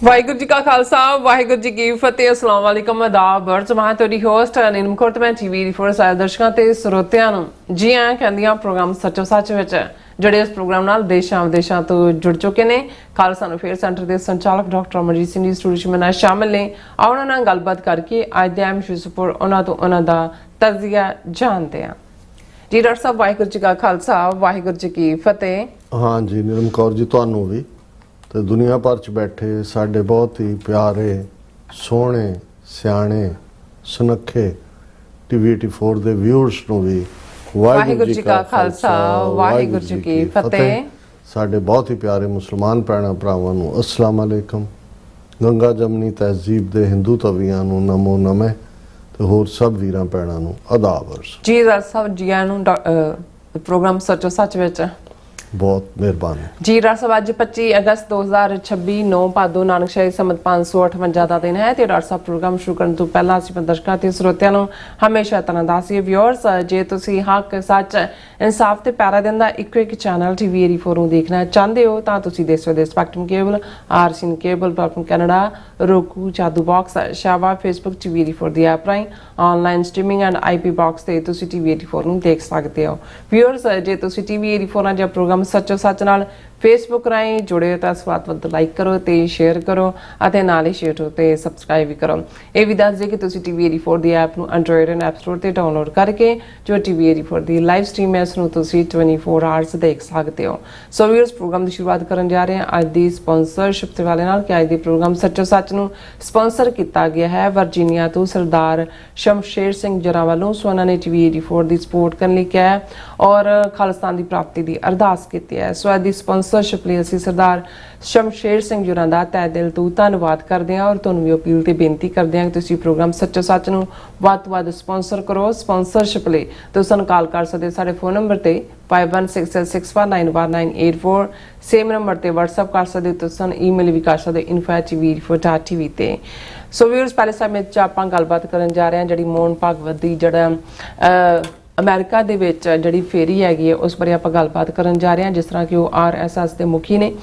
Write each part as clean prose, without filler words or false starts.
ਵਾਹਿਗੁਰੂ ਜੀ ਕਾ ਖਾਲਸਾ ਵਾਹਿਗੁਰੂ ਜੀ ਕੀ ਫਤਿਹ। अस्सलाम वालेकुम आदाब अर्ज मैं ਤੁਹਾਡੀ ਹੋਸਟ ਨੀਲਮ ਕੌਰ ਤੇ ਮੈਂ ਟੀਵੀ ਦੀ ਫੋਰ ਸਾਰੇ ਦਰਸ਼ਕਾਂ ਤੇ ਸਰੋਤਿਆਂ ਨੂੰ ਜੀ ਆਇਆਂ ਕਹਿੰਦੀਆਂ ਪ੍ਰੋਗਰਾਮ ਸੱਚੋ ਸੱਚ ਵਿੱਚ ਜਿਹੜੇ ਇਸ ਪ੍ਰੋਗਰਾਮ ਨਾਲ ਦੇਸ਼ਾਂ ਵਿਦੇਸ਼ਾਂ ਤੋਂ ਜੁੜ ਚੁੱਕੇ ਨੇ। ਖਾਲਸਾ ਨੂੰ ਫੇਰ ਸੈਂਟਰ ਦੇ ਸੰਚਾਲਕ ਡਾਕਟਰ ਅਮਰਜੀਤ ਸਿੰਘ ਜੀ ਸਟੂਡੀਓ ਵਿੱਚ ਸ਼ਾਮਿਲ ਨੇ। ਉਹਨਾਂ ਨਾਲ ਗੱਲਬਾਤ ਕਰਕੇ ਅੱਜ ਦੇ ਅਹਿਮ ਵਿਸ਼ੇ ਉਹਨਾਂ ਤੋਂ ਉਹਨਾਂ ਦਾ ਤਜਜ਼ੀਆ ਜਾਣਦੇ ਹਾਂ। ਜੀ ਡਾਕਟਰ ਸਾਹਿਬ ਵਾਹਿਗੁਰੂ ਜੀ ਕਾ ਖਾਲਸਾ ਵਾਹਿਗੁਰੂ ਜੀ ਕੀ ਫਤਿਹ। हाँ जी नीलम कौर जी ਤੁਹਾਨੂੰ ਵੀ ਤੇ ਦੁਨੀਆ ਭਰ ਚ ਬੈਠੇ ਸਾਡੇ ਬਹੁਤ ਹੀ ਪਿਆਰੇ ਸੋਹਣੇ ਸਿਆਣੇ ਸੁਨੱਖੇ ਟੀਵੀ 84 ਦੇ ਵਿਊਅਰਸ ਨੂੰ ਵੀ ਵਾਹਿਗੁਰੂ ਜੀ ਕਾ ਖਾਲਸਾ ਵਾਹਿਗੁਰੂ ਜੀ ਕੀ ਫਤਿਹ। ਸਾਡੇ ਬਹੁਤ ਹੀ ਪਿਆਰੇ ਮੁਸਲਮਾਨ ਭੈਣਾਂ ਭਰਾਵਾਂ ਨੂੰ ਅਸਲਾਮ ਅਲੈਕਮ। ਗੰਗਾ ਜਮਨੀ ਤਹਿਜ਼ੀਬ ਦੇ ਹਿੰਦੂ ਤਵੀਆਂ ਨੂੰ ਨਮੋ ਨਮੇ ਤੇ ਹੋਰ ਸਭ ਵੀਰਾਂ ਭੈਣਾਂ ਨੂੰ ਆਦਾਬ ਅਰਜ਼। ਜੀ ਸਭ ਜੀਆਂ ਨੂੰ ਪ੍ਰੋਗਰਾਮ ਸੱਚੋ ਸੱਚ ਵਿੱਚ ਬਹੁਤ ਮਿਹਰਬਾਨੀ ਜੀ। ਡਾਕਟਰ ਸਾਹਿਬ ਅੱਜ 25 ਅਗਸਤ 2026 9 ਭਾਦੋ ਨਾਨਕਸ਼ਾਹੀ ਸੰਮਤ 558 ਦਾ ਦਿਨ ਹੈ ਤੇ ਡਾਕਟਰ ਸਾਹਿਬ ਪ੍ਰੋਗਰਾਮ ਸ਼ੁਰੂ ਕਰਨ ਤੋਂ ਪਹਿਲਾਂ ਅਸੀਂ ਦਰਸ਼ਕਾਂ ਤੇ ਸਰੋਤਿਆਂ ਨੂੰ ਹਮੇਸ਼ਾ ਤਰ੍ਹਾਂ ਦੱਸੀਏ ਵਿਊਅਰਸ, ਜੇ ਤੁਸੀਂ ਹੱਕ ਸੱਚ ਇਨਸਾਫ ਤੇ ਪਿਆਰਾ ਦਿੰਦਾ ਇੱਕੋ ਇੱਕ ਚੈਨਲ ਟੀਵੀ 84 ਨੂੰ ਦੇਖਣਾ ਚਾਹੁੰਦੇ ਹੋ ਤਾਂ ਤੁਸੀਂ ਦੇਖ ਸਕਦੇ spectrum cable, RCN cable, platform Canada, roku, Jadoo box, ਸ਼ਾਵਾ, ਫੇਸਬੁੱਕ ਟੀਵੀ 84 ਦੀ ਐਪ ਰਾਹੀਂ online streaming and IP box ਤੇ ਤੁਸੀਂ ਟੀਵੀ 84 ਨੂੰ ਦੇਖ ਸਕਦੇ ਹੋ। ਵਿਊਅਰਸ, ਜੇ ਤੁਸੀਂ ਟੀਵੀ 84 ਨਾਲ ਜਾਂ ਪ੍ਰੋਗਰਾਮ ਸੱਚੋ ਸੱਚ ਨਾਲ ਫੇਸਬੁੱਕ ਰਾਹੀਂ ਜੁੜੇ ਹੋ ਤਾਂ ਵੱਧ ਲਾਈਕ ਕਰੋ ਤੇ ਸ਼ੇਅਰ ਕਰੋ ਅਤੇ ਨਾਲ ਹੀ ਸ਼ੇਅਰ ਤੇ ਸਬਸਕ੍ਰਾਈਬ ਵੀ ਕਰੋ। ਇਹ ਵੀ ਦੱਸ ਦੇ ਕਿ ਤੁਸੀਂ ਟੀਵੀ 84 ਦੀ ਐਪ ਨੂੰ ਐਂਡਰੋਇਡ ਐਂਡ ਐਪ ਸਟੋਰ ਤੇ ਡਾਊਨਲੋਡ ਕਰਕੇ ਜੋ ਟੀਵੀ 84 ਦੀ ਲਾਈਵ ਸਟ੍ਰੀਮ ਹੈ ਉਸ ਨੂੰ ਤੁਸੀਂ 24 ਆਵਰਸ ਦੇਖ ਸਕਦੇ ਹੋ। ਸੋ ਵੀਅਰਸ, ਪ੍ਰੋਗਰਾਮ ਦੀ ਸ਼ੁਰੂਆਤ ਕਰਨ ਜਾ ਰਹੇ ਹਾਂ ਅੱਜ ਦੀ ਸਪਾਂਸਰਸ਼ਿਪ ਦੇ ਵਾਲੇ ਨਾਲ ਕਿ ਅੱਜ ਦੇ ਪ੍ਰੋਗਰਾਮ ਸੱਚੋ ਸੱਚ ਨੂੰ ਸਪਾਂਸਰ ਕੀਤਾ ਗਿਆ ਹੈ ਵਰਜੀਨੀਆ ਤੋਂ ਸਰਦਾਰ ਸ਼ਮਸ਼ੇਰ ਸਿੰਘ ਜਰਾ ਵੱਲੋਂ। ਸੋ ਉਹਨਾਂ ਨੇ ਟੀਵੀ 84 ਦੀ ਸਪੋਰਟ ਕਰਨ ਲਈ ਕਿਹਾ ਹੈ ਔਰ ਖਾਲਿਸਤਾਨ ਦੀ ਪ੍ਰਾਪਤੀ ਦੀ ਅਰਦਾਸ ਕੀਤੀ ਹੈ। ਸੋ ਅੱਜ ਦੀ ਸਪਾਂਸਰਸ਼ਿਪ ਲਈ ਅਸੀਂ ਸਰਦਾਰ ਸ਼ਮਸ਼ੇਰ ਸਿੰਘ ਜਰਾ ਦਾ ਤਹਿ ਦਿਲ ਤੋਂ ਧੰਨਵਾਦ ਕਰਦੇ ਹਾਂ ਔਰ ਤੁਹਾਨੂੰ ਵੀ ਅਪੀਲ ਤੇ ਬੇਨਤੀ ਕਰਦੇ ਹਾਂ ਕਿ ਤੁਸੀਂ ਪ੍ਰੋਗਰਾਮ ਸੱਚੋ ਸੱਚ ਨੂੰ ਵੱਧ ਤੋਂ ਵੱਧ ਸਪਾਂਸਰ ਕਰੋ। ਸਪਾਂਸਰਸ਼ਿਪ ਲਈ ਤੁਸੀਂ ਸਾਨੂੰ ਕਾਲ ਕਰ ਸਕਦੇ ਸਾਡੇ ਫੋਨ ਨੰਬਰ ਤੇ 5166619184, ਸੇਮ ਨੰਬਰ ਤੇ WhatsApp ਕਰ ਸਕਦੇ, ਤੁਸੀਂ ਸਾਨੂੰ ਈਮੇਲ ਵੀ ਕਰ ਸਕਦੇ info@tv84.tv ਤੇ। ਸੋ ਵੀਅਰਸ, ਪਹਿਲੇ ਸਮੇਂ 'ਚ ਆਪਾਂ ਗੱਲਬਾਤ ਕਰਨ ਜਾ ਰਹੇ ਹਾਂ ਜਿਹੜੀ ਮੋਹਨ ਭਾਗਵਤ ਦੀ ਜਿਹੜਾ ਅਮਰੀਕਾ ਦੇ ਵਿੱਚ ਜਿਹੜੀ ਫੇਰੀ ਹੈਗੀ ਹੈ ਉਸ ਬਾਰੇ ਆਪਾਂ ਗੱਲਬਾਤ ਕਰਨ ਜਾ ਰਹੇ ਹਾਂ। ਜਿਸ ਤਰ੍ਹਾਂ ਕਿ ਉਹ RSS ਦੇ ਮੁਖੀ ਨੇ।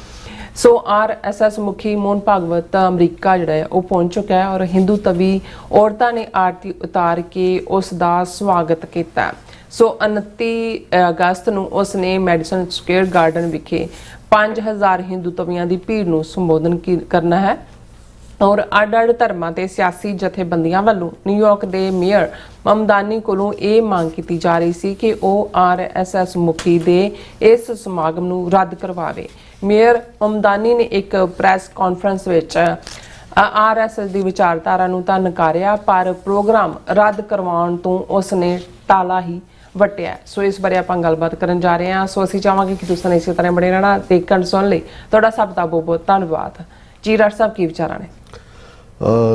ਸੋ RSS ਮੁਖੀ ਮੋਹਨ ਭਾਗਵਤ ਅਮਰੀਕਾ ਜਿਹੜਾ ਹੈ ਉਹ ਪਹੁੰਚ ਚੁੱਕਾ ਹੈ ਔਰ ਹਿੰਦੂ ਤਵੀ ਔਰਤਾਂ ਨੇ ਆਰਤੀ ਉਤਾਰ ਕੇ ਉਸ ਦਾ ਸਵਾਗਤ ਕੀਤਾ। ਸੋ 29 ਅਗਸਤ ਨੂੰ ਉਸ ਨੇ ਮੈਡੀਸਨ ਸਕੁਅਰ ਗਾਰਡਨ ਵਿਖੇ 5000 ਹਿੰਦੂ ਤਵੀਆਂ ਦੀ ਭੀੜ ਨੂੰ ਸੰਬੋਧਨ ਕਰਨਾ ਹੈ ਔਰ ਅੱਡ-ਅੱਡ ਧਰਮਾਂ ਤੇ ਸਿਆਸੀ ਜਥੇਬੰਦੀਆਂ ਵੱਲੋਂ ਨਿਊਯਾਰਕ ਦੇ ਮੇਅਰ ਮਮਦਾਨੀ ਕੋਲੋਂ ਇਹ ਮੰਗ ਕੀਤੀ ਜਾ ਰਹੀ ਸੀ ਕਿ ਉਹ RSS ਮੁਖੀ ਦੇ ਇਸ ਸਮਾਗਮ ਨੂੰ ਰੱਦ ਕਰਵਾਵੇ। ਮੇਅਰ ਮਮਦਾਨੀ ਨੇ ਇੱਕ ਪ੍ਰੈਸ ਕਾਨਫਰੰਸ ਵਿੱਚ RSS ਦੀ ਵਿਚਾਰਧਾਰਾ ਨੂੰ ਤਾਂ ਨਕਾਰਿਆ ਪਰ ਪ੍ਰੋਗਰਾਮ ਰੱਦ ਕਰਵਾਉਣ ਤੋਂ ਉਸ ਨੇ ਟਾਲਾ ਹੀ ਵਟਿਆ। ਸੋ ਇਸ ਬਾਰੇ ਆਪਾਂ ਗੱਲਬਾਤ ਕਰਨ ਜਾ ਰਹੇ ਹਾਂ। ਸੋ ਅਸੀਂ ਚਾਹਾਂਗੇ ਕਿ ਤੁਸੀਂ ਇਸੇ ਤਰ੍ਹਾਂ ਬਣੇ ਰਹਿਣਾ। ਦੇਖਣ ਸੁਣ ਲਈ ਤੁਹਾਡਾ ਸਭ ਦਾ ਬਹੁਤ ਬਹੁਤ ਧੰਨਵਾਦ ਜੀ। ਡਾਕਟਰ ਸਾਹਿਬ ਕੀ ਵਿਚਾਰਾਂ ਨੇ?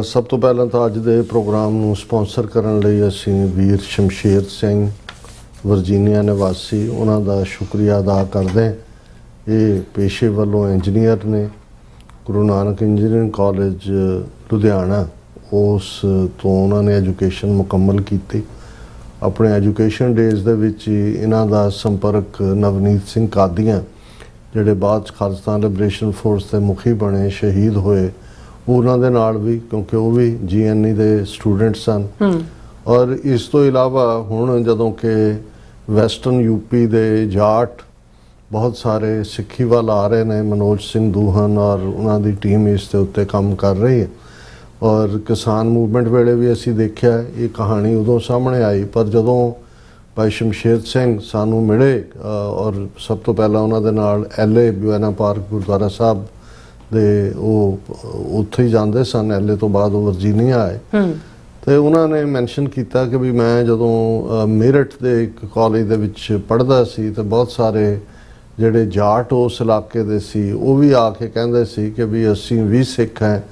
ਸਭ ਤੋਂ ਪਹਿਲਾਂ ਤਾਂ ਅੱਜ ਦੇ ਪ੍ਰੋਗਰਾਮ ਨੂੰ ਸਪਾਂਸਰ ਕਰਨ ਲਈ ਅਸੀਂ ਵੀਰ ਸ਼ਮਸ਼ੇਰ ਸਿੰਘ ਵਰਜੀਨੀਆ ਨਿਵਾਸੀ ਉਹਨਾਂ ਦਾ ਸ਼ੁਕਰੀਆ ਅਦਾ ਕਰਦੇ ਹਾਂ। ਇਹ ਪੇਸ਼ੇ ਵੱਲੋਂ ਇੰਜੀਨੀਅਰ ਨੇ, ਗੁਰੂ ਨਾਨਕ ਇੰਜੀਨੀਅਰਿੰਗ ਕਾਲਜ ਲੁਧਿਆਣਾ ਉਸ ਤੋਂ ਉਹਨਾਂ ਨੇ ਐਜੂਕੇਸ਼ਨ ਮੁਕੰਮਲ ਕੀਤੀ। ਆਪਣੇ ਐਜੂਕੇਸ਼ਨ ਡੇਜ਼ ਦੇ ਵਿੱਚ ਹੀ ਇਹਨਾਂ ਦਾ ਸੰਪਰਕ ਨਵਨੀਤ ਸਿੰਘ ਕਾਦੀਆਂ ਜਿਹੜੇ ਬਾਅਦ 'ਚ ਖਾਲਿਸਤਾਨ ਲਿਬਰੇਸ਼ਨ ਫੋਰਸ ਦੇ ਮੁਖੀ ਬਣੇ, ਸ਼ਹੀਦ ਹੋਏ, ਉਹਨਾਂ ਦੇ ਨਾਲ ਵੀ, ਕਿਉਂਕਿ ਉਹ ਵੀ GNE ਦੇ ਸਟੂਡੈਂਟ ਸਨ। ਔਰ ਇਸ ਤੋਂ ਇਲਾਵਾ ਹੁਣ ਜਦੋਂ ਕਿ ਵੈਸਟਰਨ ਯੂਪੀ ਦੇ ਜਾਟ ਬਹੁਤ ਸਾਰੇ ਸਿੱਖੀ ਵੱਲ ਆ ਰਹੇ ਨੇ, ਮਨੋਜ ਸਿੰਘ ਦੂਹਨ ਔਰ ਉਹਨਾਂ ਦੀ ਟੀਮ ਇਸ ਦੇ ਉੱਤੇ ਕੰਮ ਕਰ ਰਹੀ ਹੈ। ਔਰ ਕਿਸਾਨ ਮੂਵਮੈਂਟ ਵੇਲੇ ਵੀ ਅਸੀਂ ਦੇਖਿਆ ਇਹ ਕਹਾਣੀ ਉਦੋਂ ਸਾਹਮਣੇ ਆਈ। ਪਰ ਜਦੋਂ ਭਾਈ ਸ਼ਮਸ਼ੇਰ ਸਿੰਘ ਸਾਨੂੰ ਮਿਲੇ ਔਰ ਸਭ ਤੋਂ ਪਹਿਲਾਂ ਉਹਨਾਂ ਦੇ ਨਾਲ LA ਬਿਊਨਾ ਪਾਰਕ ਗੁਰਦੁਆਰਾ ਸਾਹਿਬ ਦੇ ਉਹ ਉੱਥੇ ਹੀ ਜਾਂਦੇ ਸਨ। LA ਤੋਂ ਬਾਅਦ ਉਹ ਵਰਜੀਨੀਆ ਆਏ ਤੇ ਉਹਨਾਂ ਨੇ ਮੈਂਸ਼ਨ ਕੀਤਾ ਕਿ ਵੀ ਮੈਂ ਜਦੋਂ ਮੇਰਠ ਦੇ ਇੱਕ ਕਾਲਜ ਦੇ ਵਿੱਚ ਪੜ੍ਹਦਾ ਸੀ ਤੇ ਬਹੁਤ ਸਾਰੇ ਜਿਹੜੇ ਜਾਟ ਉਸ ਇਲਾਕੇ ਦੇ ਸੀ ਉਹ ਵੀ ਆ ਕੇ ਕਹਿੰਦੇ ਸੀ ਕਿ ਵੀ ਅਸੀਂ ਵੀ ਸਿੱਖ ਹੈ,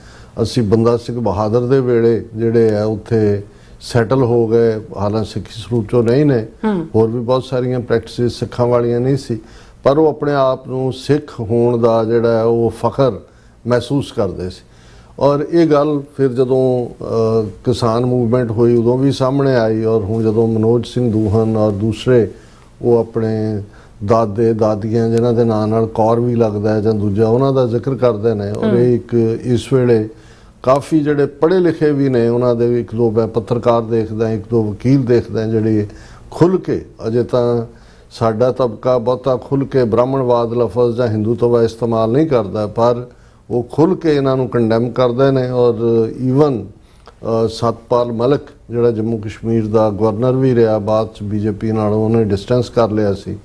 ਅਸੀਂ ਬੰਦਾ ਸਿੰਘ ਬਹਾਦਰ ਦੇ ਵੇਲੇ ਜਿਹੜੇ ਆ ਉੱਥੇ ਸੈਟਲ ਹੋ ਗਏ। ਹਾਲਾਂਕਿ ਸਿੱਖੀ ਸਰੂਪ ਚੋਂ ਨਹੀਂ ਨੇ, ਹੋਰ ਵੀ ਬਹੁਤ ਸਾਰੀਆਂ ਪ੍ਰੈਕਟਿਸਿਸ ਸਿੱਖਾਂ ਵਾਲੀਆਂ ਨਹੀਂ ਸੀ, ਪਰ ਉਹ ਆਪਣੇ ਆਪ ਨੂੰ ਸਿੱਖ ਹੋਣ ਦਾ ਜਿਹੜਾ ਉਹ ਫਖਰ ਮਹਿਸੂਸ ਕਰਦੇ ਸੀ। ਔਰ ਇਹ ਗੱਲ ਫਿਰ ਜਦੋਂ ਕਿਸਾਨ ਮੂਵਮੈਂਟ ਹੋਈ ਉਦੋਂ ਵੀ ਸਾਹਮਣੇ ਆਈ। ਔਰ ਹੁਣ ਜਦੋਂ ਮਨੋਜ ਸਿੰਘ ਦੂਹਨ ਔਰ ਦੂਸਰੇ ਉਹ ਆਪਣੇ ਦਾਦੇ ਦਾਦੀਆਂ ਜਿਨ੍ਹਾਂ ਦੇ ਨਾਂ ਨਾਲ ਕੌਰ ਵੀ ਲੱਗਦਾ ਹੈ ਜਾਂ ਦੂਜਾ, ਉਹਨਾਂ ਦਾ ਜ਼ਿਕਰ ਕਰਦੇ ਨੇ। ਔਰ ਇਹ ਇੱਕ ਇਸ ਵੇਲੇ ਕਾਫੀ ਜਿਹੜੇ ਪੜ੍ਹੇ ਲਿਖੇ ਵੀ ਨੇ, ਉਹਨਾਂ ਦੇ ਵੀ ਇੱਕ ਦੋ ਮੈਂ ਪੱਤਰਕਾਰ ਦੇਖਦਾ, ਇੱਕ ਦੋ ਵਕੀਲ ਦੇਖਦਾ ਜਿਹੜੇ ਖੁੱਲ੍ਹ ਕੇ, ਅਜੇ ਤਾਂ ਸਾਡਾ ਤਬਕਾ ਬਹੁਤਾ ਖੁੱਲ੍ਹ ਕੇ ਬ੍ਰਾਹਮਣਵਾਦ ਲਫ਼ਜ਼ ਜਾਂ ਹਿੰਦੂਤਵਾ ਇਸਤੇਮਾਲ ਨਹੀਂ ਕਰਦਾ, ਪਰ ਉਹ ਖੁੱਲ੍ਹ ਕੇ ਇਹਨਾਂ ਨੂੰ ਕੰਡੈਮ ਕਰਦੇ ਨੇ। ਔਰ ਈਵਨ ਸਤਪਾਲ ਮਲਿਕ ਜਿਹੜਾ ਜੰਮੂ ਕਸ਼ਮੀਰ ਦਾ ਗਵਰਨਰ ਵੀ ਰਿਹਾ, ਬਾਅਦ 'ਚ ਬੀਜੇਪੀ ਨਾਲ ਉਹਨੇ ਡਿਸਟੈਂਸ ਕਰ ਲਿਆ ਸੀ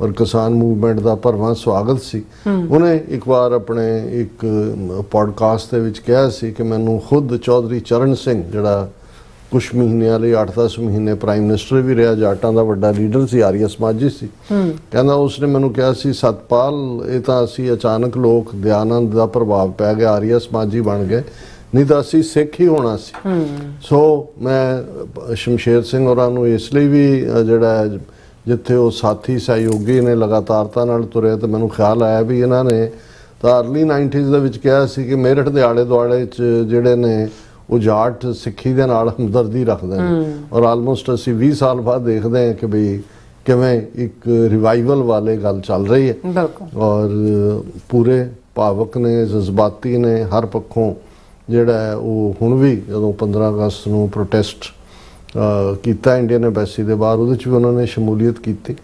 ਔਰ ਕਿਸਾਨ ਮੂਵਮੈਂਟ ਦਾ ਭਰਵਾਂ ਸਵਾਗਤ ਸੀ। ਉਹਨੇ ਇੱਕ ਵਾਰ ਆਪਣੇ ਇੱਕ ਪੋਡਕਾਸਟ ਦੇ ਵਿੱਚ ਕਿਹਾ ਸੀ ਕਿ ਮੈਨੂੰ ਖੁਦ ਚੌਧਰੀ ਚਰਨ ਸਿੰਘ ਜਿਹੜਾ ਕੁਛ ਮਹੀਨਿਆਂ ਲਈ 8-10 ਮਹੀਨੇ ਪ੍ਰਾਈਮ ਮਿਨਿਸਟਰ ਵੀ ਰਿਹਾ, ਜਾਟਾਂ ਦਾ ਵੱਡਾ ਲੀਡਰ ਸੀ, ਆਰੀਆ ਸਮਾਜੀ ਸੀ, ਕਹਿੰਦਾ ਉਸਨੇ ਮੈਨੂੰ ਕਿਹਾ ਸੀ ਸਤਪਾਲ ਇਹ ਤਾਂ ਅਸੀਂ ਅਚਾਨਕ ਲੋਕ ਦਿਆਨੰਦ ਦਾ ਪ੍ਰਭਾਵ ਪੈ ਗਿਆ, ਆਰੀਆ ਸਮਾਜੀ ਬਣ ਗਏ, ਨਹੀਂ ਤਾਂ ਅਸੀਂ ਸਿੱਖ ਹੀ ਹੋਣਾ ਸੀ। ਸੋ ਮੈਂ ਸ਼ਮਸ਼ੇਰ ਸਿੰਘ ਹੋਰਾਂ ਨੂੰ ਇਸ ਲਈ ਵੀ ਜਿਹੜਾ ਜਿੱਥੇ ਉਹ ਸਾਥੀ ਸਹਿਯੋਗੀ ਨੇ ਲਗਾਤਾਰਤਾ ਨਾਲ ਤੁਰੇ, ਤਾਂ ਮੈਨੂੰ ਖਿਆਲ ਆਇਆ ਵੀ ਇਹਨਾਂ ਨੇ ਤਾਂ ਅਰਲੀ 90s ਦੇ ਵਿੱਚ ਕਿਹਾ ਸੀ ਕਿ ਮੇਰਠ ਦੇ ਆਲੇ ਦੁਆਲੇ 'ਚ ਜਿਹੜੇ ਨੇ ਉਹ ਜਾਟ ਸਿੱਖੀ ਦੇ ਨਾਲ ਹਮਦਰਦੀ ਰੱਖਦੇ ਨੇ। ਔਰ ਆਲਮੋਸਟ ਅਸੀਂ 20 ਸਾਲ ਬਾਅਦ ਦੇਖਦੇ ਹਾਂ ਕਿ ਬਈ ਕਿਵੇਂ ਇੱਕ ਰਿਵਾਈਵਲ ਵਾਲੇ ਗੱਲ ਚੱਲ ਰਹੀ ਹੈ। ਔਰ ਪੂਰੇ ਭਾਵਕ ਨੇ, ਜਜ਼ਬਾਤੀ ਨੇ ਹਰ ਪੱਖੋਂ। ਜਿਹੜਾ ਹੈ ਉਹ ਹੁਣ ਵੀ ਜਦੋਂ 15 ਅਗਸਤ ਨੂੰ ਪ੍ਰੋਟੈਸਟ ਕੀਤਾ ਇੰਡੀਅਨ ਐਮਬੈਸੀ ਦੇ ਬਾਹਰ, ਉਹਦੇ 'ਚ ਵੀ ਉਹਨਾਂ ਨੇ ਸ਼ਮੂਲੀਅਤ ਕੀਤੀ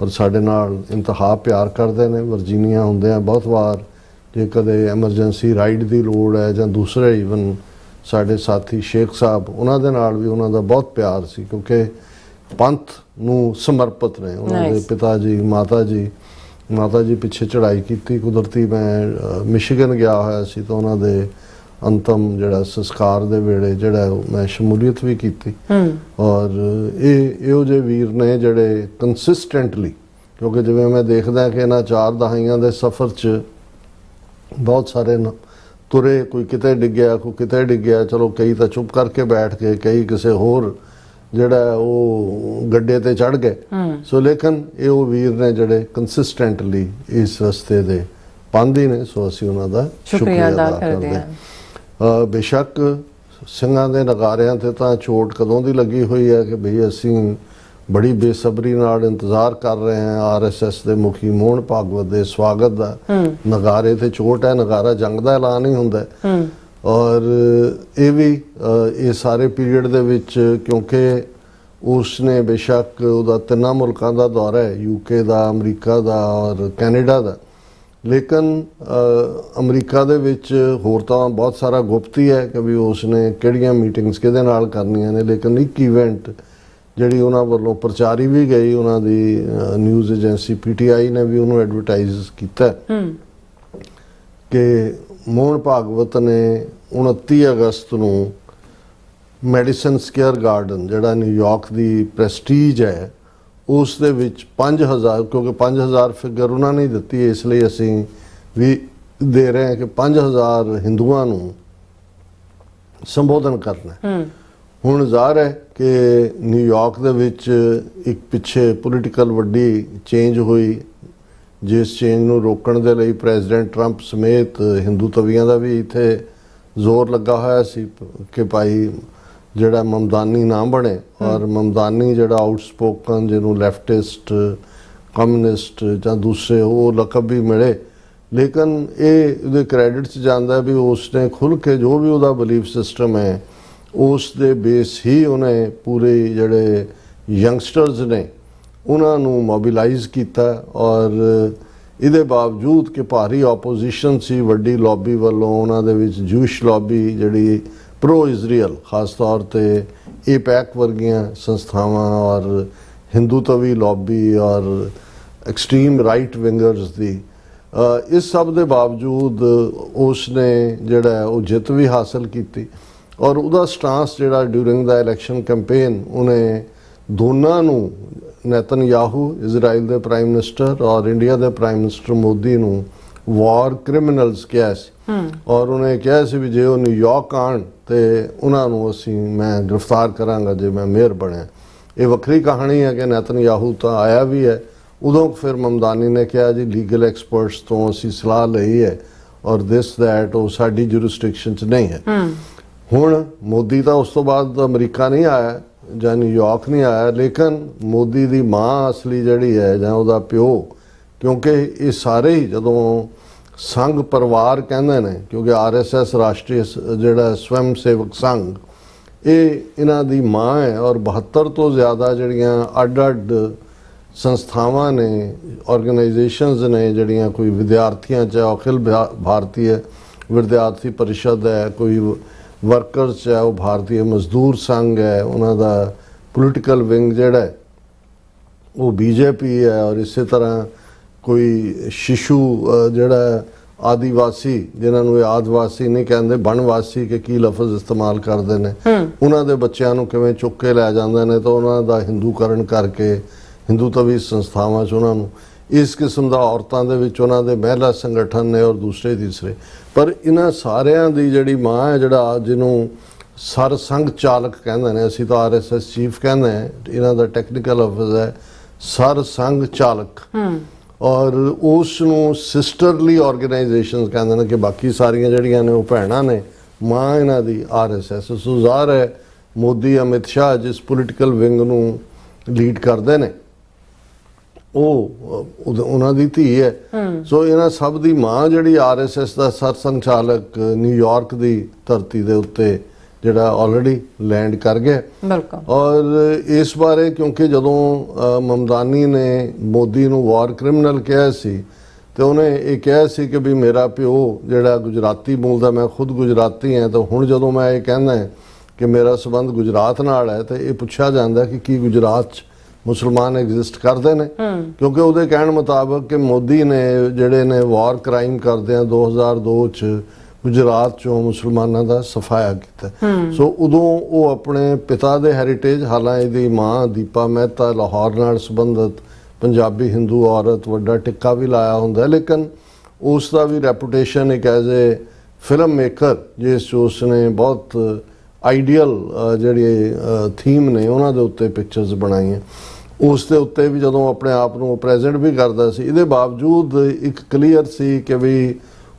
ਔਰ ਸਾਡੇ ਨਾਲ ਇੰਤਹਾ ਪਿਆਰ ਕਰਦੇ ਨੇ। ਵਰਜੀਨੀਆ ਹੁੰਦੇ ਆ ਬਹੁਤ ਵਾਰ, ਜੇ ਕਦੇ ਐਮਰਜੈਂਸੀ ਰਾਈਡ ਦੀ ਲੋੜ ਹੈ ਜਾਂ ਦੂਸਰੇ ਈਵਨ ਸਾਡੇ ਸਾਥੀ ਸ਼ੇਖ ਸਾਹਿਬ, ਉਹਨਾਂ ਦੇ ਨਾਲ ਵੀ ਉਹਨਾਂ ਦਾ ਬਹੁਤ ਪਿਆਰ ਸੀ ਕਿਉਂਕਿ ਪੰਥ ਨੂੰ ਸਮਰਪਿਤ ਨੇ। ਉਹਨਾਂ ਦੇ ਪਿਤਾ ਜੀ ਮਾਤਾ ਜੀ ਪਿੱਛੇ ਚੜ੍ਹਾਈ ਕੀਤੀ ਕੁਦਰਤੀ। ਮੈਂ ਮਿਸ਼ੀਗਨ ਗਿਆ ਹੋਇਆ ਸੀ ਤਾਂ ਉਹਨਾਂ ਦੇ ਅੰਤਮ ਜਿਹੜਾ ਸੰਸਕਾਰ ਦੇ ਵੇਲੇ ਜਿਹੜਾ ਮੈਂ ਸ਼ਮੂਲੀਅਤ ਵੀ ਕੀਤੀ। ਔਰ ਇਹੋ ਜਿਹੇ ਵੀਰ ਨੇ ਜਿਹੜੇ ਕੰਸਿਸਟੈਂਟਲੀ, ਕਿਉਂਕਿ ਜਿਵੇਂ ਮੈਂ ਦੇਖਦਾ ਕਿ ਇਹਨਾਂ 4 ਦਹਾਈਆਂ ਦੇ ਸਫ਼ਰ 'ਚ ਬਹੁਤ ਸਾਰੇ ਤੁਰੇ, ਕੋਈ ਕਿਤੇ ਡਿੱਗਿਆ, ਕੋਈ ਕਿਤੇ ਡਿੱਗਿਆ, ਚਲੋ ਕਈ ਤਾਂ ਚੁੱਪ ਕਰਕੇ ਬੈਠ ਗਏ, ਕਈ ਕਿਸੇ ਹੋਰ ਜਿਹੜਾ ਉਹ ਗੱਡੇ ਤੇ ਚੜ੍ਹ ਗਏ। ਸੋ ਲੇਕਿਨ ਇਹ ਉਹ ਵੀਰ ਨੇ ਜਿਹੜੇ ਕੰਸਿਸਟੈਂਟਲੀ ਇਸ ਰਸਤੇ ਦੇ ਪਾਂਦੀ ਨੇ। ਸੋ ਅਸੀਂ ਉਹਨਾਂ ਦਾ ਸ਼ੁਕਰੀਆ ਅਦਾ ਕਰਦੇ ਹਾਂ। ਬੇਸ਼ੱਕ ਸਿੰਘਾਂ ਦੇ ਨਗਾਰਿਆਂ ਤੇ ਤਾਂ ਚੋਟ ਕਦੋਂ ਦੀ ਲੱਗੀ ਹੋਈ ਹੈ ਕਿ ਭਈ ਅਸੀਂ ਬੜੀ ਬੇਸਬਰੀ ਨਾਲ ਇੰਤਜ਼ਾਰ ਕਰ ਰਹੇ ਹਾਂ ਆਰਐਸਐਸ ਦੇ ਮੁਖੀ ਮੋਹਨ ਭਾਗਵਤ ਦੇ ਸਵਾਗਤ ਦਾ। ਨਗਾਰੇ ਤੇ ਚੋਟ ਹੈ, ਨਗਾਰਾ ਜੰਗ ਦਾ ਐਲਾਨ ਹੀ ਹੁੰਦਾ। ਔਰ ਇਹ ਵੀ ਇਹ ਸਾਰੇ ਪੀਰੀਅਡ ਦੇ ਵਿੱਚ, ਕਿਉਂਕਿ ਉਸਨੇ ਬੇਸ਼ੱਕ ਉਹਦਾ 3 ਮੁਲਕਾਂ ਦਾ ਦੌਰਾ ਹੈ, ਯੂਕੇ ਦਾ, ਅਮਰੀਕਾ ਦਾ ਔਰ ਕੈਨੇਡਾ ਦਾ, ਲੇਕਿਨ ਅਮਰੀਕਾ ਦੇ ਵਿੱਚ ਹੋਰ ਤਾਂ ਬਹੁਤ ਸਾਰਾ ਗੁਪਤੀ ਹੈ ਕਿ ਵੀ ਉਸਨੇ ਕਿਹੜੀਆਂ ਮੀਟਿੰਗਸ ਕਿਹਦੇ ਨਾਲ ਕਰਨੀਆਂ ਨੇ। ਲੇਕਿਨ ਇੱਕ ਇਵੈਂਟ ਜਿਹੜੀ ਉਹਨਾਂ ਵੱਲੋਂ ਪ੍ਰਚਾਰੀ ਵੀ ਗਈ, ਉਹਨਾਂ ਦੀ ਨਿਊਜ਼ ਏਜੰਸੀ ਪੀਟੀਆਈ ਨੇ ਵੀ ਉਹਨੂੰ ਐਡਵਰਟਾਈਜ਼ ਕੀਤਾ ਕਿ ਮੋਹਨ ਭਾਗਵਤ ਨੇ 29 ਅਗਸਤ ਨੂੰ ਮੈਡੀਸਨ ਸਕੁਅਰ ਗਾਰਡਨ ਜਿਹੜਾ ਨਿਊਯਾਰਕ ਦੀ ਪ੍ਰੈਸਟੀਜ ਹੈ ਉਸ ਦੇ ਵਿੱਚ 5000, ਕਿਉਂਕਿ 5000 ਫਿਗਰ ਉਹਨਾਂ ਨੇ ਦਿੱਤੀ, ਇਸ ਲਈ ਅਸੀਂ ਵੀ ਦੇ ਰਹੇ ਹਾਂ ਕਿ 5000 ਹਿੰਦੂਆਂ ਨੂੰ ਸੰਬੋਧਨ ਕਰਨਾ। ਹੁਣ ਜ਼ਾਹਰ ਹੈ ਕਿ ਨਿਊਯਾਰਕ ਦੇ ਵਿੱਚ ਇੱਕ ਪਿੱਛੇ ਪੋਲੀਟੀਕਲ ਵੱਡੀ ਚੇਂਜ ਹੋਈ, ਜਿਸ ਚੇਂਜ ਨੂੰ ਰੋਕਣ ਦੇ ਲਈ ਪ੍ਰੈਜ਼ੀਡੈਂਟ ਟਰੰਪ ਸਮੇਤ ਹਿੰਦੂ ਤਵੀਆਂ ਦਾ ਵੀ ਇੱਥੇ ਜ਼ੋਰ ਲੱਗਾ ਹੋਇਆ ਸੀ ਕਿ ਭਾਈ ਜਿਹੜਾ ਮਮਦਾਨੀ ਨਾ ਬਣੇ। ਔਰ ਮਮਦਾਨੀ ਜਿਹੜਾ ਆਊਟਸਪੋਕਨ, ਜਿਹਨੂੰ ਲੈਫਟਿਸਟ, ਕਮਿਊਨਿਸਟ ਜਾਂ ਦੂਸਰੇ ਉਹ ਲਕਬ ਵੀ ਮਿਲੇ, ਲੇਕਿਨ ਇਹ ਉਹਦੇ ਕ੍ਰੈਡਿਟ 'ਚ ਜਾਂਦਾ ਵੀ ਉਸਨੇ ਖੁੱਲ੍ਹ ਕੇ ਜੋ ਵੀ ਉਹਦਾ ਬਿਲੀਫ ਸਿਸਟਮ ਹੈ ਉਸ ਦੇ ਬੇਸ ਹੀ ਉਹਨੇ ਪੂਰੇ ਜਿਹੜੇ ਯੰਗਸਟਰਸ ਨੇ ਉਹਨਾਂ ਨੂੰ ਮੋਬਿਲਾਈਜ਼ ਕੀਤਾ। ਔਰ ਇਹਦੇ ਬਾਵਜੂਦ ਕਿ ਭਾਰੀ ਆਪੋਜੀਸ਼ਨ ਸੀ ਵੱਡੀ ਲੌਬੀ ਵੱਲੋਂ, ਉਹਨਾਂ ਦੇ ਵਿੱਚ ਜੂਇਸ਼ ਲੌਬੀ ਜਿਹੜੀ ਪ੍ਰੋ ਇਜ਼ਰਾਈਲ, ਖਾਸ ਤੌਰ ਤੇ ਏਪੈਕ ਵਰਗੀਆਂ ਸੰਸਥਾਵਾਂ ਔਰ ਹਿੰਦੂ ਤਵੀ ਲੌਬੀ ਔਰ ਐਕਸਟ੍ਰੀਮ ਰਾਈਟ ਵਿੰਗਰਸ ਦੀ, ਇਸ ਸਭ ਦੇ ਬਾਵਜੂਦ ਉਸਨੇ ਜਿਹੜਾ ਉਹ ਜਿੱਤ ਵੀ ਹਾਸਲ ਕੀਤੀ। ਔਰ ਉਹਦਾ ਸਟਾਂਸ ਜਿਹੜਾ ਡਿਊਰਿੰਗ ਦਾ ਇਲੈਕਸ਼ਨ ਕੈਂਪੇਨ, ਉਹਨੇ ਦੋਨਾਂ ਨੂੰ, ਨੇਤਨਯਾਹੂ ਇਜ਼ਰਾਈਲ ਦੇ ਪ੍ਰਾਈਮ ਮਿਨਿਸਟਰ ਔਰ ਇੰਡੀਆ ਦੇ ਪ੍ਰਾਈਮ ਮਿਨਿਸਟਰ ਮੋਦੀ ਨੂੰ ਵਾਰ ਕ੍ਰਿਮੀਨਲਸ ਕਿਹਾ ਸੀ। ਔਰ ਉਹਨੇ ਕਿਹਾ ਸੀ ਵੀ ਜੇ ਉਹ ਨਿਊਯਾਰਕ ਆਉਣ ਤੇ ਉਹਨਾਂ ਨੂੰ ਮੈਂ ਗ੍ਰਿਫਤਾਰ ਕਰਾਂਗਾ ਜੇ ਮੈਂ ਮੇਅਰ ਬਣਿਆ। ਇਹ ਵੱਖਰੀ ਕਹਾਣੀ ਹੈ ਕਿ ਨੇਤਨਯਾਹੂ ਤਾਂ ਆਇਆ ਵੀ ਹੈ, ਉਦੋਂ ਫਿਰ ਮਮਦਾਨੀ ਨੇ ਕਿਹਾ ਜੀ ਲੀਗਲ ਐਕਸਪਰਟਸ ਤੋਂ ਅਸੀਂ ਸਲਾਹ ਲਈ ਹੈ ਔਰ ਦਿਸ ਦੈਟ ਉਹ ਸਾਡੀ ਜੁਰਿਸਡਿਕਸ਼ਨ 'ਚ ਨਹੀਂ ਹੈ। ਹੁਣ ਮੋਦੀ ਤਾਂ ਉਸ ਤੋਂ ਬਾਅਦ ਅਮਰੀਕਾ ਨਹੀਂ ਆਇਆ, ਜਾਂ ਨਿਊਯਾਰਕ ਨਹੀਂ ਆਇਆ, ਲੇਕਿਨ ਮੋਦੀ ਦੀ ਮਾਂ ਅਸਲੀ ਜਿਹੜੀ ਹੈ ਜਾਂ ਉਹਦਾ ਪਿਓ, ਕਿਉਂਕਿ ਇਹ ਸਾਰੇ ਹੀ ਜਦੋਂ ਸੰਘ ਪਰਿਵਾਰ ਕਹਿੰਦੇ ਨੇ, ਕਿਉਂਕਿ RSS ਰਾਸ਼ਟਰੀ ਜਿਹੜਾ ਸਵੈਮ ਸੇਵਕ ਸੰਘ, ਇਹ ਇਹਨਾਂ ਦੀ ਮਾਂ ਹੈ। ਔਰ 72 ਤੋਂ ਜ਼ਿਆਦਾ ਜਿਹੜੀਆਂ ਅੱਡ-ਅੱਡ ਸੰਸਥਾਵਾਂ ਨੇ, ਆਰਗੇਨਾਈਜੇਸ਼ਨਸ ਨੇ, ਜਿਹੜੀਆਂ ਕੋਈ ਵਿਦਿਆਰਥੀਆਂ 'ਚ ਅਖਿਲ ਭਾਰਤੀ ਵਿਦਿਆਰਥੀ ਪਰਿਸ਼ਦ ਹੈ, ਕੋਈ ਵਰਕਰਸ ਹੈ, ਉਹ ਭਾਰਤੀ ਮਜ਼ਦੂਰ ਸੰਘ ਹੈ, ਉਹਨਾਂ ਦਾ ਪੋਲੀਟੀਕਲ ਵਿੰਗ ਜਿਹੜਾ ਹੈ ਉਹ BJP ਹੈ। ਔਰ ਇਸੇ ਤਰ੍ਹਾਂ ਕੋਈ ਸ਼ਿਸ਼ੂ ਜਿਹੜਾ ਆदिवासी, ਜਿਨ੍ਹਾਂ ਨੂੰ ਇਹ ਆदिवासी ਨਹੀਂ ਕਹਿੰਦੇ, ਬਣਵਾਸੀ ਕਿ ਕੀ ਲਫ਼ਜ਼ ਇਸਤੇਮਾਲ ਕਰਦੇ ਨੇ, ਉਹਨਾਂ ਦੇ ਬੱਚਿਆਂ ਨੂੰ ਕਿਵੇਂ ਚੁੱਕ ਕੇ ਲੈ ਜਾਂਦੇ ਨੇ ਤਾਂ ਉਹਨਾਂ ਦਾ ਹਿੰਦੂਕਰਨ ਕਰਕੇ ਹਿੰਦੂਤਵੀ ਸੰਸਥਾਵਾਂ 'ਚ ਉਹਨਾਂ ਨੂੰ ਇਸ ਕਿਸਮ ਦਾ ਔਰਤਾਂ ਦੇ ਵਿੱਚ ਉਹਨਾਂ ਦੇ ਮਹਿਲਾ ਸੰਗਠਨ ਨੇ ਔਰ ਦੂਸਰੇ ਤੀਸਰੇ। ਪਰ ਇਹਨਾਂ ਸਾਰਿਆਂ ਦੀ ਜਿਹੜੀ ਮਾਂ ਹੈ, ਜਿਹੜਾ ਜਿਹਨੂੰ ਸਰ ਸੰਘ ਚਾਲਕ ਕਹਿੰਦੇ ਨੇ, ਅਸੀਂ ਤਾਂ RSS ਚੀਫ ਕਹਿੰਦੇ ਹਾਂ, ਇਹਨਾਂ ਦਾ ਟੈਕਨੀਕਲ ਲਫ਼ਜ਼ ਹੈ ਸਰ ਸੰਘ ਚਾਲਕ। ਔਰ ਉਸ ਨੂੰ ਸਿਸਟਰਲੀ ਆਰਗੇਨਾਈਜੇਸ਼ਨਸ ਕਹਿੰਦੇ ਨੇ ਕਿ ਬਾਕੀ ਸਾਰੀਆਂ ਜਿਹੜੀਆਂ ਨੇ ਉਹ ਭੈਣਾਂ ਨੇ, ਮਾਂ ਇਹਨਾਂ ਦੀ RSS। ਸੋ ਜ਼ਾਹਰ ਹੈ ਮੋਦੀ ਅਮਿਤ ਸ਼ਾਹ ਜਿਸ ਪੋਲੀਟੀਕਲ ਵਿੰਗ ਨੂੰ ਲੀਡ ਕਰਦੇ ਨੇ ਉਹ ਉਹਨਾਂ ਦੀ ਧੀ ਹੈ। ਸੋ ਇਹਨਾਂ ਸਭ ਦੀ ਮਾਂ ਜਿਹੜੀ RSS ਦਾ ਸਰ ਸੰਚਾਲਕ ਨਿਊਯਾਰਕ ਦੀ ਧਰਤੀ ਦੇ ਉੱਤੇ ਜਿਹੜਾ ਆਲਰੇਡੀ ਲੈਂਡ ਕਰ ਗਿਆ। ਬਿਲਕੁਲ। ਔਰ ਇਸ ਬਾਰੇ ਕਿਉਂਕਿ ਜਦੋਂ ਮਮਦਾਨੀ ਨੇ ਮੋਦੀ ਨੂੰ ਵਾਰ ਕ੍ਰਿਮੀਨਲ ਕਿਹਾ ਸੀ ਤੇ ਉਹਨੇ ਇਹ ਕਿਹਾ ਸੀ ਕਿ ਵੀ ਮੇਰਾ ਪਿਓ ਜਿਹੜਾ ਗੁਜਰਾਤੀ ਮੂਲ ਦਾ, ਮੈਂ ਖੁਦ ਗੁਜਰਾਤੀ ਹਾਂ, ਤਾਂ ਹੁਣ ਜਦੋਂ ਮੈਂ ਇਹ ਕਹਿੰਦਾ ਕਿ ਮੇਰਾ ਸੰਬੰਧ ਗੁਜਰਾਤ ਨਾਲ ਹੈ ਤਾਂ ਇਹ ਪੁੱਛਿਆ ਜਾਂਦਾ ਕਿ ਕੀ ਗੁਜਰਾਤ 'ਚ ਮੁਸਲਮਾਨ ਐਗਜ਼ਿਸਟ ਕਰਦੇ ਨੇ, ਕਿਉਂਕਿ ਉਹਦੇ ਕਹਿਣ ਮੁਤਾਬਕ ਕਿ ਮੋਦੀ ਨੇ ਜਿਹੜੇ ਨੇ ਵਾਰ ਕ੍ਰਾਈਮ ਕਰਦਿਆਂ 2002 'ਚ ਗੁਜਰਾਤ 'ਚੋਂ ਮੁਸਲਮਾਨਾਂ ਦਾ ਸਫਾਇਆ ਕੀਤਾ। ਸੋ ਉਦੋਂ ਉਹ ਆਪਣੇ ਪਿਤਾ ਦੇ ਹੈਰੀਟੇਜ, ਹਾਲਾਂਕਿ ਇਹਦੀ ਮਾਂ ਦੀਪਾ ਮਹਿਤਾ ਲਾਹੌਰ ਨਾਲ ਸੰਬੰਧਿਤ ਪੰਜਾਬੀ ਹਿੰਦੂ ਔਰਤ, ਵੱਡਾ ਟਿੱਕਾ ਵੀ ਲਾਇਆ ਹੁੰਦਾ, ਲੇਕਿਨ ਉਸ ਦਾ ਵੀ ਰੈਪੂਟੇਸ਼ਨ ਇੱਕ ਐਜ਼ ਏ ਫਿਲਮ ਮੇਕਰ, ਜਿਸ 'ਚ ਉਸਨੇ ਬਹੁਤ ਆਈਡੀਅਲ ਜਿਹੜੀ ਥੀਮ ਨੇ ਉਹਨਾਂ ਦੇ ਉੱਤੇ ਪਿਕਚਰਸ ਬਣਾਈਆਂ, ਉਸ ਦੇ ਉੱਤੇ ਵੀ ਜਦੋਂ ਆਪਣੇ ਆਪ ਨੂੰ ਪ੍ਰੈਜ਼ੈਂਟ ਵੀ ਕਰਦਾ ਸੀ। ਇਹਦੇ ਬਾਵਜੂਦ ਇੱਕ ਕਲੀਅਰ ਸੀ ਕਿ ਵੀ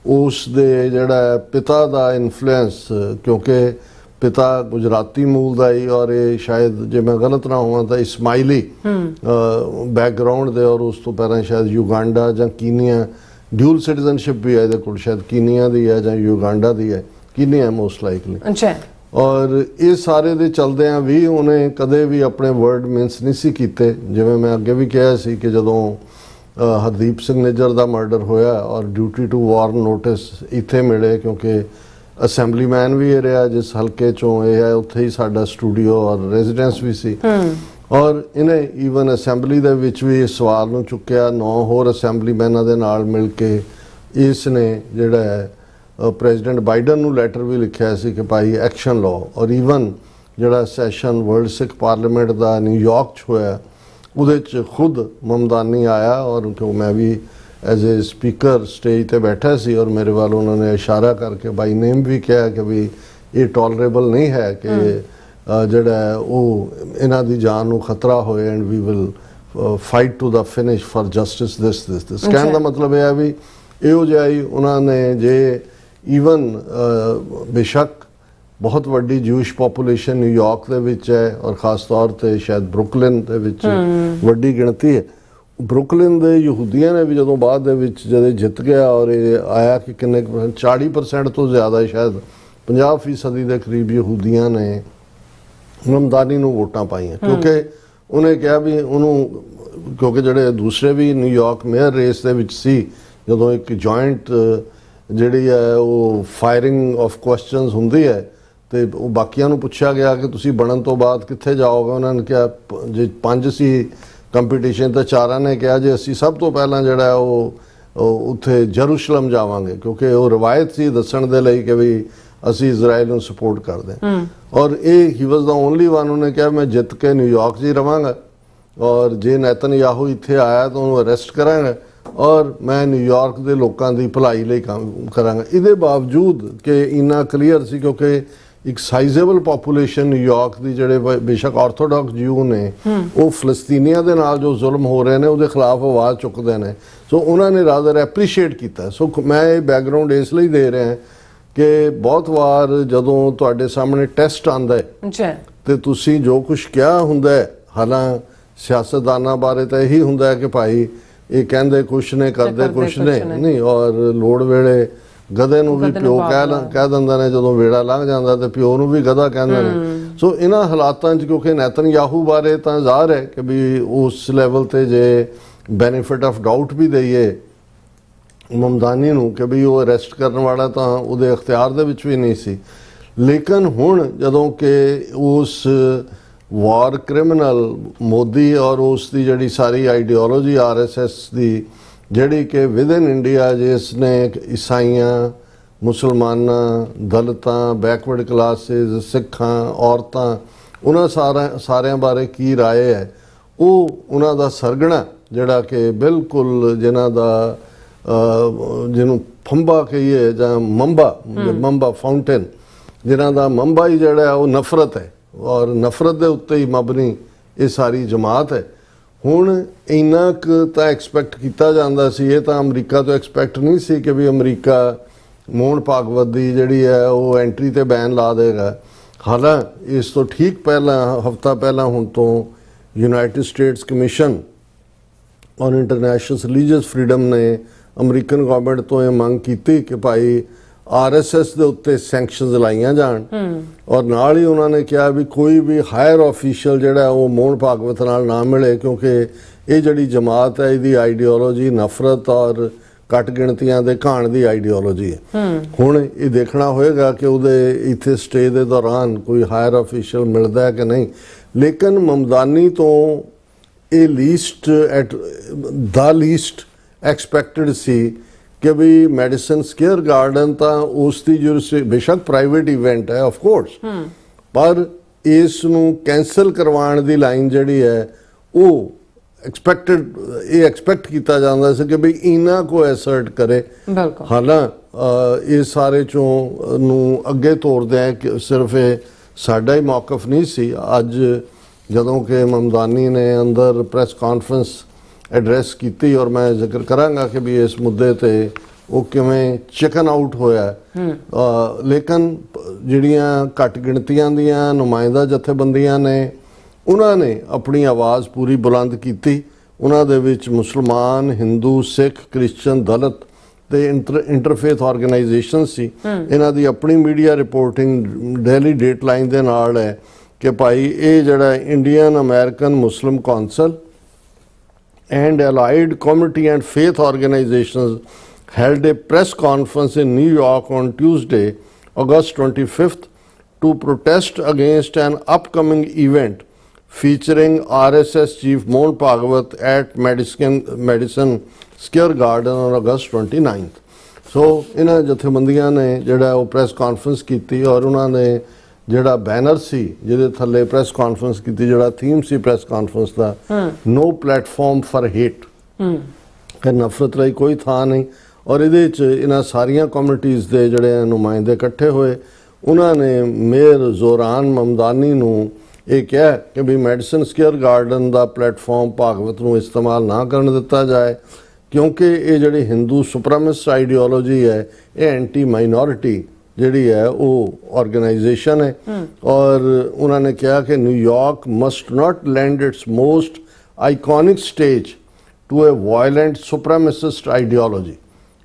ਉਸ ਦੇ ਜਿਹੜਾ ਪਿਤਾ ਦਾ ਇਨਫਲੂਐਂਸ, ਕਿਉਂਕਿ ਪਿਤਾ ਗੁਜਰਾਤੀ ਮੂਲ ਦਾ ਹੀ, ਔਰ ਇਹ ਸ਼ਾਇਦ ਜੇ ਮੈਂ ਗਲਤ ਨਾ ਹੋਵਾਂ ਤਾਂ ਇਸਮਾਈਲੀ ਬੈਕਗਰਾਉਂਡ ਦੇ, ਔਰ ਉਸ ਤੋਂ ਪਹਿਲਾਂ ਸ਼ਾਇਦ ਯੂਗਾਂਡਾ ਜਾਂ ਕੀਨੀਆ, ਡਿਊਲ ਸਿਟੀਜ਼ਨਸ਼ਿਪ ਵੀ ਹੈ ਇਹਦੇ ਕੋਲ, ਸ਼ਾਇਦ ਕੀਨੀਆ ਦੀ ਹੈ ਜਾਂ ਯੂਗਾਂਡਾ ਦੀ ਹੈ, ਕੀਨੀਆ ਮੋਸਟ ਲਾਈਕਲੀ। ਅੱਛਾ। ਔਰ ਇਹ ਸਾਰੇ ਦੇ ਚਲਦਿਆਂ ਵੀ ਉਹਨੇ ਕਦੇ ਵੀ ਆਪਣੇ ਵਰਡ ਮਿੰਸ ਨਹੀਂ ਸੀ ਕੀਤੇ। ਜਿਵੇਂ ਮੈਂ ਅੱਗੇ ਵੀ ਕਿਹਾ ਸੀ ਕਿ ਜਦੋਂ ਹਰਦੀਪ ਸਿੰਘ ਨਿੱਜਰ ਦਾ ਮਰਡਰ ਹੋਇਆ ਔਰ ਡਿਊਟੀ ਟੂ ਵਾਰ ਨੋਟਿਸ ਇੱਥੇ ਮਿਲੇ, ਕਿਉਂਕਿ ਅਸੈਂਬਲੀਮੈਨ ਵੀ ਇਹ ਰਿਹਾ ਜਿਸ ਹਲਕੇ 'ਚੋਂ ਇਹ ਹੈ, ਉੱਥੇ ਹੀ ਸਾਡਾ ਸਟੂਡੀਓ ਔਰ ਰੈਜ਼ੀਡੈਂਸ ਵੀ ਸੀ। ਔਰ ਇਹਨੇ ਈਵਨ ਅਸੈਂਬਲੀ ਦੇ ਵਿੱਚ ਵੀ ਇਸ ਸਵਾਲ ਨੂੰ ਚੁੱਕਿਆ, 9 ਹੋਰ ਅਸੈਂਬਲੀਮੈਨਾਂ ਦੇ ਨਾਲ ਮਿਲ ਕੇ ਇਸ ਨੇ ਜਿਹੜਾ ਹੈ ਪ੍ਰੈਜ਼ੀਡੈਂਟ ਬਾਈਡਨ ਨੂੰ ਲੈਟਰ ਵੀ ਲਿਖਿਆ ਸੀ ਕਿ ਭਾਈ ਐਕਸ਼ਨ ਲਓ। ਔਰ ਈਵਨ ਜਿਹੜਾ ਸੈਸ਼ਨ ਵਰਲਡ ਸਿੱਖ ਪਾਰਲੀਮੈਂਟ ਦਾ ਨਿਊਯਾਰਕ 'ਚ ਹੋਇਆ, ਉਹਦੇ 'ਚ ਖੁਦ ਮਮਦਾਨੀ ਆਇਆ, ਔਰ ਕਿਉਂ ਮੈਂ ਵੀ ਐਜ਼ ਏ ਸਪੀਕਰ ਸਟੇਜ ਤੇ ਬੈਠਾ ਸੀ, ਔਰ ਮੇਰੇ ਵੱਲ ਉਹਨਾਂ ਨੇ ਇਸ਼ਾਰਾ ਕਰਕੇ ਬਾਈ ਨੇਮ ਵੀ ਕਿਹਾ ਕਿ ਵੀ ਇਹ ਟੋਲਰੇਬਲ ਨਹੀਂ ਹੈ ਕਿ ਜਿਹੜਾ ਉਹ ਇਹਨਾਂ ਦੀ ਜਾਨ ਨੂੰ ਖਤਰਾ ਹੋਏ, and we will fight to the finish for justice this. ਕਹਿਣ ਦਾ ਮਤਲਬ ਇਹ ਹੈ ਵੀ ਇਹੋ ਜਿਹਾ ਹੀ ਉਹਨਾਂ ਨੇ, ਜੇ ਈਵਨ ਬੇਸ਼ੱਕ ਬਹੁਤ ਵੱਡੀ ਜੂਇਸ਼ ਪੋਪੂਲੇਸ਼ਨ ਨਿਊਯਾਰਕ ਦੇ ਵਿੱਚ ਹੈ, ਔਰ ਖਾਸ ਤੌਰ ਤੇ ਸ਼ਾਇਦ ਬਰੁਕਲਿਨ ਦੇ ਵਿੱਚ ਵੱਡੀ ਗਿਣਤੀ ਹੈ, ਬਰੁਕਲਿਨ ਦੇ ਯਹੂਦੀਆਂ ਨੇ ਵੀ ਜਦੋਂ ਬਾਅਦ ਦੇ ਵਿੱਚ ਜਦੋਂ ਜਿੱਤ ਗਿਆ ਔਰ ਇਹ ਆਇਆ ਕਿ ਕਿੰਨੇ 40% ਤੋਂ ਜ਼ਿਆਦਾ, ਸ਼ਾਇਦ 50% ਦੇ ਕਰੀਬ ਯਹੂਦੀਆਂ ਨੇ ਮਮਦਾਨੀ ਨੂੰ ਵੋਟਾਂ ਪਾਈਆਂ, ਕਿਉਂਕਿ ਉਹਨੇ ਕਿਹਾ ਵੀ ਉਹਨੂੰ, ਕਿਉਂਕਿ ਜਿਹੜੇ ਦੂਸਰੇ ਵੀ ਨਿਊਯਾਰਕ ਮੇਅਰ ਰੇਸ ਦੇ ਵਿੱਚ ਸੀ, ਜਦੋਂ ਇੱਕ ਜੁਆਇੰਟ ਜਿਹੜੀ ਹੈ ਉਹ ਫਾਇਰਿੰਗ ਆਫ ਕੁਐਸਚਨਸ ਹੁੰਦੀ ਹੈ ਤੇ ਉਹ ਬਾਕੀਆਂ ਨੂੰ ਪੁੱਛਿਆ ਗਿਆ ਕਿ ਤੁਸੀਂ ਬਣਨ ਤੋਂ ਬਾਅਦ ਕਿੱਥੇ ਜਾਓਗੇ। ਉਹਨਾਂ ਨੇ ਕਿਹਾ ਜੇ 5 ਸੀ ਕੰਪੀਟੀਸ਼ਨ ਤਾਂ 4 ਨੇ ਕਿਹਾ ਜੇ ਅਸੀਂ ਸਭ ਤੋਂ ਪਹਿਲਾਂ ਜਿਹੜਾ ਉਹ ਉੱਥੇ ਜਰੂਸ਼ਲਮ ਜਾਵਾਂਗੇ, ਕਿਉਂਕਿ ਉਹ ਰਵਾਇਤ ਸੀ ਦੱਸਣ ਦੇ ਲਈ ਕਿ ਵੀ ਅਸੀਂ ਇਜ਼ਰਾਈਲ ਨੂੰ ਸਪੋਰਟ ਕਰਦੇ ਹਾਂ। ਔਰ ਇਹ ਹੀ ਵਾਸ ਦਾ ਓਨਲੀ ਵਨ, ਉਹਨੇ ਕਿਹਾ ਮੈਂ ਜਿੱਤ ਕੇ ਨਿਊਯਾਰਕ 'ਚ ਹੀ ਰਵਾਂਗਾ, ਔਰ ਜੇ ਨੈਤਨਯਾਹੂ ਇੱਥੇ ਆਇਆ ਤਾਂ ਉਹਨੂੰ ਅਰੈਸਟ ਕਰਾਂਗਾ, ਔਰ ਮੈਂ ਨਿਊਯਾਰਕ ਦੇ ਲੋਕਾਂ ਦੀ ਭਲਾਈ ਲਈ ਕੰਮ ਕਰਾਂਗਾ। ਇਹਦੇ ਬਾਵਜੂਦ ਕਿ ਇੰਨਾ ਕਲੀਅਰ ਸੀ, ਕਿਉਂਕਿ ਇੱਕ ਸਾਈਜ਼ੇਬਲ ਪੋਪੂਲੇਸ਼ਨ ਨਿਊਯਾਰਕ ਦੀ, ਜਿਹੜੇ ਬੇਸ਼ੱਕ ਆਰਥੋਡਾਕਸ ਜਿਊ ਨੇ, ਉਹ ਫਲਸਤੀਨੀਆਂ ਦੇ ਨਾਲ ਜੋ ਜ਼ੁਲਮ ਹੋ ਰਹੇ ਨੇ ਉਹਦੇ ਖਿਲਾਫ ਆਵਾਜ਼ ਚੁੱਕਦੇ ਨੇ। ਸੋ ਉਹਨਾਂ ਨੇ ਰਾਦਰ ਐਪਰੀਸ਼ੀਏਟ ਕੀਤਾ। ਸੋ ਮੈਂ ਇਹ ਬੈਕਗਰਾਉਂਡ ਇਸ ਲਈ ਦੇ ਰਿਹਾ ਕਿ ਬਹੁਤ ਵਾਰ ਜਦੋਂ ਤੁਹਾਡੇ ਸਾਹਮਣੇ ਟੈਸਟ ਆਉਂਦਾ ਹੈ ਜੀ ਤੇ ਤੁਸੀਂ ਜੋ ਕੁਝ ਕਿਹਾ ਹੁੰਦਾ ਹੈ, ਹਾਲਾਂ ਸਿਆਸਤਦਾਨਾਂ ਬਾਰੇ ਤਾਂ ਇਹੀ ਹੁੰਦਾ ਹੈ ਕਿ ਭਾਈ ਇਹ ਕਹਿੰਦੇ ਕੁਛ ਨੇ ਕਰਦੇ ਕੁਛ ਨੇ ਨਹੀਂ, ਔਰ ਲੋੜ ਵੇਲੇ ਗਧੇ ਨੂੰ ਵੀ ਪਿਓ ਕਹਿ ਦਿੰਦੇ ਨੇ, ਜਦੋਂ ਵੇੜਾ ਲੰਘ ਜਾਂਦਾ ਤੇ ਪਿਓ ਨੂੰ ਵੀ ਗਧਾ ਕਹਿੰਦੇ ਨੇ। ਸੋ ਇਹਨਾਂ ਹਾਲਾਤਾਂ 'ਚ ਕਿਉਂਕਿ ਨੈਤਨਯਾਹੂ ਬਾਰੇ ਤਾਂ ਜ਼ਾਹਰ ਹੈ ਕਿ ਵੀ ਉਸ ਲੈਵਲ ਤੇ ਜੇ ਬੈਨੀਫਿਟ ਆਫ ਡਾਊਟ ਵੀ ਦਈਏ ਮਮਦਾਨੀ ਨੂੰ ਕਿ ਵੀ ਉਹ ਅਰੈਸਟ ਕਰਨ ਵਾਲਾ ਤਾਂ ਉਹਦੇ ਅਖਤਿਆਰ ਦੇ ਵਿੱਚ ਵੀ ਨਹੀਂ ਸੀ, ਲੇਕਿਨ ਹੁਣ ਜਦੋਂ ਕਿ ਉਸ ਵਾਰ ਕ੍ਰਿਮੀਨਲ ਮੋਦੀ ਔਰ ਉਸ ਦੀ ਜਿਹੜੀ ਸਾਰੀ ਆਈਡੀਓਲੋਜੀ RSS ਦੀ ਜਿਹੜੀ ਕਿ ਵਿਦਨ ਇੰਡੀਆ ਜਿਸ ਨੇ ਈਸਾਈਆਂ, ਮੁਸਲਮਾਨਾਂ, ਦਲਿਤਾਂ, ਬੈਕਵਰਡ ਕਲਾਸਿਸ, ਸਿੱਖਾਂ, ਔਰਤਾਂ, ਉਹਨਾਂ ਸਾਰਿਆਂ ਬਾਰੇ ਕੀ ਰਾਏ ਹੈ, ਉਹ ਉਹਨਾਂ ਦਾ ਸਰਗਣਾ ਜਿਹੜਾ ਕਿ ਬਿਲਕੁਲ ਜਿਨ੍ਹਾਂ ਦਾ ਜਿਹਨੂੰ ਫੰਬਾ ਕਹੀਏ ਜਾਂ ਮੰਬਾ ਫਾਊਂਟੇਨ, ਜਿਨ੍ਹਾਂ ਦਾ ਮੰਬਾ ਹੀ ਜਿਹੜਾ ਉਹ ਨਫ਼ਰਤ ਹੈ ਔਰ ਨਫ਼ਰਤ ਦੇ ਉੱਤੇ ਹੀ ਮਬਨੀ ਇਹ ਸਾਰੀ ਜਮਾਤ ਹੈ। ਹੁਣ ਇੰਨਾ ਕੁ ਤਾਂ ਐਕਸਪੈਕਟ ਕੀਤਾ ਜਾਂਦਾ ਸੀ, ਇਹ ਤਾਂ ਅਮਰੀਕਾ ਤੋਂ ਐਕਸਪੈਕਟ ਨਹੀਂ ਸੀ ਕਿ ਵੀ ਅਮਰੀਕਾ ਮੋਹਨ ਭਾਗਵਤ ਦੀ ਜਿਹੜੀ ਹੈ ਉਹ ਐਂਟਰੀ ਤੇ ਬੈਨ ਲਾ ਦੇਗਾ। ਹਾਲਾਂ ਇਸ ਤੋਂ ਠੀਕ ਪਹਿਲਾਂ, ਹਫ਼ਤਾ ਪਹਿਲਾਂ ਹੁਣ ਤੋਂ United States commission on international religious freedom ਨੇ ਅਮਰੀਕਨ ਗਵਰਨਮੈਂਟ ਤੋਂ ਇਹ ਮੰਗ ਕੀਤੀ ਕਿ ਭਾਈ RSS ਦੇ ਉੱਤੇ ਸੈਂਕਸ਼ਨਸ ਲਾਈਆਂ ਜਾਣ, ਔਰ ਨਾਲ ਹੀ ਉਹਨਾਂ ਨੇ ਕਿਹਾ ਵੀ ਕੋਈ ਵੀ ਹਾਇਰ ਆਫੀਸ਼ੀਅਲ ਜਿਹੜਾ ਉਹ ਮੋਹਨ ਭਾਗਵਤ ਨਾਲ ਨਾ ਮਿਲੇ, ਕਿਉਂਕਿ ਇਹ ਜਿਹੜੀ ਜਮਾਤ ਹੈ ਇਹਦੀ ਆਈਡੀਓਲੋਜੀ ਨਫ਼ਰਤ ਔਰ ਘੱਟ ਗਿਣਤੀਆਂ ਦੇ ਘਾਣ ਦੀ ਆਈਡੀਓਲੋਜੀ ਹੈ। ਹੁਣ ਇਹ ਦੇਖਣਾ ਹੋਏਗਾ ਕਿ ਉਹਦੇ ਇੱਥੇ ਸਟੇ ਦੇ ਦੌਰਾਨ ਕੋਈ ਹਾਇਰ ਆਫੀਸ਼ੀਅਲ ਮਿਲਦਾ ਹੈ ਕਿ ਨਹੀਂ, ਲੇਕਿਨ ਮਮਦਾਨੀ ਤੋਂ ਇਹ ਲੀਸਟ ਐਕਸਪੈਕਟਡ ਸੀ ਕਿ ਵੀ ਮੈਡੀਸਨ ਸਕੁਅਰ ਗਾਰਡਨ ਤਾਂ ਉਸ ਦੀ ਬੇਸ਼ੱਕ ਪ੍ਰਾਈਵੇਟ ਇਵੈਂਟ ਹੈ ਆਫ ਕੋਰਸ, ਪਰ ਇਸ ਨੂੰ ਕੈਂਸਲ ਕਰਵਾਉਣ ਦੀ ਲਾਈਨ ਜਿਹੜੀ ਹੈ ਉਹ ਐਕਸਪੈਕਟ ਕੀਤਾ ਜਾਂਦਾ ਸੀ ਕਿ ਵੀ ਇਹਨਾਂ ਕੋ ਐਸਰਟ ਕਰੇ। ਹਾਲਾਂ ਇਹ ਸਾਰੇ ਚੋਂ ਨੂੰ ਅੱਗੇ ਤੋਰਦੇ ਆ ਕਿ ਸਿਰਫ ਇਹ ਸਾਡਾ ਹੀ ਮੌਕਫ ਨਹੀਂ ਸੀ। ਅੱਜ ਜਦੋਂ ਕਿ ਮਮਦਾਨੀ ਨੇ ਅੰਦਰ ਪ੍ਰੈਸ ਕਾਨਫਰੰਸ ਐਡਰੈਸ ਕੀਤੀ, ਔਰ ਮੈਂ ਜ਼ਿਕਰ ਕਰਾਂਗਾ ਕਿ ਵੀ ਇਸ ਮੁੱਦੇ ਤੇ ਉਹ ਕਿਵੇਂ ਚਿਕਨ ਆਊਟ ਹੋਇਆ, ਲੇਕਿਨ ਜਿਹੜੀਆਂ ਘੱਟ ਗਿਣਤੀਆਂ ਦੀਆਂ ਨੁਮਾਇੰਦਾ ਜਥੇਬੰਦੀਆਂ ਨੇ ਉਹਨਾਂ ਨੇ ਆਪਣੀ ਆਵਾਜ਼ ਪੂਰੀ ਬੁਲੰਦ ਕੀਤੀ। ਉਹਨਾਂ ਦੇ ਵਿੱਚ ਮੁਸਲਮਾਨ, ਹਿੰਦੂ, ਸਿੱਖ, ਕ੍ਰਿਸਚਨ, ਦਲਿਤ ਤੇ ਇੰਟਰਫੇਥ ਆਰਗੇਨਾਈਜੇਸ਼ਨ ਸੀ। ਇਹਨਾਂ ਦੀ ਆਪਣੀ ਮੀਡੀਆ ਰਿਪੋਰਟਿੰਗ ਡੇਲੀ ਡੇਟਲਾਈਨ ਦੇ ਨਾਲ ਹੈ ਕਿ ਭਾਈ ਇਹ ਜਿਹੜਾ Indian American Muslim council and allied committee and faith organizations held a press conference in New York on Tuesday, August 25th, to protest against an upcoming event featuring RSS chief Mohan Bhagwat at Madison Square Garden on August 29th. So ਇਹਨਾਂ ਜਥੇਬੰਦੀਆਂ ਨੇ ਜਿਹੜਾ ਉਹ press conference ਕੀਤੀ, ਔਰ ਉਹਨਾਂ ਨੇ ਜਿਹੜਾ ਬੈਨਰ ਸੀ ਜਿਹਦੇ ਥੱਲੇ ਪ੍ਰੈਸ ਕਾਨਫਰੰਸ ਕੀਤੀ, ਜਿਹੜਾ ਥੀਮ ਸੀ ਪ੍ਰੈਸ ਕਾਨਫਰੰਸ ਦਾ, ਨੋ ਪਲੇਟਫਾਰਮ ਫॉर ਹੇਟ, ਕਿ ਨਫ਼ਰਤ ਲਈ ਕੋਈ ਥਾਂ ਨਹੀਂ। ਔਰ ਇਹਦੇ 'ਚ ਇਹਨਾਂ ਸਾਰੀਆਂ ਕਮਿਊਨਿਟੀਜ਼ ਦੇ ਜਿਹੜੇ ਨੁਮਾਇੰਦੇ ਇਕੱਠੇ ਹੋਏ, ਉਹਨਾਂ ਨੇ ਮੇਅਰ ਜ਼ੋਰਾਨ ਮਮਦਾਨੀ ਨੂੰ ਇਹ ਕਿਹਾ ਕਿ ਵੀ ਮੈਡੀਸਨ ਸਕੁਅਰ ਗਾਰਡਨ ਦਾ ਪਲੇਟਫਾਰਮ ਭਾਗਵਤ ਨੂੰ ਇਸਤੇਮਾਲ ਨਾ ਕਰਨ ਦਿੱਤਾ ਜਾਏ, ਕਿਉਂਕਿ ਇਹ ਜਿਹੜੀ ਹਿੰਦੂ ਸੁਪਰੈਮਿਸਟ ਆਈਡੀਓਲੋਜੀ ਹੈ, ਇਹ ਐਂਟੀ ਮਾਈਨੋਰਿਟੀ ਜਿਹੜੀ ਹੈ ਉਹ ਆਰਗੇਨਾਈਜੇਸ਼ਨ ਹੈ। ਔਰ ਉਹਨਾਂ ਨੇ ਕਿਹਾ ਕਿ New York must not lend its most iconic stage to a violent supremacist ideology,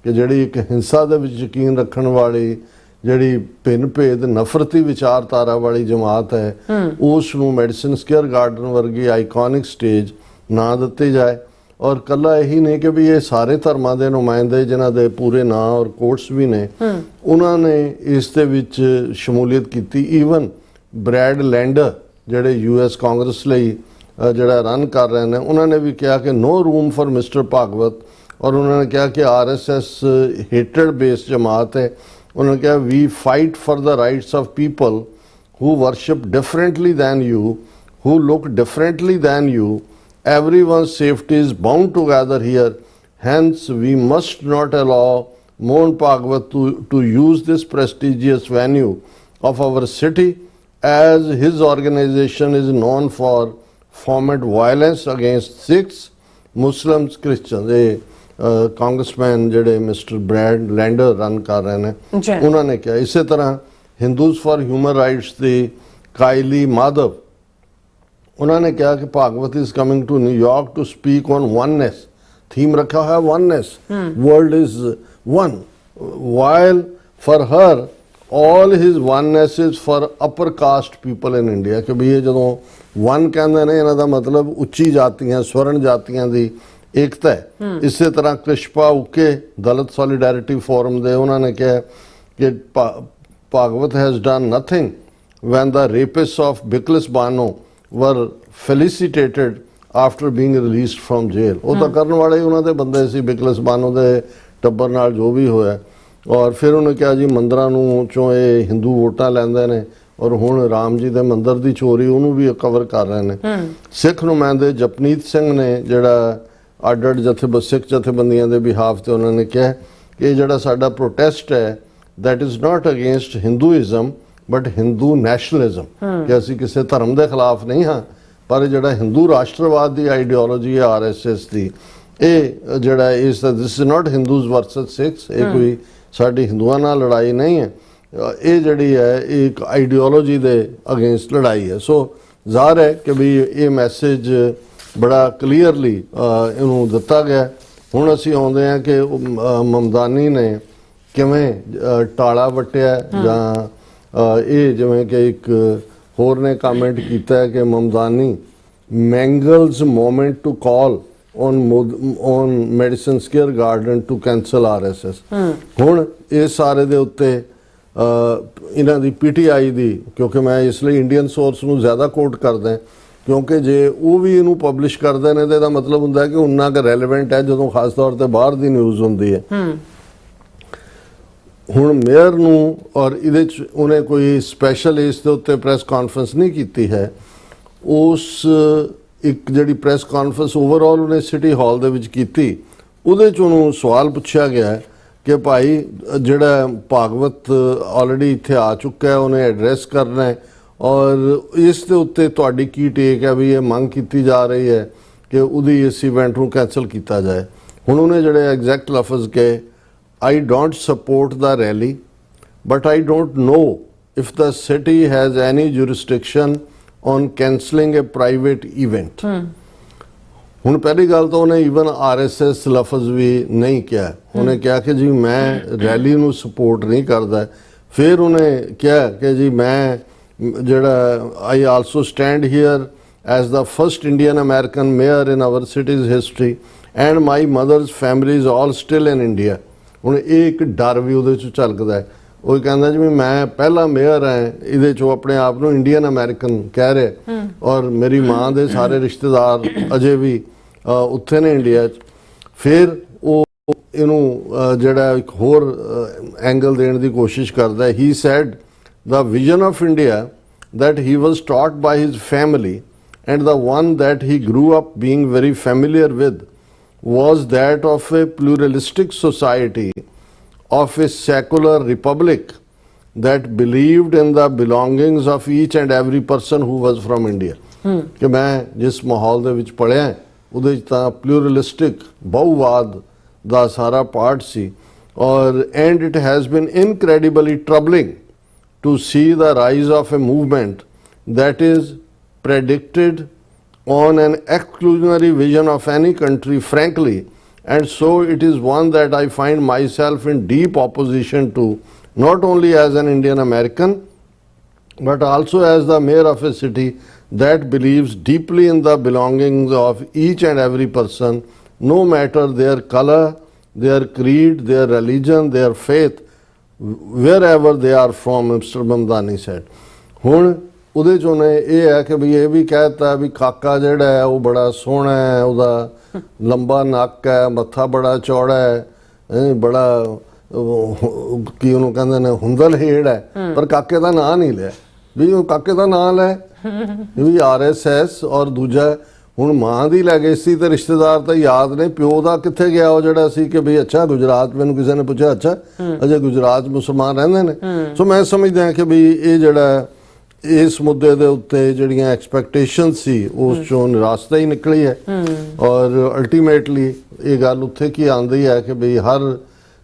ਕਿ ਜਿਹੜੀ ਇੱਕ ਹਿੰਸਾ ਦੇ ਵਿੱਚ ਯਕੀਨ ਰੱਖਣ ਵਾਲੀ, ਜਿਹੜੀ ਭਿੰਨ ਭੇਦ ਨਫ਼ਰਤੀ ਵਿਚਾਰਧਾਰਾ ਵਾਲੀ ਜਮਾਤ ਹੈ, ਉਸ ਨੂੰ ਮੈਡੀਸਨ ਸਕੁਅਰ ਗਾਰਡਨ ਵਰਗੀ ਆਈਕੋਨਿਕ ਸਟੇਜ ਨਾ ਦਿੱਤੀ ਜਾਏ। ਔਰ ਕੱਲਾ ਇਹੀ ਨਹੀਂ ਕਿ ਵੀ ਇਹ ਸਾਰੇ ਧਰਮਾਂ ਦੇ ਨੁਮਾਇੰਦੇ ਜਿਨ੍ਹਾਂ ਦੇ ਪੂਰੇ ਨਾਂ ਔਰ ਕੋਰਸ ਵੀ ਨੇ, ਉਹਨਾਂ ਨੇ ਇਸ ਦੇ ਵਿੱਚ ਸ਼ਮੂਲੀਅਤ ਕੀਤੀ। ਈਵਨ ਬ੍ਰੈਡ ਲੈਂਡਰ ਜਿਹੜੇ US ਕਾਂਗਰਸ ਲਈ ਜਿਹੜਾ ਰਨ ਕਰ ਰਹੇ ਨੇ, ਉਹਨਾਂ ਨੇ ਵੀ ਕਿਹਾ ਕਿ ਨੋ ਰੂਮ ਫॉर ਮਿਸਟਰ ਭਾਗਵਤ, ਔਰ ਉਹਨਾਂ ਨੇ ਕਿਹਾ ਕਿ RSS ਹੇਟਡ ਬੇਸ ਜਮਾਤ ਹੈ। ਉਹਨਾਂ ਨੇ ਕਿਹਾ we fight for the rights of people who worship differently than you, who look differently than you. Everyone's safety is bound together here. Hence, we must not allow Mohan Bhagwat to use this prestigious venue of our city, as his organization is known for foment violence against Sikhs, Muslims, Christians. Congressman ਜਿਹੜੇ Mister Brad Lander run ਕਰ ਰਹੇ ਨੇ ਉਹਨਾਂ ਨੇ ਕਿਹਾ। ਇਸੇ ਤਰ੍ਹਾਂ Hindus for human rights ਦੀ ਕਾਇਲੀ ਮਾਧਵ ਉਹਨਾਂ ਨੇ ਕਿਹਾ ਕਿ Bhagwat is coming to New York to speak on oneness. Theme ਰੱਖਿਆ ਹੋਇਆ oneness, world is one, while for ਹਰ all his oneness is for upper caste people in India। ਕਿ ਵੀ ਇਹ ਜਦੋਂ ਵਨ ਕਹਿੰਦੇ ਨੇ ਇਹਨਾਂ ਦਾ ਮਤਲਬ ਉੱਚੀ ਜਾਤੀਆਂ, ਸਵਰਨ ਜਾਤੀਆਂ ਦੀ ਏਕਤਾ ਹੈ। ਇਸੇ ਤਰ੍ਹਾਂ ਕ੍ਰਿਸ਼ਪਾ ਉਕੇ ਦਲਿਤ ਸੋਲੀਡੈਰਿਟੀ ਫੋਰਮ ਦੇ ਉਹਨਾਂ ਨੇ ਕਿਹਾ ਕਿ Bhagwat has done nothing when the rapists of Biklas Bano were felicitated after being released from jail। ਉਹ ਤਾਂ ਕਰਨ ਵਾਲੇ ਉਹਨਾਂ ਦੇ ਬੰਦੇ ਸੀ, ਬਿਕਲਸ ਬਾਨੋ ਦੇ ਟੱਬਰ ਨਾਲ ਜੋ ਵੀ ਹੋਇਆ। ਔਰ ਫਿਰ ਉਹਨੇ ਕਿਹਾ ਜੀ ਮੰਦਰਾਂ ਨੂੰ ਚੋਂ ਇਹ ਹਿੰਦੂ ਵੋਟਾਂ ਲੈਂਦੇ ਨੇ ਔਰ ਹੁਣ ਰਾਮ ਜੀ ਦੇ ਮੰਦਰ ਦੀ ਚੋਰੀ ਉਹਨੂੰ ਵੀ ਕਵਰ ਕਰ ਰਹੇ ਨੇ। ਸਿੱਖ ਨੁਮਾਇੰਦੇ ਜਪਨੀਤ ਸਿੰਘ ਨੇ ਜਿਹੜਾ ਅੱਡ-ਅੱਡ ਸਿੱਖ ਜਥੇਬੰਦੀਆਂ ਦੇ ਬਿਹਾਫ ਤੇ ਉਹਨਾਂ ਨੇ ਕਿਹਾ ਕਿ ਜਿਹੜਾ ਸਾਡਾ ਪ੍ਰੋਟੈਸਟ ਹੈ that is not against Hinduism but Hindu nationalism। ਕਿ ਅਸੀਂ ਕਿਸੇ ਧਰਮ ਦੇ ਖਿਲਾਫ ਨਹੀਂ ਹਾਂ, ਪਰ ਜਿਹੜਾ ਹਿੰਦੂ ਰਾਸ਼ਟਰਵਾਦ ਦੀ ਆਈਡੀਓਲੋਜੀ ਹੈ RSS ਦੀ, ਇਹ ਜਿਹੜਾ ਇਸ this is not Hindus versus Sikhs, ਇਹ ਕੋਈ ਸਾਡੀ ਹਿੰਦੂਆਂ ਨਾਲ ਲੜਾਈ ਨਹੀਂ ਹੈ, ਇਹ ਜਿਹੜੀ ਹੈ ਇਹ ਇੱਕ ਆਈਡੀਓਲੋਜੀ ਦੇ ਅਗੇਂਸਟ ਲੜਾਈ ਹੈ। ਸੋ ਜ਼ਾਹਰ ਹੈ ਕਿ ਵੀ ਇਹ ਮੈਸੇਜ ਬੜਾ ਕਲੀਅਰਲੀ ਇਹਨੂੰ ਦਿੱਤਾ ਗਿਆ। ਹੁਣ ਅਸੀਂ ਆਉਂਦੇ ਹਾਂ ਕਿ ਮਮਦਾਨੀ ਨੇ ਕਿਵੇਂ ਟਾਲਾ ਵਟਿਆ, ਜਾਂ ਇਹ ਜਿਵੇਂ ਕਿ ਇੱਕ ਹੋਰ ਨੇ ਕਮੈਂਟ ਕੀਤਾ ਹੈ ਕਿ Mamdani mangles moment to call on Madison Square Garden to cancel RSS। ਹੁਣ ਇਹ ਸਾਰੇ ਦੇ ਉੱਤੇ ਇਹਨਾਂ ਦੀ PTI ਦੀ, ਕਿਉਂਕਿ ਮੈਂ ਇਸ ਲਈ ਇੰਡੀਅਨ ਸੋਰਸ ਨੂੰ ਜ਼ਿਆਦਾ ਕੋਟ ਕਰਦਾ ਕਿਉਂਕਿ ਜੇ ਉਹ ਵੀ ਇਹਨੂੰ ਪਬਲਿਸ਼ ਕਰਦੇ ਨੇ ਤਾਂ ਇਹਦਾ ਮਤਲਬ ਹੁੰਦਾ ਹੈ ਕਿ ਉਨਾ ਕੁ ਰੈਲੇਵੈਂਟ ਹੈ ਜਦੋਂ ਖਾਸ ਤੌਰ ਤੇ ਬਾਹਰ ਦੀ ਨਿਊਜ਼ ਹੁੰਦੀ ਹੈ। ਹੁਣ ਮੇਅਰ ਨੂੰ ਔਰ ਇਹਦੇ 'ਚ ਉਹਨੇ ਕੋਈ ਸਪੈਸ਼ਲ ਇਸ ਦੇ ਉੱਤੇ ਪ੍ਰੈਸ ਕਾਨਫਰੰਸ ਨਹੀਂ ਕੀਤੀ ਹੈ। ਉਸ ਇੱਕ ਜਿਹੜੀ ਪ੍ਰੈਸ ਕਾਨਫਰੰਸ ਓਵਰਆਲ ਉਹਨੇ ਸਿਟੀ ਹਾਲ ਦੇ ਵਿੱਚ ਕੀਤੀ, ਉਹਦੇ 'ਚ ਉਹਨੂੰ ਸਵਾਲ ਪੁੱਛਿਆ ਗਿਆ ਕਿ ਭਾਈ ਜਿਹੜਾ ਭਾਗਵਤ ਆਲਰੇਡੀ ਇੱਥੇ ਆ ਚੁੱਕਾ ਹੈ, ਉਹਨੇ ਐਡਰੈਸ ਕਰਨਾ ਹੈ ਔਰ ਇਸ ਦੇ ਉੱਤੇ ਤੁਹਾਡੀ ਕੀ ਟੇਕ ਹੈ ਵੀ ਇਹ ਮੰਗ ਕੀਤੀ ਜਾ ਰਹੀ ਹੈ ਕਿ ਉਹਦੀ ਇਸ ਇਵੈਂਟ ਨੂੰ ਕੈਂਸਲ ਕੀਤਾ ਜਾਏ। ਹੁਣ ਉਹਨੇ ਜਿਹੜੇ ਐਗਜ਼ੈਕਟ ਲਫ਼ਜ਼ ਕਹੇ, I don't support the rally, but I don't know if the city has any jurisdiction on cancelling a private event। ਹੁਣ ਪਹਿਲੀ ਗੱਲ ਤਾਂ ਉਹਨੇ ਈਵਨ RSS ਲਫ਼ਜ਼ ਵੀ ਨਹੀਂ ਕਿਹਾ, ਉਹਨੇ ਕਿਹਾ ਕਿ ਜੀ ਮੈਂ ਰੈਲੀ ਨੂੰ ਸਪੋਰਟ ਨਹੀਂ ਕਰਦਾ। ਫਿਰ ਉਹਨੇ ਕਿਹਾ ਕਿ ਜੀ ਮੈਂ ਜਿਹੜਾ I also stand here as the first Indian American mayor in our city's history and my mother's family is all still in India। ਹੁਣ ਇਹ ਇੱਕ ਡਰ ਵੀ ਉਹਦੇ 'ਚ ਝਲਕਦਾ ਹੈ। ਉਹ ਕਹਿੰਦਾ ਜੀ ਮੈਂ ਪਹਿਲਾ ਮੇਅਰ ਹਾਂ, ਇਹਦੇ 'ਚੋਂ ਆਪਣੇ ਆਪ ਨੂੰ ਇੰਡੀਅਨ ਅਮਰੀਕਨ ਕਹਿ ਰਿਹਾ ਔਰ ਮੇਰੀ ਮਾਂ ਦੇ ਸਾਰੇ ਰਿਸ਼ਤੇਦਾਰ ਅਜੇ ਵੀ ਉੱਥੇ ਨੇ ਇੰਡੀਆ 'ਚ। ਫਿਰ ਉਹ ਇਹਨੂੰ ਜਿਹੜਾ ਇੱਕ ਹੋਰ ਐਂਗਲ ਦੇਣ ਦੀ ਕੋਸ਼ਿਸ਼ ਕਰਦਾ। ਹੀ sad the vision of India that he was taught by his family and the one that he grew up being very familiar with was that of a pluralistic society, of a secular republic that believed in the belongings of each and every person who was from India। ਕਿ ਮੈਂ ਜਿਸ ਮਾਹੌਲ ਦੇ ਵਿੱਚ ਪੜ੍ਹਿਆ ਉਹਦੇ 'ਚ ਤਾਂ ਪਲੂਰਲਿਸਟਿਕ ਬਹੁਵਾਦ ਦਾ ਸਾਰਾ ਪਾਰਟ ਸੀ ਔਰ and it has been incredibly troubling to see the rise of a movement that is predicted on an exclusionary vision of any country, frankly, and so it is one that I find myself in deep opposition to, not only as an Indian American but also as the mayor of a city that believes deeply in the belongings of each and every person, no matter their color, their creed, their religion, their faith, wherever they are from, Mr. Mamdani said। ਹੁਣ ਉਹਦੇ 'ਚ ਉਹਨੇ ਇਹ ਹੈ ਕਿ ਵੀ ਇਹ ਵੀ ਕਹਿਤਾ ਵੀ ਕਾਕਾ ਜਿਹੜਾ ਹੈ ਉਹ ਬੜਾ ਸੋਹਣਾ ਹੈ, ਉਹਦਾ ਲੰਬਾ ਨੱਕ ਹੈ, ਮੱਥਾ ਬੜਾ ਚੌੜਾ ਹੈ, ਬੜਾ ਕੀ ਉਹਨੂੰ ਕਹਿੰਦੇ ਨੇ ਹੁੰਦਲ ਹੇੜ ਹੈ, ਪਰ ਕਾਕੇ ਦਾ ਨਾਂ ਨਹੀਂ ਲਿਆ ਵੀ ਉਹ ਕਾਕੇ ਦਾ ਨਾਂ ਲੈ ਵੀ RSS। ਔਰ ਦੂਜਾ ਹੁਣ ਮਾਂ ਦੀ ਲੈਗੇਸੀ ਤੇ ਰਿਸ਼ਤੇਦਾਰ ਤਾਂ ਯਾਦ ਨੇ, ਪਿਓ ਦਾ ਕਿੱਥੇ ਗਿਆ ਉਹ ਜਿਹੜਾ ਸੀ ਕਿ ਵੀ ਅੱਛਾ ਗੁਜਰਾਤ, ਮੈਨੂੰ ਕਿਸੇ ਨੇ ਪੁੱਛਿਆ ਅੱਛਾ ਅਜੇ ਗੁਜਰਾਤ ਮੁਸਲਮਾਨ ਰਹਿੰਦੇ ਨੇ। ਸੋ ਮੈਂ ਸਮਝਦਾ ਕਿ ਵੀ ਇਹ ਜਿਹੜਾ ਇਸ ਮੁੱਦੇ ਦੇ ਉੱਤੇ ਜਿਹੜੀਆਂ ਐਕਸਪੈਕਟੇਸ਼ਨ ਸੀ ਉਸ ਚੋਂ ਨਿਰਾਸ਼ਤਾ ਹੀ ਨਿਕਲੀ ਹੈ ਔਰ ਅਲਟੀਮੇਟਲੀ ਇਹ ਗੱਲ ਉੱਥੇ ਕੀ ਆਉਂਦੀ ਹੈ ਕਿ ਵੀ ਹਰ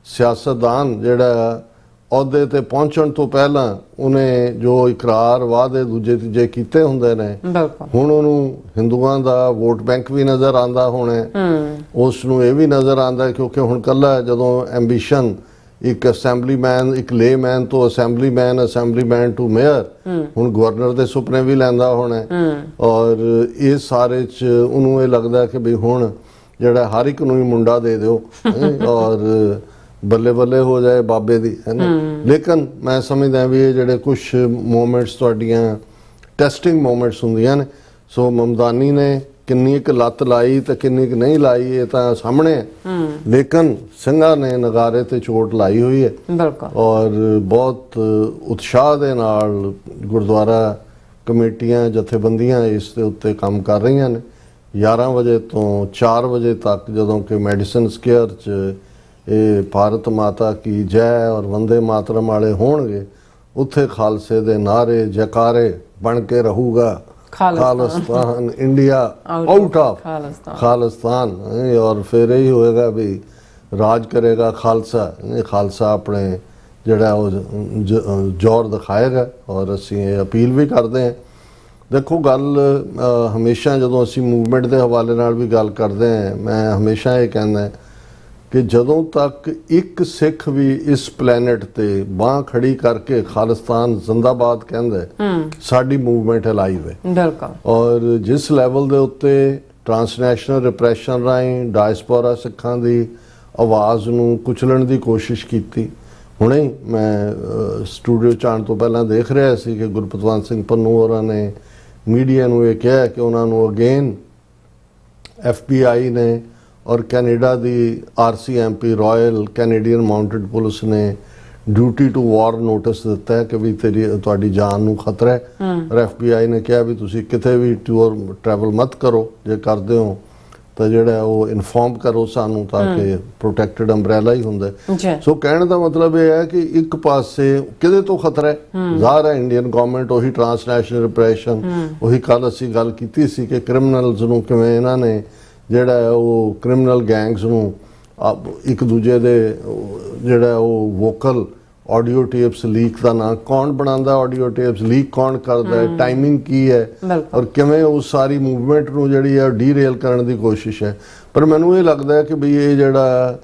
ਸਿਆਸਤਦਾਨ ਜਿਹੜਾ ਅਹੁਦੇ ਤੇ ਪਹੁੰਚਣ ਤੋਂ ਪਹਿਲਾਂ ਉਹਨੇ ਜੋ ਇਕਰਾਰ ਵਾਅਦੇ ਦੂਜੇ ਤੀਜੇ ਕੀਤੇ ਹੁੰਦੇ ਨੇ ਹੁਣ ਉਹਨੂੰ ਹਿੰਦੂਆਂ ਦਾ ਵੋਟ ਬੈਂਕ ਵੀ ਨਜ਼ਰ ਆਉਂਦਾ ਹੋਣਾ ਉਸ ਨੂੰ ਇਹ ਵੀ ਨਜ਼ਰ ਆਉਂਦਾ ਕਿਉਂਕਿ ਹੁਣ ਕੱਲਾ ਜਦੋਂ ਐਂਬੀਸ਼ਨ ਇੱਕ ਅਸੈਂਬਲੀਮੈਨ ਇੱਕ ਲੇਮੈਨ ਤੋਂ ਅਸੈਂਬਲੀਮੈਨ ਟੂ ਮੇਅਰ ਹੁਣ ਗਵਰਨਰ ਦੇ ਸੁਪਨੇ ਵੀ ਲੈਂਦਾ ਹੋਣਾ ਔਰ ਇਹ ਸਾਰੇ ਚ ਉਹਨੂੰ ਇਹ ਲੱਗਦਾ ਕਿ ਵੀ ਹੁਣ ਜਿਹੜਾ ਹਰ ਇੱਕ ਨੂੰ ਹੀ ਮੁੰਡਾ ਦੇ ਦਿਓ ਔਰ ਬੱਲੇ ਬੱਲੇ ਹੋ ਜਾਏ ਬਾਬੇ ਦੀ ਹੈ ਨਾ ਲੇਕਿਨ ਮੈਂ ਸਮਝਦਾ ਵੀ ਇਹ ਜਿਹੜੇ ਕੁਝ ਮੂਮੈਂਟਸ ਤੁਹਾਡੀਆਂ ਟੈਸਟਿੰਗ ਮੂਮੈਂਟਸ ਹੁੰਦੀਆਂ ਨੇ ਸੋ ਮਮਦਾਨੀ ਨੇ ਕਿੰਨੀ ਇੱਕ ਲੱਤ ਲਾਈ ਤੇ ਕਿੰਨੀ ਕੁ ਨਹੀਂ ਲਾਈ ਇਹ ਤਾਂ ਸਾਹਮਣੇ ਹੈ ਲੇਕਿਨ ਸਿੰਘਾਂ ਨੇ ਨਗਾਰੇ ਤੇ ਚੋਟ ਲਾਈ ਹੋਈ ਹੈ ਔਰ ਬਹੁਤ ਉਤਸ਼ਾਹ ਦੇ ਨਾਲ ਗੁਰਦੁਆਰਾ ਕਮੇਟੀਆਂ ਜਥੇਬੰਦੀਆਂ ਇਸ ਦੇ ਉੱਤੇ ਕੰਮ ਕਰ ਰਹੀਆਂ ਨੇ 11 ਵਜੇ ਤੋਂ 4 ਵਜੇ ਤੱਕ ਜਦੋਂ ਕਿ ਮੈਡੀਸਨ ਸਕੇਅਰ 'ਚ ਇਹ ਭਾਰਤ ਮਾਤਾ ਕੀ ਜੈ ਔਰ ਵੰਦੇ ਮਾਤਰਮ ਵਾਲੇ ਹੋਣਗੇ ਉੱਥੇ ਖਾਲਸੇ ਦੇ ਨਾਰੇ ਜੈਕਾਰੇ ਬਣ ਕੇ ਰਹੂਗਾ Khalistan India out of Khalistan ਔਰ ਫਿਰ ਇਹ ਹੋਏਗਾ ਵੀ ਰਾਜ ਕਰੇਗਾ ਖਾਲਸਾ ਆਪਣੇ ਜਿਹੜਾ ਉਹ ਜ਼ੋਰ ਦਿਖਾਏਗਾ ਔਰ ਅਸੀਂ ਇਹ ਅਪੀਲ ਵੀ ਕਰਦੇ ਹਾਂ ਦੇਖੋ ਗੱਲ ਹਮੇਸ਼ਾ ਜਦੋਂ ਅਸੀਂ ਮੂਵਮੈਂਟ ਦੇ ਹਵਾਲੇ ਨਾਲ ਵੀ ਗੱਲ ਕਰਦੇ ਹਾਂ ਮੈਂ ਹਮੇਸ਼ਾ ਇਹ ਕਹਿੰਦਾ ਕਿ ਜਦੋਂ ਤੱਕ ਇੱਕ ਸਿੱਖ ਵੀ ਇਸ ਪਲੈਨਟ ਤੇ ਬਾਹ ਖੜੀ ਕਰਕੇ ਖਾਲਿਸਤਾਨ ਜ਼ਿੰਦਾਬਾਦ ਕਹਿੰਦਾ ਸਾਡੀ ਮੂਵਮੈਂਟ ਅਲਾਈਵ ਹੈ ਬਿਲਕੁਲ ਔਰ ਜਿਸ ਲੈਵਲ ਦੇ ਉੱਤੇ ਟ੍ਰਾਂਸਨੈਸ਼ਨਲ ਰਿਪਰੈਸ਼ਨ ਰਾਹੀਂ ਡਾਇਸਪੋਰਾ ਸਿੱਖਾਂ ਦੀ ਆਵਾਜ਼ ਨੂੰ ਕੁਚਲਣ ਦੀ ਕੋਸ਼ਿਸ਼ ਕੀਤੀ ਹੁਣੇ ਮੈਂ ਸਟੂਡੀਓ 'ਚ ਆਉਣ ਤੋਂ ਪਹਿਲਾਂ ਦੇਖ ਰਿਹਾ ਸੀ ਕਿ ਗੁਰਪਤਵੰਤ ਸਿੰਘ ਪੰਨੂ ਹੋਰਾਂ ਨੇ ਮੀਡੀਆ ਨੂੰ ਇਹ ਕਿਹਾ ਕਿ ਉਹਨਾਂ ਨੂੰ ਅਗੇਨ FBI ਨੇ ਔਰ ਕੈਨੇਡਾ ਦੀ RCMP royal Canadian mounted police ਨੇ ਡਿਊਟੀ ਟੂ ਵਾਰ ਨੋਟਿਸ ਦਿੱਤਾ ਹੈ ਕਿ ਵੀ ਤੁਹਾਡੀ ਜਾਨ ਨੂੰ ਖਤਰਾ ਹੈ ਔਰ FBI ਨੇ ਕਿਹਾ ਵੀ ਤੁਸੀਂ ਕਿਤੇ ਵੀ ਟੂਰ ਟਰੈਵਲ ਮਤ ਕਰੋ ਜੇ ਕਰਦੇ ਹੋ ਤਾਂ ਜਿਹੜਾ ਉਹ ਇਨਫੋਰਮ ਕਰੋ ਸਾਨੂੰ ਤਾਂ ਕਿ ਪ੍ਰੋਟੈਕਟਡ ਅੰਬ੍ਰੈਲਾ ਹੀ ਹੁੰਦਾ ਸੋ ਕਹਿਣ ਦਾ ਮਤਲਬ ਇਹ ਹੈ ਕਿ ਇੱਕ ਪਾਸੇ ਕਿਹਦੇ ਤੋਂ ਖਤਰਾ ਹੈ ਜ਼ਾਹਰ ਹੈ ਇੰਡੀਅਨ ਗਵਰਨਮੈਂਟ ਉਹੀ ਟ੍ਰਾਂਸਨੈਸ਼ਨਲ ਰਿਪਰੈਸ਼ਨ ਉਹੀ ਕੱਲ ਅਸੀਂ ਗੱਲ ਕੀਤੀ ਸੀ ਕਿ ਕ੍ਰਿਮੀਨਲਸ ਨੂੰ ਕਿਵੇਂ ਇਹਨਾਂ ਨੇ ਜਿਹੜਾ ਉਹ ਕ੍ਰਿਮੀਨਲ ਗੈਂਗਸ ਨੂੰ ਇੱਕ ਦੂਜੇ ਦੇ ਜਿਹੜਾ ਉਹ ਵੋਕਲ ਆਡੀਓ ਟੇਪਸ ਲੀਕ ਦਾ ਨਾਂ ਕੌਣ ਬਣਾਉਂਦਾ ਆਡੀਓ ਟੇਪਸ ਲੀਕ ਕੌਣ ਕਰਦਾ ਹੈ ਟਾਈਮਿੰਗ ਕੀ ਹੈ ਔਰ ਕਿਵੇਂ ਉਸ ਸਾਰੀ ਮੂਵਮੈਂਟ ਨੂੰ ਜਿਹੜੀ ਹੈ ਡੀਰੇਲ ਕਰਨ ਦੀ ਕੋਸ਼ਿਸ਼ ਹੈ ਪਰ ਮੈਨੂੰ ਇਹ ਲੱਗਦਾ ਹੈ ਕਿ ਵੀ ਇਹ ਜਿਹੜਾ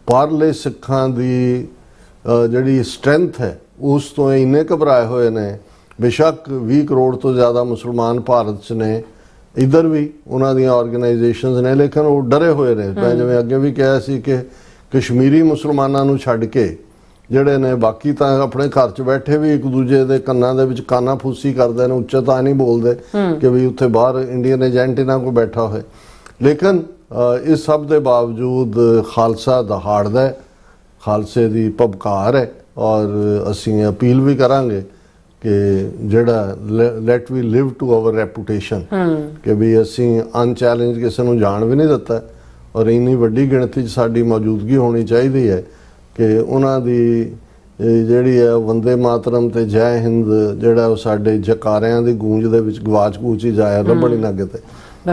ਬਾਹਰਲੇ ਸਿੱਖਾਂ ਦੀ ਜਿਹੜੀ ਸਟਰੈਂਥ ਹੈ ਉਸ ਤੋਂ ਇੰਨੇ ਘਬਰਾਏ ਹੋਏ ਨੇ ਬੇਸ਼ੱਕ 20 ਕਰੋੜ ਤੋਂ ਜ਼ਿਆਦਾ ਮੁਸਲਮਾਨ ਭਾਰਤ 'ਚ ਨੇ ਇੱਧਰ ਵੀ ਉਹਨਾਂ ਦੀਆਂ ਆਰਗੇਨਾਈਜੇਸ਼ਨਸ ਨੇ ਲੇਕਿਨ ਉਹ ਡਰੇ ਹੋਏ ਨੇ ਮੈਂ ਜਿਵੇਂ ਅੱਗੇ ਵੀ ਕਿਹਾ ਸੀ ਕਿ ਕਸ਼ਮੀਰੀ ਮੁਸਲਮਾਨਾਂ ਨੂੰ ਛੱਡ ਕੇ ਜਿਹੜੇ ਨੇ ਬਾਕੀ ਤਾਂ ਆਪਣੇ ਘਰ 'ਚ ਬੈਠੇ ਵੀ ਇੱਕ ਦੂਜੇ ਦੇ ਕੰਨਾਂ ਦੇ ਵਿੱਚ ਕਾਨਾ ਫੂਸੀ ਕਰਦੇ ਨੇ ਉੱਚਾ ਤਾਂ ਨਹੀਂ ਬੋਲਦੇ ਕਿ ਵੀ ਉੱਥੇ ਬਾਹਰ ਇੰਡੀਅਨ ਏਜੰਟ ਇਹਨਾਂ ਕੋਲ ਬੈਠਾ ਹੋਏ ਲੇਕਿਨ ਇਸ ਸਭ ਦੇ ਬਾਵਜੂਦ ਖਾਲਸਾ ਦਹਾੜਦਾ ਖਾਲਸੇ ਦੀ ਪਬਕਾਰ ਹੈ ਔਰ ਅਸੀਂ ਅਪੀਲ ਵੀ ਕਰਾਂਗੇ ਕਿ ਜਿਹੜਾ let we live to our reputation ਕਿ ਵੀ ਅਸੀਂ ਅਨਚੈਲੰਜ ਕਿਸੇ ਨੂੰ ਜਾਣ ਵੀ ਨਹੀਂ ਦਿੱਤਾ ਔਰ ਇੰਨੀ ਵੱਡੀ ਗਿਣਤੀ 'ਚ ਸਾਡੀ ਮੌਜੂਦਗੀ ਹੋਣੀ ਚਾਹੀਦੀ ਹੈ ਕਿ ਉਹਨਾਂ ਦੀ ਜਿਹੜੀ ਹੈ ਵੰਦੇ ਮਾਤਰਮ ਤੇ ਜੈ ਹਿੰਦ ਜਿਹੜਾ ਉਹ ਸਾਡੇ ਜਕਾਰਿਆਂ ਦੀ ਗੂੰਜ ਦੇ ਵਿੱਚ ਗਵਾਚ ਹੀ ਜਾਇਆ ਲੱਭਣੀ ਨਾ ਕਿਤੇ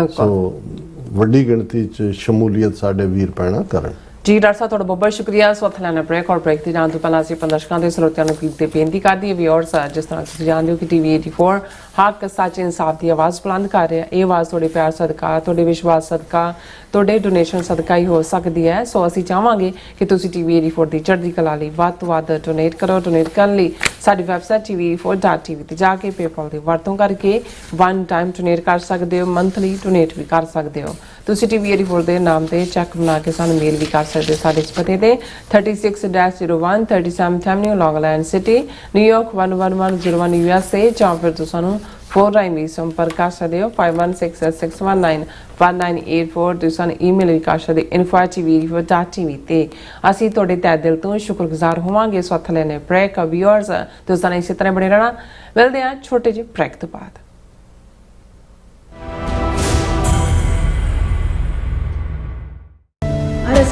ਸੋ ਵੱਡੀ ਗਿਣਤੀ 'ਚ ਸ਼ਮੂਲੀਅਤ ਸਾਡੇ ਵੀਰ ਭੈਣਾਂ ਕਰਨ ਜੀ ਡਾਕਟਰ ਸਾਹਿਬ ਤੁਹਾਡਾ ਬਹੁਤ ਸ਼ੁਕਰੀਆ ਸਵਥਲਾਨਾ ਬ੍ਰੇਕ ਔਰ ਬ੍ਰੇਕ ਤੇ ਜਾਣ ਤੋਂ ਪਹਿਲਾਂ ਅਸੀਂ ਦਰਸ਼ਕਾਂ ਦੇ ਸਰੋਤਿਆਂ ਨੂੰ ਅਪੀਲ ਤੇ ਬੇਨਤੀ ਕਰਦੀ ਹੈ ਵਿਊਅਰਸ ਜਿਸ ਤਰ੍ਹਾਂ ਤੁਸੀਂ ਜਾਣਦੇ ਹੋ ਕਿ TV 84 ਹੱਕ ਸੱਚ ਇਨਸਾਫ ਦੀ ਆਵਾਜ਼ ਬੁਲੰਦ ਕਰ ਰਿਹਾ ਇਹ ਆਵਾਜ਼ ਤੁਹਾਡੇ ਪਿਆਰ ਸਦਕਾ ਤੁਹਾਡੇ ਵਿਸ਼ਵਾਸ ਸਦਕਾ ਤੁਹਾਡੇ ਡੋਨੇਸ਼ਨ ਸਦਕਾ ਹੀ ਹੋ ਸਕਦੀ ਹੈ ਸੋ ਅਸੀਂ ਚਾਹਾਂਗੇ ਕਿ ਤੁਸੀਂ TV 84 ਦੀ ਚੜ੍ਹਦੀ ਕਲਾ ਲਈ ਵੱਧ ਤੋਂ ਵੱਧ ਡੋਨੇਟ ਕਰੋ ਡੋਨੇਟ ਕਰਨ ਲਈ ਸਾਡੀ ਵੈਬਸਾਈਟ tv84.tv ਤੇ ਜਾ ਕੇ ਪੇਪਾਲ ਦੀ ਵਰਤੋਂ ਕਰਕੇ ਵਨ ਟਾਈਮ ਡੋਨੇਟ ਕਰ ਸਕਦੇ ਹੋ ਮੰਥਲੀ ਡੋਨੇਟ ਵੀ ਕਰ ਸਕਦੇ ਹੋ ਤੁਸੀਂ TV 84 ਦੇ ਨਾਮ ਤੇ ਚੈੱਕ ਬਣਾ ਕੇ ਸਾਨੂੰ ਮੇਲ ਵੀ ਕਰ ਸਕਦੇ ਸਾਡੇ ਇਸ ਪਤੇ ਤੇ 36-01 37th Avenue Long Island City New York 11101 USA ਜਾਂ ਫਿਰ ਤੁਸੀਂ ਸਾਨੂੰ ਫੋਨ ਰਾਹੀਂ ਵੀ ਸੰਪਰਕ ਕਰ ਸਕਦੇ ਹੋ 5166191984 ਤੁਸੀਂ ਸਾਨੂੰ ਈਮੇਲ ਵੀ ਕਰ ਸਕਦੇ info@tv84.tv ਤੇ ਅਸੀਂ ਤੁਹਾਡੇ ਤਹਿ ਦਿਲ ਤੋਂ ਸ਼ੁਕਰਗੁਜ਼ਾਰ ਹੋਵਾਂਗੇ ਇਸ ਵਕਤ ਲੈਣੇ ਬ੍ਰੇਕ ਵਿਊਅਰਸ ਤੁਸੀਂ ਸਾਨੂੰ ਇਸੇ ਤਰ੍ਹਾਂ ਬਣੇ ਰਹਿਣਾ ਮਿਲਦੇ ਹਾਂ ਛੋਟੇ ਜਿਹੇ ਬ੍ਰੇਕ ਤੋਂ ਬਾਅਦ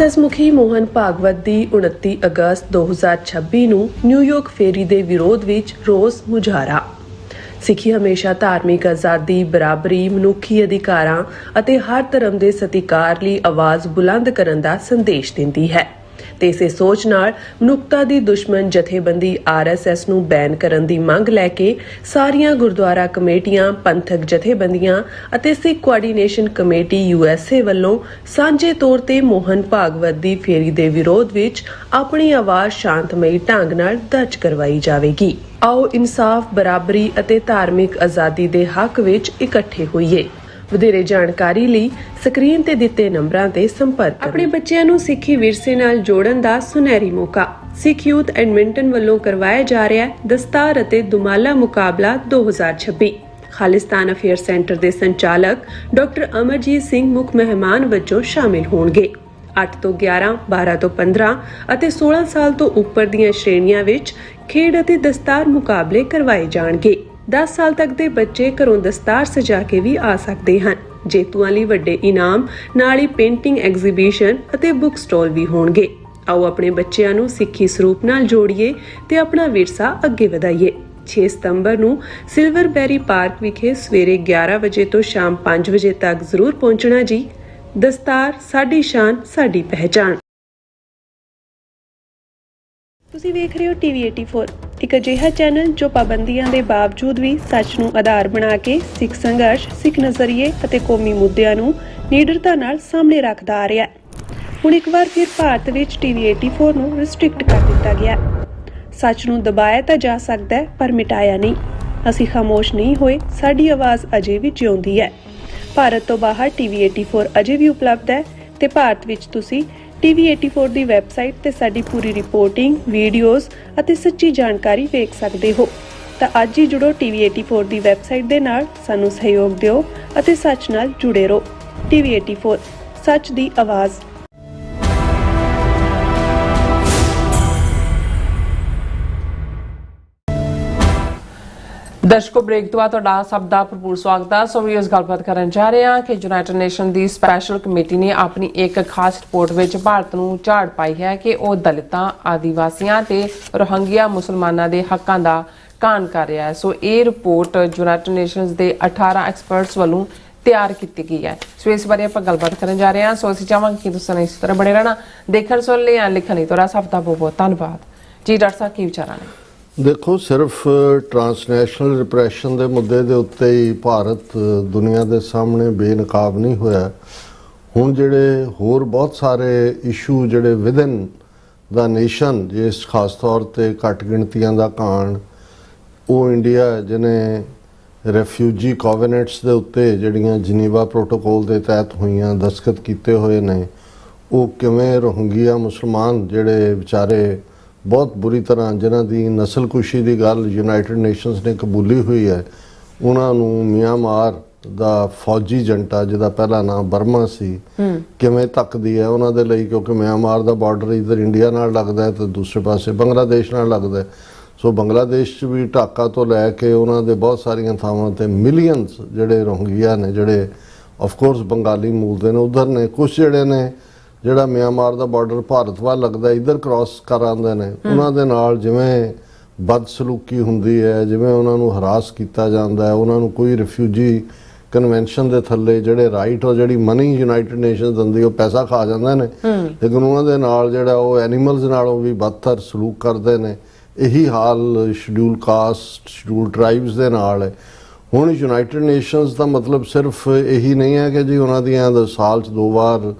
RSS ਮੁਖੀ ਮੋਹਨ ਭਾਗਵਤ ਦੀ 29 ਅਗਸਤ 2026 ਨੂੰ ਨਿਊਯਾਰਕ ਫੇਰੀ ਦੇ ਵਿਰੋਧ ਵਿੱਚ ਰੋਸ ਮੁਜ਼ਾਹਰਾ। ਸਿੱਖੀ ਹਮੇਸ਼ਾ ਧਾਰਮਿਕ ਆਜ਼ਾਦੀ, ਬਰਾਬਰੀ, ਮਨੁੱਖੀ ਅਧਿਕਾਰਾਂ ਅਤੇ ਹਰ ਧਰਮ ਦੇ ਸਤਿਕਾਰ ਲਈ ਆਵਾਜ਼ ਬੁਲੰਦ ਕਰਨ ਦਾ ਸੰਦੇਸ਼ ਦਿੰਦੀ ਹੈ ਤੇ ਇਸੇ ਸੋਚ ਨਾਲ ਮਨੁੱਖਤਾ ਦੀ ਦੁਸ਼ਮਣ ਜਥੇਬੰਦੀ RSS ਨੂੰ ਬੈਨ ਕਰਨ ਦੀ ਮੰਗ ਲੈ ਕੇ ਸਾਰੀਆਂ ਗੁਰਦੁਆਰਾ ਕਮੇਟੀਆਂ, ਪੰਥਕ ਜਥੇਬੰਦੀਆਂ ਅਤੇ ਸਿੱਖ ਕੋਆਰਡੀਨੇਸ਼ਨ ਕਮੇਟੀ USA ਵੱਲੋਂ ਸਾਂਝੇ ਤੌਰ ਤੇ ਮੋਹਨ ਭਾਗਵਤ ਦੀ ਫੇਰੀ ਦੇ ਵਿਰੋਧ ਵਿੱਚ ਆਪਣੀ ਆਵਾਜ਼ ਸ਼ਾਂਤਮਈ ਢੰਗ ਨਾਲ ਦਰਜ ਕਰਵਾਈ ਜਾਵੇਗੀ। ਆਓ ਇਨਸਾਫ, ਬਰਾਬਰੀ ਅਤੇ ਧਾਰਮਿਕ ਆਜ਼ਾਦੀ ਦੇ ਹੱਕ ਵਿੱਚ ਇਕੱਠੇ ਹੋਈਏ। ਵਧੇਰੇ ਜਾਣਕਾਰੀ ਲਈ ਸਕਰੀਨ ਤੇ ਦਿੱਤੇ ਨੰਬਰਾਂ ਤੇ ਸੰਪਰਕ ਕਰੋ। ਆਪਣੇ ਬੱਚਿਆਂ ਨੂੰ ਸਿੱਖੀ ਵਿਰਸੇ ਨਾਲ ਜੋੜਨ ਦਾ ਸੁਨਹਿਰੀ ਮੌਕਾ। ਸਿੱਖ ਯੂਥ ਐਡਮਿੰਟਨ ਵੱਲੋਂ ਕਰਵਾਇਆ ਜਾ ਰਿਹਾ ਹੈ ਦਸਤਾਰ ਅਤੇ ਦੁਮਾਲਾ ਮੁਕਾਬਲਾ 2026। ਖਾਲਿਸਤਾਨ ਅਫੇਅਰ ਸੈਂਟਰ ਦੇ ਸੰਚਾਲਕ ਡਾਕਟਰ ਅਮਰਜੀਤ ਸਿੰਘ ਮੁੱਖ ਮਹਿਮਾਨ ਵਜੋਂ ਸ਼ਾਮਿਲ ਹੋਣਗੇ। 8 ਤੋਂ 11, 12 ਤੋਂ 15 ਅਤੇ 16 ਸਾਲ ਤੋਂ ਉੱਪਰ ਦੀਆਂ ਸ਼੍ਰੇਣੀਆਂ ਵਿੱਚ ਖੇਡ ਅਤੇ ਦਸਤਾਰ ਮੁਕਾਬਲੇ ਕਰਵਾਏ ਜਾਣਗੇ। 10 ਸਾਲ ਤੱਕ ਦੇ ਬੱਚੇ ਘਰੋਂ ਦਸਤਾਰ ਸਜਾ ਕੇ ਵੀ ਆ ਸਕਦੇ ਹਨ। ਜੇਤੂਆਂ ਲਈ ਵੱਡੇ ਇਨਾਮ, ਨਾਲ ਹੀ ਪੇਂਟਿੰਗ ਐਗਜ਼ੀਬਿਸ਼ਨ ਅਤੇ ਬੁੱਕ ਸਟਾਲ ਵੀ ਹੋਣਗੇ। ਆਓ ਆਪਣੇ ਬੱਚਿਆਂ ਨੂੰ ਸਿੱਖੀ ਸਰੂਪ ਨਾਲ ਜੋੜੀਏ ਤੇ ਆਪਣਾ ਵਿਰਸਾ ਅੱਗੇ ਵਧਾਈਏ। 6 ਸਤੰਬਰ ਨੂੰ ਸਿਲਵਰਬੈਰੀ ਪਾਰਕ ਵਿਖੇ ਸਵੇਰੇ 11 ਵਜੇ ਤੋਂ ਸ਼ਾਮ 5 ਵਜੇ ਤੱਕ ਜ਼ਰੂਰ ਪਹੁੰਚਣਾ ਜੀ। ਦਸਤਾਰ ਸਾਡੀ ਸ਼ਾਨ, ਸਾਡੀ ਪਹਿਚਾਣ। ਤੁਸੀਂ ਵੇਖ ਰਹੇ ਹੋ TV 84, ਇੱਕ ਅਜਿਹਾ ਚੈਨਲ ਜੋ ਪਾਬੰਦੀਆਂ ਦੇ ਬਾਵਜੂਦ ਵੀ ਸੱਚ ਨੂੰ ਆਧਾਰ ਬਣਾ ਕੇ ਸਿੱਖ ਸੰਘਰਸ਼, ਸਿੱਖ ਨਜ਼ਰੀਏ ਅਤੇ ਕੌਮੀ ਮੁੱਦਿਆਂ ਨੂੰ ਨਿਡਰਤਾ ਨਾਲ ਸਾਹਮਣੇ ਰੱਖਦਾ ਆ ਰਿਹਾ ਹੈ। ਹੁਣ ਇੱਕ ਵਾਰ ਫਿਰ ਭਾਰਤ ਵਿੱਚ TV 84 ਨੂੰ ਰਿਸਟ੍ਰਿਕਟ ਕਰ ਦਿੱਤਾ ਗਿਆ। ਸੱਚ ਨੂੰ ਦਬਾਇਆ ਤਾਂ ਜਾ ਸਕਦਾ ਹੈ, ਪਰ ਮਿਟਾਇਆ ਨਹੀਂ। ਅਸੀਂ ਖਾਮੋਸ਼ ਨਹੀਂ ਹੋਏ, ਸਾਡੀ ਆਵਾਜ਼ ਅਜੇ ਵੀ ਜਿਉਂਦੀ ਹੈ। ਭਾਰਤ ਤੋਂ ਬਾਹਰ TV 84 ਅਜੇ ਵੀ ਉਪਲਬਧ ਹੈ ਤੇ ਭਾਰਤ ਵਿੱਚ ਤੁਸੀਂ TV 84 ਦੀ ਵੈਬਸਾਈਟ ਤੇ ਸਾਡੀ ਪੂਰੀ ਰਿਪੋਰਟਿੰਗ, ਵੀਡੀਓਜ਼ ਅਤੇ ਸੱਚੀ ਜਾਣਕਾਰੀ ਵੇਖ ਸਕਦੇ ਹੋ। ਤਾਂ ਅੱਜ ਹੀ ਜੁੜੋ TV 84 ਦੀ ਵੈਬਸਾਈਟ ਦੇ ਨਾਲ, ਸਾਨੂੰ ਸਹਿਯੋਗ ਦਿਓ ਅਤੇ ਸੱਚ ਨਾਲ ਜੁੜੇ ਰਹੋ। TV 84, ਸੱਚ ਦੀ ਆਵਾਜ਼। ਦਰਸ਼ਕੋ, ਬ੍ਰੇਕ ਤੋਂ ਬਾਅਦ ਤੁਹਾਡਾ ਸਭ ਦਾ ਭਰਪੂਰ ਸਵਾਗਤ ਹੈ। ਸੋ ਵੀ ਇਸ ਗੱਲਬਾਤ ਕਰਨ ਜਾ ਰਹੇ ਹਾਂ ਕਿ ਯੂਨਾਈਟਿਡ ਨੇਸ਼ਨ ਦੀ ਸਪੈਸ਼ਲ ਕਮੇਟੀ ਨੇ ਆਪਣੀ ਇੱਕ ਖਾਸ ਰਿਪੋਰਟ ਵਿੱਚ ਭਾਰਤ ਨੂੰ ਝਾੜ ਪਾਈ ਹੈ ਕਿ ਉਹ ਦਲਿਤਾਂ, ਆਦੀਵਾਸੀਆਂ ਤੇ ਰੋਹਿੰਗਿਆ ਮੁਸਲਮਾਨਾਂ ਦੇ ਹੱਕਾਂ ਦਾ ਕਾਣ ਕਰ ਰਿਹਾ ਹੈ। ਸੋ ਇਹ ਰਿਪੋਰਟ ਯੂਨਾਈਟਿਡ ਨੇਸ਼ਨਸ ਦੇ 18 ਐਕਸਪਰਟਸ ਵੱਲੋਂ ਤਿਆਰ ਕੀਤੀ ਗਈ ਹੈ। ਸੋ ਇਸ ਬਾਰੇ ਆਪਾਂ ਗੱਲਬਾਤ ਕਰਨ ਜਾ ਰਹੇ ਹਾਂ। ਸੋ ਅਸੀਂ ਚਾਹਾਂਗੇ ਕਿ ਤੁਸੀਂ ਇਸ ਤਰ੍ਹਾਂ ਬਣੇ ਰਹਿਣਾ। ਦੇਖਣ ਸੁਣ ਲਈ ਲਿਖਣ ਲਈ ਤੁਹਾਡਾ ਸਭ ਦਾ ਬਹੁਤ ਬਹੁਤ ਧੰਨਵਾਦ ਜੀ। ਡਾਕਟਰ ਸਾਹਿਬ, ਕੀ ਵਿਚਾਰਾਂ ਨੇ? ਦੇਖੋ, ਸਿਰਫ ਟਰਾਂਸਨੈਸ਼ਨਲ ਰਿਪਰੈਸ਼ਨ ਦੇ ਮੁੱਦੇ ਦੇ ਉੱਤੇ ਹੀ ਭਾਰਤ ਦੁਨੀਆ ਦੇ ਸਾਹਮਣੇ ਬੇਨਕਾਬ ਨਹੀਂ ਹੋਇਆ। ਹੁਣ ਜਿਹੜੇ ਹੋਰ ਬਹੁਤ ਸਾਰੇ ਇਸ਼ੂ ਜਿਹੜੇ ਵਿਦਨ ਦਾ ਨੇਸ਼ਨ, ਜਿਸ ਖਾਸ ਤੌਰ ਤੇ ਘੱਟ ਗਿਣਤੀਆਂ ਦਾ ਕਾਣ, ਉਹ ਇੰਡੀਆ ਜਿਹਨੇ ਰੈਫਿਊਜੀ ਕੋਵੈਨੈਂਟਸ ਦੇ ਉੱਤੇ ਜਿਹੜੀਆਂ ਜਨੀਵਾ ਪ੍ਰੋਟੋਕੋਲ ਦੇ ਤਹਿਤ ਹੋਈਆਂ ਦਸਤਖਤ ਕੀਤੇ ਹੋਏ ਨੇ, ਉਹ ਕਿਵੇਂ ਰੋਹਿੰਗਿਆ ਮੁਸਲਮਾਨ ਜਿਹੜੇ ਵਿਚਾਰੇ ਬਹੁਤ ਬੁਰੀ ਤਰ੍ਹਾਂ, ਜਿਨ੍ਹਾਂ ਦੀ ਨਸਲਕੁਸ਼ੀ ਦੀ ਗੱਲ ਯੂਨਾਈਟਿਡ ਨੇਸ਼ਨਸ ਨੇ ਕਬੂਲੀ ਹੋਈ ਹੈ, ਉਹਨਾਂ ਨੂੰ ਮਿਆਂਮਾਰ ਦਾ ਫੌਜੀ ਜੰਟਾ, ਜਿਹਦਾ ਪਹਿਲਾ ਨਾਮ ਬਰਮਾ ਸੀ, ਕਿਵੇਂ ਧੱਕਦੀ ਹੈ ਉਹਨਾਂ ਦੇ ਲਈ। ਕਿਉਂਕਿ ਮਿਆਂਮਾਰ ਦਾ ਬਾਰਡਰ ਇੱਧਰ ਇੰਡੀਆ ਨਾਲ ਲੱਗਦਾ ਹੈ ਤੇ ਦੂਸਰੇ ਪਾਸੇ ਬੰਗਲਾਦੇਸ਼ ਨਾਲ ਲੱਗਦਾ ਹੈ। ਸੋ ਬੰਗਲਾਦੇਸ਼ 'ਚ ਵੀ ਢਾਕਾ ਤੋਂ ਲੈ ਕੇ ਉਹਨਾਂ ਦੇ ਬਹੁਤ ਸਾਰੀਆਂ ਥਾਵਾਂ 'ਤੇ ਮਿਲੀਅਨਸ ਜਿਹੜੇ ਰੋਹਿੰਗਿਆ ਨੇ, ਜਿਹੜੇ ਆਫਕੋਰਸ ਬੰਗਾਲੀ ਮੂਲ ਦੇ ਨੇ, ਉਧਰ ਨੇ। ਕੁਛ ਜਿਹੜੇ ਨੇ ਜਿਹੜਾ ਮਿਆਂਮਾਰ ਦਾ ਬਾਰਡਰ ਭਾਰਤ ਵੱਲ ਲੱਗਦਾ, ਇੱਧਰ ਕ੍ਰਾਸ ਕਰ ਆਉਂਦੇ ਨੇ। ਉਹਨਾਂ ਦੇ ਨਾਲ ਜਿਵੇਂ ਬਦਸਲੂਕੀ ਹੁੰਦੀ ਹੈ, ਜਿਵੇਂ ਉਹਨਾਂ ਨੂੰ ਹਰਾਸ ਕੀਤਾ ਜਾਂਦਾ ਹੈ, ਉਹਨਾਂ ਨੂੰ ਕੋਈ ਰਿਫਿਊਜੀ ਕਨਵੈਨਸ਼ਨ ਦੇ ਥੱਲੇ ਜਿਹੜੇ ਰਾਈਟ ਔਰ ਜਿਹੜੀ ਮਨੀ ਯੂਨਾਈਟਿਡ ਨੇਸ਼ਨਸ ਦਿੰਦੀ, ਉਹ ਪੈਸਾ ਖਾ ਜਾਂਦੇ ਨੇ। ਲੇਕਿਨ ਉਹਨਾਂ ਦੇ ਨਾਲ ਜਿਹੜਾ ਉਹ ਐਨੀਮਲਸ ਨਾਲੋਂ ਵੀ ਬਦਤਰ ਸਲੂਕ ਕਰਦੇ ਨੇ। ਇਹੀ ਹਾਲ ਸ਼ਡਿਊਲ ਕਾਸਟ, ਸ਼ਡਿਊਲ ਟਰਾਈਬਸ ਦੇ ਨਾਲ ਹੈ। ਹੁਣ ਯੂਨਾਈਟਿਡ ਨੇਸ਼ਨਸ ਦਾ ਮਤਲਬ ਸਿਰਫ ਇਹੀ ਨਹੀਂ ਹੈ ਕਿ ਜੀ ਉਹਨਾਂ ਦੀਆਂ ਸਾਲ 'ਚ 2 ਵਾਰ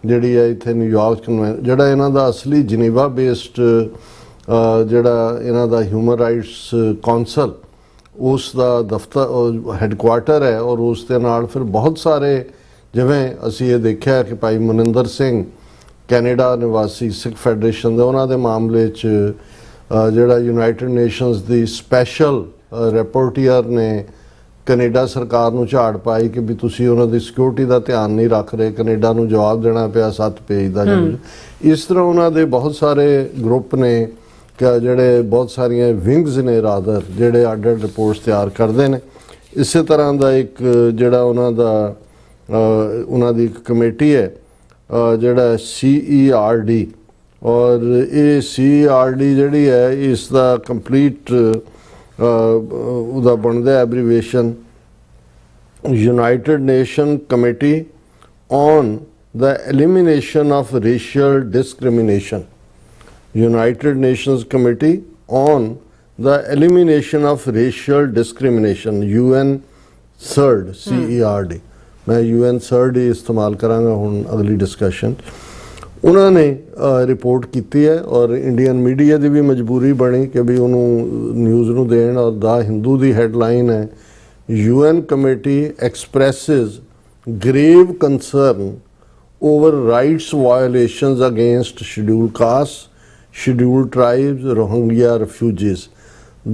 ਜਿਹੜੀ ਹੈ ਇੱਥੇ ਨਿਊਯਾਰਕ ਕਨਵੈਨਸ਼ਨ, ਜਿਹੜਾ ਇਹਨਾਂ ਦਾ ਅਸਲੀ ਜਨੀਵਾ ਬੇਸਡ ਜਿਹੜਾ ਇਹਨਾਂ ਦਾ ਹਿਊਮਨ ਰਾਈਟਸ ਕੌਂਸਲ, ਉਸ ਦਾ ਦਫ਼ਤਰ ਹੈੱਡਕੁਆਰਟਰ ਹੈ। ਔਰ ਉਸ ਦੇ ਨਾਲ ਫਿਰ ਬਹੁਤ ਸਾਰੇ, ਜਿਵੇਂ ਅਸੀਂ ਇਹ ਦੇਖਿਆ ਕਿ ਭਾਈ ਮਨਿੰਦਰ ਸਿੰਘ ਕੈਨੇਡਾ ਨਿਵਾਸੀ ਸਿੱਖ ਫੈਡਰੇਸ਼ਨ ਦੇ, ਉਹਨਾਂ ਦੇ ਮਾਮਲੇ 'ਚ ਜਿਹੜਾ ਯੂਨਾਈਟਿਡ ਨੇਸ਼ਨਸ ਦੀ ਸਪੈਸ਼ਲ ਰਿਪੋਰਟਰ ਨੇ ਕੈਨੇਡਾ ਸਰਕਾਰ ਨੂੰ ਝਾੜ ਪਾਈ ਕਿ ਵੀ ਤੁਸੀਂ ਉਹਨਾਂ ਦੀ ਸਿਕਿਉਰਿਟੀ ਦਾ ਧਿਆਨ ਨਹੀਂ ਰੱਖ ਰਹੇ। ਕੈਨੇਡਾ ਨੂੰ ਜਵਾਬ ਦੇਣਾ ਪਿਆ 7 ਪੇਜ ਦਾ। ਇਸ ਤਰ੍ਹਾਂ ਉਹਨਾਂ ਦੇ ਬਹੁਤ ਸਾਰੇ ਗਰੁੱਪ ਨੇ ਜਿਹੜੇ ਬਹੁਤ ਸਾਰੀਆਂ ਵਿੰਗਸ ਨੇ ਰਾਦਰ, ਜਿਹੜੇ ਅੱਡ ਅੱਡ ਰਿਪੋਰਟਸ ਤਿਆਰ ਕਰਦੇ ਨੇ। ਇਸੇ ਤਰ੍ਹਾਂ ਦਾ ਇੱਕ ਜਿਹੜਾ ਉਹਨਾਂ ਦੀ ਇੱਕ ਕਮੇਟੀ ਹੈ ਜਿਹੜਾ CERD, ਔਰ ਇਹ CERD ਜਿਹੜੀ ਹੈ ਇਸ ਦਾ ਕੰਪਲੀਟ ਉਹਦਾ ਬਣਦਾ ਐਬਰੀਵੇਸ਼ਨ United Nation Committee on the Elimination of Racial Discrimination. United Nations Committee on the Elimination of Racial Discrimination, UN-CERD, CERD. मैं UN-CERD ही इस्तेमाल करांगा ਹੁਣ ਅਗਲੀ ਡਿਸਕਸ਼ਨ। ਉਹਨਾਂ ਨੇ ਰਿਪੋਰਟ ਕੀਤੀ ਹੈ ਔਰ ਇੰਡੀਅਨ ਮੀਡੀਆ ਦੀ ਵੀ ਮਜਬੂਰੀ ਬਣੀ ਕਿ ਵੀ ਉਹਨੂੰ ਨਿਊਜ਼ ਨੂੰ ਦੇਣ, ਔਰ ਦਾ ਹਿੰਦੂ ਦੀ ਹੈਡਲਾਈਨ ਹੈ UN Committee expresses grave concern over rights violations against scheduled castes, scheduled tribes, Rohingya refugees.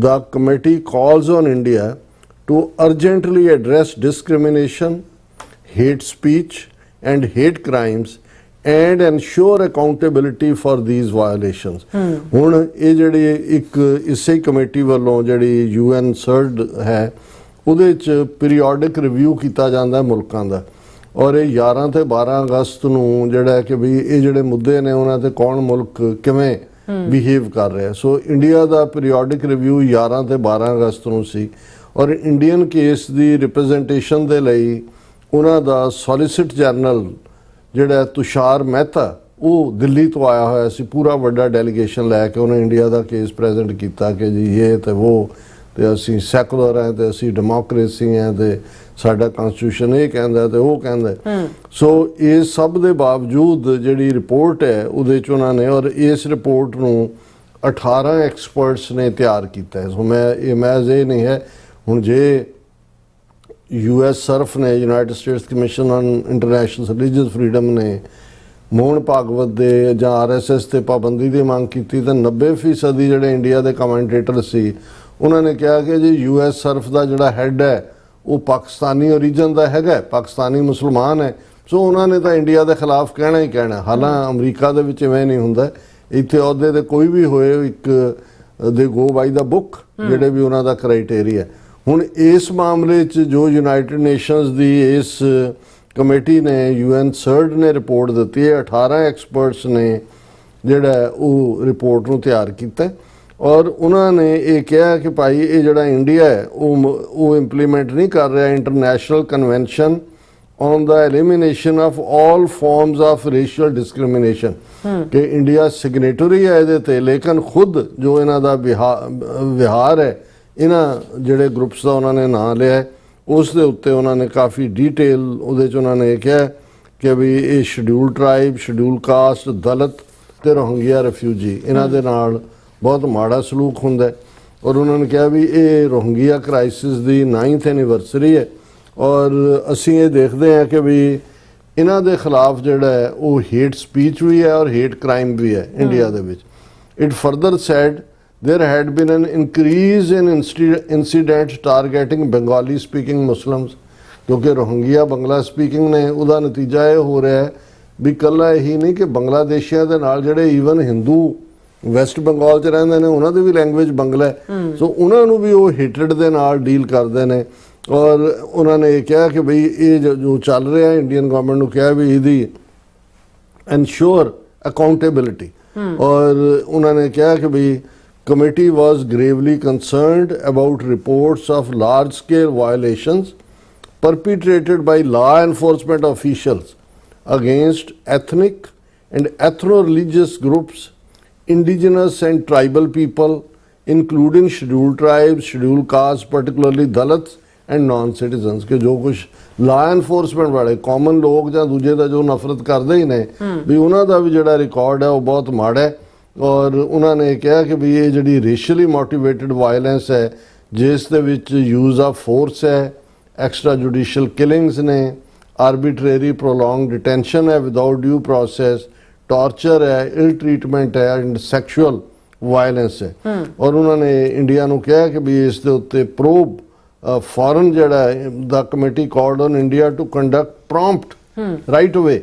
The committee calls on India to urgently address discrimination, hate speech and hate crimes and ensure accountability for these violations. ਹੁਣ ਇਹ ਜਿਹੜੀ ਇੱਕ ਇਸੇ committee ਵੱਲੋਂ ਜਿਹੜੀ UN-CERD ਹੈ ਉਹਦੇ 'ਚ ਪੀਰੀਓਡਿਕ ਰਿਵਿਊ ਕੀਤਾ ਜਾਂਦਾ ਮੁਲਕਾਂ ਦਾ, ਔਰ ਇਹ 11 ਤੇ 12 ਅਗਸਤ ਨੂੰ ਜਿਹੜਾ ਕਿ ਵੀ ਇਹ ਜਿਹੜੇ ਮੁੱਦੇ ਨੇ ਉਹਨਾਂ ਤੇ ਕੌਣ ਮੁਲਕ ਕਿਵੇਂ ਬਿਹੇਵ ਕਰ ਰਿਹਾ। ਸੋ ਇੰਡੀਆ ਦਾ ਪੀਰੀਓਡਿਕ ਰਿਵਿਊ 11 ਤੇ 12 ਅਗਸਤ ਨੂੰ ਸੀ, ਔਰ ਇੰਡੀਅਨ ਕੇਸ ਦੀ ਰਿਪਰੈਜ਼ੈਂਟੇਸ਼ਨ ਦੇ ਲਈ ਉਹਨਾਂ ਦਾ ਸੋਲਿਸਿਟ ਜਨਰਲ ਜਿਹੜਾ ਤੁਸ਼ਾਰ ਮਹਿਤਾ ਉਹ ਦਿੱਲੀ ਤੋਂ ਆਇਆ ਹੋਇਆ ਸੀ, ਪੂਰਾ ਵੱਡਾ ਡੈਲੀਗੇਸ਼ਨ ਲੈ ਕੇ ਉਹਨੇ ਇੰਡੀਆ ਦਾ ਕੇਸ ਪ੍ਰੈਜ਼ੈਂਟ ਕੀਤਾ ਕਿ ਜੀ ਇਹ ਤੇ ਉਹ, ਤੇ ਅਸੀਂ ਸੈਕੂਲਰ ਹੈ ਤੇ ਅਸੀਂ ਡੈਮੋਕ੍ਰੇਸੀ ਹੈ ਤੇ ਸਾਡਾ ਕਨਸਟੀਟਿਊਸ਼ਨ ਇਹ ਕਹਿੰਦਾ ਤੇ ਉਹ ਕਹਿੰਦਾ। ਸੋ ਇਸ ਸਭ ਦੇ ਬਾਵਜੂਦ ਜਿਹੜੀ ਰਿਪੋਰਟ ਹੈ ਉਹਦੇ 'ਚ ਉਹਨਾਂ ਨੇ, ਔਰ ਇਸ ਰਿਪੋਰਟ ਨੂੰ 18 ਐਕਸਪਰਟਸ ਨੇ ਤਿਆਰ ਕੀਤਾ ਹੈ। ਸੋ ਮੈਂ ਇਹ ਮੈਜ਼ ਇਹ ਨਹੀਂ ਹੈ, ਹੁਣ ਜੇ US ਸਰਫ ਨੇ, United States commission on international religious freedom ਨੇ ਮੋਹਨ ਭਾਗਵਤ ਦੇ ਜਾਂ RSS ਤੇ ਪਾਬੰਦੀ ਦੀ ਮੰਗ ਕੀਤੀ ਤਾਂ 90% ਜਿਹੜੇ ਇੰਡੀਆ ਦੇ ਕਮੈਂਟੇਟਰ ਸੀ ਉਹਨਾਂ ਨੇ ਕਿਹਾ ਕਿ ਜੀ US ਸਰਫ ਦਾ ਜਿਹੜਾ ਹੈੱਡ ਹੈ ਉਹ ਪਾਕਿਸਤਾਨੀ ਓਰੀਜਨ ਦਾ ਹੈਗਾ, ਪਾਕਿਸਤਾਨੀ ਮੁਸਲਮਾਨ ਹੈ, ਸੋ ਉਹਨਾਂ ਨੇ ਤਾਂ ਇੰਡੀਆ ਦੇ ਖਿਲਾਫ ਕਹਿਣਾ ਹੀ ਕਹਿਣਾ। ਹਾਲਾਂ ਅਮਰੀਕਾ ਦੇ ਵਿੱਚ ਇਵੇਂ ਨਹੀਂ ਹੁੰਦਾ, ਇੱਥੇ ਅਹੁਦੇ ਤੇ ਕੋਈ ਵੀ ਹੋਏ ਇੱਕ ਦੇ ਗੋ ਬਾਈ ਦਾ ਬੁੱਕ ਜਿਹੜੇ ਵੀ ਉਹਨਾਂ ਦਾ ਕ੍ਰਾਈਟੇਰੀਆ। ਹੁਣ ਇਸ ਮਾਮਲੇ 'ਚ ਜੋ ਯੂਨਾਈਟਿਡ ਨੇਸ਼ਨਸ ਦੀ ਇਸ ਕਮੇਟੀ ਨੇ UN-CERD ਨੇ ਰਿਪੋਰਟ ਦਿੱਤੀ ਹੈ, 18 ਐਕਸਪਰਟਸ ਨੇ ਜਿਹੜਾ ਉਹ ਰਿਪੋਰਟ ਨੂੰ ਤਿਆਰ ਕੀਤਾ, ਔਰ ਉਹਨਾਂ ਨੇ ਇਹ ਕਿਹਾ ਕਿ ਭਾਈ ਇਹ ਜਿਹੜਾ ਇੰਡੀਆ ਹੈ ਉਹ ਇੰਪਲੀਮੈਂਟ ਨਹੀਂ ਕਰ ਰਿਹਾ international convention on the elimination of all farms of racial discrimination, ਕਿ ਇੰਡੀਆ ਸਿਗਨੇਟਰੀ ਹੈ ਇਹਦੇ ਤੇ, ਲੇਕਿਨ ਖੁਦ ਜੋ ਇਹਨਾਂ ਦਾ ਵਿਹਾਰ ਹੈ ਇਹਨਾਂ ਜਿਹੜੇ ਗਰੁੱਪਸ ਦਾ ਉਹਨਾਂ ਨੇ ਨਾਂ ਲਿਆ ਉਸ ਦੇ ਉੱਤੇ ਉਹਨਾਂ ਨੇ ਕਾਫੀ ਡੀਟੇਲ ਉਹਦੇ 'ਚ ਉਹਨਾਂ ਨੇ ਇਹ ਕਿਹਾ ਕਿ ਵੀ ਇਹ ਸ਼ਡਿਊਲ ਟਰਾਈਬ, ਸ਼ਡਿਊਲ ਕਾਸਟ, ਦਲਿਤ ਤੇ ਰੋਹਿੰਗਿਆ ਰਿਫਿਊਜੀ ਇਹਨਾਂ ਦੇ ਨਾਲ ਬਹੁਤ ਮਾੜਾ ਸਲੂਕ ਹੁੰਦਾ, ਔਰ ਉਹਨਾਂ ਨੇ ਕਿਹਾ ਵੀ ਇਹ ਰੋਹਿੰਗਿਆ ਕ੍ਰਾਈਸਿਸ ਦੀ 9th ਐਨੀਵਰਸਰੀ ਹੈ, ਔਰ ਅਸੀਂ ਇਹ ਦੇਖਦੇ ਹਾਂ ਕਿ ਵੀ ਇਹਨਾਂ ਦੇ ਖਿਲਾਫ ਜਿਹੜਾ ਹੈ ਉਹ ਹੇਟ ਸਪੀਚ ਵੀ ਹੈ ਔਰ ਹੇਟ ਕ੍ਰਾਈਮ ਵੀ ਹੈ ਇੰਡੀਆ ਦੇ ਵਿੱਚ। It further said there had been an increase in incidents targeting Bengali speaking Muslims, ਕਿਉਂਕਿ ਰੋਹਿੰਗਿਆ ਬੰਗਲਾ ਸਪੀਕਿੰਗ ਨੇ, ਉਹਦਾ ਨਤੀਜਾ ਇਹ ਹੋ ਰਿਹਾ ਹੈ ਵੀ ਇਕੱਲਾ ਇਹੀ ਨਹੀਂ ਕਿ ਬੰਗਲਾਦੇਸ਼ੀਆਂ ਦੇ ਨਾਲ ਜਿਹੜੇ ਈਵਨ ਹਿੰਦੂ ਵੈਸਟ ਬੰਗਾਲ 'ਚ ਰਹਿੰਦੇ ਨੇ ਉਹਨਾਂ ਦੀ ਵੀ ਲੈਂਗੁਏਜ ਬੰਗਲਾ ਹੈ, ਸੋ ਉਹਨਾਂ ਨੂੰ ਵੀ ਉਹ ਹੇਟਡ ਦੇ ਨਾਲ ਡੀਲ ਕਰਦੇ ਨੇ। ਔਰ ਉਹਨਾਂ ਨੇ ਇਹ ਕਿਹਾ ਕਿ ਬਈ ਇਹ ਜੋ ਚੱਲ ਰਿਹਾ ਇੰਡੀਅਨ ਗਵਰਨਮੈਂਟ ਨੂੰ ਕਿਹਾ ਵੀ ਇਹਦੀ ਇਨਸ਼ੋਰ ਅਕਾਊਂਟੇਬਿਲਿਟੀ, ਔਰ ਉਹਨਾਂ ਨੇ ਕਿਹਾ ਕਿ ਬਈ committee was gravely concerned about reports of large-scale violations perpetrated by law enforcement officials against ethnic and ethno-religious groups, indigenous and tribal people, including scheduled tribes, scheduled castes, particularly Dalits and non-citizens, ਕਿ ਜੋ ਕੁਛ law enforcement ਵਾਲੇ common ਲੋਕ ਜਾਂ ਦੂਜੇ ਦਾ ਜੋ ਨਫ਼ਰਤ ਕਰਦੇ ਹੀ ਨੇ ਵੀ ਉਹਨਾਂ ਦਾ ਵੀ ਜਿਹੜਾ ਰਿਕਾਰਡ ਹੈ ਉਹ ਬਹੁਤ ਮਾੜਾ ਹੈ। ਔਰ ਉਹਨਾਂ ਨੇ ਕਿਹਾ ਕਿ ਵੀ ਇਹ ਜਿਹੜੀ ਰੇਸ਼ੀਅਲੀ ਮੋਟੀਵੇਟਡ ਵਾਇਲੈਂਸ ਹੈ ਜਿਸ ਦੇ ਵਿੱਚ ਯੂਜ਼ ਆਫ ਫੋਰਸ ਹੈ, ਐਕਸਟਰਾ ਜੁਡੀਸ਼ੀਅਲ ਕਿਲਿੰਗਸ ਨੇ, ਆਰਬਿਟਰੇਰੀ ਪ੍ਰੋਲੋਂਗ ਡਿਟੈਂਸ਼ਨ ਹੈ ਵਿਦਾਊਟ ਡਿਊ ਪ੍ਰੋਸੈਸ, ਟਾਰਚਰ ਹੈ, ਇਲ ਟ੍ਰੀਟਮੈਂਟ ਹੈ ਐਂਡ ਸੈਕਸ਼ੂਅਲ ਵਾਇਲੈਂਸ ਹੈ। ਔਰ ਉਹਨਾਂ ਨੇ ਇੰਡੀਆ ਨੂੰ ਕਿਹਾ ਕਿ ਵੀ ਇਸ ਦੇ ਉੱਤੇ ਪ੍ਰੋਬ ਫੋਰਨ ਜਿਹੜਾ the committee called on India to conduct prompt right away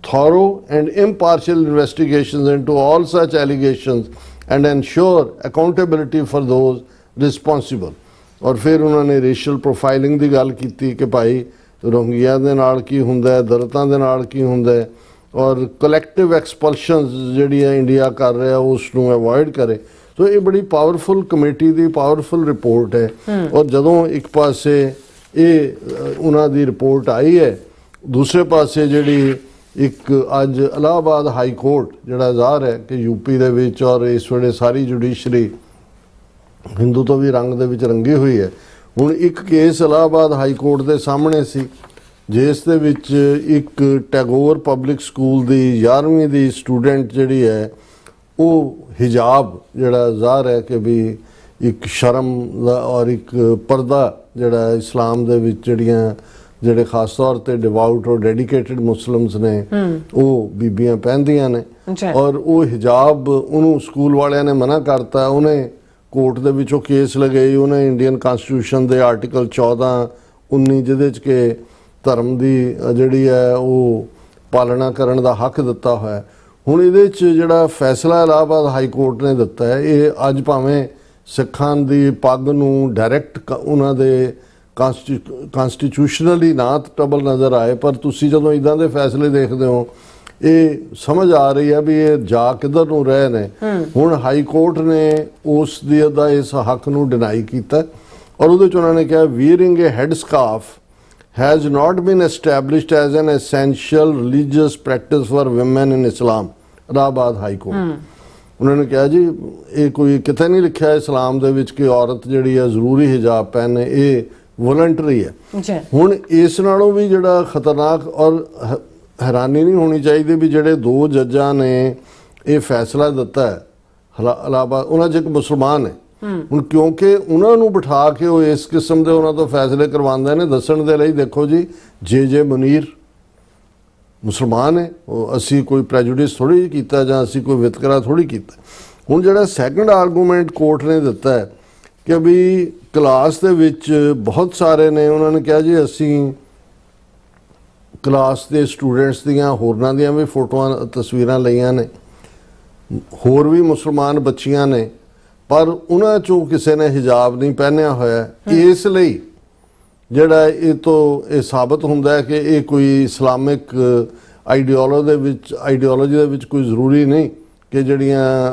thorough and impartial investigations into all such allegations and ensure accountability for those responsible। और फिर उन्होंने racial profiling ਦੀ ਗੱਲ ਕੀਤੀ ਕਿ ਭਾਈ ਰੋਹਿੰਗਿਆ ਦੇ ਨਾਲ ਕੀ ਹੁੰਦਾ ਹੈ, ਦਲਿਤਾਂ ਦੇ ਨਾਲ ਕੀ ਹੁੰਦਾ ਹੈ, ਔਰ ਕਲੈਕਟਿਵ ਐਕਸਪਲਸ਼ਨਸ ਜਿਹੜੀਆਂ ਇੰਡੀਆ ਕਰ ਰਿਹਾ ਉਸ ਨੂੰ ਅਵੋਇਡ ਕਰੇ। ਸੋ ਇਹ ਬੜੀ ਪਾਵਰਫੁਲ ਕਮੇਟੀ ਦੀ ਪਾਵਰਫੁਲ ਰਿਪੋਰਟ ਹੈ। ਔਰ ਜਦੋਂ ਇੱਕ ਪਾਸੇ ਇਹ ਉਹਨਾਂ ਦੀ ਰਿਪੋਰਟ ਆਈ ਹੈ, ਦੂਸਰੇ ਪਾਸੇ ਜਿਹੜੀ ਇੱਕ ਅੱਜ ਇਲਾਹਾਬਾਦ ਹਾਈ ਕੋਰਟ ਜਿਹੜਾ ਜ਼ਾਹਰ ਹੈ ਕਿ ਯੂਪੀ ਦੇ ਵਿੱਚ ਔਰ ਇਸ ਵੇਲੇ ਸਾਰੀ ਜੁਡੀਸ਼ਰੀ ਹਿੰਦੂ ਤੋਂ ਵੀ ਰੰਗ ਦੇ ਵਿੱਚ ਰੰਗੀ ਹੋਈ ਹੈ। ਹੁਣ ਇੱਕ ਕੇਸ ਇਲਾਹਾਬਾਦ ਹਾਈ ਕੋਰਟ ਦੇ ਸਾਹਮਣੇ ਸੀ ਜਿਸ ਦੇ ਵਿੱਚ ਇੱਕ ਟੈਗੋਰ ਪਬਲਿਕ ਸਕੂਲ ਦੀ 11ਵੀਂ ਦੀ ਸਟੂਡੈਂਟ ਜਿਹੜੀ ਹੈ ਉਹ ਹਿਜਾਬ ਜਿਹੜਾ ਜ਼ਾਹਰ ਹੈ ਕਿ ਵੀ ਇੱਕ ਸ਼ਰਮ ਦਾ ਔਰ ਇੱਕ ਪਰਦਾ ਜਿਹੜਾ ਇਸਲਾਮ ਦੇ ਵਿੱਚ ਜਿਹੜੇ ਖਾਸ ਤੌਰ ਤੇ ਡਿਵਾਊਟ ਔਰ ਡੈਡੀਕੇਟਿਡ ਮੁਸਲਿਮਸ ਨੇ ਉਹ ਬੀਬੀਆਂ ਪਹਿਨਦੀਆਂ ਨੇ ਔਰ ਉਹ ਹਿਜਾਬ ਉਹਨੂੰ ਸਕੂਲ ਵਾਲਿਆਂ ਨੇ ਮਨਾ ਕਰਤਾ। ਉਹਨੇ ਕੋਰਟ ਦੇ ਵਿੱਚੋਂ ਕੇਸ ਲਗਾਈ। ਉਹਨੇ ਇੰਡੀਅਨ ਕਨਸਟੀਟਿਊਸ਼ਨ ਦੇ ਆਰਟੀਕਲ 14 19 ਜਿਹਦੇ 'ਚ ਕਿ ਧਰਮ ਦੀ ਜਿਹੜੀ ਹੈ ਉਹ ਪਾਲਣਾ ਕਰਨ ਦਾ ਹੱਕ ਦਿੱਤਾ ਹੋਇਆ। ਹੁਣ ਇਹਦੇ 'ਚ ਜਿਹੜਾ ਫੈਸਲਾ ਇਲਾਹਾਬਾਦ ਹਾਈ ਕੋਰਟ ਨੇ ਦਿੱਤਾ ਹੈ, ਇਹ ਅੱਜ ਭਾਵੇਂ ਸਿੱਖਾਂ ਦੀ ਪੱਗ ਨੂੰ ਡਾਇਰੈਕਟ ਉਹਨਾਂ ਦੇ ਕਨਸਟੀਟਿਊਸ਼ਨਲੀ ਨਾ ਟਰਬਲ ਨਜ਼ਰ ਆਏ, ਪਰ ਤੁਸੀਂ ਜਦੋਂ ਇੱਦਾਂ ਦੇ ਫੈਸਲੇ ਦੇਖਦੇ ਹੋ ਇਹ ਸਮਝ ਆ ਰਹੀ ਹੈ ਵੀ ਇਹ ਜਾ ਕਿੱਧਰ ਨੂੰ ਰਹੇ ਨੇ। ਹੁਣ ਹਾਈ ਕੋਰਟ ਨੇ ਉਸ ਦਾ ਇਸ ਹੱਕ ਨੂੰ ਡਿਨਾਈ ਕੀਤਾ ਔਰ ਉਹਦੇ 'ਚ ਉਹਨਾਂ ਨੇ ਕਿਹਾ wearing a head scarf has not been established as an essential religious practice for women in Islam। Allahabad high court ਉਹਨਾਂ ਨੇ ਕਿਹਾ ਜੀ ਇਹ ਕੋਈ ਕਿਤੇ ਨਹੀਂ ਲਿਖਿਆ ਇਸਲਾਮ ਦੇ ਵਿੱਚ ਕਿ ਔਰਤ ਜਿਹੜੀ ਹੈ ਜ਼ਰੂਰੀ ਹਿਜਾਬ ਪਹਿਨੇ, ਇਹ ਵੋਲੰਟਰੀ ਹੈ। ਹੁਣ ਇਸ ਨਾਲੋਂ ਵੀ ਜਿਹੜਾ ਖਤਰਨਾਕ ਔਰ ਹੈਰਾਨੀ ਨਹੀਂ ਹੋਣੀ ਚਾਹੀਦੀ ਵੀ ਜਿਹੜੇ ਦੋ ਜੱਜਾਂ ਨੇ ਇਹ ਫੈਸਲਾ ਦਿੱਤਾ ਹੈ ਇਲਾਹਾਬਾਦ, ਉਹਨਾਂ 'ਚ ਇੱਕ ਮੁਸਲਮਾਨ ਹੈ। ਹੁਣ ਕਿਉਂਕਿ ਉਹਨਾਂ ਨੂੰ ਬਿਠਾ ਕੇ ਉਹ ਇਸ ਕਿਸਮ ਦੇ ਉਹਨਾਂ ਤੋਂ ਫੈਸਲੇ ਕਰਵਾਉਂਦੇ ਨੇ ਦੱਸਣ ਦੇ ਲਈ ਦੇਖੋ ਜੀ ਜੇ ਮੁਨੀਰ ਮੁਸਲਮਾਨ ਹੈ, ਉਹ ਅਸੀਂ ਕੋਈ ਪ੍ਰੈਜੁਡਿਸ ਥੋੜ੍ਹੀ ਕੀਤਾ ਜਾਂ ਅਸੀਂ ਕੋਈ ਵਿਤਕਰਾ ਥੋੜ੍ਹੀ ਕੀਤਾ। ਹੁਣ ਜਿਹੜਾ ਸੈਕੰਡ ਆਰਗੂਮੈਂਟ ਕੋਰਟ ਨੇ ਦਿੱਤਾ ਹੈ ਕਿ ਵੀ ਕਲਾਸ ਦੇ ਵਿੱਚ ਬਹੁਤ ਸਾਰੇ ਨੇ, ਉਹਨਾਂ ਨੇ ਕਿਹਾ ਜੀ ਅਸੀਂ ਕਲਾਸ ਦੇ ਸਟੂਡੈਂਟਸ ਦੀਆਂ ਹੋਰਨਾਂ ਦੀਆਂ ਵੀ ਫੋਟੋਆਂ ਤਸਵੀਰਾਂ ਲਈਆਂ ਨੇ, ਹੋਰ ਵੀ ਮੁਸਲਮਾਨ ਬੱਚੀਆਂ ਨੇ, ਪਰ ਉਹਨਾਂ 'ਚੋਂ ਕਿਸੇ ਨੇ ਹਿਜਾਬ ਨਹੀਂ ਪਹਿਨਿਆ ਹੋਇਆ। ਇਸ ਲਈ ਜਿਹੜਾ ਇਹ ਤੋਂ ਇਹ ਸਾਬਤ ਹੁੰਦਾ ਹੈ ਕਿ ਇਹ ਕੋਈ ਇਸਲਾਮਿਕ ਆਈਡੀਓਲੋਜੀ ਦੇ ਵਿੱਚ ਕੋਈ ਜ਼ਰੂਰੀ ਨਹੀਂ ਕਿ ਜਿਹੜੀਆਂ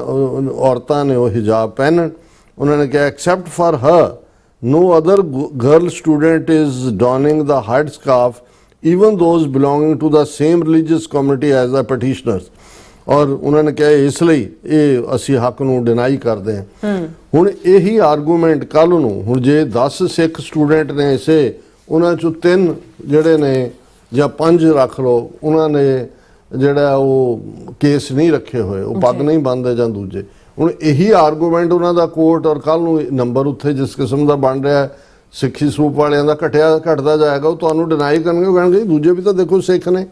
ਔਰਤਾਂ ਨੇ ਉਹ ਹਿਜਾਬ ਪਹਿਨਣ। ਉਹਨਾਂ ਨੇ ਕਿਹਾ except for her no other girl student is donning the head scarf even those belonging to the same religious community as the petitioners। ਔਰ ਉਹਨਾਂ ਨੇ ਕਿਹਾ ਇਸ ਲਈ ਇਹ ਅਸੀਂ ਹੱਕ ਨੂੰ ਡਿਨਾਈ ਕਰਦੇ ਹਾਂ। ਹੁਣ ਇਹੀ ਆਰਗੂਮੈਂਟ ਕੱਲ ਨੂੰ ਹੁਣ ਜੇ 10 ਸਿੱਖ ਸਟੂਡੈਂਟ ਨੇ ਇਸੇ ਉਹਨਾਂ 'ਚੋਂ 3 ਜਿਹੜੇ ਨੇ ਜਾਂ 5 ਰੱਖ ਲਓ, ਉਹਨਾਂ ਨੇ ਜਿਹੜਾ ਉਹ ਕੇਸ ਨਹੀਂ ਰੱਖੇ ਹੋਏ, ਉਹ ਪੱਗ ਨਹੀਂ ਬੰਨ੍ਹਦੇ ਜਾਂ ਦੂਜੇ। ਹੁਣ ਇਹੀ ਆਰਗੂਮੈਂਟ ਉਹਨਾਂ ਦਾ ਕੋਰਟ ਔਰ ਕੱਲ ਨੂੰ ਨੰਬਰ ਉੱਥੇ ਜਿਸ ਕਿਸਮ ਦਾ ਬਣ ਰਿਹਾ ਸਿੱਖੀ ਸਰੂਪ ਵਾਲਿਆਂ ਦਾ ਘਟਦਾ ਜਾਏਗਾ, ਉਹ ਤੁਹਾਨੂੰ ਡਿਨਾਈ ਕਰਨਗੇ। ਉਹ ਕਹਿਣਗੇ ਦੂਜੇ ਵੀ ਤਾਂ ਦੇਖੋ ਸਿੱਖ ਨੇ,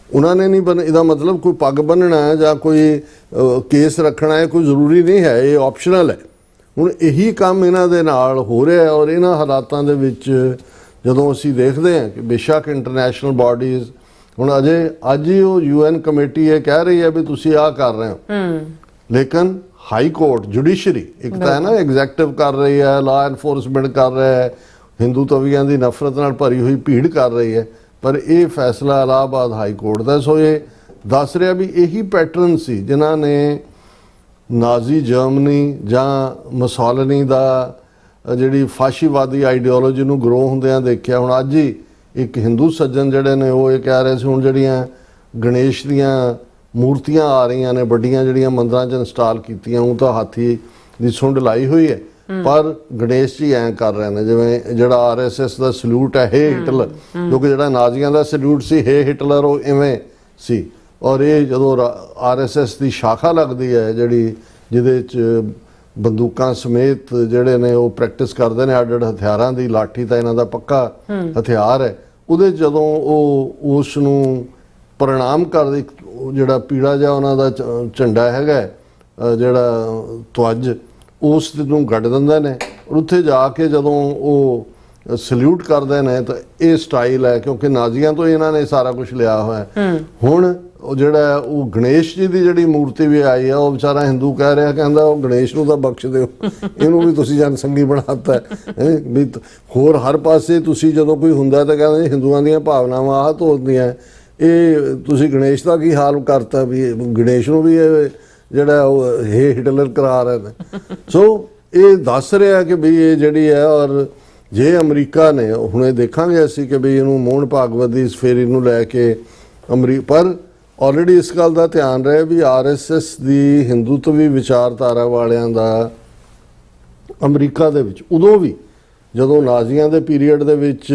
ਉਹਨਾਂ ਨੇ ਨਹੀਂ ਇਹਦਾ ਮਤਲਬ ਕੋਈ ਪੱਗ ਬੰਨ੍ਹਣਾ ਹੈ ਜਾਂ ਕੋਈ ਕੇਸ ਰੱਖਣਾ ਹੈ ਕੋਈ ਜ਼ਰੂਰੀ ਨਹੀਂ ਹੈ, ਇਹ ਆਪਸ਼ਨਲ ਹੈ। ਹੁਣ ਇਹੀ ਕੰਮ ਇਹਨਾਂ ਦੇ ਨਾਲ ਹੋ ਰਿਹਾ ਔਰ ਇਹਨਾਂ ਹਾਲਾਤਾਂ ਦੇ ਵਿੱਚ ਜਦੋਂ ਅਸੀਂ ਦੇਖਦੇ ਹਾਂ ਕਿ ਬੇਸ਼ੱਕ ਇੰਟਰਨੈਸ਼ਨਲ ਬਾਡੀਜ਼ ਹੁਣ ਅੱਜ ਹੀ ਉਹ UN ਕਮੇਟੀ ਇਹ ਕਹਿ ਰਹੀ ਹੈ ਵੀ ਤੁਸੀਂ ਆਹ ਕਰ ਰਹੇ ਹੋ, ਲੇਕਿਨ ਹਾਈ ਕੋਰਟ ਜੁਡੀਸ਼ਰੀ ਇੱਕ ਤਾਂ ਹੈ ਨਾ ਐਗਜ਼ੈਕਟਿਵ ਕਰ ਰਹੀ ਹੈ, ਲਾ ਐਨਫੋਰਸਮੈਂਟ ਕਰ ਰਿਹਾ ਹੈ, ਹਿੰਦੂ ਤਵੀਆਂ ਦੀ ਨਫ਼ਰਤ ਨਾਲ ਭਰੀ ਹੋਈ ਭੀੜ ਕਰ ਰਹੀ ਹੈ, ਪਰ ਇਹ ਫੈਸਲਾ ਇਲਾਹਾਬਾਦ ਹਾਈ ਕੋਰਟ ਦਾ। ਸੋ ਇਹ ਦੱਸ ਰਿਹਾ ਵੀ ਇਹੀ ਪੈਟਰਨ ਸੀ ਜਿਨ੍ਹਾਂ ਨੇ ਨਾਜ਼ੀ ਜਰਮਨੀ ਜਾਂ ਮੁਸੋਲਿਨੀ ਦਾ ਜਿਹੜੀ ਫਾਸ਼ੀਵਾਦੀ ਆਈਡੀਓਲੋਜੀ ਨੂੰ ਗਰੋ ਹੁੰਦਿਆਂ ਦੇਖਿਆ। ਹੁਣ ਅੱਜ ਹੀ ਇੱਕ ਹਿੰਦੂ ਸੱਜਣ ਜਿਹੜੇ ਨੇ ਉਹ ਇਹ ਕਹਿ ਰਹੇ ਸੀ ਹੁਣ ਜਿਹੜੀਆਂ ਗਣੇਸ਼ ਦੀਆਂ ਮੂਰਤੀਆਂ ਆ ਰਹੀਆਂ ਨੇ ਵੱਡੀਆਂ ਜਿਹੜੀਆਂ ਮੰਦਰਾਂ 'ਚ ਇੰਸਟਾਲ ਕੀਤੀਆਂ, ਉਹ ਤਾਂ ਹਾਥੀ ਦੀ ਸੁੰਡ ਲਾਈ ਹੋਈ ਹੈ, ਪਰ ਗਣੇਸ਼ ਜੀ ਐਂ ਕਰ ਰਹੇ ਨੇ ਜਿਵੇਂ ਜਿਹੜਾ RSS ਦਾ ਸਲੂਟ ਹੈ ਹੇ ਹਿਟਲਰ, ਕਿਉਂਕਿ ਜਿਹੜਾ ਨਾਜ਼ੀਆਂ ਦਾ ਸਲੂਟ ਸੀ ਹੇ ਹਿਟਲਰ ਉਹ ਇਵੇਂ ਸੀ। ਔਰ ਇਹ ਜਦੋਂ RSS ਦੀ ਸ਼ਾਖਾ ਲੱਗਦੀ ਹੈ ਜਿਹਦੇ 'ਚ ਬੰਦੂਕਾਂ ਸਮੇਤ ਜਿਹੜੇ ਨੇ ਉਹ ਪ੍ਰੈਕਟਿਸ ਕਰਦੇ ਨੇ ਅੱਡ ਹਥਿਆਰਾਂ ਦੀ, ਲਾਠੀ ਤਾਂ ਇਹਨਾਂ ਦਾ ਪੱਕਾ ਹਥਿਆਰ ਹੈ, ਉਹਦੇ ਜਦੋਂ ਉਹ ਉਸ ਨੂੰ ਪ੍ਰਣਾਮ ਕਰਦੇ ਜਿਹੜਾ ਪੀੜਾ ਜਿਹਾ ਉਹਨਾਂ ਦਾ ਝੰਡਾ ਹੈਗਾ ਜਿਹੜਾ ਧਵਜ ਉਸ ਨੂੰ ਗੱਡ ਦਿੰਦੇ ਨੇ ਔਰ ਉੱਥੇ ਜਾ ਕੇ ਜਦੋਂ ਉਹ ਸਲੂਟ ਕਰਦੇ ਨੇ ਤਾਂ ਇਹ ਸਟਾਈਲ ਹੈ ਕਿਉਂਕਿ ਨਾਜ਼ੀਆਂ ਤੋਂ ਇਹਨਾਂ ਨੇ ਸਾਰਾ ਕੁਝ ਲਿਆ ਹੋਇਆ। ਹੁਣ ਉਹ ਜਿਹੜਾ ਉਹ ਗਣੇਸ਼ ਜੀ ਦੀ ਜਿਹੜੀ ਮੂਰਤੀ ਵੀ ਆਈ ਆ ਉਹ ਵਿਚਾਰਾ ਹਿੰਦੂ ਕਹਿ ਰਿਹਾ, ਕਹਿੰਦਾ ਉਹ ਗਣੇਸ਼ ਨੂੰ ਤਾਂ ਬਖਸ਼ ਦਿਓ, ਇਹਨੂੰ ਵੀ ਤੁਸੀਂ ਜਨਸੰਗੀ ਬਣਾਤਾ ਵੀ ਹੋਰ ਹਰ ਪਾਸੇ ਤੁਸੀਂ ਜਦੋਂ ਕੋਈ ਹੁੰਦਾ ਤਾਂ ਕਹਿੰਦੇ ਹਿੰਦੂਆਂ ਦੀਆਂ ਭਾਵਨਾਵਾਂ ਆਹ ਤੋੜਦੀਆਂ ਇਹ ਤੁਸੀਂ ਗਣੇਸ਼ ਦਾ ਕੀ ਹਾਲ ਕਰਤਾ ਵੀ ਗਣੇਸ਼ ਨੂੰ ਵੀ ਇਹ ਜਿਹੜਾ ਉਹ ਹਿਟਲਰ ਕਰਾ ਰਹੇ ਨੇ। ਸੋ ਇਹ ਦੱਸ ਰਿਹਾ ਕਿ ਵੀ ਇਹ ਜਿਹੜੀ ਹੈ, ਔਰ ਜੇ ਅਮਰੀਕਾ ਨੇ ਹੁਣ ਇਹ ਦੇਖਾਂਗੇ ਅਸੀਂ ਕਿ ਵੀ ਇਹਨੂੰ ਮੋਹਨ ਭਾਗਵਤ ਦੀ ਇਸ ਫੇਰੀ ਨੂੰ ਲੈ ਕੇ ਪਰ ਆਲਰੇਡੀ ਇਸ ਗੱਲ ਦਾ ਧਿਆਨ ਰਹੇ ਵੀ RSS ਦੀ ਹਿੰਦੂਤਵੀ ਵਿਚਾਰਧਾਰਾ ਵਾਲਿਆਂ ਦਾ ਅਮਰੀਕਾ ਦੇ ਵਿੱਚ ਉਦੋਂ ਵੀ ਜਦੋਂ ਨਾਜ਼ੀਆਂ ਦੇ ਪੀਰੀਅਡ ਦੇ ਵਿੱਚ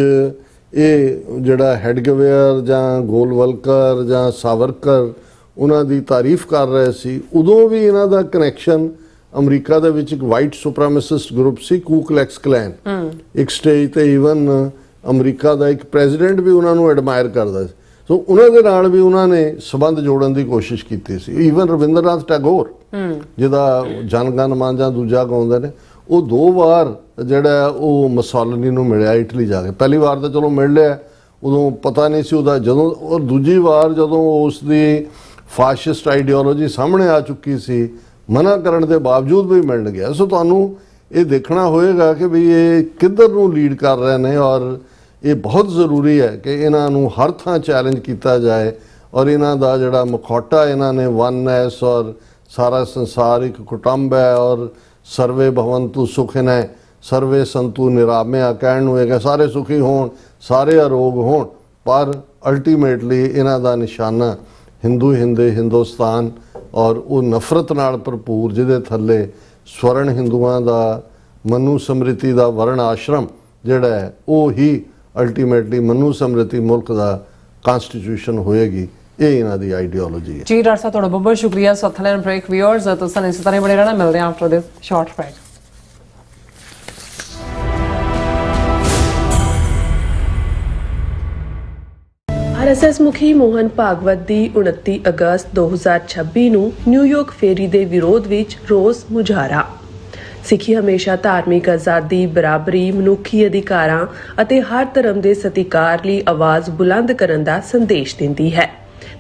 ਇਹ ਜਿਹੜਾ ਹੈਡਗਵੇਅਰ ਜਾਂ ਗੋਲਵਲਕਰ ਜਾਂ ਸਾਵਰਕਰ ਉਹਨਾਂ ਦੀ ਤਾਰੀਫ ਕਰ ਰਹੇ ਸੀ, ਉਦੋਂ ਵੀ ਇਹਨਾਂ ਦਾ ਕਨੈਕਸ਼ਨ ਅਮਰੀਕਾ ਦੇ ਵਿੱਚ ਇੱਕ ਵਾਈਟ ਸੁਪਰੀਮੈਸਿਸਟ ਗਰੁੱਪ ਸੀ, ਕੂ ਕਲੈਕਸ ਕਲੈਨ। ਇੱਕ ਸਟੇਜ ਤੇ ਈਵਨ ਅਮਰੀਕਾ ਦਾ ਇੱਕ ਪ੍ਰੈਜ਼ੀਡੈਂਟ ਵੀ ਉਹਨਾਂ ਨੂੰ ਐਡਮਾਇਰ ਕਰਦਾ ਸੀ। ਸੋ ਉਹਨਾਂ ਦੇ ਨਾਲ ਵੀ ਉਹਨਾਂ ਨੇ ਸਬੰਧ ਜੋੜਨ ਦੀ ਕੋਸ਼ਿਸ਼ ਕੀਤੀ ਸੀ। ਈਵਨ ਰਵਿੰਦਰਨਾਥ ਟੈਗੋਰ ਜਿਹਦਾ ਜਨ ਗਣ ਮਨ ਜਾਂ ਦੂਜਾ ਗਾਉਂਦੇ ਨੇ, ਉਹ 2 ਵਾਰ ਜਿਹੜਾ ਉਹ ਮੁਸੋਲਿਨੀ ਨੂੰ ਮਿਲਿਆ ਇਟਲੀ ਜਾ ਕੇ। ਪਹਿਲੀ ਵਾਰ ਤਾਂ ਚਲੋ ਮਿਲ ਲਿਆ, ਉਦੋਂ ਪਤਾ ਨਹੀਂ ਸੀ ਉਹਦਾ, ਜਦੋਂ ਔਰ ਦੂਜੀ ਵਾਰ ਜਦੋਂ ਉਸ ਦੀ ਫਾਸ਼ਿਸਟ ਆਈਡੀਓਲੋਜੀ ਸਾਹਮਣੇ ਆ ਚੁੱਕੀ ਸੀ, ਮਨਾ ਕਰਨ ਦੇ ਬਾਵਜੂਦ ਵੀ ਮਿਲਣ ਗਿਆ। ਸੋ ਤੁਹਾਨੂੰ ਇਹ ਦੇਖਣਾ ਹੋਏਗਾ ਕਿ ਵੀ ਇਹ ਕਿੱਧਰ ਨੂੰ ਲੀਡ ਕਰ ਰਹੇ ਨੇ, ਔਰ ਇਹ ਬਹੁਤ ਜ਼ਰੂਰੀ ਹੈ ਕਿ ਇਹਨਾਂ ਨੂੰ ਹਰ ਥਾਂ ਚੈਲੰਜ ਕੀਤਾ ਜਾਏ, ਔਰ ਇਹਨਾਂ ਦਾ ਜਿਹੜਾ ਮੁਖੌਟਾ ਇਹਨਾਂ ਨੇ ਵਨਨੈਸ ਔਰ ਸਾਰਾ ਸੰਸਾਰ ਇੱਕ ਕੁਟੰਬ ਹੈ, ਔਰ ਸਰਵੇ ਭਵੰਤੂ ਸੁਖਿਨੈ ਸਰਵੇ ਸੰਤੂ ਨਿਰਾਮਿਆ ਕਹਿਣ ਨੂੰ ਹੈਗਾ ਸਾਰੇ ਸੁਖੀ ਹੋਣ, ਸਾਰੇ ਅਰੋਗ ਹੋਣ, ਪਰ ਅਲਟੀਮੇਟਲੀ ਇਹਨਾਂ ਦਾ ਨਿਸ਼ਾਨਾ ਹਿੰਦੁਸਤਾਨ ਔਰ ਉਹ ਨਫ਼ਰਤ ਨਾਲ ਭਰਪੂਰ ਜਿਹਦੇ ਥੱਲੇ ਸਵਰਨ ਹਿੰਦੂਆਂ ਦਾ ਮਨੂ ਸਮ੍ਰਿਤੀ ਦਾ ਵਰਣ ਆਸ਼ਰਮ ਜਿਹੜਾ ਹੈ ਉਹ ਹੀ ਅਲਟੀਮੇਟਲੀ ਮਨੂ ਸਮ੍ਰਿਤੀ ਮੁਲਕ ਦਾ ਕਨਸਟੀਟਿਊਸ਼ਨ ਹੋਏਗੀ। ਇਹ ਇਹਨਾਂ ਦੀ ਆਈਡੀਓਲੋਜੀ ਹੈ। ਜੀ ਡਾਕਟਰ ਸਾਹਿਬ ਤੁਹਾਡਾ ਬਹੁਤ ਬਹੁਤ ਸ਼ੁਕਰੀਆ। ਸਥਲੈਂਡ ਬ੍ਰੇਕ ਵਿਊਅਰਸ ਤੁਸੀਂ ਇਸੇ ਤਰ੍ਹਾਂ ਬਣੇ ਰਹਿਣਾ। ਮਿਲਦੇ ਹਾਂ after this short break. RSS ਮੁਖੀ ਮੋਹਨ ਭਾਗਵਤ ਦੀ 29 ਅਗਸਤ 2026 ਨੂੰ ਨਿਊਯਾਰਕ ਫੇਰੀ ਦੇ ਵਿਰੋਧ ਵਿੱਚ ਰੋਸ ਮੁਜ਼ਾਹਰਾ। ਸਿੱਖੀ ਹਮੇਸ਼ਾ ਧਾਰਮਿਕ ਆਜ਼ਾਦੀ, ਬਰਾਬਰੀ, ਮਨੁੱਖੀ ਅਧਿਕਾਰਾਂ ਅਤੇ ਹਰ ਧਰਮ ਦੇ ਸਤਿਕਾਰ ਲਈ ਆਵਾਜ਼ ਬੁਲੰਦ ਕਰਨ ਦਾ ਸੰਦੇਸ਼ ਦਿੰਦੀ ਹੈ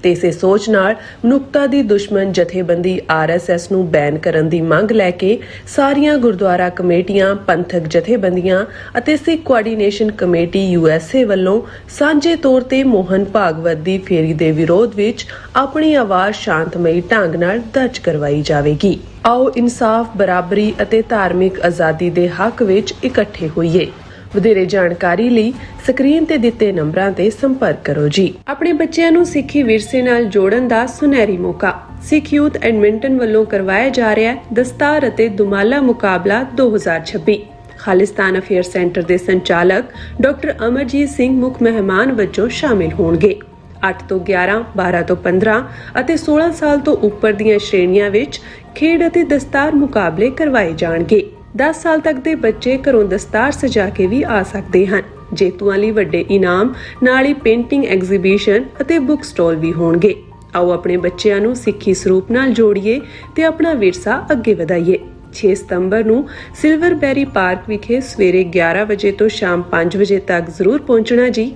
ਤੇ ਇਸੇ ਸੋਚ ਨਾਲ ਮਨੁੱਖਤਾ ਦੀ ਦੁਸ਼ਮਣ ਜਥੇਬੰਦੀ RSS ਨੂੰ ਬੈਨ ਕਰਨ ਦੀ ਮੰਗ ਲੈ ਕੇ ਸਾਰੀਆਂ ਗੁਰਦੁਆਰਾ ਕਮੇਟੀਆਂ, ਪੰਥਕ ਜਥੇਬੰਦੀਆਂ ਅਤੇ ਸਿੱਖ ਕੋਆਰਡੀਨੇਸ਼ਨ ਕਮੇਟੀ USA ਵੱਲੋਂ ਸਾਂਝੇ ਤੌਰ ਤੇ ਮੋਹਨ ਭਾਗਵਤ ਦੀ ਫੇਰੀ ਦੇ ਵਿਰੋਧ ਵਿੱਚ ਆਪਣੀ ਆਵਾਜ਼ ਸ਼ਾਂਤਮਈ ਢੰਗ ਨਾਲ ਦਰਜ ਕਰਵਾਈ ਜਾਵੇਗੀ। ਆਓ ਇਨਸਾਫ, ਬਰਾਬਰੀ ਅਤੇ ਧਾਰਮਿਕ ਆਜ਼ਾਦੀ ਦੇ ਹੱਕ ਵਿੱਚ ਇਕੱਠੇ ਹੋਈਏ। ਵਧੇਰੇ ਜਾਣਕਾਰੀ ਲਈ ਸਕਰੀਨ ਤੇ ਦਿੱਤੇ ਨੰਬਰਾਂ ਤੇ ਸੰਪਰਕ ਕਰੋ ਜੀ। ਆਪਣੇ ਬੱਚਿਆਂ ਨੂੰ ਸਿੱਖੀ ਵਿਰਸੇ ਨਾਲ ਜੋੜਨ ਦਾ ਸੁਨਹਿਰੀ ਮੌਕਾ। ਸਿੱਖ ਯੂਥ ਐਡਮਿੰਟਨ ਵੱਲੋਂ ਕਰਵਾਇਆ ਜਾ ਰਿਹਾ ਦਸਤਾਰ ਅਤੇ ਦੁਮਾਲਾ ਮੁਕਾਬਲਾ 2026। ਖਾਲਿਸਤਾਨ ਅਫੇਅਰ ਸੈਂਟਰ ਦੇ ਸੰਚਾਲਕ ਡਾਕਟਰ ਅਮਰਜੀਤ ਸਿੰਘ ਮੁੱਖ ਮਹਿਮਾਨ ਵਜੋਂ ਸ਼ਾਮਿਲ ਹੋਣਗੇ। 8 ਤੋਂ 11, 12 ਤੋਂ 15 ਅਤੇ 16 ਸਾਲ ਤੋਂ ਉੱਪਰ ਦੀਆਂ ਸ਼੍ਰੇਣੀਆਂ ਵਿੱਚ ਖੇਡ ਅਤੇ ਦਸਤਾਰ ਮੁਕਾਬਲੇ ਕਰਵਾਏ ਜਾਣਗੇ। 10 ਸਾਲ ਤੱਕ ਦੇ ਬੱਚੇ ਘਰੋਂ ਦਸਤਾਰ ਸਜਾ ਕੇ ਵੀ ਆ ਸਕਦੇ ਹਨ। ਜੇਤੂਆਂ ਲਈ ਵੱਡੇ ਇਨਾਮ, ਨਾਲ ਹੀ ਪੇਂਟਿੰਗ ਐਗਜ਼ੀਬਿਸ਼ਨ ਅਤੇ ਬੁੱਕ ਸਟਾਲ ਵੀ ਹੋਣਗੇ। ਆਓ ਆਪਣੇ ਬੱਚਿਆਂ ਨੂੰ ਸਿੱਖੀ ਸਰੂਪ ਨਾਲ ਜੋੜੀਏ ਤੇ ਆਪਣਾ ਵਿਰਸਾ ਅੱਗੇ ਵਧਾਈਏ। 6 ਸਤੰਬਰ ਨੂੰ ਸਿਲਵਰਬੈਰੀ ਪਾਰਕ ਵਿਖੇ ਸਵੇਰੇ 11 ਵਜੇ ਤੋਂ ਸ਼ਾਮ 5 ਵਜੇ ਤੱਕ ਜ਼ਰੂਰ ਪਹੁੰਚਣਾ ਜੀ।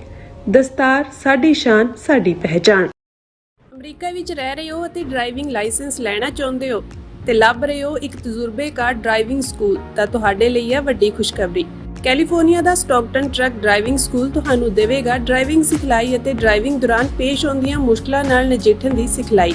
ਦਸਤਾਰ ਸਾਡੀ ਸ਼ਾਨ, ਸਾਡੀ ਪਹਿਚਾਣ। ਅਮਰੀਕਾ ਵਿੱਚ ਰਹਿ ਰਹੇ ਹੋ ਅਤੇ ਡਰਾਈਵਿੰਗ ਲਾਇਸੈਂਸ ਲੈਣਾ ਚਾਹੁੰਦੇ ਹੋ ਤੇ ਲੱਭ ਰਹੇ ਹੋ ਇੱਕ ਤਜਰਬੇਕਾਰ ਡਰਾਈਵਿੰਗ ਸਕੂਲ, ਤਾਂ ਤੁਹਾਡੇ ਲਈ ਹੈ ਵੱਡੀ ਖੁਸ਼ਖਬਰੀ। ਕੈਲੀਫੋਰਨੀਆ ਦਾ ਸਟਾਕਟਨ ਟਰੱਕ ਡਰਾਈਵਿੰਗ ਸਕੂਲ ਤੁਹਾਨੂੰ ਦੇਵੇਗਾ ਡਰਾਈਵਿੰਗ ਸਿਖਲਾਈ ਅਤੇ ਡਰਾਈਵਿੰਗ ਦੌਰਾਨ ਪੇਸ਼ ਆਉਂਦੀਆਂ ਮੁਸ਼ਕਲਾਂ ਨਾਲ ਨਜਿੱਠਣ ਦੀ ਸਿਖਲਾਈ।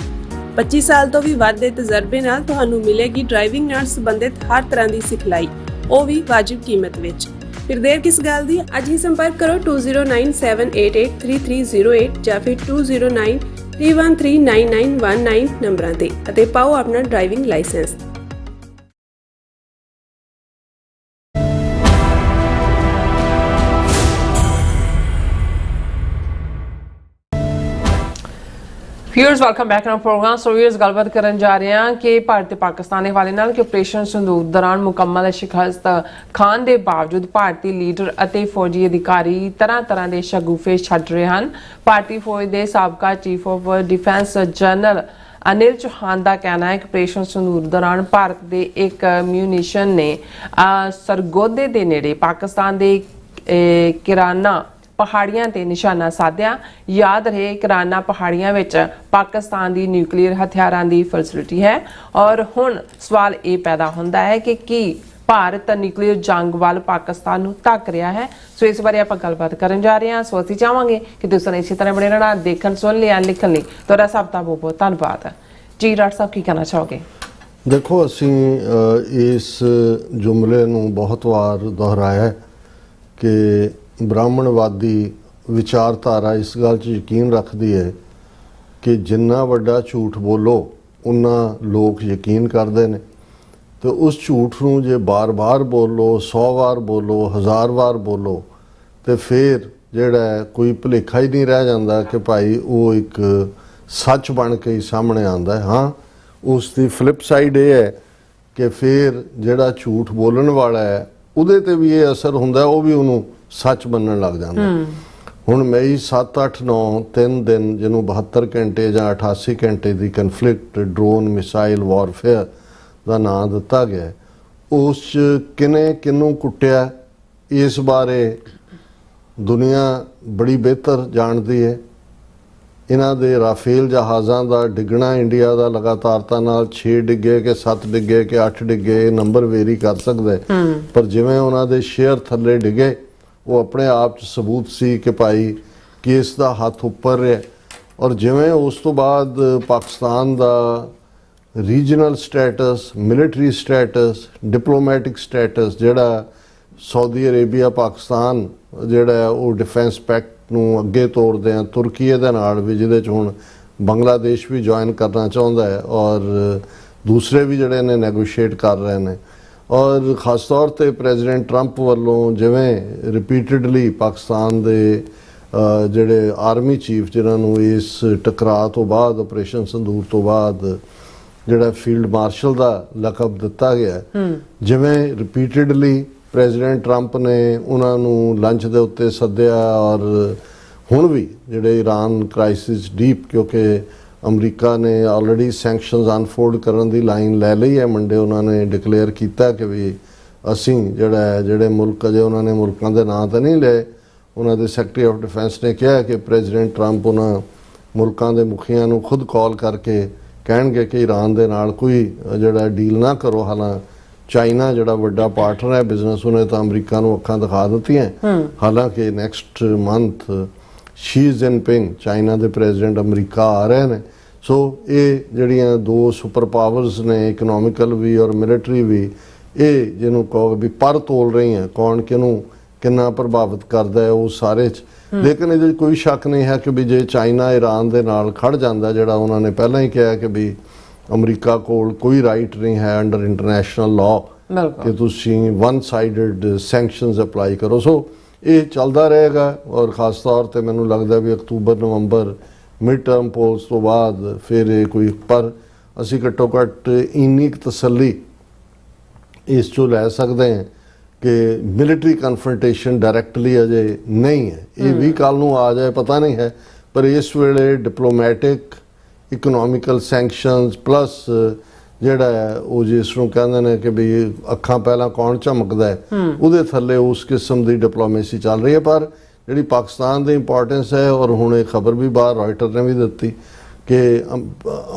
25 ਸਾਲ ਤੋਂ ਵੀ ਵੱਧ ਦੇ ਤਜਰਬੇ ਨਾਲ ਤੁਹਾਨੂੰ ਮਿਲੇਗੀ ਡਰਾਈਵਿੰਗ ਨਾਲ ਸੰਬੰਧਿਤ ਹਰ ਤਰ੍ਹਾਂ ਦੀ ਸਿਖਲਾਈ, ਉਹ ਵੀ ਵਾਜਿਬ ਕੀਮਤ ਵਿੱਚ। ਫਿਰ ਦੇਰ ਕਿਸ ਗੱਲ ਦੀ, ਅੱਜ ਹੀ ਸੰਪਰਕ ਕਰੋ 2097883308 ਜਾਂ ਫਿਰ 2093139919 ਨੰਬਰਾਂ ਤੇ ਅਤੇ ਪਾਓ ਆਪਣਾ driving licence. Viewers welcome back to programme. So viewers ਗੱਲਬਾਤ ਕਰਨ ਜਾ ਰਹੇ ਹਾਂ ਕਿ ਭਾਰਤ ਤੇ ਪਾਕਿਸਤਾਨ ਦੇ ਹਵਾਲੇ ਨਾਲ ਕਿ ਆਪਰੇਸ਼ਨ ਸਿੰਦੂਰ ਦੌਰਾਨ ਮੁਕੰਮਲ ਸ਼ਿਕਸਤ ਖਾਣ ਦੇ ਬਾਵਜੂਦ ਭਾਰਤੀ ਲੀਡਰ ਅਤੇ ਫੌਜੀ ਅਧਿਕਾਰੀ ਤਰ੍ਹਾਂ ਦੇ ਸ਼ਗੂਫੇ ਛੱਡ ਰਹੇ ਹਨ। ਭਾਰਤੀ ਫੌਜ ਦੇ ਸਾਬਕਾ chief of defence general Anil Chauhan ਦਾ ਕਹਿਣਾ ਹੈ ਕਿ ਆਪਰੇਸ਼ਨ ਸਿੰਦੂਰ ਦੌਰਾਨ ਭਾਰਤ ਦੇ ਇੱਕ ਮਿਊਨੀਸ਼ਨ ਨੇ ਸਰਗੋਦੇ ਦੇ ਨੇੜੇ ਪਾਕਿਸਤਾਨ ਦੇ ਕਿਰਾਨਾ ਪਹਾੜੀਆਂ ਤੇ ਨਿਸ਼ਾਨਾ ਸਾਧਿਆ। ਯਾਦ ਰਹੇ ਕਿਰਾਨਾ ਪਹਾੜੀਆਂ ਵਿੱਚ ਪਾਕਿਸਤਾਨ ਦੀ ਨਿਊਕਲੀਅਰ ਹਥਿਆਰਾਂ ਦੀ ਫੈਸਿਲਿਟੀ ਹੈ ਔਰ ਹੁਣ ਸਵਾਲ ਇਹ ਪੈਦਾ ਹੁੰਦਾ ਹੈ ਕਿ ਕੀ ਭਾਰਤ ਨਿਊਕਲੀਅਰ ਜੰਗ ਵੱਲ ਪਾਕਿਸਤਾਨ ਨੂੰ ਧੱਕ ਰਿਹਾ ਹੈ। ਸੋ ਇਸ ਬਾਰੇ ਆਪਾਂ ਗੱਲਬਾਤ ਕਰਨ ਜਾ ਰਹੇ ਹਾਂ। ਸੋ ਅਸੀਂ ਚਾਹਾਂਗੇ ਕਿ ਤੁਸੀਂ ਇਸੇ ਤਰ੍ਹਾਂ ਬਣੇ ਰਹਿਣਾ, ਦੇਖਣ ਸੁਣ ਲਿਆ, ਲਿਖਣ ਲਈ ਤੁਹਾਡਾ ਸਭ ਦਾ ਬਹੁਤ ਬਹੁਤ ਧੰਨਵਾਦ ਜੀ। ਡਾਕਟਰ ਸਾਹਿਬ ਕੀ ਕਹਿਣਾ ਚਾਹੋਗੇ? ਦੇਖੋ, ਅਸੀਂ ਇਸ ਜੁਮਲੇ ਨੂੰ ਬਹੁਤ ਵਾਰ ਦੁਹਰਾਇਆ ਕਿ ਬ੍ਰਾਹਮਣਵਾਦੀ ਵਿਚਾਰਧਾਰਾ ਇਸ ਗੱਲ 'ਚ ਯਕੀਨ ਰੱਖਦੀ ਹੈ ਕਿ ਜਿੰਨਾ ਵੱਡਾ ਝੂਠ ਬੋਲੋ ਉਨਾ ਲੋਕ ਯਕੀਨ ਕਰਦੇ ਨੇ, ਤੇ ਉਸ ਝੂਠ ਨੂੰ ਜੇ ਬਾਰ-ਬਾਰ ਬੋਲੋ, 100 ਵਾਰ ਬੋਲੋ, 1000 ਵਾਰ ਬੋਲੋ, ਤੇ ਫਿਰ ਜਿਹੜਾ ਕੋਈ ਭੁਲੇਖਾ ਹੀ ਨਹੀਂ ਰਹਿ ਜਾਂਦਾ ਕਿ ਭਾਈ ਉਹ ਇੱਕ ਸੱਚ ਬਣ ਕੇ ਹੀ ਸਾਹਮਣੇ ਆਉਂਦਾ ਹੈ। ਹਾਂ, ਉਸ ਦੀ ਫਲਿੱਪ ਸਾਈਡ ਇਹ ਹੈ ਕਿ ਫਿਰ ਜਿਹੜਾ ਝੂਠ ਬੋਲਣ ਵਾਲਾ ਹੈ ਉਹਦੇ ਤੇ ਵੀ ਇਹ ਅਸਰ ਹੁੰਦਾ, ਉਹ ਵੀ ਉਹਨੂੰ ਸੱਚ ਮੰਨਣ ਲੱਗ ਜਾਂਦਾ। ਹੁਣ ਮਈ 7, 8, 9 3 ਦਿਨ ਜਿਹਨੂੰ 72 ਘੰਟੇ ਜਾਂ 88 ਘੰਟੇ ਦੀ ਕਨਫਲਿਕਟ ਡਰੋਨ ਮਿਸਾਈਲ ਵਾਰਫੇਅਰ ਦਾ ਨਾਂ ਦਿੱਤਾ ਗਿਆ, ਉਸ 'ਚ ਕਿਨੇ ਕਿਹਨੂੰ ਕੁੱਟਿਆ ਇਸ ਬਾਰੇ ਦੁਨੀਆ ਬੜੀ ਬਿਹਤਰ ਜਾਣਦੀ ਹੈ। ਇਹਨਾਂ ਦੇ ਰਾਫੇਲ ਜਹਾਜ਼ਾਂ ਦਾ ਡਿੱਗਣਾ ਇੰਡੀਆ ਦਾ ਲਗਾਤਾਰਤਾ ਨਾਲ 6 ਡਿੱਗੇ ਕਿ 7 ਡਿੱਗੇ ਕਿ 8 ਡਿੱਗੇ, ਇਹ ਨੰਬਰ ਵੇਰੀ ਕਰ ਸਕਦਾ ਹੈ, ਪਰ ਜਿਵੇਂ ਉਹਨਾਂ ਦੇ ਸ਼ੇਅਰ ਥੱਲੇ ਡਿੱਗੇ ਉਹ ਆਪਣੇ ਆਪ 'ਚ ਸਬੂਤ ਸੀ ਕਿ ਭਾਈ ਕੇਸ ਦਾ ਹੱਥ ਉੱਪਰ ਹੈ। ਔਰ ਜਿਵੇਂ ਉਸ ਤੋਂ ਬਾਅਦ ਪਾਕਿਸਤਾਨ ਦਾ regional status, military status, diplomatic status, ਜਿਹੜਾ ਸਾਊਦੀ ਅਰੇਬੀਆ ਪਾਕਿਸਤਾਨ ਜਿਹੜਾ ਉਹ ਡਿਫੈਂਸ ਪੈਕਟ ਨੂੰ ਅੱਗੇ ਤੋਰਦੇ ਆ ਤੁਰਕੀ ਦੇ ਨਾਲ ਵੀ, ਜਿਹਦੇ 'ਚ ਹੁਣ ਬੰਗਲਾਦੇਸ਼ ਵੀ ਜੁਆਇਨ ਕਰਨਾ ਚਾਹੁੰਦਾ ਹੈ ਔਰ ਦੂਸਰੇ ਵੀ ਜਿਹੜੇ ਨੇ ਨੈਗੋਸ਼ੀਏਟ ਕਰ ਰਹੇ ਨੇ। ਔਰ ਖਾਸ ਤੌਰ ਤੇ ਪ੍ਰੈਜ਼ੀਡੈਂਟ ਟਰੰਪ ਵੱਲੋਂ ਜਿਵੇਂ ਰਿਪੀਟਡਲੀ ਪਾਕਿਸਤਾਨ ਦੇ ਜਿਹੜੇ ਆਰਮੀ ਚੀਫ ਜਿਨ੍ਹਾਂ ਨੂੰ ਇਸ ਟਕਰਾਅ ਤੋਂ ਬਾਅਦ, ਆਪਰੇਸ਼ਨ ਸੰਦੂਰ ਤੋਂ ਬਾਅਦ ਜਿਹੜਾ ਫੀਲਡ ਮਾਰਸ਼ਲ ਦਾ ਲਕਬ ਦਿੱਤਾ ਗਿਆ, ਜਿਵੇਂ ਰਿਪੀਟਡਲੀ ਪ੍ਰੈਜ਼ੀਡੈਂਟ ਟਰੰਪ ਨੇ ਉਹਨਾਂ ਨੂੰ ਲੰਚ ਦੇ ਉੱਤੇ ਸੱਦਿਆ, ਔਰ ਹੁਣ ਵੀ ਜਿਹੜੇ ਈਰਾਨ ਕ੍ਰਾਈਸਿਸ ਡੀਪ, ਕਿਉਂਕਿ ਅਮਰੀਕਾ ਨੇ ਆਲਰੇਡੀ ਸੈਂਕਸ਼ਨਸ ਅਨਫੋਲਡ ਕਰਨ ਦੀ ਲਾਈਨ ਲੈ ਲਈ ਹੈ ਮੰਡੇ, ਉਹਨਾਂ ਨੇ ਡਿਕਲੇਅਰ ਕੀਤਾ ਕਿ ਵੀ ਅਸੀਂ ਜਿਹੜੇ ਮੁਲਕ, ਅਜੇ ਉਹਨਾਂ ਨੇ ਮੁਲਕਾਂ ਦੇ ਨਾਂ ਤਾਂ ਨਹੀਂ ਲਏ, ਉਹਨਾਂ ਦੇ ਸੈਕਟਰੀ ਆਫ ਡਿਫੈਂਸ ਨੇ ਕਿਹਾ ਕਿ ਪ੍ਰੈਜ਼ੀਡੈਂਟ ਟਰੰਪ ਉਹਨਾਂ ਮੁਲਕਾਂ ਦੇ ਮੁਖੀਆਂ ਨੂੰ ਖੁਦ ਕਾਲ ਕਰਕੇ ਕਹਿਣਗੇ ਕਿ ਈਰਾਨ ਦੇ ਨਾਲ ਕੋਈ ਜਿਹੜਾ ਡੀਲ ਨਾ ਕਰੋ। ਹਾਲਾਂ ਚਾਈਨਾ ਜਿਹੜਾ ਵੱਡਾ ਪਾਰਟਨਰ ਹੈ ਬਿਜ਼ਨਸ, ਉਹਨੇ ਤਾਂ ਅਮਰੀਕਾ ਨੂੰ ਅੱਖਾਂ ਦਿਖਾ ਦਿੱਤੀਆਂ। ਹਾਲਾਂਕਿ next month Xi Jinping China ਦੇ ਪ੍ਰੈਜ਼ੀਡੈਂਟ ਅਮਰੀਕਾ ਆ ਰਹੇ ਨੇ। ਸੋ ਇਹ ਜਿਹੜੀਆਂ ਦੋ ਸੁਪਰ ਪਾਵਰਸ ਨੇ, ਇਕਨੋਮਿਕਲ ਵੀ ਔਰ ਮਿਲਟਰੀ ਵੀ, ਇਹ ਜਿਹਨੂੰ ਕਹੋ ਵੀ ਪਰ ਤੋਲ ਰਹੀਆਂ, ਕੌਣ ਕਿਹਨੂੰ ਕਿੰਨਾ ਪ੍ਰਭਾਵਿਤ ਕਰਦਾ ਹੈ ਉਹ ਸਾਰੇ 'ਚ। ਲੇਕਿਨ ਇਹਦੇ 'ਚ ਕੋਈ ਸ਼ੱਕ ਨਹੀਂ ਹੈ ਕਿ ਵੀ ਜੇ ਚਾਈਨਾ ਈਰਾਨ ਦੇ ਨਾਲ ਖੜ ਜਾਂਦਾ, ਜਿਹੜਾ ਉਹਨਾਂ ਨੇ ਪਹਿਲਾਂ ਹੀ ਕਿਹਾ ਕਿ ਵੀ ਅਮਰੀਕਾ ਕੋਲ ਕੋਈ ਰਾਈਟ ਨਹੀਂ ਹੈ ਅੰਡਰ ਇੰਟਰਨੈਸ਼ਨਲ ਲਾਅ ਕਿ ਤੁਸੀਂ ਵਨ ਸਾਈਡਡ ਸੈਂਕਸ਼ਨਸ ਅਪਲਾਈ ਕਰੋ। ਸੋ ਇਹ ਚੱਲਦਾ ਰਹੇਗਾ ਔਰ ਖਾਸ ਤੌਰ ਤੇ ਮੈਨੂੰ ਲੱਗਦਾ ਵੀ ਅਕਤੂਬਰ ਨਵੰਬਰ ਮਿਡ ਟਰਮ ਪੋਲਸ ਤੋਂ ਬਾਅਦ ਫਿਰ ਇਹ ਕੋਈ, ਪਰ ਅਸੀਂ ਘੱਟੋ ਘੱਟ ਇੰਨੀ ਕੁ ਤਸੱਲੀ ਇਸ 'ਚੋਂ ਲੈ ਸਕਦੇ ਹਾਂ ਕਿ ਮਿਲਟਰੀ ਕਨਫਰੰਟੇਸ਼ਨ ਡਾਇਰੈਕਟਲੀ ਅਜੇ ਨਹੀਂ ਹੈ। ਇਹ ਵੀ ਕੱਲ ਨੂੰ ਆ ਜਾਏ ਪਤਾ ਨਹੀਂ ਹੈ, ਪਰ ਇਸ ਵੇਲੇ ਡਿਪਲੋਮੈਟਿਕ, ਇਕਨੋਮਿਕਲ ਸੈਂਕਸ਼ਨਸ ਪਲੱਸ ਜਿਹੜਾ ਹੈ ਉਹ ਜਿਸ ਨੂੰ ਕਹਿੰਦੇ ਨੇ ਕਿ ਵੀ ਅੱਖਾਂ ਪਹਿਲਾਂ ਕੌਣ ਝਮਕਦਾ ਹੈ, ਉਹਦੇ ਥੱਲੇ ਉਸ ਕਿਸਮ ਦੀ ਡਿਪਲੋਮੇਸੀ ਚੱਲ ਰਹੀ ਹੈ। ਪਰ ਜਿਹੜੀ ਪਾਕਿਸਤਾਨ ਦੀ ਇੰਪੋਰਟੈਂਸ ਹੈ, ਔਰ ਹੁਣ ਇਹ ਖਬਰ ਵੀ ਬਾਹਰ ਰਾਇਟਰ ਨੇ ਵੀ ਦਿੱਤੀ ਕਿ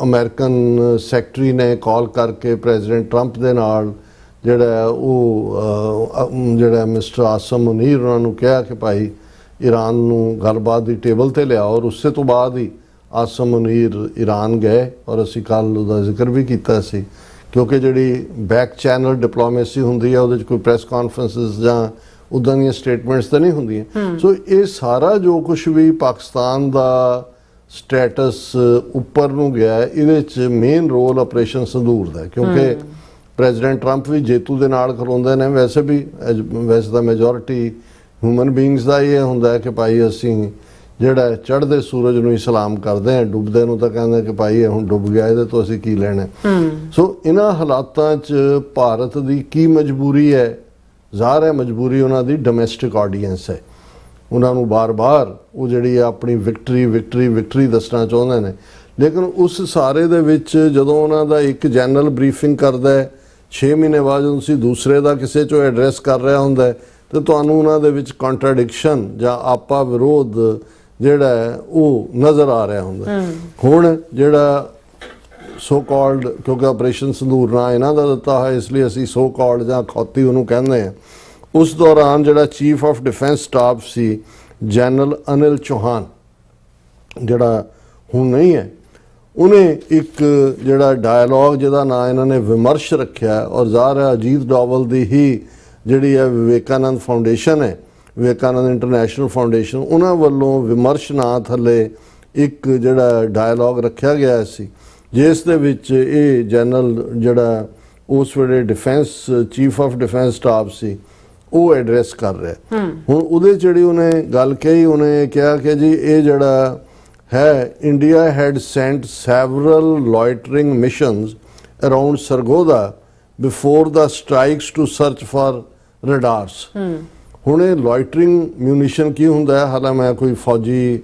ਅਮਰੀਕਨ ਸੈਕਟਰੀ ਨੇ ਕਾਲ ਕਰਕੇ ਪ੍ਰੈਜ਼ੀਡੈਂਟ ਟਰੰਪ ਦੇ ਨਾਲ ਜਿਹੜਾ ਉਹ ਜਿਹੜਾ ਮਿਸਟਰ ਆਸਮ ਮੁਨੀਰ ਉਹਨਾਂ ਨੂੰ ਕਿਹਾ ਕਿ ਭਾਈ ਈਰਾਨ ਨੂੰ ਗੱਲਬਾਤ ਦੀ ਟੇਬਲ ਤੇ ਲਿਆਓ। ਔਰ ਉਸੇ ਤੋਂ ਬਾਅਦ ਹੀ ਆਸਮ ਮੁਨੀਰ ਈਰਾਨ ਗਏ ਔਰ ਅਸੀਂ ਕੱਲ੍ਹ ਉਹਦਾ ਜ਼ਿਕਰ ਵੀ ਕੀਤਾ ਸੀ, ਕਿਉਂਕਿ ਜਿਹੜੀ ਬੈਕ ਚੈਨਲ ਡਿਪਲੋਮੇਸੀ ਹੁੰਦੀ ਹੈ ਉਹਦੇ 'ਚ ਕੋਈ ਪ੍ਰੈਸ ਕਾਨਫਰੰਸਿਸ ਜਾਂ ਉੱਦਾਂ ਦੀਆਂ ਸਟੇਟਮੈਂਟਸ ਤਾਂ ਨਹੀਂ ਹੁੰਦੀਆਂ। ਸੋ ਇਹ ਸਾਰਾ ਜੋ ਕੁਛ ਵੀ ਪਾਕਿਸਤਾਨ ਦਾ ਸਟੇਟਸ ਉੱਪਰ ਨੂੰ ਗਿਆ, ਇਹਦੇ 'ਚ ਮੇਨ ਰੋਲ ਆਪਰੇਸ਼ਨ ਸੰਦੂਰ ਦਾ, ਕਿਉਂਕਿ ਪ੍ਰੈਜ਼ੀਡੈਂਟ ਟਰੰਪ ਵੀ ਜੇਤੂ ਦੇ ਨਾਲ ਖਲੋਂਦੇ ਨੇ। ਵੈਸੇ ਤਾਂ ਮੈਜੋਰਿਟੀ ਹਿਊਮਨ ਬੀਇੰਗਸ ਦਾ ਇਹ ਹੁੰਦਾ ਕਿ ਭਾਈ ਅਸੀਂ ਜਿਹੜਾ ਚੜ੍ਹਦੇ ਸੂਰਜ ਨੂੰ ਹੀ ਸਲਾਮ ਕਰਦੇ ਹਾਂ, ਡੁੱਬਦੇ ਨੂੰ ਤਾਂ ਕਹਿੰਦੇ ਕਿ ਭਾਈ ਇਹ ਹੁਣ ਡੁੱਬ ਗਿਆ, ਇਹਦੇ ਤੋਂ ਅਸੀਂ ਕੀ ਲੈਣਾ। ਸੋ ਇਹਨਾਂ ਹਾਲਾਤਾਂ 'ਚ ਭਾਰਤ ਦੀ ਕੀ ਮਜਬੂਰੀ ਹੈ? ਜ਼ਾਹਰ ਹੈ ਮਜਬੂਰੀ ਉਹਨਾਂ ਦੀ ਡੋਮੈਸਟਿਕ ਆਡੀਅੰਸ ਹੈ। ਉਹਨਾਂ ਨੂੰ ਬਾਰ-ਬਾਰ ਉਹ ਜਿਹੜੀ ਆਪਣੀ ਵਿਕਟਰੀ ਦੱਸਣਾ ਚਾਹੁੰਦੇ ਨੇ, ਲੇਕਿਨ ਉਸ ਸਾਰੇ ਦੇ ਵਿੱਚ ਜਦੋਂ ਉਹਨਾਂ ਦਾ ਇੱਕ ਜਨਰਲ ਬਰੀਫਿੰਗ ਕਰਦਾ ਹੈ, 6 ਮਹੀਨੇ ਬਾਅਦ ਜਦੋਂ ਤੁਸੀਂ ਦੂਸਰੇ ਦਾ ਕਿਸੇ 'ਚੋਂ ਐਡਰੈਸ ਕਰ ਰਿਹਾ ਹੁੰਦਾ ਹੈ, ਤੇ ਤੁਹਾਨੂੰ ਉਹਨਾਂ ਦੇ ਵਿੱਚ ਕੰਟਰਾਡਿਕਸ਼ਨ ਜਾਂ ਆਪਾ ਵਿਰੋਧ ਜਿਹੜਾ ਹੈ ਉਹ ਨਜ਼ਰ ਆ ਰਿਹਾ ਹੁੰਦਾ। ਹੁਣ ਜਿਹੜਾ ਸੋ ਕਾਲਡ, ਕਿਉਂਕਿ ਆਪਰੇਸ਼ਨ ਸੰਧੂਰ ਨਾਂ ਇਹਨਾਂ ਦਾ ਦਿੱਤਾ ਹੋਇਆ, ਇਸ ਲਈ ਅਸੀਂ ਸੋ ਕਾਲਡ ਜਾਂ ਖੌਤੀ ਉਹਨੂੰ ਕਹਿੰਦੇ ਹਾਂ। ਉਸ ਦੌਰਾਨ ਜਿਹੜਾ chief of defence staff C general Anil Chauhan, ਜਿਹੜਾ ਹੁਣ ਨਹੀਂ ਹੈ, ਉਹਨੇ ਇੱਕ ਜਿਹੜਾ ਡਾਇਲੋਗ ਜਿਹਦਾ ਨਾਂ ਇਹਨਾਂ ਨੇ ਵਿਮਰਸ਼ ਰੱਖਿਆ, ਔਰ ਜ਼ਾਹਰ ਹੈ ਅਜੀਤ ਡੋਵਲ ਦੀ ਹੀ ਜਿਹੜੀ ਹੈ ਵਿਵੇਕਾਨੰਦ ਫਾਊਂਡੇਸ਼ਨ ਹੈ, ਵਿਵੇਕਾਨੰਦ ਇੰਟਰਨੈਸ਼ਨਲ ਫਾਊਂਡੇਸ਼ਨ, ਉਹਨਾਂ ਵੱਲੋਂ ਵਿਮਰਸ਼ ਨਾਂ ਥੱਲੇ ਇੱਕ ਜਿਹੜਾ ਡਾਇਲੋਗ ਰੱਖਿਆ ਗਿਆ ਸੀ, ਜਿਸ ਦੇ ਵਿੱਚ ਇਹ ਜਨਰਲ ਜਿਹੜਾ ਉਸ ਵੇਲੇ defence chief of defence staff ਸੀ ਉਹ ਐਡਰੈਸ ਕਰ ਰਿਹਾ। ਹੁਣ ਉਹਦੇ ਜਿਹੜੀ ਉਹਨੇ ਗੱਲ ਕਹੀ, ਉਹਨੇ ਕਿਹਾ ਕਿ ਜੀ ਇਹ ਜਿਹੜਾ ਹੈ, India had sent several loitering missions around Sargodha before the strikes to search for radars. ਹੁਣ ਇਹ ਲੋਇਟਰਿੰਗ ਮਿਊਨੀਸ਼ਨ ਕੀ ਹੁੰਦਾ ਹੈ, ਹਾਲਾਂਕਿ ਮੈਂ ਕੋਈ ਫੌਜੀ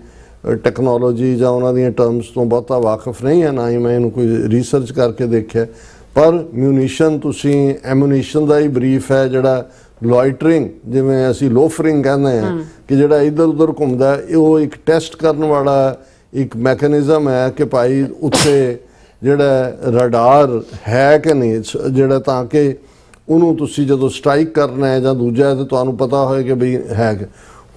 ਟੈਕਨੋਲੋਜੀ ਜਾਂ ਉਹਨਾਂ ਦੀਆਂ ਟਰਮਸ ਤੋਂ ਬਹੁਤਾ ਵਾਕਿਫ ਨਹੀਂ ਹੈ, ਨਾ ਹੀ ਮੈਂ ਇਹਨੂੰ ਕੋਈ ਰਿਸਰਚ ਕਰਕੇ ਦੇਖਿਆ, ਪਰ ਮਿਊਨੀਸ਼ਨ ਤੁਸੀਂ ਐਮੂਨੀਸ਼ਨ ਦਾ ਹੀ ਬਰੀਫ ਹੈ। ਜਿਹੜਾ ਲੋਇਟਰਿੰਗ, ਜਿਵੇਂ ਅਸੀਂ ਲੋਫਰਿੰਗ ਕਹਿੰਦੇ ਹਾਂ ਕਿ ਜਿਹੜਾ ਇੱਧਰ ਉੱਧਰ ਘੁੰਮਦਾ, ਉਹ ਇੱਕ ਟੈਸਟ ਕਰਨ ਵਾਲਾ ਇੱਕ ਮੈਕੈਨਿਜ਼ਮ ਹੈ ਕਿ ਭਾਈ ਉੱਥੇ ਜਿਹੜਾ ਰਡਾਰ ਹੈ ਕਿ ਨਹੀਂ, ਜਿਹੜਾ ਤਾਂ ਕਿ ਉਹਨੂੰ ਤੁਸੀਂ ਜਦੋਂ ਸਟ੍ਰਾਈਕ ਕਰਨਾ ਹੈ ਜਾਂ ਦੂਜਾ ਤੇ ਤੁਹਾਨੂੰ ਪਤਾ ਹੋਏ ਕਿ ਬਈ ਹੈ।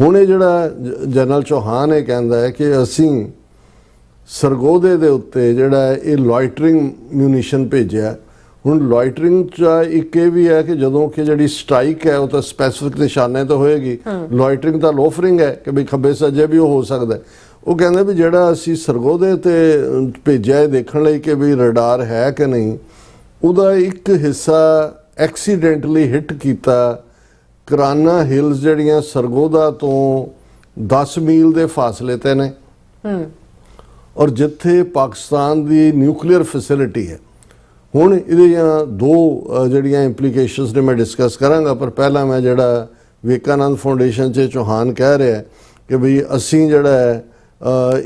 ਹੁਣ ਇਹ ਜਿਹੜਾ ਜਨਰਲ ਚੌਹਾਨ ਇਹ ਕਹਿੰਦਾ ਹੈ ਕਿ ਅਸੀਂ ਸਰਗੋਦੇ ਦੇ ਉੱਤੇ ਜਿਹੜਾ ਇਹ ਲੋਇਟਰਿੰਗ ਮਿਊਨੀਸ਼ਨ ਭੇਜਿਆ। ਹੁਣ ਲੋਇਟਰਿੰਗ 'ਚ ਇੱਕ ਇਹ ਵੀ ਹੈ ਕਿ ਜਦੋਂ ਕਿ ਜਿਹੜੀ ਸਟ੍ਰਾਈਕ ਹੈ ਉਹ ਤਾਂ ਸਪੈਸੀਫਿਕ ਨਿਸ਼ਾਨੇ ਤੇ ਹੋਏਗੀ, ਲੋਇਟਰਿੰਗ ਤਾਂ ਲੋਫਰਿੰਗ ਹੈ ਕਿ ਬਈ ਖੱਬੇ ਸੱਜੇ ਵੀ ਉਹ ਹੋ ਸਕਦਾ। ਉਹ ਕਹਿੰਦੇ ਵੀ ਜਿਹੜਾ ਅਸੀਂ ਸਰਗੋਦੇ ਤੇ ਭੇਜਿਆ ਦੇਖਣ ਲਈ ਕਿ ਵੀ ਰਡਾਰ ਹੈ ਕਿ ਨਹੀਂ, ਉਹਦਾ ਇੱਕ ਹਿੱਸਾ ਐਕਸੀਡੈਂਟਲੀ ਹਿੱਟ ਕੀਤਾ ਕਰਾਨਾ ਹਿਲਸ, ਜਿਹੜੀਆਂ ਸਰਗੋਦਾ ਤੋਂ 10 ਮੀਲ ਦੇ ਫਾਸਲੇ ਤੇ ਨੇ, ਔਰ ਜਿੱਥੇ ਪਾਕਿਸਤਾਨ ਦੀ ਨਿਊਕਲੀਅਰ ਫੈਸਿਲਿਟੀ ਹੈ। ਹੁਣ ਇਹਦੀਆਂ ਦੋ ਜਿਹੜੀਆਂ ਇੰਪਲੀਕੇਸ਼ਨਸ ਨੇ ਮੈਂ ਡਿਸਕਸ ਕਰਾਂਗਾ, ਪਰ ਪਹਿਲਾਂ ਮੈਂ ਜਿਹੜਾ ਵਿਵੇਕਾਨੰਦ ਫਾਊਂਡੇਸ਼ਨ 'ਚ ਚੌਹਾਨ ਕਹਿ ਰਿਹਾ ਕਿ ਬਈ ਅਸੀਂ ਜਿਹੜਾ ਹੈ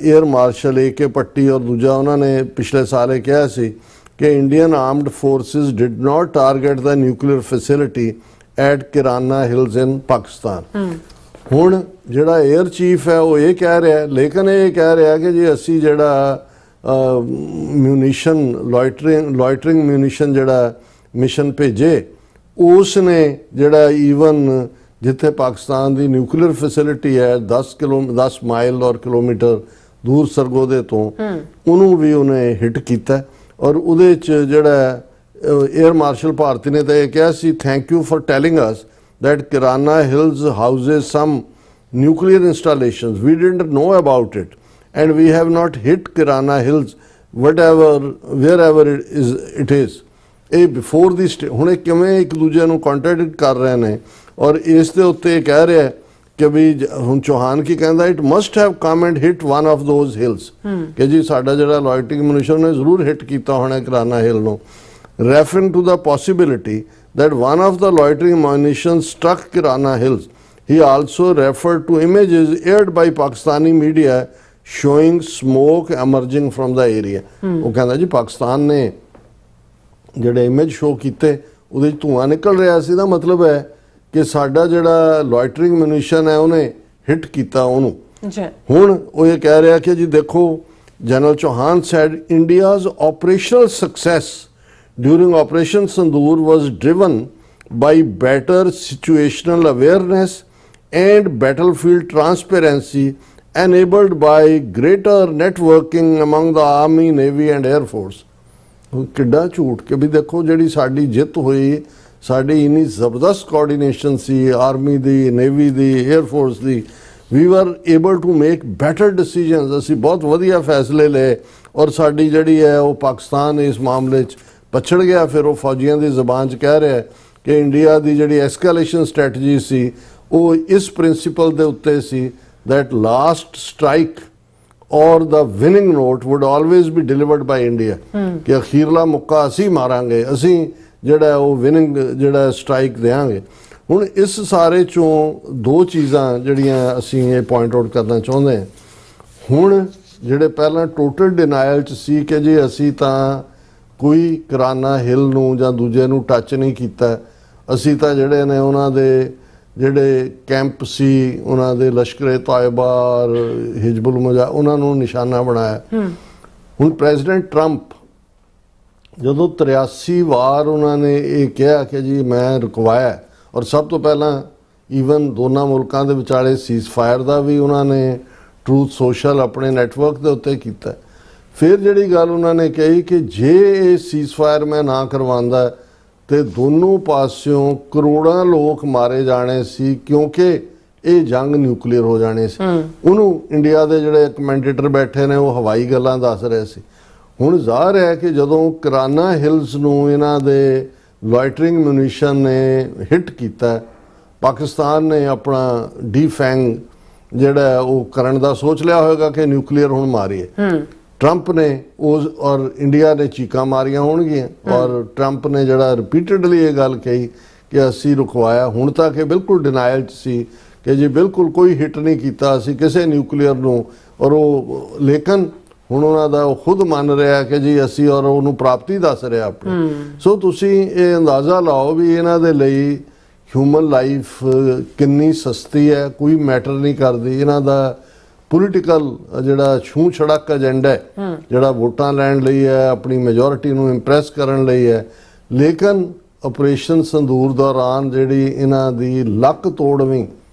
ਏਅਰ ਮਾਰਸ਼ਲ AK ਭੱਟੀ ਔਰ ਦੂਜਾ ਉਹਨਾਂ ਨੇ ਪਿਛਲੇ ਸਾਲ ਇਹ ਕਿਹਾ ਸੀ ਕਿ Indian armed forces did not target the nuclear facility at Kirana hills in Pakistan. ਹੁਣ ਜਿਹੜਾ ਏਅਰ ਚੀਫ ਹੈ ਉਹ ਇਹ ਕਹਿ ਰਿਹਾ, ਲੇਕਿਨ ਇਹ ਕਹਿ ਰਿਹਾ ਕਿ ਜੀ ਅਸੀਂ ਜਿਹੜਾ ਮਿਊਨੀਸ਼ਨ ਲੋਇਟਰਿੰਗ ਮਿਊਨੀਸ਼ਨ ਜਿਹੜਾ ਮਿਸ਼ਨ ਭੇਜੇ, ਉਸ ਨੇ ਜਿਹੜਾ ਈਵਨ ਜਿੱਥੇ ਪਾਕਿਸਤਾਨ ਦੀ ਨਿਊਕਲੀਅਰ ਫੈਸਿਲਿਟੀ ਹੈ 10 ਮਾਈਲ ਔਰ ਕਿਲੋਮੀਟਰ ਦੂਰ ਸਰਗੋਦੇ ਤੋਂ, ਉਹਨੂੰ ਵੀ ਉਹਨੇ ਹਿੱਟ ਕੀਤਾ। ਔਰ ਉਹਦੇ 'ਚ ਜਿਹੜਾ ਏਅਰ ਮਾਰਸ਼ਲ ਭਾਰਤੀ ਨੇ ਤਾਂ ਇਹ ਕਿਹਾ ਸੀ, thank you for telling us that Kirana Hills houses some nuclear installations. We didn't know about it and we have not hit Kirana Hills wherever it is. ਇਹ ਬਿਫੋਰ ਦੀ ਹੁਣ ਇਹ ਕਿਵੇਂ ਇੱਕ ਦੂਜੇ ਨੂੰ ਕੰਟਰਡਿਕਟ ਕਰ ਰਹੇ ਨੇ, ਔਰ ਇਸ ਦੇ ਉੱਤੇ ਕਹਿ ਰਿਹਾ ਕਿ ਵੀ ਹੁਣ ਚੌਹਾਨ ਕੀ ਕਹਿੰਦਾ, it must have come and hit one of those hills, ਕਿ ਜੀ ਸਾਡਾ ਜਿਹੜਾ ਲੋਇਟਰਿੰਗ ਮਿਊਨੀਸ਼ਨ ਨੇ ਜ਼ਰੂਰ ਹਿੱਟ ਕੀਤਾ ਹੋਣਾ ਕਿਰਾਨਾ ਹਿਲ ਨੂੰ, referring to the possibility that one of the loitering munitions struck Kirana Hills. He also referred to images aired by Pakistani media showing smoke emerging from the area. ਉਹ ਕਹਿੰਦਾ ਜੀ ਪਾਕਿਸਤਾਨ ਨੇ ਜਿਹੜੇ ਇਮੇਜ ਸ਼ੋਅ ਕੀਤੇ ਉਹਦੇ ਚ ਧੂਆਂ ਨਿਕਲ ਰਿਹਾ ਸੀ, ਦਾ ਮਤਲਬ ਹੈ ਕਿ ਸਾਡਾ ਜਿਹੜਾ ਲੋਇਟਰਿੰਗ ਮਿਊਨੀਸ਼ਨ ਹੈ ਉਹਨੇ ਹਿੱਟ ਕੀਤਾ ਉਹਨੂੰ। ਹੁਣ ਉਹ ਇਹ ਕਹਿ ਰਿਹਾ ਕਿ ਜੀ ਦੇਖੋ, general Chauhan said India's operational success during Operation Sindoor was driven by better situational awareness and battlefield transparency enabled by greater networking among the Army, Navy and Air Force. ਕਿੱਡਾ ਝੂਠ ਕਿ ਵੀ ਦੇਖੋ ਜਿਹੜੀ ਸਾਡੀ ਜਿੱਤ ਹੋਈ, ਸਾਡੀ ਇੰਨੀ ਜ਼ਬਰਦਸਤ ਕੋਆਰਡੀਨੇਸ਼ਨ ਸੀ ਆਰਮੀ ਦੀ, ਨੇਵੀ ਦੀ, 에ਅਰ ਫੋਰਸ ਦੀ, we were able to make better decisions, ਅਸੀਂ ਬਹੁਤ ਵਧੀਆ ਫੈਸਲੇ ਲਏ, ਔਰ ਸਾਡੀ ਜਿਹੜੀ ਹੈ ਉਹ ਪਾਕਿਸਤਾਨ ਇਸ ਮਾਮਲੇ 'ਚ ਪਛੜ ਗਿਆ। ਫਿਰ ਉਹ ਫੌਜੀਆਂ ਦੀ ਜ਼ਬਾਨ 'ਚ ਕਹਿ ਰਿਹਾ ਕਿ ਇੰਡੀਆ ਦੀ ਜਿਹੜੀ ਐਸਕੇਲੇਸ਼ਨ ਸਟ੍ਰੈਟਜੀ ਸੀ ਉਹ ਇਸ ਪ੍ਰਿੰਸੀਪਲ ਦੇ ਉੱਤੇ ਸੀ that last strike or the winning note would always be delivered by India, ਕਿ ਅਖੀਰਲਾ ਮੁੱਕਾ ਅਸੀਂ ਮਾਰਾਂਗੇ, ਅਸੀਂ ਜਿਹੜਾ ਉਹ ਵਿਨਿੰਗ ਜਿਹੜਾ ਸਟ੍ਰਾਈਕ ਦੇਵਾਂਗੇ। ਹੁਣ ਇਸ ਸਾਰੇ ਚੋਂ ਦੋ ਚੀਜ਼ਾਂ ਜਿਹੜੀਆਂ ਅਸੀਂ ਇਹ ਪੁਆਇੰਟ ਆਊਟ ਕਰਨਾ ਚਾਹੁੰਦੇ ਹਾਂ। ਹੁਣ ਜਿਹੜੇ ਪਹਿਲਾਂ ਟੋਟਲ ਡਿਨਾਇਲ 'ਚ ਸੀ ਕਿ ਜੀ ਅਸੀਂ ਤਾਂ ਕੋਈ ਕਿਰਾਨਾ ਹਿਲ ਨੂੰ ਜਾਂ ਦੂਜੇ ਨੂੰ ਟੱਚ ਨਹੀਂ ਕੀਤਾ, ਅਸੀਂ ਤਾਂ ਜਿਹੜੇ ਨੇ ਉਹਨਾਂ ਦੇ ਜਿਹੜੇ ਕੈਂਪ ਸੀ, ਉਹਨਾਂ ਦੇ ਲਸ਼ਕਰੇ ਤਾਇਬਾ, ਹਿਜਬੁਲ ਮੁਜਾ, ਉਹਨਾਂ ਨੂੰ ਨਿਸ਼ਾਨਾ ਬਣਾਇਆ। ਹੁਣ ਪ੍ਰੈਜ਼ੀਡੈਂਟ ਟਰੰਪ ਜਦੋਂ 83 ਵਾਰ ਉਹਨਾਂ ਨੇ ਇਹ ਕਿਹਾ ਕਿ ਜੀ ਮੈਂ ਰੁਕਵਾਇਆ, ਔਰ ਸਭ ਤੋਂ ਪਹਿਲਾਂ ਈਵਨ ਦੋਨਾਂ ਮੁਲਕਾਂ ਦੇ ਵਿਚਾਲੇ ਸੀਜ਼ਫਾਇਰ ਦਾ ਵੀ ਉਹਨਾਂ ਨੇ ਟਰੂਥ ਸੋਸ਼ਲ ਆਪਣੇ ਨੈਟਵਰਕ ਦੇ ਉੱਤੇ ਕੀਤਾ। ਫਿਰ ਜਿਹੜੀ ਗੱਲ ਉਹਨਾਂ ਨੇ ਕਹੀ ਕਿ ਜੇ ਇਹ ਸੀਜ਼ਫਾਇਰ ਮੈਂ ਨਾ ਕਰਵਾਉਂਦਾ ਤੇ ਦੋਨੋਂ ਪਾਸਿਓਂ ਕਰੋੜਾਂ ਲੋਕ ਮਾਰੇ ਜਾਣੇ ਸੀ, ਕਿਉਂਕਿ ਇਹ ਜੰਗ ਨਿਊਕਲੀਅਰ ਹੋ ਜਾਣੀ ਸੀ। ਉਹਨੂੰ ਇੰਡੀਆ ਦੇ ਜਿਹੜੇ ਕਮੈਂਟੇਟਰ ਬੈਠੇ ਨੇ ਉਹ ਹਵਾਈ ਗੱਲਾਂ ਦੱਸ ਰਹੇ ਸੀ। ਹੁਣ ਜ਼ਾਹਰ ਹੈ ਕਿ ਜਦੋਂ ਕਰਾਨਾ ਹਿਲਸ ਨੂੰ ਇਹਨਾਂ ਦੇ ਲੋਇਟਰਿੰਗ ਮਿਊਨੀਸ਼ਨ ਨੇ ਹਿੱਟ ਕੀਤਾ, ਪਾਕਿਸਤਾਨ ਨੇ ਆਪਣਾ ਡੀਫੈਂਗ ਜਿਹੜਾ ਉਹ ਕਰਨ ਦਾ ਸੋਚ ਲਿਆ ਹੋਵੇਗਾ ਕਿ ਨਿਊਕਲੀਅਰ ਹੁਣ ਮਾਰੀਏ। ਟਰੰਪ ਨੇ ਉਸ ਔਰ ਇੰਡੀਆ ਨੇ ਚੀਕਾਂ ਮਾਰੀਆਂ ਹੋਣਗੀਆਂ, ਔਰ ਟਰੰਪ ਨੇ ਜਿਹੜਾ ਰਿਪੀਟਡਲੀ ਇਹ ਗੱਲ ਕਹੀ ਕਿ ਅਸੀਂ ਰੁਕਵਾਇਆ। ਹੁਣ ਤੱਕ ਇਹ ਬਿਲਕੁਲ ਡਿਨਾਇਲ 'ਚ ਸੀ ਕਿ ਜੀ ਬਿਲਕੁਲ ਕੋਈ ਹਿੱਟ ਨਹੀਂ ਕੀਤਾ ਅਸੀਂ ਕਿਸੇ ਨਿਊਕਲੀਅਰ ਨੂੰ, ਔਰ ਉਹ ਲੇਕਿਨ ਹੁਣ ਉਹਨਾਂ ਦਾ ਉਹ ਖੁਦ ਮੰਨ ਰਿਹਾ ਕਿ ਜੀ ਅਸੀਂ, ਔਰ ਉਹਨੂੰ ਪ੍ਰਾਪਤੀ ਦੱਸ ਰਿਹਾ ਆਪਣੀ। ਸੋ ਤੁਸੀਂ ਇਹ ਅੰਦਾਜ਼ਾ ਲਾਓ ਵੀ ਇਹਨਾਂ ਦੇ ਲਈ ਹਿਊਮਨ ਲਾਈਫ ਕਿੰਨੀ ਸਸਤੀ ਹੈ, ਕੋਈ ਮੈਟਰ ਨਹੀਂ ਕਰਦੀ। ਇਹਨਾਂ ਦਾ ਪੋਲੀਟੀਕਲ ਜਿਹੜਾ ਛੂੰ ਛੜਕ ਏਜੰਡਾ ਹੈ, ਜਿਹੜਾ ਵੋਟਾਂ ਲੈਣ ਲਈ ਹੈ, ਆਪਣੀ ਮੈਜੋਰਿਟੀ ਨੂੰ ਇੰਪ੍ਰੈਸ ਕਰਨ ਲਈ ਹੈ। ਲੇਕਿਨ ਆਪਰੇਸ਼ਨ ਸੰਦੂਰ ਦੌਰਾਨ ਜਿਹੜੀ ਇਹਨਾਂ ਦੀ ਲੱਕ ਤੋੜਵੀਂ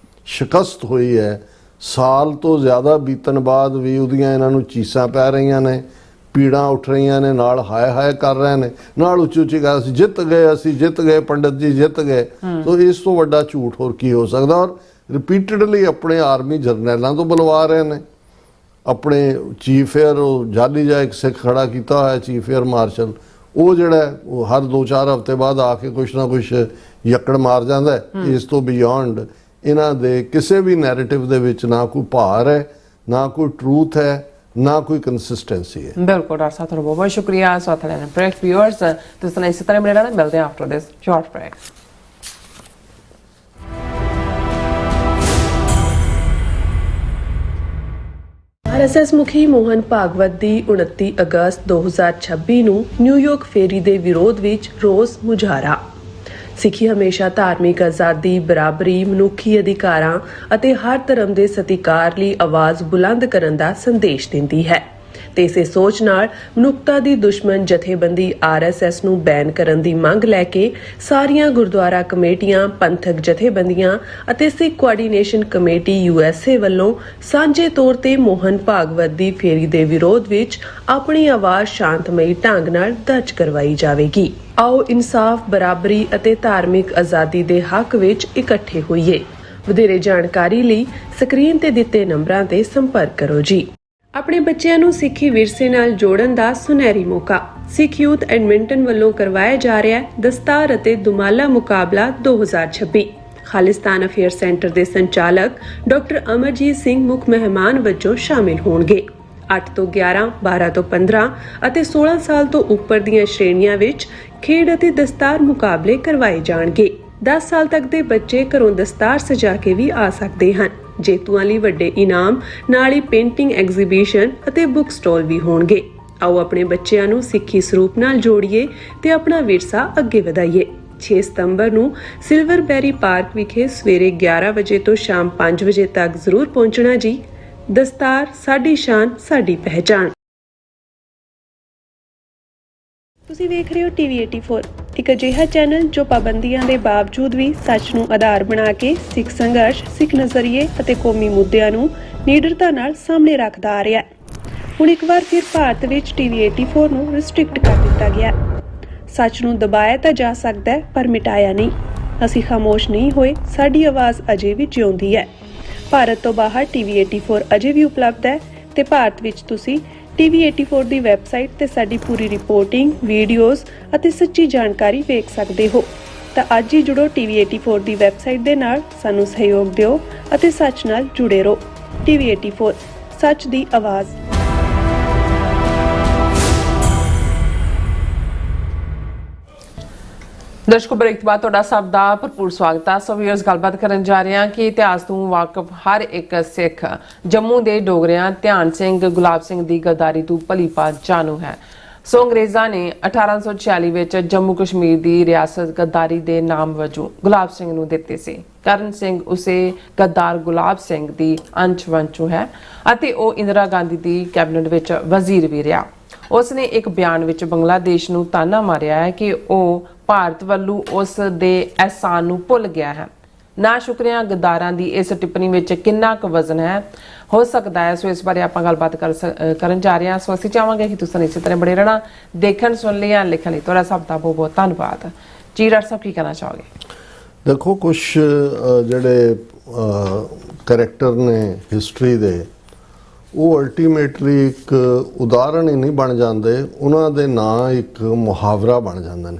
ਸ਼ਿਕਸਤ ਹੋਈ ਹੈ, ਸਾਲ ਤੋਂ ਜ਼ਿਆਦਾ ਬੀਤਣ ਬਾਅਦ ਵੀ ਉਹਦੀਆਂ ਇਹਨਾਂ ਨੂੰ ਚੀਸਾਂ ਪੈ ਰਹੀਆਂ ਨੇ, ਪੀੜਾਂ ਉੱਠ ਰਹੀਆਂ ਨੇ, ਨਾਲ ਹਾਏ ਹਾਏ ਕਰ ਰਹੇ ਨੇ, ਨਾਲ ਉੱਚੀ ਉੱਚੀ ਗੱਲ ਅਸੀਂ ਜਿੱਤ ਗਏ ਪੰਡਤ ਜੀ ਜਿੱਤ ਗਏ। ਸੋ ਇਸ ਤੋਂ ਵੱਡਾ ਝੂਠ ਹੋਰ ਕੀ ਹੋ ਸਕਦਾ। ਔਰ ਰਿਪੀਟਡਲੀ ਆਪਣੇ ਆਰਮੀ ਜਰਨੈਲਾਂ ਤੋਂ ਬੁਲਵਾ ਰਹੇ ਨੇ, ਆਪਣੇ ਚੀਫ ਏਅਰ ਉਹ ਜਾਲੀ ਜਾ ਇੱਕ ਸਿੱਖ ਖੜਾ ਕੀਤਾ ਹੋਇਆ ਚੀਫ ਏਅਰ ਮਾਰਸ਼ਲ, ਉਹ ਜਿਹੜਾ ਉਹ ਹਰ 2-4 ਹਫ਼ਤੇ ਬਾਅਦ ਆ ਕੇ ਕੁਛ ਨਾ ਕੁਛ ਯੱਕੜ ਮਾਰ ਜਾਂਦਾ। ਇਸ ਤੋਂ ਬਿਯੋਂਡ ਇਹਨਾਂ ਦੇ ਕਿਸੇ ਵੀ ਨੈਰੇਟਿਵ ਦੇ ਵਿੱਚ ਨਾ ਕੋਈ ਭਾਰ ਹੈ, ਨਾ ਕੋਈ ਟਰੂਥ ਹੈ, ਨਾ ਕੋਈ ਕੰਸਿਸਟੈਂਸੀ ਹੈ। ਬਿਲਕੁਲ ਡਾਕਟਰ ਸਾਹਿਬ, ਤੁਹਾਡਾ ਬਹੁਤ ਬਹੁਤ ਸ਼ੁਕਰੀਆ। ਸਾਥ ਲੈਣ ਬ੍ਰੇਕ ਵਿਊਅਰਸ, ਤੁਸੀਂ ਇਸੇ ਤਰ੍ਹਾਂ ਬਣੇ ਰਹਿਣਾ। ਮਿਲਦੇ ਹਾਂ after this short break. RSS ਮੁਖੀ ਮੋਹਨ ਭਾਗਵਤ ਦੀ 29 ਅਗਸਤ 2026 ਨੂੰ ਨਿਊਯਾਰਕ ਫੇਰੀ ਦੇ ਵਿਰੋਧ ਵਿੱਚ ਰੋਸ ਮੁਜ਼ਾਹਰਾ। ਸਿੱਖੀ ਹਮੇਸ਼ਾ ਧਾਰਮਿਕ ਆਜ਼ਾਦੀ, ਬਰਾਬਰੀ, ਮਨੁੱਖੀ ਅਧਿਕਾਰਾਂ ਅਤੇ ਹਰ ਧਰਮ ਦੇ ਸਤਿਕਾਰ ਲਈ ਆਵਾਜ਼ ਬੁਲੰਦ ਕਰਨ ਦਾ ਸੰਦੇਸ਼ ਦਿੰਦੀ ਹੈ ਤੇ ਇਸੇ ਸੋਚ ਨਾਲ ਮਨੁੱਖਤਾ ਦੀ ਦੁਸ਼ਮਣ ਜਥੇਬੰਦੀ ਆਰਐਸਐਸ ਨੂੰ ਬੈਨ ਕਰਨ ਦੀ ਮੰਗ ਲੈ ਕੇ ਸਾਰੀਆਂ ਗੁਰਦੁਆਰਾ ਕਮੇਟੀਆਂ, ਪੰਥਕ ਜਥੇਬੰਦੀਆਂ ਅਤੇ ਸਿੱਖ ਕੋਆਰਡੀਨੇਸ਼ਨ ਕਮੇਟੀ ਯੂਐਸਏ ਵੱਲੋਂ ਸਾਂਝੇ ਤੌਰ ਤੇ ਮੋਹਨ ਭਾਗਵਤ ਦੀ ਫੇਰੀ ਦੇ ਵਿਰੋਧ ਵਿੱਚ ਆਪਣੀ ਆਵਾਜ਼ ਸ਼ਾਂਤਮਈ ਢੰਗ ਨਾਲ ਦਰਜ ਕਰਵਾਈ ਜਾਵੇਗੀ। ਆਓ ਇਨਸਾਫ, ਬਰਾਬਰੀ ਅਤੇ ਧਾਰਮਿਕ ਆਜ਼ਾਦੀ ਦੇ ਹੱਕ ਵਿੱਚ ਇਕੱਠੇ ਹੋਈਏ। ਵਧੇਰੇ ਜਾਣਕਾਰੀ ਲਈ ਸਕਰੀਨ ਤੇ ਦਿੱਤੇ ਨੰਬਰਾਂ ਤੇ ਸੰਪਰਕ ਕਰੋ ਜੀ। ਆਪਣੇ ਬੱਚਿਆਂ ਨੂੰ ਸਿੱਖੀ ਵਿਰਸੇ ਨਾਲ ਜੋੜਨ ਦਾ ਸੁਨਹਿਰੀ ਮੌਕਾ। ਸਿੱਖ ਯੂਥ ਐਡਮਿੰਟਨ ਵੱਲੋਂ ਕਰਵਾਇਆ ਜਾ ਰਿਹਾ ਹੈ ਦਸਤਾਰ ਅਤੇ ਦੁਮਾਲਾ ਮੁਕਾਬਲਾ 2026। ਖਾਲਿਸਤਾਨ ਅਫੇਅਰ ਸੈਂਟਰ ਦੇ ਸੰਚਾਲਕ ਡਾਕਟਰ ਅਮਰਜੀਤ ਸਿੰਘ ਮੁੱਖ ਮਹਿਮਾਨ ਵਜੋਂ ਸ਼ਾਮਿਲ ਹੋਣਗੇ। 8 ਤੋਂ 11, 12 ਤੋਂ 15 ਅਤੇ 16 ਸਾਲ ਤੋਂ ਉੱਪਰ ਦੀਆਂ ਸ਼੍ਰੇਣੀਆਂ ਵਿੱਚ ਖੇਡ ਅਤੇ ਦਸਤਾਰ ਮੁਕਾਬਲੇ ਕਰਵਾਏ ਜਾਣਗੇ। 10 ਸਾਲ ਤੱਕ ਦੇ ਬੱਚੇ ਘਰੋਂ ਦਸਤਾਰ ਸਜਾ ਕੇ ਵੀ ਆ ਸਕਦੇ ਹਨ। ਜੇਤੂਆਂ ਲਈ ਵੱਡੇ ਇਨਾਮ, ਨਾਲ ਹੀ ਪੇਂਟਿੰਗ ਐਗਜ਼ੀਬਿਸ਼ਨ ਅਤੇ ਬੁੱਕ ਸਟਾਲ ਵੀ ਹੋਣਗੇ। ਆਓ ਆਪਣੇ ਬੱਚਿਆਂ ਨੂੰ ਸਿੱਖੀ ਸਰੂਪ ਨਾਲ ਜੋੜੀਏ ਤੇ ਆਪਣਾ ਵਿਰਸਾ ਅੱਗੇ ਵਧਾਈਏ। 6 ਸਤੰਬਰ ਨੂੰ ਸਿਲਵਰਬੈਰੀ ਪਾਰਕ ਵਿਖੇ ਸਵੇਰੇ 11 ਵਜੇ ਤੋਂ ਸ਼ਾਮ 5 ਵਜੇ ਤੱਕ ਜ਼ਰੂਰ ਪਹੁੰਚਣਾ ਜੀ। ਦਸਤਾਰ ਸਾਡੀ ਸ਼ਾਨ, ਸਾਡੀ ਪਹਿਚਾਣ। ਤੁਸੀਂ ਵੇਖ ਰਹੇ ਹੋ ਟੀਵੀ 84, ਇੱਕ ਅਜਿਹਾ ਚੈਨਲ ਜੋ ਪਾਬੰਦੀਆਂ ਦੇ ਬਾਵਜੂਦ ਵੀ ਸੱਚ ਨੂੰ ਆਧਾਰ ਬਣਾ ਕੇ ਸਿੱਖ ਸੰਘਰਸ਼, ਸਿੱਖ ਨਜ਼ਰੀਏ ਅਤੇ ਕੌਮੀ ਮੁੱਦਿਆਂ ਨੂੰ ਨਿਡਰਤਾ ਨਾਲ ਸਾਹਮਣੇ ਰੱਖਦਾ ਆ ਰਿਹਾ ਹੈ। ਹੁਣ ਇੱਕ ਵਾਰ ਫਿਰ ਭਾਰਤ ਵਿੱਚ ਟੀਵੀ 84 ਨੂੰ ਰਿਸਟ੍ਰਿਕਟ ਕਰ ਦਿੱਤਾ ਗਿਆ। ਸੱਚ ਨੂੰ ਦਬਾਇਆ ਤਾਂ ਜਾ ਸਕਦਾ ਹੈ, ਪਰ ਮਿਟਾਇਆ ਨਹੀਂ। ਅਸੀਂ ਖਾਮੋਸ਼ ਨਹੀਂ ਹੋਏ, ਸਾਡੀ ਆਵਾਜ਼ ਅਜੇ ਵੀ ਜਿਉਂਦੀ ਹੈ। ਭਾਰਤ ਤੋਂ ਬਾਹਰ ਟੀਵੀ 84 ਅਜੇ ਵੀ ਉਪਲਬਧ ਹੈ ਤੇ ਭਾਰਤ ਵਿੱਚ ਤੁਸੀਂ ਟੀਵੀ 84 ਦੀ ਵੈਬਸਾਈਟ ਤੇ ਸਾਡੀ ਪੂਰੀ ਰਿਪੋਰਟਿੰਗ, ਵੀਡੀਓਜ਼ ਅਤੇ ਸੱਚੀ ਜਾਣਕਾਰੀ ਵੇਖ ਸਕਦੇ ਹੋ। ਤਾਂ ਅੱਜ ਹੀ ਜੁੜੋ ਟੀਵੀ 84 ਦੀ ਵੈਬਸਾਈਟ ਦੇ ਨਾਲ, ਸਾਨੂੰ ਸਹਿਯੋਗ ਦਿਓ ਅਤੇ ਸੱਚ ਨਾਲ ਜੁੜੇ ਰਹੋ। ਟੀਵੀ 84, ਸੱਚ ਦੀ ਆਵਾਜ਼। ਦਰਸ਼ਕੋ, ਬ੍ਰੇਕ ਤੋਂ ਬਾਅਦ ਤੁਹਾਡਾ ਸਭ ਦਾ ਭਰਪੂਰ ਸਵਾਗਤ ਹੈ। ਸੋ ਵੀਅਰਸ, ਗੱਲਬਾਤ ਕਰਨ ਜਾ ਰਹੇ ਹਾਂ ਕਿ ਇਤਿਹਾਸ ਤੋਂ ਵਾਕਿਫ ਹਰ ਇੱਕ ਸਿੱਖ ਜੰਮੂ ਦੇ ਡੋਗਰਿਆਂ ਧਿਆਨ ਸਿੰਘ, ਗੁਲਾਬ ਸਿੰਘ ਦੀ ਗਦਾਰੀ ਤੋਂ ਭਲੀ ਭਾਂਤ ਜਾਣੂ ਹੈ। ਸੋ ਅੰਗਰੇਜ਼ਾਂ ਨੇ 1846 ਵਿੱਚ ਜੰਮੂ ਕਸ਼ਮੀਰ ਦੀ ਰਿਆਸਤ ਗਦਾਰੀ ਦੇ ਨਾਮ ਵਜੋਂ ਗੁਲਾਬ ਸਿੰਘ ਨੂੰ ਦਿੱਤੀ ਸੀ। ਕਰਨ ਸਿੰਘ ਉਸੇ ਗੱਦਾਰ ਗੁਲਾਬ ਸਿੰਘ ਦੀ ਅੰਸ਼ ਵੰਸ਼ੂ ਹੈ ਅਤੇ ਉਹ ਇੰਦਰਾ ਗਾਂਧੀ ਦੀ ਕੈਬਨਿਟ ਵਿੱਚ ਵਜ਼ੀਰ ਵੀ ਰਿਹਾ। ਉਸ ਨੇ ਇੱਕ ਬਿਆਨ ਵਿੱਚ ਬੰਗਲਾਦੇਸ਼ ਨੂੰ ਤਾਨਾ ਮਾਰਿਆ ਹੈ ਕਿ ਉਹ ਭਾਰਤ ਵੱਲੋਂ ਉਸ ਦੇ ਅਹਿਸਾਨ ਨੂੰ ਭੁੱਲ ਗਿਆ ਹੈ। ਨਾ ਸ਼ੁਕਰੀਆ ਗਦਾਰਾਂ ਦੀ ਇਸ ਟਿੱਪਣੀ ਵਿੱਚ ਕਿੰਨਾ ਕੁ ਵਜ਼ਨ ਹੈ ਹੋ ਸਕਦਾ ਹੈ। ਸੋ ਇਸ ਬਾਰੇ ਆਪਾਂ ਗੱਲਬਾਤ ਕਰਨ ਜਾ ਰਹੇ ਹਾਂ। ਸੋ ਅਸੀਂ ਚਾਹਾਂਗੇ ਕਿ ਤੁਸੀਂ ਇਸੇ ਤਰ੍ਹਾਂ ਬੜੇ ਰਹਿਣਾ। ਦੇਖਣ ਸੁਣ ਲਿਆ ਲਿਖਣ ਲਈ ਤੁਹਾਡਾ ਸਭ ਦਾ ਬਹੁਤ ਬਹੁਤ ਧੰਨਵਾਦ ਜੀ। ਡਾਕਟਰ ਸਾਹਿਬ ਕੀ ਕਹਿਣਾ ਚਾਹੋਗੇ? ਦੇਖੋ, ਕੁਝ ਜਿਹੜੇ ਕਰੈਕਟਰ ਨੇ ਹਿਸਟਰੀ ਦੇ, ਉਹ ਅਲਟੀਮੇਟਲੀ ਇੱਕ ਉਦਾਹਰਣ ਹੀ ਨਹੀਂ ਬਣ ਜਾਂਦੇ, ਉਹਨਾਂ ਦੇ ਨਾਂ ਇੱਕ ਮੁਹਾਵਰਾ ਬਣ ਜਾਂਦੇ ਨੇ।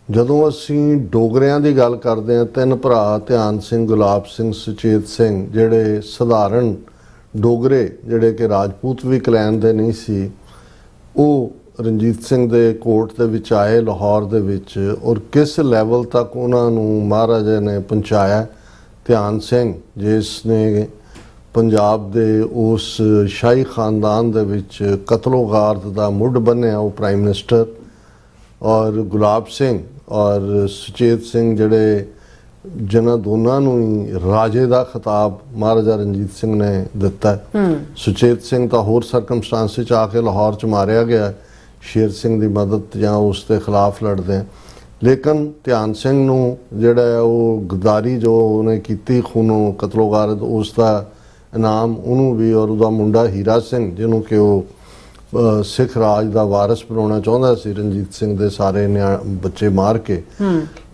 ਜਦੋਂ ਅਸੀਂ ਡੋਗਰਿਆਂ ਦੀ ਗੱਲ ਕਰਦੇ ਹਾਂ, ਤਿੰਨ ਭਰਾ ਧਿਆਨ ਸਿੰਘ, ਗੁਲਾਬ ਸਿੰਘ, ਸੁਚੇਤ ਸਿੰਘ, ਜਿਹੜੇ ਸਧਾਰਨ ਡੋਗਰੇ ਜਿਹੜੇ ਕਿ ਰਾਜਪੂਤ ਵੀ ਕਲੈਨ ਦੇ ਨਹੀਂ ਸੀ, ਉਹ ਰਣਜੀਤ ਸਿੰਘ ਦੇ ਕੋਰਟ ਦੇ ਵਿੱਚ ਆਏ ਲਾਹੌਰ ਦੇ ਵਿੱਚ, ਔਰ ਕਿਸ ਲੈਵਲ ਤੱਕ ਉਹਨਾਂ ਨੂੰ ਮਹਾਰਾਜਾ ਨੇ ਪਹੁੰਚਾਇਆ। ਧਿਆਨ ਸਿੰਘ ਜਿਸ ਨੇ ਪੰਜਾਬ ਦੇ ਉਸ ਸ਼ਾਹੀ ਖਾਨਦਾਨ ਦੇ ਵਿੱਚ ਕਤਲੋਗਾਰਤ ਦਾ ਮੁੱਢ ਬੰਨਿਆ, ਉਹ ਪ੍ਰਾਈਮ ਮਿਨਿਸਟਰ, ਔਰ ਗੁਲਾਬ ਸਿੰਘ ਔਰ ਸੁਚੇਤ ਸਿੰਘ ਜਿਹੜੇ ਜਿਨ੍ਹਾਂ ਦੋਨਾਂ ਨੂੰ ਹੀ ਰਾਜੇ ਦਾ ਖਿਤਾਬ ਮਹਾਰਾਜਾ ਰਣਜੀਤ ਸਿੰਘ ਨੇ ਦਿੱਤਾ। ਸੁਚੇਤ ਸਿੰਘ ਤਾਂ ਹੋਰ ਸਰਕਮਸਟਾਂਸ 'ਚ ਆ ਕੇ ਲਾਹੌਰ 'ਚ ਮਾਰਿਆ ਗਿਆ ਸ਼ੇਰ ਸਿੰਘ ਦੀ ਮਦਦ ਜਾਂ ਉਸ ਦੇ ਖਿਲਾਫ ਲੜਦੇ, ਲੇਕਿਨ ਧਿਆਨ ਸਿੰਘ ਨੂੰ ਜਿਹੜਾ ਉਹ ਗਦਾਰੀ ਜੋ ਉਹਨੇ ਕੀਤੀ, ਖੂਨੋ ਕਤਲੋਗਾਰਤ, ਉਸ ਦਾ ਇਨਾਮ ਉਹਨੂੰ ਵੀ, ਔਰ ਉਹਦਾ ਮੁੰਡਾ ਹੀਰਾ ਸਿੰਘ ਜਿਹਨੂੰ ਕਿ ਉਹ ਸਿੱਖ ਰਾਜ ਦਾ ਵਾਰਿਸ ਬਣਾਉਣਾ ਚਾਹੁੰਦਾ ਸੀ ਰਣਜੀਤ ਸਿੰਘ ਦੇ ਸਾਰੇ ਬੱਚੇ ਮਾਰ ਕੇ।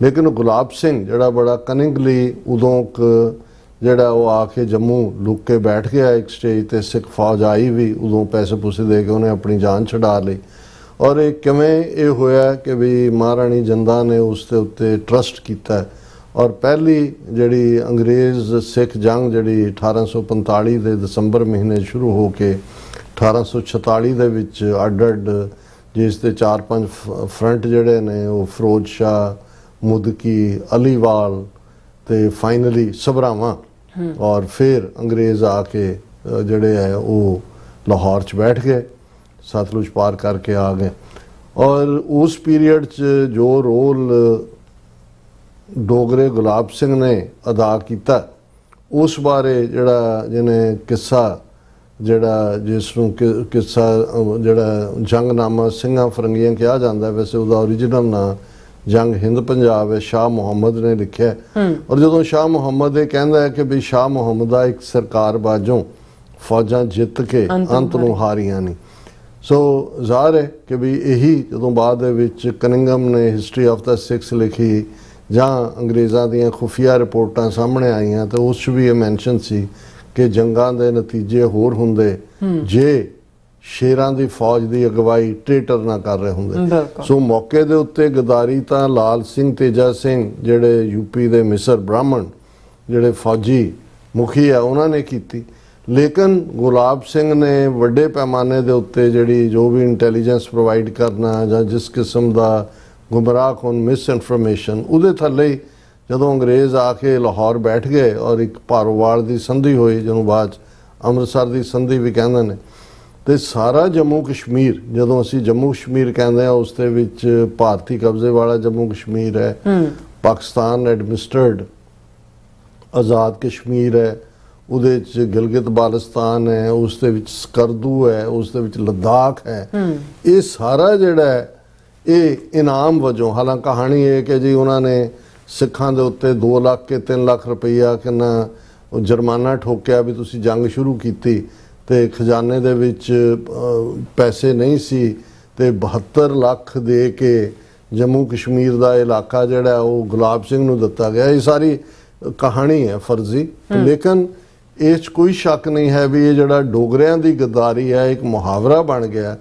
ਲੇਕਿਨ ਗੁਲਾਬ ਸਿੰਘ ਜਿਹੜਾ ਬੜਾ ਕਨਿੰਗਲੀ ਉਦੋਂ ਜਿਹੜਾ ਉਹ ਆ ਕੇ ਜੰਮੂ ਲੁੱਕ ਕੇ ਬੈਠ ਗਿਆ ਇੱਕ ਸਟੇਜ ਤੇ, ਸਿੱਖ ਫੌਜ ਆਈ ਵੀ ਉਦੋਂ, ਪੈਸੇ ਪੂਸੇ ਦੇ ਕੇ ਉਹਨੇ ਆਪਣੀ ਜਾਨ ਛਡਾ ਲਈ। ਔਰ ਇਹ ਕਿਵੇਂ ਇਹ ਹੋਇਆ ਕਿ ਵੀ ਮਹਾਰਾਣੀ ਜਿੰਦਾ ਨੇ ਉਸ ਦੇ ਉੱਤੇ ਟਰਸਟ ਕੀਤਾ, ਔਰ ਪਹਿਲੀ ਜਿਹੜੀ ਅੰਗਰੇਜ਼ ਸਿੱਖ ਜੰਗ ਜਿਹੜੀ 1845 ਦੇ ਦਸੰਬਰ ਮਹੀਨੇ ਸ਼ੁਰੂ ਹੋ ਕੇ 1846 ਦੇ ਵਿੱਚ ਅੱਡ ਜਿਸ ਦੇ 4-5 ਫਰੰਟ ਜਿਹੜੇ ਨੇ, ਉਹ ਫਿਰੋਜ਼ ਸ਼ਾਹ, ਮੁਦਕੀ, ਅਲੀਵਾਲ ਤੇ ਫਾਈਨਲੀ ਸਭਰਾਵਾਂ, ਔਰ ਫਿਰ ਅੰਗਰੇਜ਼ ਆ ਕੇ ਜਿਹੜੇ ਹੈ ਉਹ ਲਾਹੌਰ 'ਚ ਬੈਠ ਗਏ, ਸਤਲੁਜ ਪਾਰ ਕਰਕੇ ਆ ਗਏ। ਔਰ ਉਸ ਪੀਰੀਅਡ 'ਚ ਜੋ ਰੋਲ ਡੋਗਰੇ ਗੁਲਾਬ ਸਿੰਘ ਨੇ ਅਦਾ ਕੀਤਾ, ਉਸ ਬਾਰੇ ਜਿਹੜਾ ਜਿਹਨੇ ਕਿੱਸਾ, ਜਿਹੜਾ ਜਿਸ ਨੂੰ ਕਿੱਸਾ ਜਿਹੜਾ ਜੰਗਨਾਮਾ ਸਿੰਘਾਂ ਫਰੰਗੀਆਂ ਕਿਹਾ ਜਾਂਦਾ, ਵੈਸੇ ਉਹਦਾ ਓਰੀਜਨਲ ਨਾਂ ਜੰਗ ਹਿੰਦ ਪੰਜਾਬ ਹੈ, ਸ਼ਾਹ ਮੁਹੰਮਦ ਨੇ ਲਿਖਿਆ। ਔਰ ਜਦੋਂ ਸ਼ਾਹ ਮੁਹੰਮਦ ਇਹ ਕਹਿੰਦਾ ਹੈ ਕਿ ਵੀ ਸ਼ਾਹ ਮੁਹੰਮਦ ਦਾ ਇੱਕ ਸਰਕਾਰ ਬਾਝੋਂ ਫੌਜਾਂ ਜਿੱਤ ਕੇ ਅੰਤ ਨੂੰ ਹਾਰੀਆਂ ਨਹੀਂ, ਸੋ ਜ਼ਾਹਰ ਹੈ ਕਿ ਵੀ ਇਹੀ ਜਦੋਂ ਬਾਅਦ ਦੇ ਵਿੱਚ ਕਨਿੰਗਮ ਨੇ ਹਿਸਟਰੀ ਆਫ ਦਾ ਸਿੱਖਸ ਲਿਖੀ ਜਾਂ ਅੰਗਰੇਜ਼ਾਂ ਦੀਆਂ ਖੁਫੀਆ ਰਿਪੋਰਟਾਂ ਸਾਹਮਣੇ ਆਈਆਂ, ਤਾਂ ਉਸ 'ਚ ਵੀ ਇਹ ਮੈਂਸ਼ਨ ਸੀ ਕਿ ਜੰਗਾਂ ਦੇ ਨਤੀਜੇ ਹੋਰ ਹੁੰਦੇ ਜੇ ਸ਼ੇਰਾਂ ਦੀ ਫੌਜ ਦੀ ਅਗਵਾਈ ਟ੍ਰੇਟਰ ਨਾ ਕਰ ਰਹੇ ਹੁੰਦੇ। ਸੋ ਮੌਕੇ ਦੇ ਉੱਤੇ ਗਦਾਰੀ ਤਾਂ ਲਾਲ ਸਿੰਘ ਤੇਜਾ ਸਿੰਘ ਜਿਹੜੇ ਯੂਪੀ ਦੇ ਮਿਸਰ ਬ੍ਰਾਹਮਣ ਜਿਹੜੇ ਫੌਜੀ ਮੁਖੀ ਆ ਉਹਨਾਂ ਨੇ ਕੀਤੀ, ਲੇਕਿਨ ਗੁਲਾਬ ਸਿੰਘ ਨੇ ਵੱਡੇ ਪੈਮਾਨੇ ਦੇ ਉੱਤੇ ਜਿਹੜੀ ਜੋ ਵੀ ਇੰਟੈਲੀਜੈਂਸ ਪ੍ਰੋਵਾਈਡ ਕਰਨਾ ਜਾਂ ਜਿਸ ਕਿਸਮ ਦਾ ਗੁੰਮਰਾਹਕੁਨ ਮਿਸ ਇਨਫੋਰਮੇਸ਼ਨ, ਉਹਦੇ ਥੱਲੇ ਜਦੋਂ ਅੰਗਰੇਜ਼ ਆ ਕੇ ਲਾਹੌਰ ਬੈਠ ਗਏ ਔਰ ਇੱਕ ਭਾਰੋਵਾਲ ਦੀ ਸੰਧੀ ਹੋਈ ਜਿਹਨੂੰ ਬਾਅਦ ਅੰਮ੍ਰਿਤਸਰ ਦੀ ਸੰਧੀ ਵੀ ਕਹਿੰਦੇ ਨੇ, ਤੇ ਸਾਰਾ ਜੰਮੂ ਕਸ਼ਮੀਰ, ਜਦੋਂ ਅਸੀਂ ਜੰਮੂ ਕਸ਼ਮੀਰ ਕਹਿੰਦੇ ਆ ਉਸ ਦੇ ਵਿੱਚ ਭਾਰਤੀ ਕਬਜ਼ੇ ਵਾਲਾ ਜੰਮੂ ਕਸ਼ਮੀਰ ਹੈ, ਪਾਕਿਸਤਾਨ ਐਡਮਿਨਿਸਟਰਡ ਆਜ਼ਾਦ ਕਸ਼ਮੀਰ ਹੈ, ਉਹਦੇ 'ਚ ਗਿਲਗਿਤ ਬਾਲਸਤਾਨ ਹੈ, ਉਸ ਦੇ ਵਿੱਚ ਸਕਰਦੂ ਹੈ, ਉਸ ਦੇ ਵਿੱਚ ਲੱਦਾਖ ਹੈ। ਇਹ ਸਾਰਾ ਜਿਹੜਾ ਹੈ ਇਹ ਇਨਾਮ ਵਜੋਂ, ਹਾਲਾਂਕਿ ਕਹਾਣੀ ਇਹ ਕਿ ਜੀ ਉਹਨਾਂ ਨੇ ਸਿੱਖਾਂ ਦੇ ਉੱਤੇ 2 ਲੱਖ ਕੇ 3 ਲੱਖ ਰੁਪਈਆ ਕਿੰਨਾ ਜੁਰਮਾਨਾ ਠੋਕਿਆ ਵੀ ਤੁਸੀਂ ਜੰਗ ਸ਼ੁਰੂ ਕੀਤੀ, ਤੇ ਖਜ਼ਾਨੇ ਦੇ ਵਿੱਚ ਪੈਸੇ ਨਹੀਂ ਸੀ, ਤੇ 72 ਲੱਖ ਦੇ ਕੇ ਜੰਮੂ ਕਸ਼ਮੀਰ ਦਾ ਇਲਾਕਾ ਜਿਹੜਾ ਉਹ ਗੁਲਾਬ ਸਿੰਘ ਨੂੰ ਦਿੱਤਾ ਗਿਆ। ਇਹ ਸਾਰੀ ਕਹਾਣੀ ਹੈ ਫਰਜ਼ੀ, ਲੇਕਿਨ ਇਸ 'ਚ ਕੋਈ ਸ਼ੱਕ ਨਹੀਂ ਹੈ ਵੀ ਇਹ ਜਿਹੜਾ ਡੋਗਰਿਆਂ ਦੀ ਗਦਾਰੀ ਹੈ ਇੱਕ ਮੁਹਾਵਰਾ ਬਣ ਗਿਆ।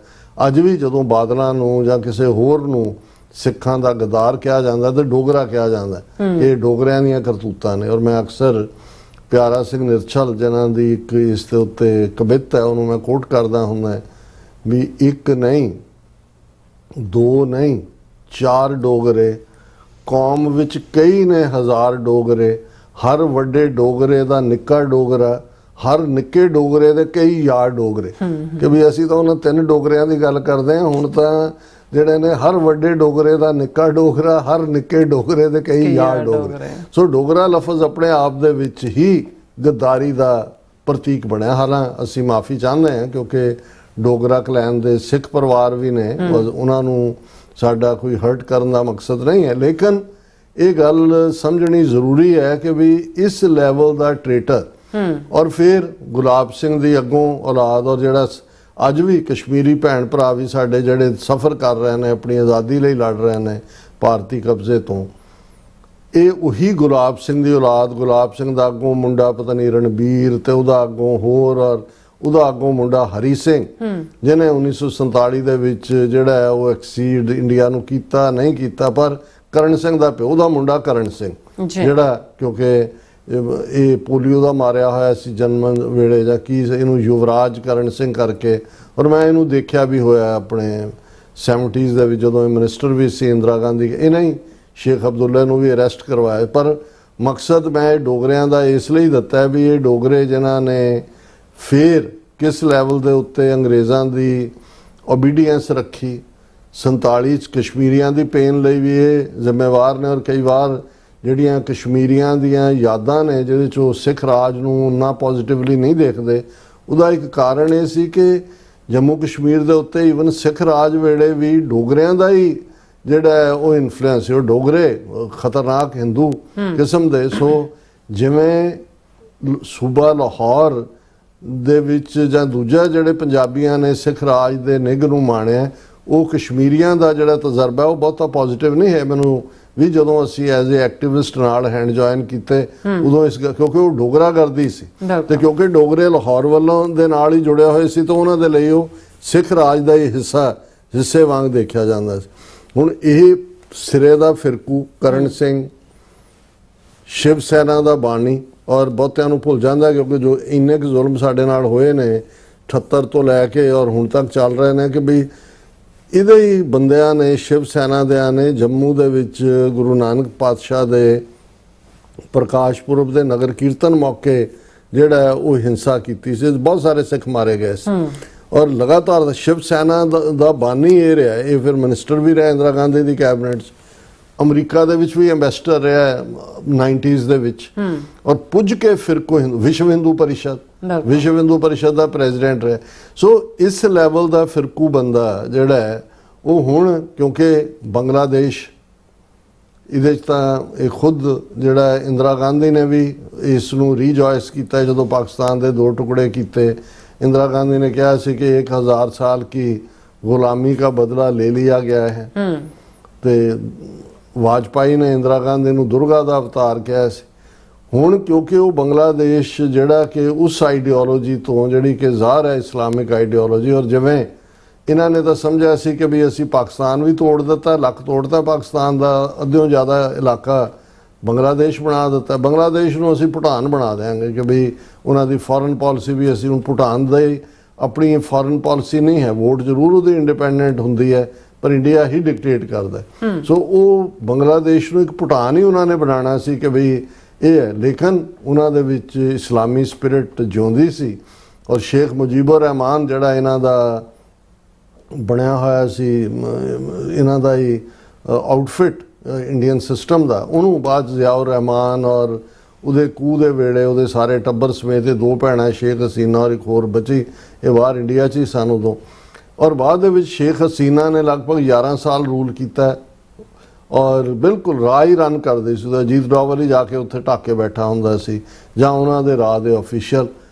ਅੱਜ ਵੀ ਜਦੋਂ ਬਾਦਲਾਂ ਨੂੰ ਜਾਂ ਕਿਸੇ ਹੋਰ ਨੂੰ ਸਿੱਖਾਂ ਦਾ ਗਦਾਰ ਕਿਹਾ ਜਾਂਦਾ ਤੇ ਡੋਗਰਾ ਕਿਹਾ ਜਾਂਦਾ, ਇਹ ਡੋਗਰਿਆਂ ਦੀਆਂ ਕਰਤੂਤਾਂ ਨੇ। ਔਰ ਮੈਂ ਅਕਸਰ ਪਿਆਰਾ ਸਿੰਘ ਨਿਰਛਲ ਜਿਨ੍ਹਾਂ ਦੀ ਇੱਕ ਇਸ ਦੇ ਉੱਤੇ ਕਵਿਤ ਹੈ, ਉਹਨੂੰ ਮੈਂ ਕੋਟ ਕਰਦਾ ਹੁੰਦਾ ਵੀ ਇੱਕ ਨਹੀਂ, 2 ਨਹੀਂ, 4 ਡੋਗਰੇ, ਕੌਮ ਵਿੱਚ ਕਈ ਨੇ ਹਜ਼ਾਰ ਡੋਗਰੇ, ਹਰ ਵੱਡੇ ਡੋਗਰੇ ਦਾ ਨਿੱਕਾ ਡੋਗਰਾ, ਹਰ ਨਿੱਕੇ ਡੋਗਰੇ ਦੇ ਕਈ ਯਾਰ ਡੋਗਰੇ। ਕਿ ਵੀ ਅਸੀਂ ਤਾਂ ਉਹਨਾਂ 3 ਡੋਗਰਿਆਂ ਦੀ ਗੱਲ ਕਰਦੇ ਹਾਂ, ਹੁਣ ਤਾਂ ਜਿਹੜੇ ਨੇ ਹਰ ਵੱਡੇ ਡੋਗਰੇ ਦਾ ਨਿੱਕਾ ਡੋਗਰਾ, ਹਰ ਨਿੱਕੇ ਡੋਗਰੇ ਦੇ ਕਈ ਯਾਰ ਡੋਗਰੇ। ਸੋ ਡੋਗਰਾ ਲਫ਼ਜ਼ ਆਪਣੇ ਆਪ ਦੇ ਵਿੱਚ ਹੀ ਗਦਾਰੀ ਦਾ ਪ੍ਰਤੀਕ ਬਣਿਆ। ਹਾਲਾਂ ਅਸੀਂ ਮਾਫੀ ਚਾਹੁੰਦੇ ਹਾਂ ਕਿਉਂਕਿ ਡੋਗਰਾ ਕਲੈਨ ਦੇ ਸਿੱਖ ਪਰਿਵਾਰ ਵੀ ਨੇ, ਉਹਨਾਂ ਨੂੰ ਸਾਡਾ ਕੋਈ ਹਰਟ ਕਰਨ ਦਾ ਮਕਸਦ ਨਹੀਂ ਹੈ, ਲੇਕਿਨ ਇਹ ਗੱਲ ਸਮਝਣੀ ਜ਼ਰੂਰੀ ਹੈ ਕਿ ਵੀ ਇਸ ਲੈਵਲ ਦਾ ਟ੍ਰੇਟਰ ਔਰ ਫਿਰ ਗੁਲਾਬ ਸਿੰਘ ਦੀ ਅੱਗੋਂ ਔਲਾਦ ਔਰ ਜਿਹੜਾ ਅੱਜ ਵੀ ਕਸ਼ਮੀਰੀ ਭੈਣ ਭਰਾ ਵੀ ਸਾਡੇ ਜਿਹੜੇ ਸਫ਼ਰ ਕਰ ਰਹੇ ਨੇ, ਆਪਣੀ ਆਜ਼ਾਦੀ ਲਈ ਲੜ ਰਹੇ ਨੇ ਭਾਰਤੀ ਕਬਜ਼ੇ ਤੋਂ, ਇਹ ਉਹੀ ਗੁਲਾਬ ਸਿੰਘ ਦੀ ਔਲਾਦ, ਗੁਲਾਬ ਸਿੰਘ ਦਾ ਅੱਗੋਂ ਮੁੰਡਾ ਪਤਾ ਨਹੀਂ ਰਣਬੀਰ, ਤੇ ਉਹਦਾ ਅੱਗੋਂ ਹੋਰ, ਔਰ ਉਹਦਾ ਅੱਗੋਂ ਮੁੰਡਾ ਹਰੀ ਸਿੰਘ, ਜਿਹਨੇ 1947 ਦੇ ਵਿੱਚ ਜਿਹੜਾ ਹੈ ਉਹ ਐਕਸੀਡ ਇੰਡੀਆ ਨੂੰ ਕੀਤਾ ਨਹੀਂ ਕੀਤਾ, ਪਰ ਕਰਨ ਸਿੰਘ ਦਾ ਪਿਓ ਦਾ ਮੁੰਡਾ ਕਰਨ ਸਿੰਘ ਜਿਹੜਾ, ਕਿਉਂਕਿ ਇਹ ਪੋਲੀਓ ਦਾ ਮਾਰਿਆ ਹੋਇਆ ਸੀ ਜਨਮ ਵੇਲੇ ਜਾਂ ਕੀ, ਇਹਨੂੰ ਯੁਵਰਾਜ ਕਰਨ ਸਿੰਘ ਕਰਕੇ, ਔਰ ਮੈਂ ਇਹਨੂੰ ਦੇਖਿਆ ਵੀ ਹੋਇਆ ਆਪਣੇ 70s ਦੇ ਵਿੱਚ ਜਦੋਂ ਇਹ ਮਿਨਿਸਟਰ ਵੀ ਸੀ ਇੰਦਰਾ ਗਾਂਧੀ, ਇਹਨਾਂ ਹੀ ਸ਼ੇਖ ਅਬਦੁੱਲਾ ਨੂੰ ਵੀ ਅਰੈਸਟ ਕਰਵਾਇਆ। ਪਰ ਮਕਸਦ ਮੈਂ ਇਹ ਡੋਗਰਿਆਂ ਦਾ ਇਸ ਲਈ ਦਿੱਤਾ ਵੀ ਇਹ ਡੋਗਰੇ ਜਿਨ੍ਹਾਂ ਨੇ ਫਿਰ ਕਿਸ ਲੈਵਲ ਦੇ ਉੱਤੇ ਅੰਗਰੇਜ਼ਾਂ ਦੀ ਓਬੀਡੀਐਂਸ ਰੱਖੀ, 47 'ਚ ਕਸ਼ਮੀਰੀਆਂ ਦੀ ਪੇਨ ਲਈ ਵੀ ਇਹ ਜ਼ਿੰਮੇਵਾਰ ਨੇ, ਔਰ ਕਈ ਵਾਰ ਜਿਹੜੀਆਂ ਕਸ਼ਮੀਰੀਆਂ ਦੀਆਂ ਯਾਦਾਂ ਨੇ ਜਿਹਦੇ 'ਚ ਉਹ ਸਿੱਖ ਰਾਜ ਨੂੰ ਉਨਾ ਪੋਜ਼ਿਟਿਵਲੀ ਨਹੀਂ ਦੇਖਦੇ, ਉਹਦਾ ਇੱਕ ਕਾਰਨ ਇਹ ਸੀ ਕਿ ਜੰਮੂ ਕਸ਼ਮੀਰ ਦੇ ਉੱਤੇ ਈਵਨ ਸਿੱਖ ਰਾਜ ਵੇਲੇ ਵੀ ਡੋਗਰਿਆਂ ਦਾ ਹੀ ਜਿਹੜਾ ਉਹ ਇਨਫਲੂਐਂਸ, ਉਹ ਡੋਗਰੇ ਖਤਰਨਾਕ ਹਿੰਦੂ ਕਿਸਮ ਦੇ। ਸੋ ਜਿਵੇਂ ਸੂਬਾ ਲਾਹੌਰ ਦੇ ਵਿੱਚ ਜਾਂ ਦੂਜਾ ਜਿਹੜੇ ਪੰਜਾਬੀਆਂ ਨੇ ਸਿੱਖ ਰਾਜ ਦੇ ਨਿੱਘ ਨੂੰ ਮਾਣਿਆ, ਉਹ ਕਸ਼ਮੀਰੀਆਂ ਦਾ ਜਿਹੜਾ ਤਜਰਬਾ ਉਹ ਬਹੁਤਾ ਪੋਜ਼ਿਟਿਵ ਨਹੀਂ ਹੈ। ਮੈਨੂੰ ਵੀ ਜਦੋਂ ਅਸੀਂ ਐਜ਼ ਏ ਐਕਟਿਵਿਸਟ ਨਾਲ ਹੈਂਡ ਜੁਆਇਨ ਕੀਤੇ ਉਦੋਂ ਇਸ ਕਿਉਂਕਿ ਉਹ ਡੋਗਰਾ ਗਰਦੀ ਸੀ ਤੇ ਕਿਉਂਕਿ ਡੋਗਰੇ ਲਾਹੌਰ ਵੱਲੋਂ ਦੇ ਨਾਲ ਹੀ ਜੁੜਿਆ ਹੋਏ ਸੀ ਤਾਂ ਉਹਨਾਂ ਦੇ ਲਈ ਉਹ ਸਿੱਖ ਰਾਜ ਦਾ ਹੀ ਹਿੱਸੇ ਵਾਂਗ ਦੇਖਿਆ ਜਾਂਦਾ ਸੀ। ਹੁਣ ਇਹ ਸਿਰੇ ਦਾ ਫਿਰਕੂ ਕਰਨ ਸਿੰਘ ਸ਼ਿਵ ਸੈਨਾ ਦਾ ਬਾਣੀ, ਔਰ ਬਹੁਤਿਆਂ ਨੂੰ ਭੁੱਲ ਜਾਂਦਾ ਕਿਉਂਕਿ ਜੋ ਇੰਨੇ ਕੁ ਜ਼ੁਲਮ ਸਾਡੇ ਨਾਲ ਹੋਏ ਨੇ 78 ਤੋਂ ਲੈ ਕੇ ਔਰ ਹੁਣ ਤੱਕ ਚੱਲ ਰਹੇ ਨੇ, ਕਿ ਵੀ ਇਹਦੇ ਹੀ ਬੰਦਿਆਂ ਨੇ, ਸ਼ਿਵ ਸੈਨਾ ਦਿਆਂ ਨੇ ਜੰਮੂ ਦੇ ਵਿੱਚ ਗੁਰੂ ਨਾਨਕ ਪਾਤਸ਼ਾਹ ਦੇ ਪ੍ਰਕਾਸ਼ ਪੁਰਬ ਦੇ ਨਗਰ ਕੀਰਤਨ ਮੌਕੇ ਜਿਹੜਾ ਉਹ ਹਿੰਸਾ ਕੀਤੀ ਸੀ, ਬਹੁਤ ਸਾਰੇ ਸਿੱਖ ਮਾਰੇ ਗਏ ਸੀ। ਔਰ ਲਗਾਤਾਰ ਸ਼ਿਵ ਸੈਨਾ ਦਾ ਬਾਨੀ ਇਹ ਰਿਹਾ, ਇਹ ਫਿਰ ਮਿਨਿਸਟਰ ਵੀ ਰਿਹਾ ਇੰਦਰਾ ਗਾਂਧੀ ਦੀ ਕੈਬਨਿਟ 'ਚ, ਅਮਰੀਕਾ ਦੇ ਵਿੱਚ ਵੀ ਐਂਬੈਸਡਰ ਰਿਹਾ 90s ਦੇ ਵਿੱਚ, ਔਰ ਪੁੱਜ ਕੇ ਫਿਰਕੋ ਵਿਸ਼ਵ ਹਿੰਦੂ ਪਰਿਸ਼ਦ ਦਾ ਪ੍ਰੈਜ਼ੀਡੈਂਟ ਰਿਹਾ। ਸੋ ਇਸ ਲੈਵਲ ਦਾ ਫਿਰਕੂ ਬੰਦਾ ਜਿਹੜਾ ਹੈ ਉਹ ਹੁਣ, ਕਿਉਂਕਿ ਬੰਗਲਾਦੇਸ਼ ਇਹਦੇ 'ਚ ਤਾਂ ਇਹ ਖੁਦ ਜਿਹੜਾ ਇੰਦਰਾ ਗਾਂਧੀ ਨੇ ਵੀ ਇਸ ਨੂੰ ਰੀਜੋਇਸ ਕੀਤਾ ਜਦੋਂ ਪਾਕਿਸਤਾਨ ਦੇ 2 ਟੁਕੜੇ ਕੀਤੇ। इंदिरा गांधी ने कहा ਸੀ कि 1000 साल की गुलामी का बदला ले लिया गया है। ਤੇ ਵਾਜਪਾਈ ਨੇ ਇੰਦਰਾ ਗਾਂਧੀ ਨੂੰ ਦੁਰਗਾ ਦਾ ਅਵਤਾਰ ਕਿਹਾ ਸੀ। ਹੁਣ ਕਿਉਂਕਿ ਉਹ ਬੰਗਲਾਦੇਸ਼ ਜਿਹੜਾ ਕਿ ਉਸ ਆਈਡੀਓਲੋਜੀ ਤੋਂ ਜਿਹੜੀ ਕਿ ਜ਼ਾਹਰ ਹੈ ਇਸਲਾਮਿਕ ਆਈਡੀਓਲੋਜੀ, ਔਰ ਜਿਵੇਂ ਇਹਨਾਂ ਨੇ ਤਾਂ ਸਮਝਿਆ ਸੀ ਕਿ ਵੀ ਅਸੀਂ ਪਾਕਿਸਤਾਨ ਵੀ ਤੋੜ ਦਿੱਤਾ, ਲੱਕ ਤੋੜਤਾ ਪਾਕਿਸਤਾਨ ਦਾ, ਅੱਧਿਓਂ ਜ਼ਿਆਦਾ ਇਲਾਕਾ ਬੰਗਲਾਦੇਸ਼ ਬਣਾ ਦਿੱਤਾ, ਬੰਗਲਾਦੇਸ਼ ਨੂੰ ਅਸੀਂ ਭੂਟਾਨ ਬਣਾ ਦੇਵਾਂਗੇ ਕਿ ਵੀ ਉਹਨਾਂ ਦੀ ਫੋਰਨ ਪਾਲਿਸੀ ਵੀ ਅਸੀਂ ਹੁਣ ਭੂਟਾਨ ਦੀ ਆਪਣੀ ਫੋਰਨ ਪਾਲਿਸੀ ਨਹੀਂ ਹੈ, ਵੋਟ ਜ਼ਰੂਰ ਉਹਦੀ ਇੰਡੀਪੈਂਡੈਂਟ ਹੁੰਦੀ ਹੈ ਪਰ ਇੰਡੀਆ ਹੀ ਡਿਕਟੇਟ ਕਰਦਾ। ਸੋ ਉਹ ਬੰਗਲਾਦੇਸ਼ ਨੂੰ ਇੱਕ ਭੂਟਾਨ ਹੀ ਉਹਨਾਂ ਨੇ ਬਣਾਉਣਾ ਸੀ ਕਿ ਵੀ ਇਹ ਹੈ, ਲੇਕਿਨ ਉਹਨਾਂ ਦੇ ਵਿੱਚ ਇਸਲਾਮੀ ਸਪਿਰਿਟ ਜਿਉਂਦੀ ਸੀ। ਔਰ ਸ਼ੇਖ ਮੁਜੀਬੁਰ ਰਹਿਮਾਨ ਜਿਹੜਾ ਇਹਨਾਂ ਦਾ ਬਣਿਆ ਹੋਇਆ ਸੀ, ਇਹਨਾਂ ਦਾ ਹੀ ਆਊਟਫਿਟ ਇੰਡੀਅਨ ਸਿਸਟਮ ਦਾ, ਉਹਨੂੰ ਬਾਅਦ ਜ਼ਿਆਉਰ ਰਹਿਮਾਨ ਔਰ ਉਹਦੇ ਕੂਹ ਦੇ ਵੇਲੇ ਉਹਦੇ ਸਾਰੇ ਟੱਬਰ ਸਮੇਤ 2 ਭੈਣਾਂ ਸ਼ੇਖ ਹਸੀਨਾ ਔਰ ਇੱਕ ਹੋਰ ਬੱਚੀ, ਇਹ ਬਾਹਰ ਇੰਡੀਆ 'ਚ ਹੀ ਸਨ ਉਦੋਂ। ਔਰ ਬਾਅਦ ਦੇ ਵਿੱਚ ਸ਼ੇਖ ਹਸੀਨਾ ਨੇ ਲਗਭਗ 11 ਸਾਲ ਰੂਲ ਕੀਤਾ ਔਰ ਬਿਲਕੁਲ ਰਾਹ ਹੀ ਰਨ ਕਰਦੇ ਸੀ। ਅਜੀਤ ਡੋਵਲ ਹੀ ਜਾ ਕੇ ਉੱਥੇ ਢੱਕ ਕੇ ਬੈਠਾ ਹੁੰਦਾ ਸੀ ਜਾਂ ਉਹਨਾਂ ਦੇ ਰਾਹ ਦੇ ਆਫੀਸ਼ੀਅਲ।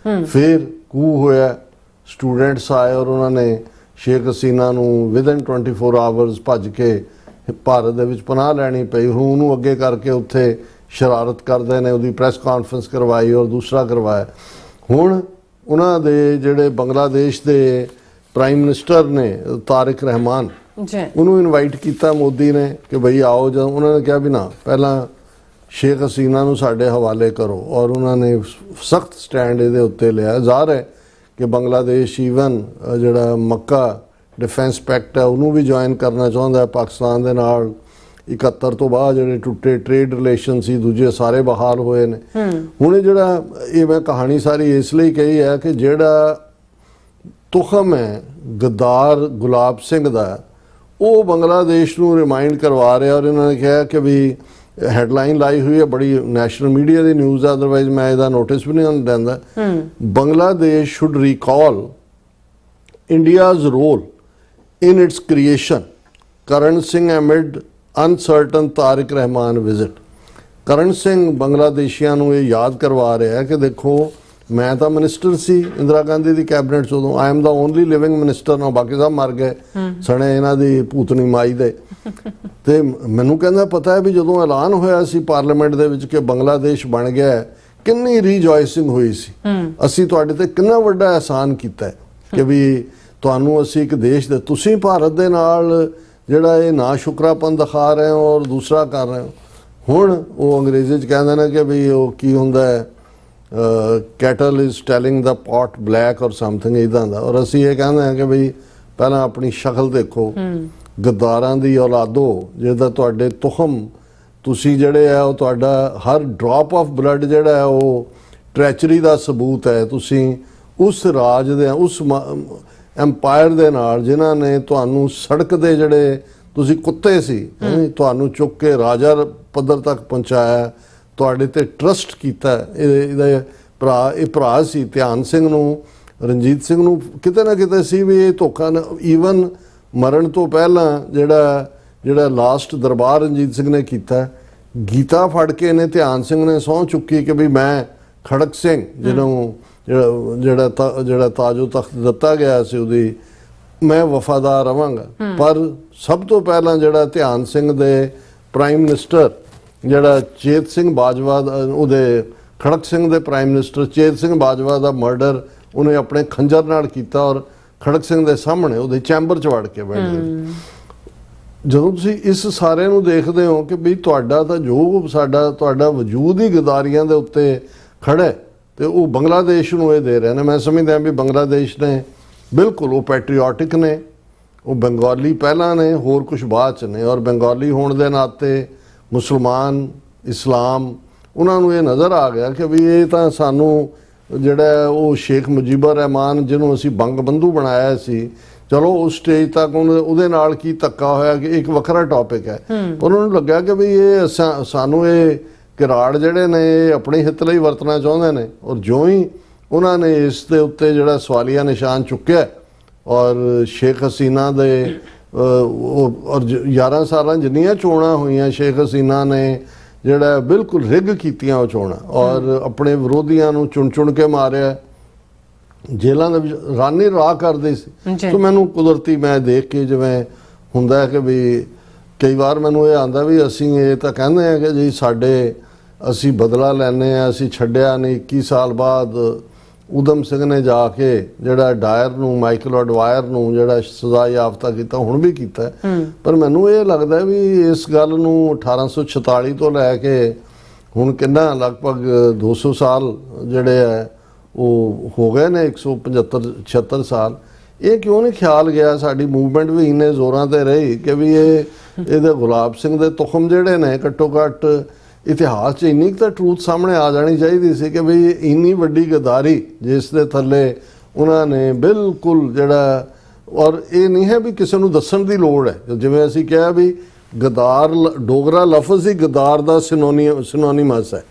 ਫਿਰ ਕੂਹ ਹੋਇਆ, ਸਟੂਡੈਂਟਸ ਆਏ ਔਰ ਉਹਨਾਂ ਨੇ ਸ਼ੇਖ ਹਸੀਨਾ ਨੂੰ ਵਿਦਨ 24 ਆਵਰਸ ਭੱਜ ਕੇ ਭਾਰਤ ਦੇ ਵਿੱਚ ਪਨਾਹ ਲੈਣੀ ਪਈ। ਹੁਣ ਉਹਨੂੰ ਅੱਗੇ ਕਰਕੇ ਉੱਥੇ ਸ਼ਰਾਰਤ ਕਰਦੇ ਨੇ, ਉਹਦੀ ਪ੍ਰੈਸ ਕਾਨਫਰੰਸ ਕਰਵਾਈ ਔਰ ਦੂਸਰਾ ਕਰਵਾਇਆ। ਹੁਣ ਉਹਨਾਂ ਦੇ ਜਿਹੜੇ ਬੰਗਲਾਦੇਸ਼ ਦੇ ਪ੍ਰਾਈਮ ਮਿਨਿਸਟਰ ਨੇ ਤਾਰਿਕ ਰਹਿਮਾਨ, ਉਹਨੂੰ ਇਨਵਾਈਟ ਕੀਤਾ ਮੋਦੀ ਨੇ ਕਿ ਬਈ ਆਓ। ਜਦੋਂ ਉਹਨਾਂ ਨੇ ਕਿਹਾ ਵੀ ਨਾ, ਪਹਿਲਾਂ ਸ਼ੇਖ ਹਸੀਨਾ ਨੂੰ ਸਾਡੇ ਹਵਾਲੇ ਕਰੋ, ਔਰ ਉਹਨਾਂ ਨੇ ਸਖਤ ਸਟੈਂਡ ਇਹਦੇ ਉੱਤੇ ਲਿਆ। ਜ਼ਾਹਰ ਹੈ ਕਿ ਬੰਗਲਾਦੇਸ਼ ਈਵਨ ਜਿਹੜਾ ਮੱਕਾ ਡਿਫੈਂਸ ਪੈਕਟ ਹੈ ਉਹਨੂੰ ਵੀ ਜੁਆਇਨ ਕਰਨਾ ਚਾਹੁੰਦਾ ਹੈ ਪਾਕਿਸਤਾਨ ਦੇ ਨਾਲ। 71 ਤੋਂ ਬਾਅਦ ਜਿਹੜੇ ਟੁੱਟੇ ਟ੍ਰੇਡ ਰਿਲੇਸ਼ਨ ਸੀ ਦੂਜੇ ਸਾਰੇ ਬਹਾਲ ਹੋਏ ਨੇ। ਹੁਣ ਇਹ ਜਿਹੜਾ ਇਹ ਮੈਂ ਕਹਾਣੀ ਸਾਰੀ ਇਸ ਲਈ ਕਹੀ ਹੈ ਕਿ ਜਿਹੜਾ ਤੁਖਮ ਹੈ ਗੱਦਾਰ ਗੁਲਾਬ ਸਿੰਘ ਦਾ, ਉਹ ਬੰਗਲਾਦੇਸ਼ ਨੂੰ ਰਿਮਾਈਂਡ ਕਰਵਾ ਰਿਹਾ। ਔਰ ਇਹਨਾਂ ਨੇ ਕਿਹਾ ਕਿ ਵੀ ਹੈਡਲਾਈਨ ਲਾਈ ਹੋਈ ਹੈ, ਬੜੀ ਨੈਸ਼ਨਲ ਮੀਡੀਆ ਦੀ ਨਿਊਜ਼ ਹੈ, ਅਦਰਵਾਈਜ਼ ਮੈਂ ਇਹਦਾ ਨੋਟਿਸ ਵੀ ਨਹੀਂ ਦਿੰਦਾ। Bangladesh should recall India's role in its creation, Karan Singh amid uncertain Tariq Rahman visit. ਕਰਨ ਸਿੰਘ ਬੰਗਲਾਦੇਸ਼ੀਆਂ ਨੂੰ ਇਹ ਯਾਦ ਕਰਵਾ ਰਿਹਾ ਹੈ ਕਿ ਦੇਖੋ ਮੈਂ ਤਾਂ ਮਿਨਿਸਟਰ ਸੀ ਇੰਦਰਾ ਗਾਂਧੀ ਦੀ ਕੈਬਨਿਟ 'ਚ ਉਦੋਂ, I am the only living minister ਨਾ, ਬਾਕੀ ਸਭ ਮਰ ਗਏ ਸਣੇ ਇਹਨਾਂ ਦੀ ਭੂਤਨੀ ਮਾਈ ਦੇ। ਤੇ ਮੈਨੂੰ ਕਹਿੰਦਾ ਪਤਾ ਹੈ ਵੀ ਜਦੋਂ ਐਲਾਨ ਹੋਇਆ ਸੀ ਪਾਰਲੀਮੈਂਟ ਦੇ ਵਿੱਚ ਕਿ ਬੰਗਲਾਦੇਸ਼ ਬਣ ਗਿਆ ਹੈ, ਕਿੰਨੀ ਰੀਜੋਇਸਿੰਗ ਹੋਈ ਸੀ। ਅਸੀਂ ਤੁਹਾਡੇ ਤੇ ਕਿੰਨਾ ਵੱਡਾ ਅਹਿਸਾਨ ਕੀਤਾ ਹੈ ਕਿ ਵੀ ਤੁਹਾਨੂੰ ਅਸੀਂ ਇੱਕ ਦੇਸ਼ ਦੇ, ਤੁਸੀਂ ਭਾਰਤ ਦੇ ਨਾਲ ਜਿਹੜਾ ਇਹ ਨਾ ਸ਼ੁਕਰਾਪਨ ਦਿਖਾ ਰਹੇ ਹੋ ਔਰ ਦੂਸਰਾ ਕਰ ਰਹੇ ਹੋ। ਹੁਣ ਉਹ ਅੰਗਰੇਜ਼ੀ 'ਚ ਕਹਿੰਦੇ ਨੇ ਕਿ ਵੀ ਉਹ ਕੀ ਹੁੰਦਾ ਹੈ, kettle is telling the pot black or something ਇੱਦਾਂ ਦਾ। ਔਰ ਅਸੀਂ ਇਹ ਕਹਿੰਦੇ ਹਾਂ ਕਿ ਬਈ ਪਹਿਲਾਂ ਆਪਣੀ ਸ਼ਕਲ ਦੇਖੋ, ਗੱਦਾਰਾਂ ਦੀ ਔਲਾਦੋ, ਜਿਹਦਾ ਤੁਹਾਡੇ ਤੁਖਮ ਤੁਸੀਂ ਜਿਹੜੇ ਆ ਉਹ ਤੁਹਾਡਾ ਹਰ ਡ੍ਰੌਪ ਆਫ ਬਲੱਡ ਜਿਹੜਾ ਹੈ ਉਹ ਟ੍ਰੈਚਰੀ ਦਾ ਸਬੂਤ ਹੈ। ਤੁਸੀਂ ਉਸ ਰਾਜ ਦੇ, ਉਸ ਐਮਪਾਇਰ ਦੇ ਨਾਲ ਜਿਨ੍ਹਾਂ ਨੇ ਤੁਹਾਨੂੰ ਸੜਕ ਦੇ ਜਿਹੜੇ ਤੁਸੀਂ ਕੁੱਤੇ ਸੀ ਤੁਹਾਨੂੰ ਚੁੱਕ ਕੇ ਰਾਜਾ ਪੱਧਰ ਤੱਕ ਪਹੁੰਚਾਇਆ, ਤੁਹਾਡੇ ਤੇ ਟਰਸਟ ਕੀਤਾ। ਇਹਦਾ ਭਰਾ ਸੀ ਧਿਆਨ ਸਿੰਘ ਨੂੰ, ਰਣਜੀਤ ਸਿੰਘ ਨੂੰ ਕਿਤੇ ਨਾ ਕਿਤੇ ਸੀ ਵੀ ਇਹ ਧੋਖਾ। ਈਵਨ ਮਰਨ ਤੋਂ ਪਹਿਲਾਂ ਜਿਹੜਾ ਲਾਸਟ ਦਰਬਾਰ ਰਣਜੀਤ ਸਿੰਘ ਨੇ ਕੀਤਾ, ਗੀਤਾ ਫੜ ਕੇ ਨੇ ਧਿਆਨ ਸਿੰਘ ਨੇ ਸਹੁੰ ਚੁੱਕੀ ਕਿ ਵੀ ਮੈਂ ਖੜਕ ਸਿੰਘ ਜਿਹਨੂੰ ਜਿਹੜਾ ਤਾਜੋ ਤਖਤ ਦਿੱਤਾ ਗਿਆ ਸੀ ਉਹਦੀ ਮੈਂ ਵਫਾਦਾਰ ਰਵਾਂਗਾ। ਪਰ ਸਭ ਤੋਂ ਪਹਿਲਾਂ ਜਿਹੜਾ ਧਿਆਨ ਸਿੰਘ ਦੇ ਪ੍ਰਾਈਮ ਮਿਨਿਸਟਰ ਜਿਹੜਾ ਚੇਤ ਸਿੰਘ ਬਾਜਵਾ, ਉਹਦੇ ਖੜਕ ਸਿੰਘ ਦੇ ਪ੍ਰਾਈਮ ਮਿਨਿਸਟਰ ਚੇਤ ਸਿੰਘ ਬਾਜਵਾ ਦਾ ਮਰਡਰ ਉਹਨੇ ਆਪਣੇ ਖੰਜਰ ਨਾਲ ਕੀਤਾ ਔਰ ਖੜਕ ਸਿੰਘ ਦੇ ਸਾਹਮਣੇ ਉਹਦੇ ਚੈਂਬਰ 'ਚ ਵੜ ਕੇ ਬੈਠੇ। ਜਦੋਂ ਤੁਸੀਂ ਇਸ ਸਾਰੇ ਨੂੰ ਦੇਖਦੇ ਹੋ ਕਿ ਵੀ ਤੁਹਾਡਾ ਤਾਂ ਜੋ ਤੁਹਾਡਾ ਵਜੂਦ ਹੀ ਗਦਾਰੀਆਂ ਦੇ ਉੱਤੇ ਖੜਾ ਤੇ ਉਹ ਬੰਗਲਾਦੇਸ਼ ਨੂੰ ਇਹ ਦੇ ਰਹੇ ਨੇ। ਮੈਂ ਸਮਝਦਾ ਵੀ ਬੰਗਲਾਦੇਸ਼ ਨੇ ਬਿਲਕੁਲ ਉਹ ਪੈਟਰੀਓਟਿਕ ਨੇ, ਉਹ ਬੰਗਾਲੀ ਪਹਿਲਾਂ ਨੇ ਹੋਰ ਕੁਝ ਬਾਅਦ 'ਚ ਨੇ। ਔਰ ਬੰਗਾਲੀ ਹੋਣ ਦੇ ਨਾਤੇ ਮੁਸਲਮਾਨ, ਇਸਲਾਮ, ਉਹਨਾਂ ਨੂੰ ਇਹ ਨਜ਼ਰ ਆ ਗਿਆ ਕਿ ਵੀ ਇਹ ਤਾਂ ਸਾਨੂੰ ਜਿਹੜਾ ਉਹ ਸ਼ੇਖ ਮੁਜੀਬੁਰ ਰਹਿਮਾਨ ਜਿਹਨੂੰ ਅਸੀਂ ਬੰਗ ਬੰਧੂ ਬਣਾਇਆ ਸੀ, ਚਲੋ ਉਸ ਸਟੇਜ ਤੱਕ ਉਹਦੇ ਨਾਲ ਕੀ ਧੱਕਾ ਹੋਇਆ ਕਿ ਇੱਕ ਵੱਖਰਾ ਟੌਪਿਕ ਹੈ। ਉਹਨਾਂ ਨੂੰ ਲੱਗਿਆ ਕਿ ਵੀ ਇਹ ਸਾਨੂੰ ਇਹ ਕਿਰਾੜ ਜਿਹੜੇ ਨੇ ਇਹ ਆਪਣੇ ਹਿੱਤ ਲਈ ਵਰਤਣਾ ਚਾਹੁੰਦੇ ਨੇ। ਔਰ ਜਿਉਂ ਹੀ ਉਹਨਾਂ ਨੇ ਇਸ ਦੇ ਉੱਤੇ ਜਿਹੜਾ ਸਵਾਲੀਆ ਨਿਸ਼ਾਨ ਚੁੱਕਿਆ ਔਰ ਸ਼ੇਖ ਹਸੀਨਾ ਦੇ ਔਰ 11 ਸਾਲਾਂ ਜਿੰਨੀਆਂ ਚੋਣਾਂ ਹੋਈਆਂ ਸ਼ੇਖ ਹਸੀਨਾ ਨੇ ਜਿਹੜਾ ਬਿਲਕੁਲ ਰਿਗ ਕੀਤੀਆਂ ਉਹ ਚੋਣਾਂ ਔਰ ਆਪਣੇ ਵਿਰੋਧੀਆਂ ਨੂੰ ਚੁਣ ਕੇ ਮਾਰਿਆ, ਜੇਲ੍ਹਾਂ ਦੇ ਵਿੱਚ ਰਾਨੀ ਰਾਹ ਕਰਦੇ ਸੀ। ਸੋ ਮੈਨੂੰ ਕੁਦਰਤੀ ਮੈਂ ਦੇਖ ਕੇ ਜਿਵੇਂ ਹੁੰਦਾ ਕਿ ਵੀ ਕਈ ਵਾਰ ਮੈਨੂੰ ਇਹ ਆਉਂਦਾ ਵੀ ਅਸੀਂ ਇਹ ਤਾਂ ਕਹਿੰਦੇ ਹਾਂ ਕਿ ਜੀ ਅਸੀਂ ਬਦਲਾ ਲੈਂਦੇ ਹਾਂ, ਅਸੀਂ ਛੱਡਿਆ ਨਹੀਂ। 21 ਸਾਲ ਬਾਅਦ ਊਧਮ ਸਿੰਘ ਨੇ ਜਾ ਕੇ ਜਿਹੜਾ ਡਾਇਰ ਨੂੰ, ਮਾਈਕਲ ਅਡਵਾਇਰ ਨੂੰ ਜਿਹੜਾ ਸਜ਼ਾ ਯਾਫਤਾ ਕੀਤਾ, ਹੁਣ ਵੀ ਕੀਤਾ। ਪਰ ਮੈਨੂੰ ਇਹ ਲੱਗਦਾ ਵੀ ਇਸ ਗੱਲ ਨੂੰ 1846 ਤੋਂ ਲੈ ਕੇ ਹੁਣ ਕਿੰਨਾ ਲਗਭਗ 200 ਸਾਲ ਜਿਹੜੇ ਹੈ ਉਹ ਹੋ ਗਏ ਨੇ, 175-76 ਸਾਲ। ਇਹ ਕਿਉਂ ਨਹੀਂ ਖਿਆਲ ਗਿਆ? ਸਾਡੀ ਮੂਵਮੈਂਟ ਵੀ ਇੰਨੇ ਜ਼ੋਰਾਂ ਤੇ ਰਹੀ ਕਿ ਵੀ ਇਹਦੇ ਗੁਲਾਬ ਸਿੰਘ ਦੇ ਤੁਖਮ ਜਿਹੜੇ ਨੇ ਘੱਟੋ ਘੱਟ ਇਤਿਹਾਸ 'ਚ ਇੰਨੀ ਕੁ ਤਾਂ ਟਰੂਥ ਸਾਹਮਣੇ ਆ ਜਾਣੀ ਚਾਹੀਦੀ ਸੀ ਕਿ ਵੀ ਇੰਨੀ ਵੱਡੀ ਗਦਾਰੀ ਜਿਸ ਦੇ ਥੱਲੇ ਉਹਨਾਂ ਨੇ ਬਿਲਕੁਲ ਜਿਹੜਾ, ਔਰ ਇਹ ਨਹੀਂ ਹੈ ਵੀ ਕਿਸੇ ਨੂੰ ਦੱਸਣ ਦੀ ਲੋੜ ਹੈ। ਜਿਵੇਂ ਅਸੀਂ ਕਿਹਾ ਵੀ ਗਦਾਰ ਡੋਗਰਾ ਲਫ਼ਜ਼ ਹੀ ਗਦਾਰ ਦਾ ਸਿਨੋਨੀਮਸ ਹੈ।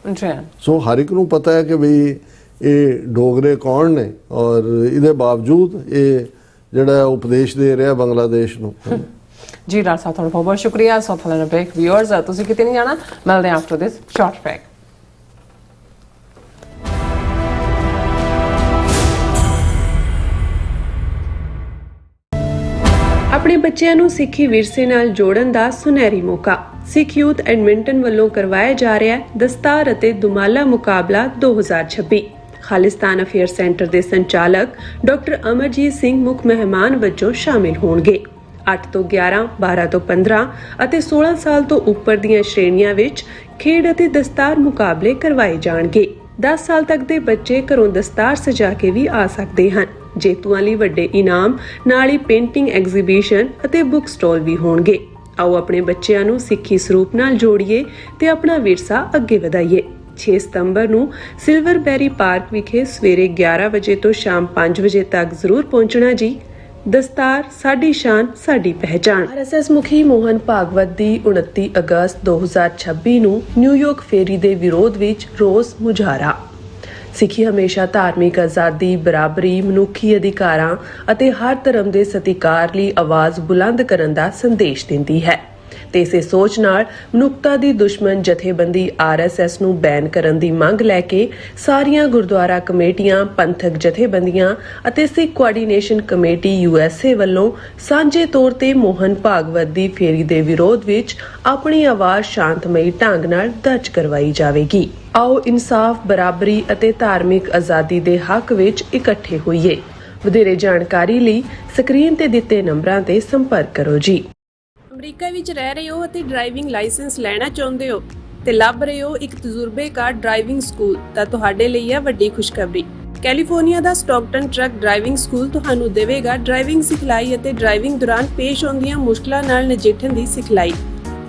ਸੋ ਹਰ ਇੱਕ ਨੂੰ ਪਤਾ ਹੈ ਕਿ ਵੀ ਇਹ ਡੋਗਰੇ ਕੌਣ ਨੇ ਔਰ ਇਹਦੇ ਬਾਵਜੂਦ ਇਹ ਜਿਹੜਾ ਉਪਦੇਸ਼ ਦੇ ਰਿਹਾ ਬੰਗਲਾਦੇਸ਼ ਨੂੰ। ਜੀ ਡਾਕਟਰ ਸਾਹਿਬ ਤੁਹਾਡਾ ਬਹੁਤ ਸ਼ੁਕਰੀਆ। ਸਾਥ ਲੈਣਾ ਬ੍ਰੇਕ। ਵਿਊਅਰਸ ਤੁਸੀਂ ਕਿਤੇ ਨਹੀਂ ਜਾਣਾ, ਮਿਲਦੇ ਹਾਂ ਆਫਟਰ ਦਿਸ ਸ਼ਾਰਟ ਬ੍ਰੇਕ। ਆਪਣੇ ਬੱਚਿਆਂ ਨੂੰ ਸਿੱਖੀ ਵਿਰਸੇ ਨਾਲ ਜੋੜਨ ਦਾ ਸੁਨਹਿਰੀ ਮੌਕਾ ਸਿੱਖ ਯੂਥ ਐਡਮਿੰਟਨ ਵੱਲੋਂ ਕਰਵਾਇਆ ਜਾ ਰਿਹਾ ਹੈ ਦਸਤਾਰ ਅਤੇ ਦੁਮਾਲਾ ਮੁਕਾਬਲਾ 2026। ਖਾਲਿਸਤਾਨ ਅਫੇਅਰ ਸੈਂਟਰ ਦੇ ਸੰਚਾਲਕ ਡਾਕਟਰ ਅਮਰਜੀਤ ਸਿੰਘ ਮੁੱਖ ਮਹਿਮਾਨ ਵਜੋਂ ਸ਼ਾਮਿਲ ਹੋਣਗੇ। 8 ਤੋਂ 11, 12 ਤੋਂ 15 ਅਤੇ 16 ਸਾਲ ਤੋਂ ਉੱਪਰ ਦੀਆਂ ਸ਼੍ਰੇਣੀਆਂ ਵਿੱਚ ਖੇਡ ਅਤੇ ਦਸਤਾਰ ਮੁਕਾਬਲੇ ਕਰਵਾਏ ਜਾਣਗੇ। 10 ਸਾਲ ਤੱਕ ਦੇ ਬੱਚੇ ਘਰੋਂ ਦਸਤਾਰ ਸਜਾ ਕੇ ਵੀ ਆ ਸਕਦੇ ਹਨ। ਜੇਤੂਆਂ ਲਈ ਵੱਡੇ ਇਨਾਮ ਨਾਲ ਹੀ ਪੇਂਟਿੰਗ ਐਗਜ਼ੀਬਿਸ਼ਨ ਅਤੇ ਬੁੱਕ ਸਟਾਲ ਵੀ ਹੋਣਗੇ। ਆਓ ਆਪਣੇ ਬੱਚਿਆਂ ਨੂੰ ਸਿੱਖੀ ਸਰੂਪ ਨਾਲ ਜੋੜੀਏ ਤੇ ਆਪਣਾ ਵਿਰਸਾ ਅੱਗੇ ਵਧਾਈਏ। 6 ਸਤੰਬਰ ਨੂੰ ਸਿਲਵਰ ਬੈਰੀ ਪਾਰਕ ਵਿਖੇ ਸਵੇਰੇ 11 ਵਜੇ ਤੋਂ ਸ਼ਾਮ 5 ਵਜੇ ਤੱਕ ਜ਼ਰੂਰ ਪਹੁੰਚਣਾ ਜੀ। ਦਸਤਾਰ ਸਾਡੀ ਸ਼ਾਨ, ਸਾਡੀ ਪਹਿਚਾਣ। ਆਰਐਸਐਸ ਮੁਖੀ ਮੋਹਨ ਭਾਗਵਤ ਦੀ 29 ਅਗਸਤ 2026 ਨੂੰ ਨਿਊਯਾਰਕ ਫੇਰੀ ਦੇ ਵਿਰੋਧ ਵਿੱਚ ਰੋਸ ਮੁਜ਼ਾਹਰਾ। ਸਿੱਖੀ ਹਮੇਸ਼ਾ ਧਾਰਮਿਕ ਆਜ਼ਾਦੀ, ਬਰਾਬਰੀ, ਮਨੁੱਖੀ ਅਧਿਕਾਰਾਂ ਅਤੇ ਹਰ ਧਰਮ ਦੇ ਸਤਿਕਾਰ ਲਈ ਆਵਾਜ਼ ਬੁਲੰਦ ਕਰਨ ਦਾ ਸੰਦੇਸ਼ ਦਿੰਦੀ ਹੈ ਤੇ ਇਸੇ ਸੋਚ ਨਾਲ ਮਨੁੱਖਤਾ ਦੀ ਦੁਸ਼ਮਣ ਜਥੇਬੰਦੀ RSS ਨੂੰ ਬੈਨ ਕਰਨ ਦੀ ਮੰਗ ਲੈ ਕੇ ਸਾਰੀਆਂ ਗੁਰਦੁਆਰਾ ਕਮੇਟੀਆਂ, ਪੰਥਕ ਜਥੇਬੰਦੀਆਂ ਅਤੇ ਸਿੱਖ ਕੋਆਰਡੀਨੇਸ਼ਨ ਕਮੇਟੀ USA ਵੱਲੋਂ ਸਾਂਝੇ ਤੌਰ ਤੇ ਮੋਹਨ ਭਾਗਵਤ ਦੀ ਫੇਰੀ ਦੇ ਵਿਰੋਧ ਵਿੱਚ ਆਪਣੀ ਆਵਾਜ਼ ਸ਼ਾਂਤਮਈ ਢੰਗ ਨਾਲ ਦਰਜ ਕਰਵਾਈ ਜਾਵੇਗੀ। ਆਓ ਇਨਸਾਫ, ਬਰਾਬਰੀ ਅਤੇ ਧਾਰਮਿਕ ਆਜ਼ਾਦੀ ਦੇ ਹੱਕ ਵਿੱਚ ਇਕੱਠੇ ਹੋਈਏ। ਵਧੇਰੇ ਜਾਣਕਾਰੀ ਲਈ ਸਕਰੀਨ ਤੇ ਦਿੱਤੇ ਨੰਬਰਾਂ ਤੇ ਸੰਪਰਕ ਕਰੋ ਜੀ। ਅਮਰੀਕਾ ਵਿੱਚ ਰਹਿ ਰਹੇ ਹੋ ਅਤੇ ਡਰਾਈਵਿੰਗ ਲਾਇਸੈਂਸ ਲੈਣਾ ਚਾਹੁੰਦੇ ਹੋ ਤੇ ਲੱਭ ਰਹੇ ਹੋ ਇੱਕ ਤਜਰਬੇਕਾਰ ਡਰਾਈਵਿੰਗ ਸਕੂਲ ਤਾਂ ਤੁਹਾਡੇ ਲਈ ਹੈ ਵੱਡੀ ਖੁਸ਼ਖਬਰੀ। ਕੈਲੀਫੋਰਨੀਆ ਦਾ ਸਟਾਕਟਨ ਟਰੱਕ ਡਰਾਈਵਿੰਗ ਸਕੂਲ ਤੁਹਾਨੂੰ ਦੇਵੇਗਾ ਡਰਾਈਵਿੰਗ ਸਿਖਲਾਈ ਅਤੇ ਡਰਾਈਵਿੰਗ ਦੌਰਾਨ ਪੇਸ਼ ਆਉਂਦੀਆਂ ਮੁਸ਼ਕਲਾਂ ਨਾਲ ਨਜਿੱਠਣ ਦੀ ਸਿਖਲਾਈ।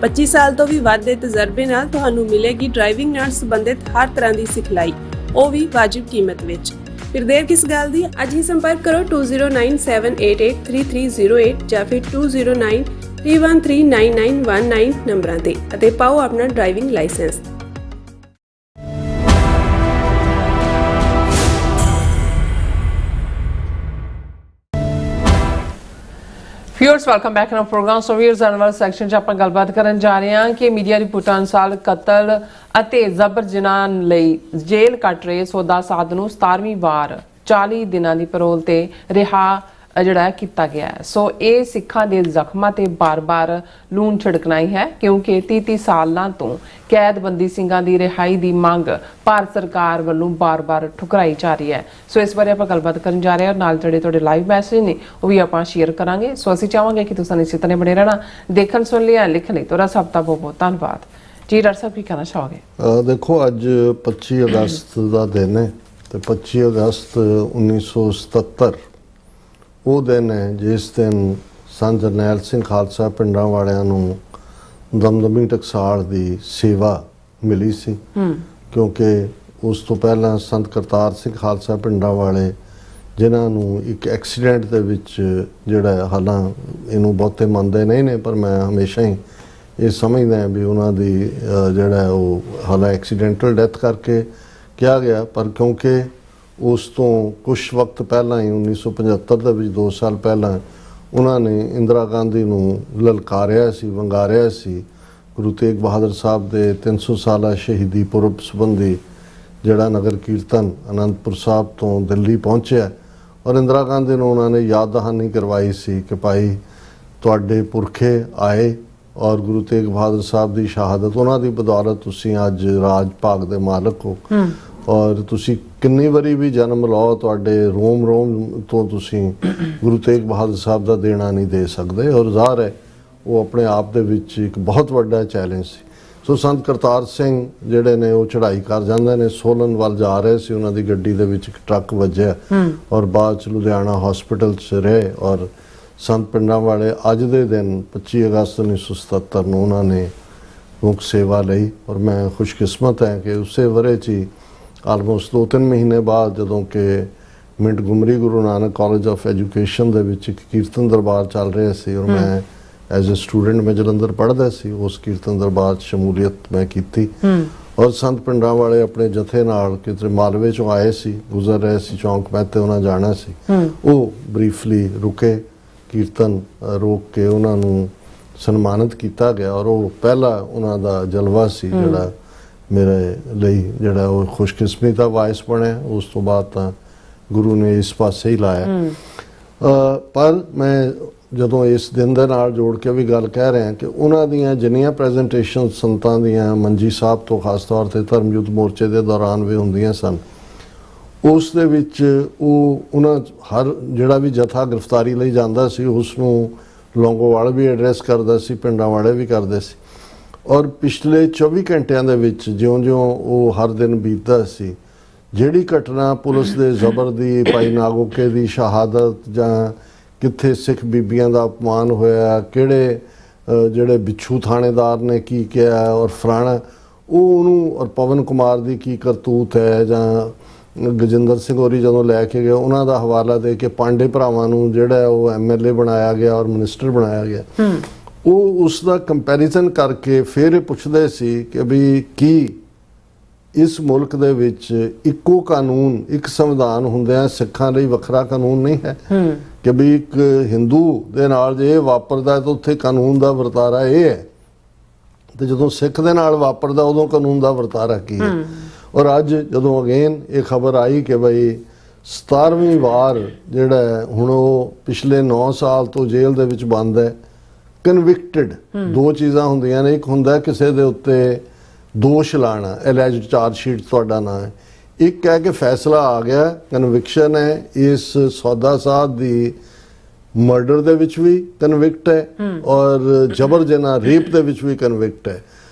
25 ਸਾਲ ਤੋਂ ਵੀ ਵੱਧ ਦੇ ਤਜਰਬੇ ਨਾਲ ਤੁਹਾਨੂੰ ਮਿਲੇਗੀ ਡਰਾਈਵਿੰਗ ਨਾਲ ਸੰਬੰਧਿਤ ਹਰ ਤਰ੍ਹਾਂ ਦੀ ਸਿਖਲਾਈ, ਉਹ ਵੀ ਵਾਜਿਬ ਕੀਮਤ ਵਿੱਚ। ਫਿਰ ਦੇਰ ਕਿਸ ਗੱਲ ਦੀ, ਅੱਜ ਹੀ ਸੰਪਰਕ ਕਰੋ 2097883308 ਜਾਂ ਫਿਰ 2093139919 ਨੰਬਰਾਂ ਤੇ ਅਤੇ ਪਾਓ ਆਪਣਾ driving licence. Viewers welcome back to programme. So viewers ਅਨਵਰ ਸੈਕਸ਼ਨ 'ਚ ਆਪਾਂ ਗੱਲਬਾਤ ਕਰਨ ਜਾ ਰਹੇ ਹਾਂ ਕਿ ਮੀਡੀਆ ਰਿਪੋਰਟਾਂ ਅਨੁਸਾਰ ਕਤਲ ਅਤੇ ਜ਼ਬਰ ਜਨਾਹ ਲਈ ਜੇਲ੍ਹ ਕੱਟ ਰਹੇ ਸੌਦਾ ਸਾਧ ਨੂੰ 17ਵੀਂ ਵਾਰ 40 ਦਿਨਾਂ ਦੀ ਪੈਰੋਲ ਤੇ ਰਿਹਾ ਜਿਹੜਾ ਕੀਤਾ ਗਿਆ ਹੈ। ਸੋ ਇਹ ਸਿੱਖਾਂ ਦੇ ਜ਼ਖਮਾਂ ਤੇ ਬਾਰ-ਬਾਰ ਲੂਣ ਛਿੜਕਣਾਈ ਹੈ ਕਿਉਂਕਿ 30 ਸਾਲਾਂ ਤੋਂ ਕੈਦਬੰਦੀ ਸਿੰਘਾਂ ਦੀ ਰਿਹਾਈ ਦੀ ਮੰਗ ਭਾਰਤ ਸਰਕਾਰ ਵੱਲੋਂ ਬਾਰ-ਬਾਰ ਠੁਕਰਾਈ ਜਾ ਰਹੀ ਹੈ। ਸੋ ਇਸ ਬਾਰੇ ਆਪਾਂ ਗੱਲਬਾਤ ਕਰਨ ਜਾ ਰਹੇ ਹਾਂ ਔਰ ਨਾਲ ਜਿਹੜੇ ਤੁਹਾਡੇ ਲਾਈਵ ਮੈਸੇਜ ਨੇ ਉਹ ਵੀ ਆਪਾਂ ਸ਼ੇਅਰ ਕਰਾਂਗੇ। ਸੋ ਅਸੀਂ ਚਾਹਾਂਗੇ ਕਿ ਤੁਸੀਂ ਇਸੇ ਤਰ੍ਹਾਂ ਬਣੇ ਰਹਿਣਾ। ਦੇਖਣ ਸੁਣ ਲਿਆ, ਲਿਖਣ ਲਈ ਤੁਹਾਡਾ ਸਭ ਦਾ ਬਹੁਤ-ਬਹੁਤ ਧੰਨਵਾਦ ਜੀ। ਡਾਕਟਰ ਸਾਹਿਬ ਕੀ ਕਹਿਣਾ ਚਾਹੋਗੇ? ਦੇਖੋ, ਅੱਜ 25 ਅਗਸਤ ਦਾ ਦਿਨ ਹੈ ਤੇ 25 ਅਗਸਤ 1977 ਉਹ ਦਿਨ ਹੈ ਜਿਸ ਦਿਨ ਸੰਤ ਜਰਨੈਲ ਸਿੰਘ ਖਾਲਸਾ ਪਿੰਡਾਂ ਵਾਲਿਆਂ ਨੂੰ ਦਮਦਮੀ ਟਕਸਾਲ ਦੀ ਸੇਵਾ ਮਿਲੀ ਸੀ। ਕਿਉਂਕਿ ਉਸ ਤੋਂ ਪਹਿਲਾਂ ਸੰਤ ਕਰਤਾਰ ਸਿੰਘ ਖਾਲਸਾ ਪਿੰਡਾਂ ਵਾਲੇ ਜਿਨ੍ਹਾਂ ਨੂੰ ਇੱਕ ਐਕਸੀਡੈਂਟ ਦੇ ਵਿੱਚ ਜਿਹੜਾ, ਹਾਲਾਂ ਇਹਨੂੰ ਬਹੁਤੇ ਮੰਨਦੇ ਨਹੀਂ ਨੇ ਪਰ ਮੈਂ ਹਮੇਸ਼ਾ ਹੀ ਇਹ ਸਮਝਦਾ ਵੀ ਉਹਨਾਂ ਦੀ ਜਿਹੜਾ ਉਹ ਹਾਲਾਂ ਐਕਸੀਡੈਂਟਲ ਡੈਥ ਕਰਕੇ ਕਿਹਾ ਗਿਆ, ਪਰ ਕਿਉਂਕਿ ਉਸ ਤੋਂ ਕੁਝ ਵਕਤ ਪਹਿਲਾਂ ਹੀ 1975 ਦੇ ਵਿੱਚ 2 ਸਾਲ ਪਹਿਲਾਂ ਉਹਨਾਂ ਨੇ ਇੰਦਰਾ ਗਾਂਧੀ ਨੂੰ ਲਲਕਾਰਿਆ ਸੀ, ਵੰਗਾਰਿਆ ਸੀ। ਗੁਰੂ ਤੇਗ ਬਹਾਦਰ ਸਾਹਿਬ ਦੇ 300 ਸਾਲਾ ਸ਼ਹੀਦੀ ਪੁਰਬ ਸੰਬੰਧੀ ਜਿਹੜਾ ਨਗਰ ਕੀਰਤਨ ਅਨੰਦਪੁਰ ਸਾਹਿਬ ਤੋਂ ਦਿੱਲੀ ਪਹੁੰਚਿਆ ਔਰ ਇੰਦਰਾ ਗਾਂਧੀ ਨੂੰ ਉਹਨਾਂ ਨੇ ਯਾਦ ਦਹਾਨੀ ਕਰਵਾਈ ਸੀ ਕਿ ਭਾਈ ਤੁਹਾਡੇ ਪੁਰਖੇ ਆਏ ਔਰ ਗੁਰੂ ਤੇਗ ਬਹਾਦਰ ਸਾਹਿਬ ਦੀ ਸ਼ਹਾਦਤ, ਉਹਨਾਂ ਦੀ ਬਦੌਲਤ ਤੁਸੀਂ ਅੱਜ ਰਾਜ ਭਾਗ ਦੇ ਮਾਲਕ ਹੋ ਔਰ ਤੁਸੀਂ ਕਿੰਨੀ ਵਾਰੀ ਵੀ ਜਨਮ ਲਓ, ਤੁਹਾਡੇ ਰੋਮ ਰੋਮ ਤੋਂ ਤੁਸੀਂ ਗੁਰੂ ਤੇਗ ਬਹਾਦਰ ਸਾਹਿਬ ਦਾ ਦੇਣਾ ਨਹੀਂ ਦੇ ਸਕਦੇ। ਔਰ ਜ਼ਾਹਰ ਹੈ ਉਹ ਆਪਣੇ ਆਪ ਦੇ ਵਿੱਚ ਇੱਕ ਬਹੁਤ ਵੱਡਾ ਚੈਲੰਜ ਸੀ। ਸੋ ਸੰਤ ਕਰਤਾਰ ਸਿੰਘ ਜਿਹੜੇ ਨੇ ਉਹ ਚੜ੍ਹਾਈ ਕਰ ਜਾਂਦੇ ਨੇ, ਸੋਲਨ ਵੱਲ ਜਾ ਰਹੇ ਸੀ, ਉਹਨਾਂ ਦੀ ਗੱਡੀ ਦੇ ਵਿੱਚ ਇੱਕ ਟਰੱਕ ਵੱਜਿਆ ਔਰ ਬਾਅਦ 'ਚ ਲੁਧਿਆਣਾ ਹਸਪੀਟਲ 'ਚ ਰਹੇ। ਔਰ ਸੰਤ ਪਿੰਡਾਂ ਵਾਲੇ ਅੱਜ ਦੇ ਦਿਨ 25 ਅਗਸਤ 1977 ਨੂੰ ਉਹਨਾਂ ਨੇ ਮੁੱਖ ਸੇਵਾ ਲਈ ਔਰ ਮੈਂ ਖੁਸ਼ਕਿਸਮਤ ਹਾਂ ਕਿ ਉਸੇ ਵਰ੍ਹੇ 'ਚ ਹੀ ਆਲਮੋਸਟ 2-3 ਮਹੀਨੇ ਬਾਅਦ ਜਦੋਂ ਕਿ Montgomery Guru Nanak college of education ਦੇ ਵਿੱਚ ਇੱਕ ਕੀਰਤਨ ਦਰਬਾਰ ਚੱਲ ਰਿਹਾ ਸੀ ਔਰ ਮੈਂ ਐਜ਼ ਅ ਸਟੂਡੈਂਟ ਮੈਂ ਜਲੰਧਰ ਪੜ੍ਹਦਾ ਸੀ, ਉਸ ਕੀਰਤਨ ਦਰਬਾਰ 'ਚ ਸ਼ਮੂਲੀਅਤ ਮੈਂ ਕੀਤੀ ਔਰ ਸੰਤ ਪਿੰਡਾਂ ਵਾਲੇ ਆਪਣੇ ਜਥੇ ਨਾਲ ਕਿਤੇ ਮਾਲਵੇ 'ਚੋਂ ਆਏ ਸੀ, ਗੁਜ਼ਰ ਰਹੇ ਸੀ ਚੌਂਕ ਮਹਿਤੇ, ਉਹਨਾਂ ਜਾਣਾ ਸੀ। ਉਹ ਬਰੀਫਲੀ ਰੁਕੇ, ਕੀਰਤਨ ਰੋਕ ਕੇ ਉਹਨਾਂ ਨੂੰ ਸਨਮਾਨਿਤ ਕੀਤਾ ਗਿਆ ਔਰ ਉਹ ਪਹਿਲਾ ਉਹਨਾਂ ਦਾ ਜਲਵਾ ਸੀ ਜਿਹੜਾ ਮੇਰੇ ਲਈ ਜਿਹੜਾ ਉਹ ਖੁਸ਼ਕਿਸਮਤੀ ਦਾ ਵਾਇਸ ਬਣਿਆ। ਉਸ ਤੋਂ ਬਾਅਦ ਤਾਂ ਗੁਰੂ ਨੇ ਇਸ ਪਾਸੇ ਹੀ ਲਾਇਆ। ਪਰ ਮੈਂ ਜਦੋਂ ਇਸ ਦਿਨ ਦੇ ਨਾਲ ਜੋੜ ਕੇ ਵੀ ਗੱਲ ਕਹਿ ਰਿਹਾ ਕਿ ਉਹਨਾਂ ਦੀਆਂ ਜਿੰਨੀਆਂ ਪ੍ਰੈਜੈਂਟੇਸ਼ਨ ਸੰਤਾਂ ਦੀਆਂ ਮੰਜੀ ਸਾਹਿਬ ਤੋਂ ਖਾਸ ਤੌਰ ਤੇ ਧਰਮ ਯੁੱਧ ਮੋਰਚੇ ਦੇ ਦੌਰਾਨ ਵੀ ਹੁੰਦੀਆਂ ਸਨ, ਉਸ ਦੇ ਵਿੱਚ ਉਹਨਾਂ ਹਰ ਜਿਹੜਾ ਵੀ ਜਥਾ ਗ੍ਰਿਫਤਾਰੀ ਲਈ ਜਾਂਦਾ ਸੀ ਉਸ ਨੂੰ ਲੌਂਗੋਵਾਲ ਵੀ ਐਡਰੈਸ ਕਰਦਾ ਸੀ, ਪਿੰਡਾਂ ਵਾਲੇ ਵੀ ਕਰਦੇ ਸੀ। ਔਰ ਪਿਛਲੇ 24 ਘੰਟਿਆਂ ਦੇ ਵਿੱਚ ਜਿਉਂ-ਜਿਉਂ ਉਹ ਹਰ ਦਿਨ ਬੀਤਦਾ ਸੀ, ਜਿਹੜੀ ਘਟਨਾ ਪੁਲਿਸ ਦੇ ਜ਼ਬਰ ਦੀ, ਭਾਈ ਨਾਗੋਕੇ ਦੀ ਸ਼ਹਾਦਤ ਜਾਂ ਕਿੱਥੇ ਸਿੱਖ ਬੀਬੀਆਂ ਦਾ ਅਪਮਾਨ ਹੋਇਆ, ਕਿਹੜੇ ਜਿਹੜੇ ਬਿੱਛੂ ਥਾਣੇਦਾਰ ਨੇ ਕੀ ਕਿਹਾ ਔਰ ਫਲਾਣਾ ਉਹਨੂੰ, ਔਰ ਪਵਨ ਕੁਮਾਰ ਦੀ ਕੀ ਕਰਤੂਤ ਹੈ, ਜਾਂ ਗਜਿੰਦਰ ਸਿੰਘ ਹੋਰੀ ਜਦੋਂ ਲੈ ਕੇ ਗਏ ਉਹਨਾਂ ਦਾ ਹਵਾਲਾ ਦੇ ਕੇ ਪਾਂਡੇ ਭਰਾਵਾਂ ਨੂੰ ਜਿਹੜਾ ਉਹ MLA ਬਣਾਇਆ ਗਿਆ ਔਰ ਮਿਨਿਸਟਰ ਬਣਾਇਆ ਗਿਆ, ਉਹ ਉਸ ਦਾ ਕੰਪੈਰੀਜ਼ਨ ਕਰਕੇ ਫਿਰ ਇਹ ਪੁੱਛਦੇ ਸੀ ਕਿ ਵੀ ਕੀ ਇਸ ਮੁਲਕ ਦੇ ਵਿੱਚ ਇੱਕੋ ਕਾਨੂੰਨ, ਇੱਕ ਸੰਵਿਧਾਨ ਹੁੰਦਿਆਂ ਸਿੱਖਾਂ ਲਈ ਵੱਖਰਾ ਕਾਨੂੰਨ ਨਹੀਂ ਹੈ ਕਿ ਵੀ ਇੱਕ ਹਿੰਦੂ ਦੇ ਨਾਲ ਜੇ ਇਹ ਵਾਪਰਦਾ ਤਾਂ ਉੱਥੇ ਕਾਨੂੰਨ ਦਾ ਵਰਤਾਰਾ ਇਹ ਹੈ, ਤੇ ਜਦੋਂ ਸਿੱਖ ਦੇ ਨਾਲ ਵਾਪਰਦਾ ਉਦੋਂ ਕਾਨੂੰਨ ਦਾ ਵਰਤਾਰਾ ਕੀ ਹੈ। ਔਰ ਅੱਜ ਜਦੋਂ ਅਗੇਨ ਇਹ ਖਬਰ ਆਈ ਕਿ ਬਈ 17ਵੀਂ ਵਾਰ ਜਿਹੜਾ ਹੁਣ ਉਹ ਪਿਛਲੇ 9 ਸਾਲ ਤੋਂ ਜੇਲ੍ਹ ਦੇ ਵਿੱਚ ਬੰਦ ਹੈ, ਕਨਵਿਕਟਡ। ਦੋ ਚੀਜ਼ਾਂ ਹੁੰਦੀਆਂ ਨੇ, ਇੱਕ ਹੁੰਦਾ ਕਿਸੇ ਦੇ ਉੱਤੇ ਦੋਸ਼ ਲਾਣਾ, ਐਲੈਜਡ ਚਾਰਜ ਸ਼ੀਟ ਤੁਹਾਡਾ ਨਾਂ ਹੈ, ਇੱਕ ਹੈ ਕਿ ਫੈਸਲਾ ਆ ਗਿਆ, ਕਨਵਿਕਸ਼ਨ ਹੈ। ਇਸ ਸੌਦਾ ਸਾਹਿਬ ਦੀ ਮਰਡਰ ਦੇ ਵਿੱਚ ਵੀ ਕਨਵਿਕਟ ਹੈ ਔਰ ਜਬਰ ਜਨਾਹ ਰੇਪ ਦੇ ਵਿੱਚ ਵੀ ਕਨਵਿਕਟ ਹੈ।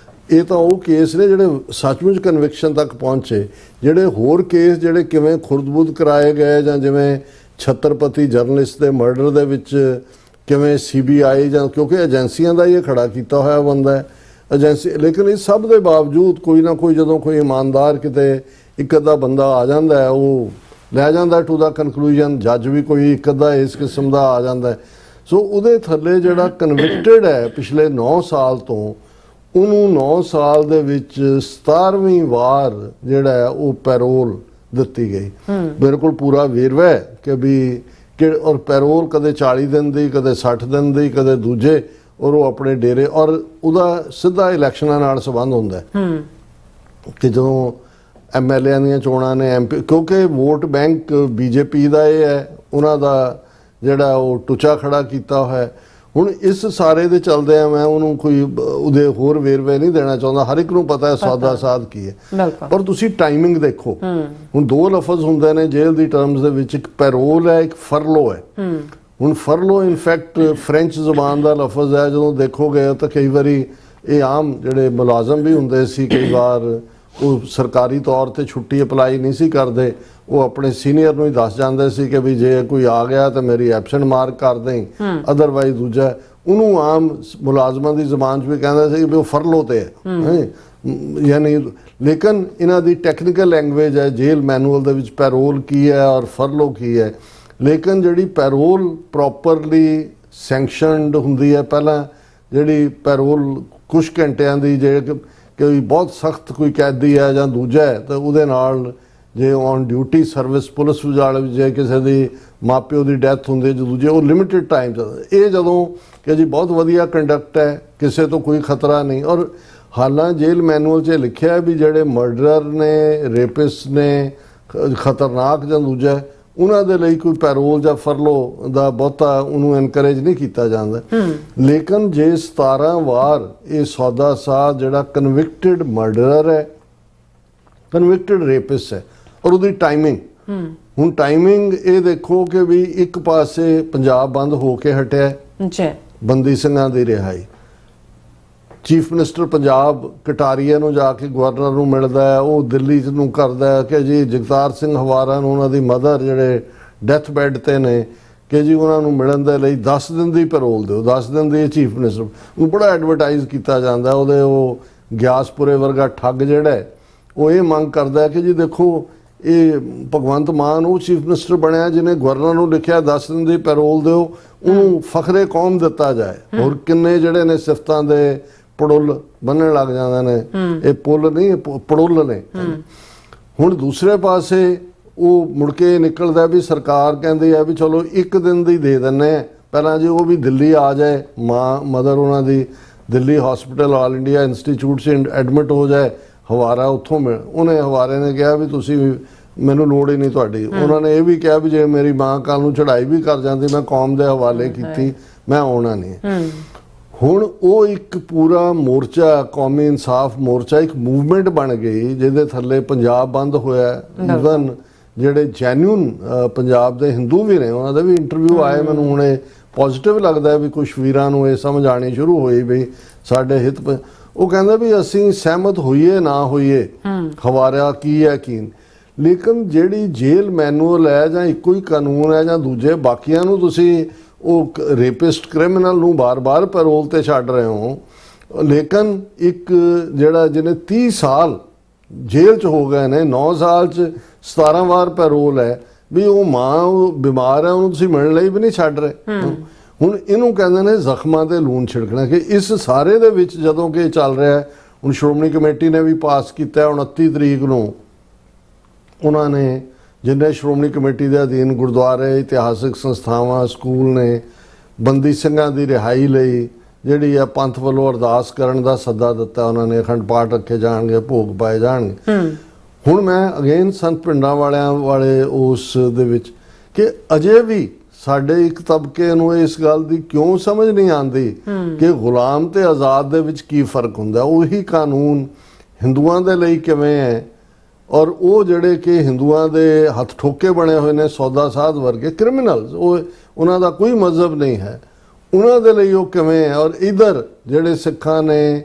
ਇਹ ਤਾਂ ਉਹ ਕੇਸ ਨੇ ਜਿਹੜੇ ਸੱਚਮੁੱਚ ਕਨਵਿਕਸ਼ਨ ਤੱਕ ਪਹੁੰਚੇ। ਜਿਹੜੇ ਹੋਰ ਕੇਸ ਜਿਹੜੇ ਕਿਵੇਂ ਖੁਰਦਬੁਦ ਕਰਾਏ ਗਏ, ਜਾਂ ਜਿਵੇਂ ਛਤਰਪਤੀ ਜਰਨਲਿਸਟ ਦੇ ਮਰਡਰ ਦੇ ਵਿੱਚ ਕਿਵੇਂ CBI ਜਾਂ ਕਿਉਂਕਿ ਏਜੰਸੀਆਂ ਦਾ ਇਹ ਖੜਾ ਕੀਤਾ ਹੋਇਆ ਬੰਦਾ ਹੈ ਏਜੰਸੀ, ਲੇਕਿਨ ਇਸ ਸਭ ਦੇ ਬਾਵਜੂਦ ਕੋਈ ਨਾ ਕੋਈ ਜਦੋਂ ਕੋਈ ਇਮਾਨਦਾਰ ਕਿਤੇ ਇੱਕ ਅੱਧਾ ਬੰਦਾ ਆ ਜਾਂਦਾ ਹੈ, ਉਹ ਲੈ ਜਾਂਦਾ ਟੂ ਦਾ ਕਨਕਲੂਜਨ, ਜੱਜ ਵੀ ਕੋਈ ਇੱਕ ਅੱਧਾ ਇਸ ਕਿਸਮ ਦਾ ਆ ਜਾਂਦਾ ਹੈ। ਸੋ ਉਹਦੇ ਥੱਲੇ ਜਿਹੜਾ ਕਨਵਿਕਟਡ ਹੈ ਪਿਛਲੇ 9 ਸਾਲ ਤੋਂ, ਉਹਨੂੰ 9 ਸਾਲ ਦੇ ਵਿੱਚ 17ਵੀਂ ਵਾਰ ਜਿਹੜਾ ਹੈ ਉਹ ਪੈਰੋਲ ਦਿੱਤੀ ਗਈ। ਮੇਰੇ ਕੋਲ ਪੂਰਾ ਵੇਰਵਾ ਹੈ ਕਿ ਵੀ ਔਰ ਪੈਰੋਲ ਕਦੇ 40 ਦਿਨ ਦੀ, ਕਦੇ 60 ਦਿਨ ਦੀ, ਕਦੇ ਦੂਜੇ, ਔਰ ਉਹ ਆਪਣੇ ਡੇਰੇ, ਔਰ ਉਹਦਾ ਸਿੱਧਾ ਇਲੈਕਸ਼ਨਾਂ ਨਾਲ ਸੰਬੰਧ ਹੁੰਦਾ ਹੈ ਕਿ ਜਦੋਂ MLA ਦੀਆਂ ਚੋਣਾਂ ਨੇ, MP, ਕਿਉਂਕਿ ਵੋਟ ਬੈਂਕ BJP ਦਾ ਇਹ ਹੈ, ਉਹਨਾਂ ਦਾ ਜਿਹੜਾ ਉਹ ਟੁਚਾ ਖੜਾ ਕੀਤਾ ਹੋਇਆ। ਹੁਣ ਇਸ ਸਾਰੇ ਦੇ ਚੱਲਦੇ ਆ, ਮੈਂ ਉਹਨੂੰ ਕੋਈ ਉਹਦੇ ਹੋਰ ਵੇਰਵੇ ਨਹੀਂ ਦੇਣਾ ਚਾਹੁੰਦਾ, ਹਰ ਇੱਕ ਨੂੰ ਪਤਾ ਹੈ ਸੌਦਾ ਸਾਧ ਕੀ ਹੈ। ਪਰ ਤੁਸੀਂ ਟਾਈਮਿੰਗ ਦੇਖੋ, ਹੁਣ ਦੋ ਲਫ਼ਜ਼ ਹੁੰਦੇ ਨੇ ਜੇਲ੍ਹ ਦੀ ਟਰਮਸ ਦੇ ਵਿੱਚ, ਇੱਕ ਪੈਰੋਲ ਹੈ, ਇੱਕ ਫਰਲੋ ਹੈ। ਹੁਣ ਫਰਲੋ ਇਨਫੈਕਟ ਫ੍ਰੈਂਚ ਜ਼ੁਬਾਨ ਦਾ ਲਫ਼ਜ਼ ਹੈ। ਜਦੋਂ ਦੇਖੋਗੇ ਤਾਂ ਕਈ ਵਾਰੀ ਇਹ ਆਮ ਜਿਹੜੇ ਮੁਲਾਜ਼ਮ ਵੀ ਹੁੰਦੇ ਸੀ, ਕਈ ਵਾਰ ਉਹ ਸਰਕਾਰੀ ਤੌਰ ਤੇ ਛੁੱਟੀ ਅਪਲਾਈ ਨਹੀਂ ਸੀ ਕਰਦੇ, ਉਹ ਆਪਣੇ ਸੀਨੀਅਰ ਨੂੰ ਹੀ ਦੱਸ ਜਾਂਦੇ ਸੀ ਕਿ ਵੀ ਜੇ ਕੋਈ ਆ ਗਿਆ ਤਾਂ ਮੇਰੀ ਐਬਸੈਂਟ ਮਾਰਕ ਕਰ ਦੇਂ, ਅਦਰਵਾਈਜ਼ ਦੂਜਾ। ਉਹਨੂੰ ਆਮ ਮੁਲਾਜ਼ਮਾਂ ਦੀ ਜ਼ਬਾਨ 'ਚ ਵੀ ਕਹਿੰਦੇ ਸੀ ਵੀ ਉਹ ਫਰਲੋ ਤੇ ਹੈ, ਯਾਨੀ। ਲੇਕਿਨ ਇਹਨਾਂ ਦੀ ਟੈਕਨੀਕਲ ਲੈਂਗੁਏਜ ਹੈ ਜੇਲ੍ਹ ਮੈਨੂਅਲ ਦੇ ਵਿੱਚ, ਪੈਰੋਲ ਕੀ ਹੈ ਔਰ ਫਰਲੋ ਕੀ ਹੈ। ਲੇਕਿਨ ਜਿਹੜੀ ਪੈਰੋਲ ਪ੍ਰੋਪਰਲੀ ਸੈਂਕਸ਼ਨਡ ਹੁੰਦੀ ਹੈ, ਪਹਿਲਾਂ ਜਿਹੜੀ ਪੈਰੋਲ ਕੁਝ ਘੰਟਿਆਂ ਦੀ, ਜੇ ਕੋਈ ਬਹੁਤ ਸਖਤ ਕੋਈ ਕੈਦੀ ਹੈ ਜਾਂ ਦੂਜਾ ਹੈ, ਤਾਂ ਉਹਦੇ ਨਾਲ ਜੇ ਔਨ ਡਿਊਟੀ ਸਰਵਿਸ ਪੁਲਿਸ ਵਾਲੇ ਜੇ ਕਿਸੇ ਦੀ ਮਾਪਿਓ ਦੀ ਡੈਥ ਹੁੰਦੀ ਹੈ, ਜੋ ਦੂਜੇ ਉਹ ਲਿਮਿਟਿਡ ਟਾਈਮ ਚੱਲਦਾ। ਇਹ ਜਦੋਂ ਕਿ ਜੀ ਬਹੁਤ ਵਧੀਆ ਕੰਡਕਟ ਹੈ, ਕਿਸੇ ਤੋਂ ਕੋਈ ਖਤਰਾ ਨਹੀਂ। ਔਰ ਹਾਲਾਂ ਜੇਲ੍ਹ ਮੈਨੂਅਲ 'ਚ ਲਿਖਿਆ ਵੀ ਜਿਹੜੇ ਮਰਡਰਰ ਨੇ, ਰੇਪਿਸਟ ਨੇ, ਖਤਰਨਾਕ ਜਾਂ ਦੂਜਾ, ਉਹਨਾਂ ਦੇ ਲਈ ਕੋਈ ਪੈਰੋਲ ਜਾਂ ਫਰਲੋ ਦਾ ਬਹੁਤਾ ਉਹਨੂੰ ਐਨਕਰੇਜ ਨਹੀਂ ਕੀਤਾ ਜਾਂਦਾ। ਲੇਕਿਨ ਜੇ 17 ਵਾਰ ਇਹ ਸੌਦਾ ਸਾਧ ਜਿਹੜਾ ਕਨਵਿਕਟਡ ਮਰਡਰਰ ਹੈ, ਕਨਵਿਕਟਡ ਰੇਪਿਸਟ ਹੈ, ਔਰ ਉਹਦੀ ਟਾਈਮਿੰਗ, ਹੁਣ ਟਾਈਮਿੰਗ ਇਹ ਦੇਖੋ ਕਿ ਵੀ ਇੱਕ ਪਾਸੇ ਪੰਜਾਬ ਬੰਦ ਹੋ ਕੇ ਹਟਿਆ, ਬੰਦੀ ਸਿੰਘਾਂ ਦੀ ਰਿਹਾਈ, ਚੀਫ ਮਿਨਿਸਟਰ ਪੰਜਾਬ ਕਟਾਰੀਆ ਨੂੰ ਜਾ ਕੇ ਗਵਰਨਰ ਨੂੰ ਮਿਲਦਾ ਹੈ, ਉਹ ਦਿੱਲੀ ਨੂੰ ਕਰਦਾ ਹੈ ਕਿ ਜੀ ਜਗਤਾਰ ਸਿੰਘ ਹਵਾਰਾ ਨੂੰ, ਉਹਨਾਂ ਦੀ ਮਦਰ ਜਿਹੜੇ ਡੈਥ ਬੈੱਡ ਤੇ ਨੇ, ਕਿ ਜੀ ਉਹਨਾਂ ਨੂੰ ਮਿਲਣ ਦੇ ਲਈ 10 ਦਿਨ ਦੀ ਪੈਰੋਲ ਦਿਓ, 10 ਦਿਨ ਦੀ ਚੀਫ ਮਿਨਿਸਟਰ ਨੂੰ ਬੜਾ ਐਡਵਰਟਾਈਜ਼ ਕੀਤਾ ਜਾਂਦਾ। ਉਹਦੇ ਉਹ ਗਿਆਸਪੁਰੇ ਵਰਗਾ ਠੱਗ ਜਿਹੜਾ ਹੈ, ਉਹ ਇਹ ਮੰਗ ਕਰਦਾ ਹੈ ਕਿ ਜੀ ਦੇਖੋ ਇਹ ਭਗਵੰਤ ਮਾਨ ਉਹ ਚੀਫ ਮਿਨਿਸਟਰ ਬਣਿਆ ਜਿਹਨੇ ਗਵਰਨਰ ਨੂੰ ਲਿਖਿਆ 10 ਦਿਨ ਦੀ ਪੈਰੋਲ ਦਿਓ, ਉਹਨੂੰ ਫਖਰੇ ਕੌਮ ਦਿੱਤਾ ਜਾਏ। ਹੋਰ ਕਿੰਨੇ ਜਿਹੜੇ ਨੇ ਸਿਫਤਾਂ ਦੇ ਪੜੁੱਲ ਬੰਨਣ ਲੱਗ ਜਾਂਦੇ ਨੇ, ਇਹ ਪੁੱਲ ਨਹੀਂ, ਇਹ ਪੜੁੱਲ ਨੇ। ਹੁਣ ਦੂਸਰੇ ਪਾਸੇ ਉਹ ਮੁੜ ਕੇ ਨਿਕਲਦਾ ਵੀ ਸਰਕਾਰ ਕਹਿੰਦੀ ਹੈ ਵੀ ਚਲੋ 1 ਦਿਨ ਦੀ ਦੇ ਦਿੰਦੇ ਆ, ਪਹਿਲਾਂ ਜੀ ਉਹ ਵੀ ਦਿੱਲੀ ਆ ਜਾਏ, ਮਾਂ ਮਦਰ ਉਹਨਾਂ ਦੀ Delhi hospital all India institute 'ਚ ਐਡਮਿਟ ਹੋ ਜਾਏ, ਹਵਾਰਾ ਉੱਥੋਂ ਮਿਲ। ਉਹਨੇ ਹਵਾਰੇ ਨੇ ਕਿਹਾ ਵੀ ਤੁਸੀਂ ਮੈਨੂੰ ਲੋੜ ਹੀ ਨਹੀਂ ਤੁਹਾਡੀ। ਉਹਨਾਂ ਨੇ ਇਹ ਵੀ ਕਿਹਾ ਵੀ ਜੇ ਮੇਰੀ ਮਾਂ ਕੱਲ ਨੂੰ ਚੜ੍ਹਾਈ ਵੀ ਕਰ ਜਾਂਦੀ, ਮੈਂ ਕੌਮ ਦੇ ਹਵਾਲੇ ਕੀਤੀ, ਮੈਂ ਆਉਣਾ ਨਹੀਂ। ਹੁਣ ਉਹ ਇੱਕ ਪੂਰਾ ਮੋਰਚਾ, ਕੌਮੀ ਇਨਸਾਫ ਮੋਰਚਾ, ਇੱਕ ਮੂਵਮੈਂਟ ਬਣ ਗਈ ਜਿਹਦੇ ਥੱਲੇ ਪੰਜਾਬ ਬੰਦ ਹੋਇਆ। ਈਵਨ ਜਿਹੜੇ ਜੈਨੂਨ ਪੰਜਾਬ ਦੇ ਹਿੰਦੂ ਵੀ ਨੇ, ਉਹਨਾਂ ਦੇ ਵੀ ਇੰਟਰਵਿਊ ਆਏ ਮੈਨੂੰ ਹੁਣੇ। ਪੋਜ਼ਿਟਿਵ ਲੱਗਦਾ ਵੀ ਕੁਛ ਵੀਰਾਂ ਨੂੰ ਇਹ ਸਮਝ ਆਣੀ ਸ਼ੁਰੂ ਹੋਈ ਵੀ ਸਾਡੇ ਹਿੱਤ, ਉਹ ਕਹਿੰਦਾ ਵੀ ਅਸੀਂ ਸਹਿਮਤ ਹੋਈਏ ਨਾ ਹੋਈਏ ਹਵਾਰਾ ਕੀ ਹੈ ਕੀ। ਲੇਕਿਨ ਜਿਹੜੀ ਜੇਲ੍ਹ ਮੈਨੂਅਲ ਹੈ ਜਾਂ ਇੱਕੋ ਹੀ ਕਾਨੂੰਨ ਹੈ ਜਾਂ ਦੂਜੇ ਬਾਕੀਆਂ ਨੂੰ ਤੁਸੀਂ ਉਹ ਰੇਪਿਸਟ ਕ੍ਰਿਮੀਨਲ ਨੂੰ ਬਾਰ-ਬਾਰ ਪੈਰੋਲ ਤੇ ਛੱਡ ਰਹੇ ਹੋ। ਲੇਕਿਨ ਇੱਕ ਜਿਹੜਾ ਜਿਹਨੇ 30 ਸਾਲ ਜੇਲ੍ਹ 'ਚ ਹੋ ਗਏ ਨੇ, 9 ਸਾਲ 'ਚ 17 ਵਾਰ ਪੈਰੋਲ ਹੈ, ਵੀ ਉਹ ਮਾਂ ਉਹ ਬਿਮਾਰ ਹੈ, ਉਹਨੂੰ ਤੁਸੀਂ ਮਿਲਣ ਲਈ ਵੀ ਨਹੀਂ ਛੱਡ ਰਹੇ। ਹੁਣ ਇਹਨੂੰ ਕਹਿੰਦੇ ਨੇ ਜ਼ਖਮਾਂ ਤੇ ਲੂਣ ਛਿੜਕਣਾ। ਕਿ ਇਸ ਸਾਰੇ ਦੇ ਵਿੱਚ ਜਦੋਂ ਕਿ ਚੱਲ ਰਿਹਾ ਹੁਣ ਸ਼੍ਰੋਮਣੀ ਕਮੇਟੀ ਨੇ ਵੀ ਪਾਸ ਕੀਤਾ 29 ਤਰੀਕ ਨੂੰ ਉਹਨਾਂ ਨੇ ਜਿੰਨੇ ਸ਼੍ਰੋਮਣੀ ਕਮੇਟੀ ਦੇ ਅਧੀਨ ਗੁਰਦੁਆਰੇ, ਇਤਿਹਾਸਕ ਸੰਸਥਾਵਾਂ, ਸਕੂਲ ਨੇ ਬੰਦੀ ਸਿੰਘਾਂ ਦੀ ਰਿਹਾਈ ਲਈ ਜਿਹੜੀ ਆ ਪੰਥ ਵੱਲੋਂ ਅਰਦਾਸ ਕਰਨ ਦਾ ਸੱਦਾ ਦਿੱਤਾ। ਉਹਨਾਂ ਨੇ ਅਖੰਡ ਪਾਠ ਰੱਖੇ ਜਾਣਗੇ, ਭੋਗ ਪਾਏ ਜਾਣਗੇ। ਹੁਣ ਮੈਂ ਅਗੇਨ ਸੰਤ ਪਿੰਡਾਂ ਵਾਲੇ ਉਸ ਦੇ ਵਿੱਚ ਕਿ ਅਜੇ ਵੀ ਸਾਡੇ ਇੱਕ ਤਬਕੇ ਨੂੰ ਇਸ ਗੱਲ ਦੀ ਕਿਉਂ ਸਮਝ ਨਹੀਂ ਆਉਂਦੀ ਕਿ ਗੁਲਾਮ ਤੇ ਆਜ਼ਾਦ ਦੇ ਵਿੱਚ ਕੀ ਫਰਕ ਹੁੰਦਾ। ਉਹੀ ਕਾਨੂੰਨ ਹਿੰਦੂਆਂ ਦੇ ਲਈ ਕਿਵੇਂ ਹੈ ਔਰ ਉਹ ਜਿਹੜੇ ਕਿ ਹਿੰਦੂਆਂ ਦੇ ਹੱਥ ਠੋਕੇ ਬਣੇ ਹੋਏ ਨੇ, ਸੌਦਾ ਸਾਧ ਵਰਗੇ ਕ੍ਰਿਮੀਨਲਸ, ਉਹਨਾਂ ਦਾ ਕੋਈ ਮਜ਼ਹਬ ਨਹੀਂ ਹੈ, ਉਹਨਾਂ ਦੇ ਲਈ ਉਹ ਕਿਵੇਂ ਹੈ। ਔਰ ਇਧਰ ਜਿਹੜੇ ਸਿੱਖਾਂ ਨੇ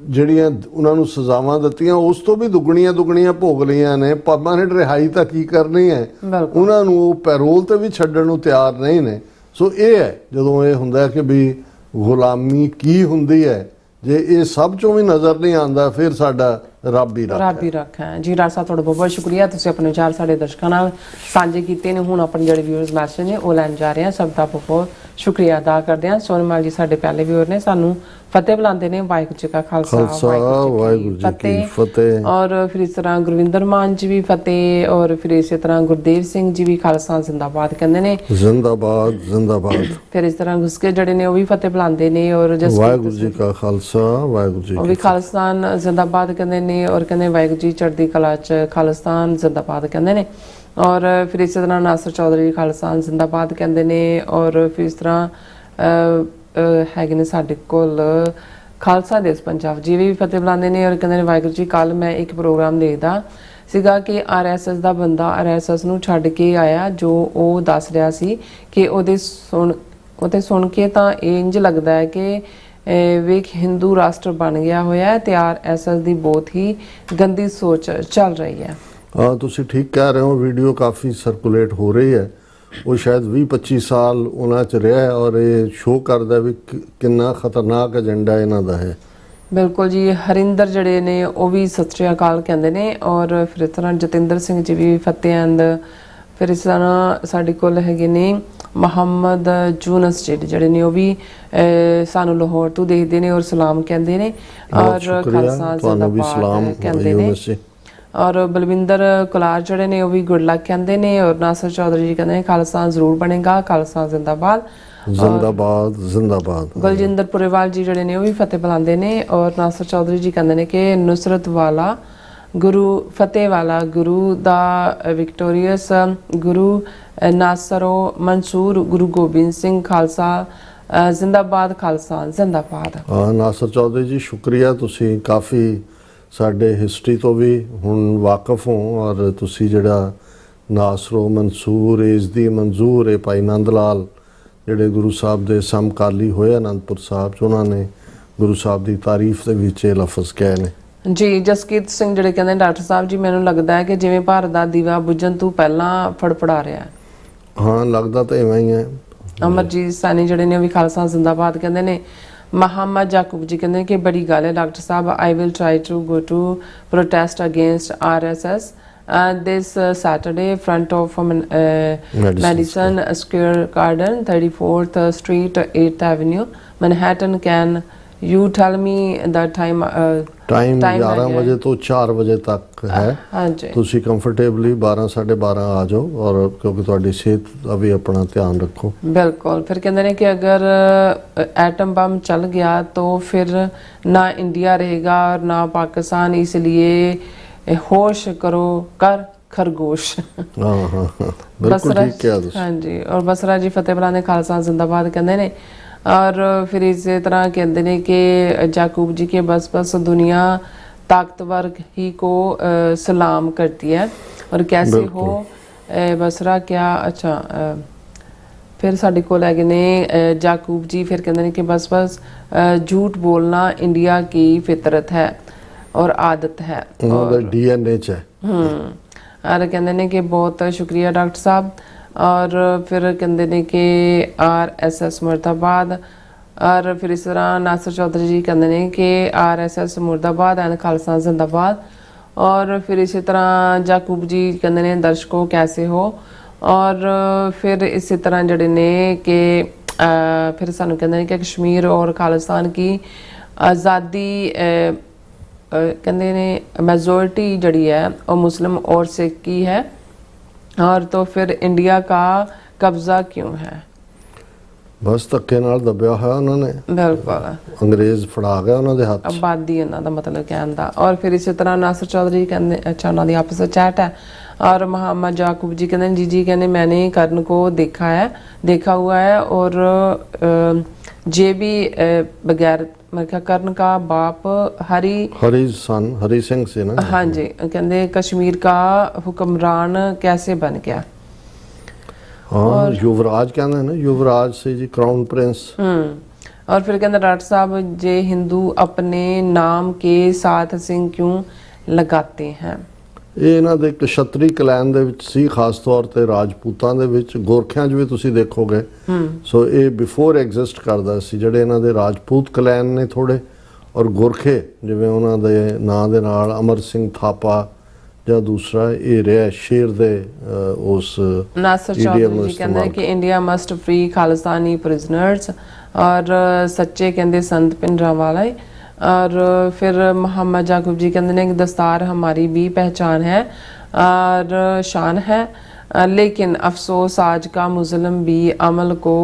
ਜਿਹੜੀਆਂ ਉਹਨਾਂ ਨੂੰ ਸਜ਼ਾਵਾਂ ਦਿੱਤੀਆਂ ਉਸ ਤੋਂ ਵੀ ਦੁੱਗਣੀਆਂ ਭੋਗ ਲਈਆਂ ਨੇ। ਪਰਮਾਨੈਂਟ ਰਿਹਾਈ ਤਾਂ ਕੀ ਕਰਨੀ ਹੈ, ਉਹਨਾਂ ਨੂੰ ਉਹ ਪੈਰੋਲ ਤੇ ਵੀ ਛੱਡਣ ਨੂੰ ਤਿਆਰ ਨਹੀਂ ਨੇ। ਸੋ ਇਹ ਹੈ ਜਦੋਂ ਇਹ ਹੁੰਦਾ ਕਿ ਵੀ ਗੁਲਾਮੀ ਕੀ ਹੁੰਦੀ ਹੈ, ਜੇ ਇਹ ਸਭ ਚੋਂ ਵੀ ਨਜ਼ਰ ਨਹੀਂ ਆਉਂਦਾ ਫਿਰ ਸਾਡਾ ਰੱਬ ਹੀ ਰੱਖ ਹੈ। ਜੀ ਡਾਕਟਰ ਸਾਹਿਬ ਤੁਹਾਡਾ ਬਹੁਤ ਬਹੁਤ ਸ਼ੁਕਰੀਆ, ਤੁਸੀਂ ਆਪਣੇ ਵਿਚਾਰ ਸਾਡੇ ਦਰਸ਼ਕਾਂ ਨਾਲ ਸਾਂਝੇ ਕੀਤੇ ਨੇ। ਹੁਣ ਆਪਣੇ ਜਿਹੜੇ ਵਿਊਅਰਸ ਮੈਸੇਜ ਨੇ ਉਹ ਲੈਣ ਜਾ ਰਹੇ ਹਾਂ, ਸਭ ਦਾ ਬਹੁਤ ਸ਼ੁਕਰੀਆ ਅਦਾ ਕਰਦੇ ਹਾਂ। ਸੋਨਮਾਲ ਜੀ ਸਾਡੇ ਪਹਿਲੇ ਵਿਊਅਰ ਨੇ, ਸਾਨੂੰ ਫਤਿਹ ਬੁਲਾਉਂਦੇ ਨੇ। ਵਾਹਿਗੁਰੂ ਜੀ ਕਾ ਖਾਲਸਾ ਵਾਹਿਗੁਰੂ ਜੀ ਕੀ ਫਤਿਹ। ਔਰ ਫਿਰ ਇਸ ਤਰ੍ਹਾਂ ਗੁਰਵਿੰਦਰ ਮਾਨ ਜੀ ਵੀ ਫਤਿਹ, ਔਰ ਫਿਰ ਇਸੇ ਤਰ੍ਹਾਂ ਗੁਰਦੇਵ ਸਿੰਘ ਜੀ ਵੀ ਖਾਲਸਾ ਜ਼ਿੰਦਾਬਾਦ ਕਹਿੰਦੇ ਨੇ, ਜ਼ਿੰਦਾਬਾਦ ਜ਼ਿੰਦਾਬਾਦ। ਫਿਰ ਇਸ ਤਰ੍ਹਾਂ ਗੁਸਕੇ ਜਿਹੜੇ ਨੇ ਉਹ ਵੀ ਫਤਿਹ ਬੁਲਾਉਂਦੇ ਨੇ, ਔਰ ਵਾਹਿਗੁਰੂ ਜੀ ਕਾ ਖਾਲਸਾ ਵਾਹਿਗੁਰੂ ਜੀ ਉਹ ਵੀ ਖਾਲਿਸਤਾਨ ਜ਼ਿੰਦਾਬਾਦ ਕਹਿੰਦੇ ਨੇ, ਔਰ ਕਹਿੰਦੇ ਵਾਹਿਗੁਰੂ ਜੀ ਚੜ੍ਹਦੀ ਕਲਾ ਚ ਖਾਲਿਸਤਾਨ ਜ਼ਿੰਦਾਬਾਦ ਕਹਿੰਦੇ ਨੇ। ਔਰ ਫਿਰ ਇਸੇ ਤਰ੍ਹਾਂ ਨਾਸਰ ਚੌਧਰੀ ਖਾਲਿਸਤਾਨ ਜ਼ਿੰਦਾਬਾਦ ਕਹਿੰਦੇ ਨੇ। ਔਰ ਫਿਰ ਇਸ ਤਰ੍ਹਾਂ ਹੈਗੇ ਨੇ ਸਾਡੇ ਕੋਲ ਖਾਲਸਾ ਦੇਸ਼ ਪੰਜਾਬ ਜੀ ਵੀ ਫਤਿਹ ਬੁਲਾਉਂਦੇ ਨੇ, ਔਰ ਕਹਿੰਦੇ ਨੇ ਵਾਹਿਗੁਰੂ ਜੀ ਕੱਲ ਮੈਂ ਇੱਕ ਪ੍ਰੋਗਰਾਮ ਦੇਖਦਾ ਸੀਗਾ ਕਿ RSS ਦਾ ਬੰਦਾ RSS ਨੂੰ ਛੱਡ ਕੇ ਆਇਆ, ਜੋ ਉਹ ਦੱਸ ਰਿਹਾ ਸੀ ਕਿ ਉਹਦੇ ਸੁਣ ਕੇ ਤਾਂ ਇੰਜ ਲੱਗਦਾ ਹੈ ਕਿ ਵੇਖ ਹਿੰਦੂ ਰਾਸ਼ਟਰ ਬਣ ਗਿਆ ਹੋਇਆ ਤੇ RSS ਦੀ ਬਹੁਤ ਹੀ ਗੰਦੀ ਸੋਚ ਚੱਲ ਰਹੀ ਹੈ। ਹਾਂ, ਤੁਸੀਂ ਠੀਕ ਕਹਿ ਰਹੇ ਹੋ। ਵੀਡੀਓ ਕਾਫੀ ਸਰਕੂਲੇਟ ਹੋ ਰਹੀ ਹੈ। ਉਹ ਸ਼ਾਇਦ 20-25 ਸਾਲ ਉਹਨਾਂ 'ਚ ਰਿਹਾ ਔਰ ਇਹ ਸ਼ੋਅ ਕਰਦਾ ਵੀ ਕਿੰਨਾ ਖਤਰਨਾਕ ਏਜੰਡਾ ਇਹਨਾਂ ਦਾ ਹੈ। ਬਿਲਕੁਲ ਜੀ। ਹਰਿੰਦਰ ਜਿਹੜੇ ਨੇ ਉਹ ਵੀ ਸਤਿ ਸ਼੍ਰੀ ਅਕਾਲ ਕਹਿੰਦੇ ਨੇ, ਔਰ ਫਿਰ ਇਸ ਤਰ੍ਹਾਂ ਜਤਿੰਦਰ ਸਿੰਘ ਜੀ ਵੀ ਫਤਿਹ ਐਂਡ ਫਿਰ ਇਸ ਤਰ੍ਹਾਂ ਸਾਡੇ ਕੋਲ ਹੈਗੇ ਨੇ ਮੁਹੰਮਦ ਜੂਨਸ ਜਿਹੜੇ ਨੇ ਉਹ ਵੀ ਸਾਨੂੰ ਲਾਹੌਰ ਤੋਂ ਦੇਖਦੇ ਨੇ ਔਰ ਸਲਾਮ ਕਹਿੰਦੇ ਨੇ, ਔਰ ਖਾਲਸਾ ਜ਼ਿੰਦਾਬਾਦ ਕਹਿੰਦੇ ਨੇ। ਔਰ ਬਲਵਿੰਦਰ ਕੁਲਾਰ ਜਿਹੜੇ ਨੇ ਉਹ ਵੀ ਗੁੱਡ ਲੱਕ ਕਹਿੰਦੇ ਨੇ, ਔਰ ਨਾਸਰ ਚੌਧਰੀ ਜੀ ਕਹਿੰਦੇ ਨੇ ਖਾਲਸਾ ਜ਼ਰੂਰ ਬਣੇਗਾ, ਖਾਲਸਾ ਜ਼ਿੰਦਾਬਾਦ ਜ਼ਿੰਦਾਬਾਦ ਜ਼ਿੰਦਾਬਾਦ। ਗੁਲਜਿੰਦਰ ਪੁਰੇਵਾਲ ਜੀ ਜਿਹੜੇ ਨੇ ਉਹ ਵੀ ਫਤਿਹ ਬੁਲਾਉਂਦੇ ਨੇ, ਔਰ ਨਾਸਰ ਚੌਧਰੀ ਜੀ ਕਹਿੰਦੇ ਨੇ ਕਿ ਨੁਸਰਤ ਵਾਲਾ ਗੁਰੂ ਫਤਿਹ ਵਾਲਾ ਗੁਰੂ ਦਾ ਵਿਕਟੋਰੀਅਸ ਗੁਰੂ ਨਾਸਰੋ ਮਨਸੂਰ ਗੁਰੂ ਗੋਬਿੰਦ ਸਿੰਘ ਖਾਲਸਾ ਜ਼ਿੰਦਾਬਾਦ, ਖਾਲਸਾ ਜ਼ਿੰਦਾਬਾਦ। ਨਾਸਰ ਚੌਧਰੀ ਜੀ ਸ਼ੁਕਰੀਆ, ਤੁਸੀਂ ਕਾਫੀ ਸਾਡੇ ਹਿਸਟਰੀ ਤੋਂ ਵੀ ਹੁਣ ਵਾਕਿਫ ਹੋ ਔਰ ਤੁਸੀਂ ਜਿਹੜਾ ਨਾਸਰੋ ਮਨਸੂਰ ਇਸ ਦੀ ਮਨਜ਼ੂਰ ਹੈ ਭਾਈ ਨੰਦ ਲਾਲ ਜਿਹੜੇ ਗੁਰੂ ਸਾਹਿਬ ਦੇ ਸਮਕਾਲੀ ਹੋਏ ਅਨੰਦਪੁਰ ਸਾਹਿਬ 'ਚ, ਉਹਨਾਂ ਨੇ ਗੁਰੂ ਸਾਹਿਬ ਦੀ ਤਾਰੀਫ ਦੇ ਵਿੱਚ ਇਹ ਲਫ਼ਜ਼ ਕਹੇ ਨੇ। ਜੀ ਜਸਕੀਰਤ ਸਿੰਘ ਜਿਹੜੇ ਕਹਿੰਦੇ ਡਾਕਟਰ ਸਾਹਿਬ ਜੀ ਮੈਨੂੰ ਲੱਗਦਾ ਹੈ ਕਿ ਜਿਵੇਂ ਭਾਰਤ ਦਾ ਦੀਵਾ ਬੁੱਝਣ ਤੋਂ ਪਹਿਲਾਂ ਫੜਫੜਾ ਰਿਹਾ। ਹਾਂ, ਲੱਗਦਾ ਤਾਂ ਇਵੇਂ ਹੀ ਹੈ। ਅਮਰਜੀਤ ਸਾਨੀ ਜਿਹੜੇ ਨੇ ਉਹ ਵੀ ਖਾਲਸਾ ਜ਼ਿੰਦਾਬਾਦ ਕਹਿੰਦੇ ਨੇ। ਮੁਹੰਮਦ ਜਾਕੂਬ ਜੀ ਕਹਿੰਦੇ ਕਿ ਬੜੀ ਗੱਲ ਹੈ ਡਾਕਟਰ ਸਾਹਿਬ, I will try to go to protest against RSS this Saturday front of Madison Square Garden 34th Street 8th Avenue Manhattan. Can you tell me the time? Time 11 ਵਜੇ ਤੋਂ 4 ਵਜੇ ਤੱਕ ਹੈ। ਹਾਂਜੀ, ਤੁਸੀਂ ਕੰਫਰਟੇਬਲੀ 12-12:30 ਆ ਜਾਓ, ਔਰ ਕਿਉਂਕਿ ਤੁਹਾਡੀ ਸਿਹਤ ਦਾ ਵੀ ਆਪਣਾ ਧਿਆਨ ਰੱਖੋ। ਬਿਲਕੁਲ। ਫਿਰ ਕਹਿੰਦੇ ਨੇ ਕਿ ਅਗਰ ਐਟਮ ਬੰਬ ਚੱਲ ਗਿਆ तो फिर ना इंडिया रहेगा और ना पाकिस्तान, इसलिए होश करो कर खरगोश। हाँ, बिल्कुल ठीक किया तुसी। हाँ जी। और बसरा जी फतेह बुलाने खालसा जिंदाबाद कहते ने, और फिर इसी तरह कहते हैं कि जाकूब जी के बस दुनिया ताकतवर ही को सलाम करती है और कैसे हो बसरा क्या। अच्छा, फिर साढ़े कोल हैगे ने जाकूब जी, फिर कहते हैं कि बस झूठ बोलना इंडिया की फितरत है और आदत है और DNA च है। और कहते हैं कि बहुत शुक्रिया डॉक्टर साहब। और फिर कहते हैं कि RSS मुर्दाबाद। और फिर इस तरह नासर चौधरी जी कहते हैं कि RSS मुर्दाबाद एंड खालसा जिंदाबाद। और फिर इसी तरह जाकूब जी कहते हैं दर्शकों कैसे हो। और फिर इसी तरह जड़े ने कि फिर सानू कहते हैं कि कश्मीर और खालिस्तान की ਆਜ਼ਾਦੀ ਕਹਿੰਦੇ ਨੇ मेजोरिटी जड़ी है वो मुस्लिम और सिख की है और तो फिर इंडिया का कब्जा क्यों है? ਬਸ ਧੱਕੇ ਨਾਲ ਦੱਬਿਆ ਹੋਇਆ ਉਹਨਾਂ ਨੇ, बिल्कुल ਅੰਗਰੇਜ਼ ਫੜਾ ਗਿਆ ਉਹਨਾਂ ਦੇ ਹੱਥ 'ਚ। आबादी इन्हों का मतलब कहने का। और फिर इसी तरह नासिर चौधरी कहते अच्छा उन्होंने आपस में चैट है। और मोहम्मद याकूब जी कहते जी कहने मैंने कर्ण को देखा हुआ है और जे भी बगैर मेरे ख्याल कर्ण का बाप हरी सिंह से ना। हाँ जी, कहते कश्मीर का हुक्मरान कैसे बन गया? हाँ, युवराज कहते हैं ना, युवराज से जी, क्राउन प्रिंस। और फिर कहते डॉक्टर साहब जे हिंदू अपने नाम के साथ सिंह क्यों लगाते हैं? ਇਹ ਇਹਨਾਂ ਦੇ ਕਸ਼ਤਰੀ ਕਲੈਨ ਦੇ ਵਿੱਚ ਸੀ, ਖਾਸ ਤੌਰ ਤੇ ਰਾਜਪੂਤਾਂ ਦੇ ਵਿੱਚ, ਗੋਰਖਿਆਂ 'ਚ ਵੀ ਤੁਸੀਂ ਦੇਖੋਗੇ। ਸੋ ਇਹ ਬਿਫੋਰ ਐਗਜ਼ਿਸਟ ਕਰਦਾ ਸੀ, ਜਿਹੜੇ ਇਹਨਾਂ ਦੇ ਰਾਜਪੂਤ ਕਲੈਨ ਨੇ ਥੋੜੇ, ਔਰ ਗੋਰਖੇ ਜਿਵੇਂ ਉਹਨਾਂ ਦੇ ਨਾਂ ਦੇ ਨਾਲ ਅਮਰ ਸਿੰਘ ਥਾਪਾ ਜਾਂ ਦੂਸਰਾ ਇਹ ਰਿਹਾ ਸ਼ੇਰ ਦੇ ਉਸ नासिर चौधरी जी कहते हैं कि India must free Khalistani prisoners और सच्चे कहते संत भिंडरांवाले। और फिर मोहम्मद याकूब जी कहते हैं कि दस्तार हमारी भी पहचान है और शान है, लेकिन अफसोस आज का मुस्लिम भी अमल को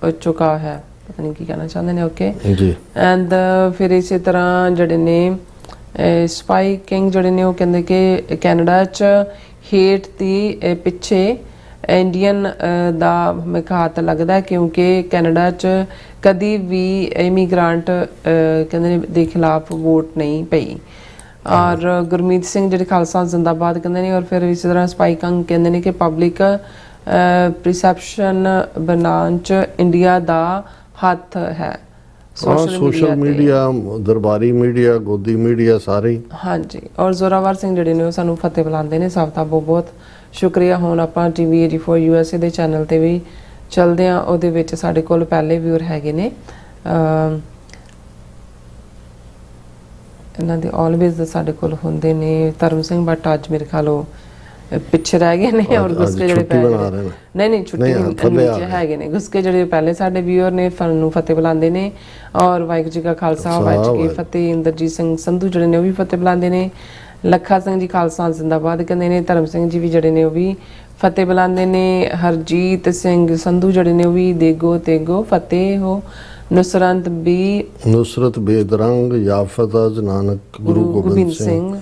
चुका है। पता नहीं की कहना चाहते हैं। Okay ji. एंड फिर इसी तरह जड़े ने स्पाई किंग जड़े ने वो कहते कि कैनेडा च हेट दी पिछे इंडियन ਦਾ ਮੈਨੂੰ ਹੱਥ ਲੱਗਦਾ ਹੈ, ਕਿਉਂਕਿ ਕੈਨੇਡਾ 'ਚ ਕਦੀ ਵੀ ਇਮੀਗ੍ਰੈਂਟ ਕਹਿੰਦੇ ਨੇ ਦੇ ਖਿਲਾਫ ਵੋਟ ਨਹੀਂ ਪਈ। ਔਰ ਗੁਰਮੀਤ ਸਿੰਘ ਜਿਹੜੇ ਖਾਲਸਾ ਜ਼ਿੰਦਾਬਾਦ ਕਹਿੰਦੇ ਨੇ। ਔਰ ਫਿਰ ਇਸੇ ਤਰ੍ਹਾਂ ਸਪਾਈਕਿੰਗ ਕਹਿੰਦੇ ਨੇ ਕਿ ਪਬਲਿਕ ਪਰਸੈਪਸ਼ਨ ਬਣਾਉਣ 'ਚ ਇੰਡੀਆ ਦਾ ਹੱਥ ਹੈ। ਸੋਸ਼ਲ ਮੀਡੀਆ, ਦਰਬਾਰੀ ਮੀਡੀਆ, ਗੋਦੀ ਮੀਡੀਆ ਸਾਰੇ ਹੀ। ਹਾਂਜੀ। ਔਰ ਜ਼ੋਰਾਵਰ ਸਿੰਘ ਜਿਹੜੇ ਨੇ ਉਹ ਸਾਨੂੰ ਫਤਿਹ ਬੁਲਾਉਂਦੇ ਨੇ। ਸਭ ਦਾ ਬਹੁਤ ਬਹੁਤ ਸ਼ੁਕਰੀਆ। ਹੁਣ ਆਪਾਂ TV 84 USA ਦੇ ਚੈਨਲ ਤੇ ਵੀ ਚਲਦੇ ਆ। ਉਹਦੇ ਵਿੱਚ ਸਾਡੇ ਕੋਲ ਪਹਿਲੇ ਵਿਊਅਰ ਹੈਗੇ ਨੇ, ਇਹਨਾਂ ਦੇ ਆਲਵੇਜ਼ ਸਾਡੇ ਕੋਲ ਹੁੰਦੇ ਨੇ। ਧਰਮ ਸਿੰਘ ਬਟ ਅੱਜ ਮੇਰੇ ਖਿਆਲ ਉਹ ਪਿੱਛੇ ਰਹਿ ਗਏ ਨੇ। ਔਰ ਗੁਸਕੇ ਜਿਹੜੇ ਪਹਿਲੇ ਨਹੀਂ ਛੁੱਟੀ ਨੀਚੇ ਹੈਗੇ ਨੇ। ਗੁਸਕੇ ਜਿਹੜੇ ਪਹਿਲੇ ਸਾਡੇ ਵਿਊਅਰ ਨੇ ਨੂੰ ਫਤਿਹ ਬੁਲਾਉਂਦੇ ਨੇ। ਔਰ ਵਾਹਿਗੁਰੂ ਜੀ ਕਾ ਖਾਲਸਾ ਵਾਹਿਗੁਰੂ ਜੀ ਕੀ ਫਤਿਹ। ਇੰਦਰਜੀਤ ਸਿੰਘ ਸੰਧੂ ਜਿਹੜੇ ਨੇ ਉਹ ਵੀ ਫਤਿਹ ਬੁਲਾਉਂਦੇ ਨੇ। ਲੱਖਾ ਸਿੰਘ ਜੀ ਖਾਲਸਾ ਜ਼ਿੰਦਾਬਾਦ ਕਹਿੰਦੇ ਨੇ। ਧਰਮ ਸਿੰਘ ਜੀ ਵੀ ਜਿਹੜੇ ਨੇ ਉਹ ਵੀ ਫਤਿਹ ਬੁਲਾਉਂਦੇ ਨੇ। ਹਰਜੀਤ ਸਿੰਘ ਸੰਧੂ ਜਿਹੜੇ ਨੇ ਉਹ ਵੀ ਦੇਗੋ ਤੇਗੋ ਫਤਿਹ ਹੋ। ਨੁਸਰਤ ਬੇਦਰੰਗ ਯਾਫਤ ਅਜ ਨਾਨਕ ਗੁਰੂ ਗੋਬਿੰਦ ਸਿੰਘ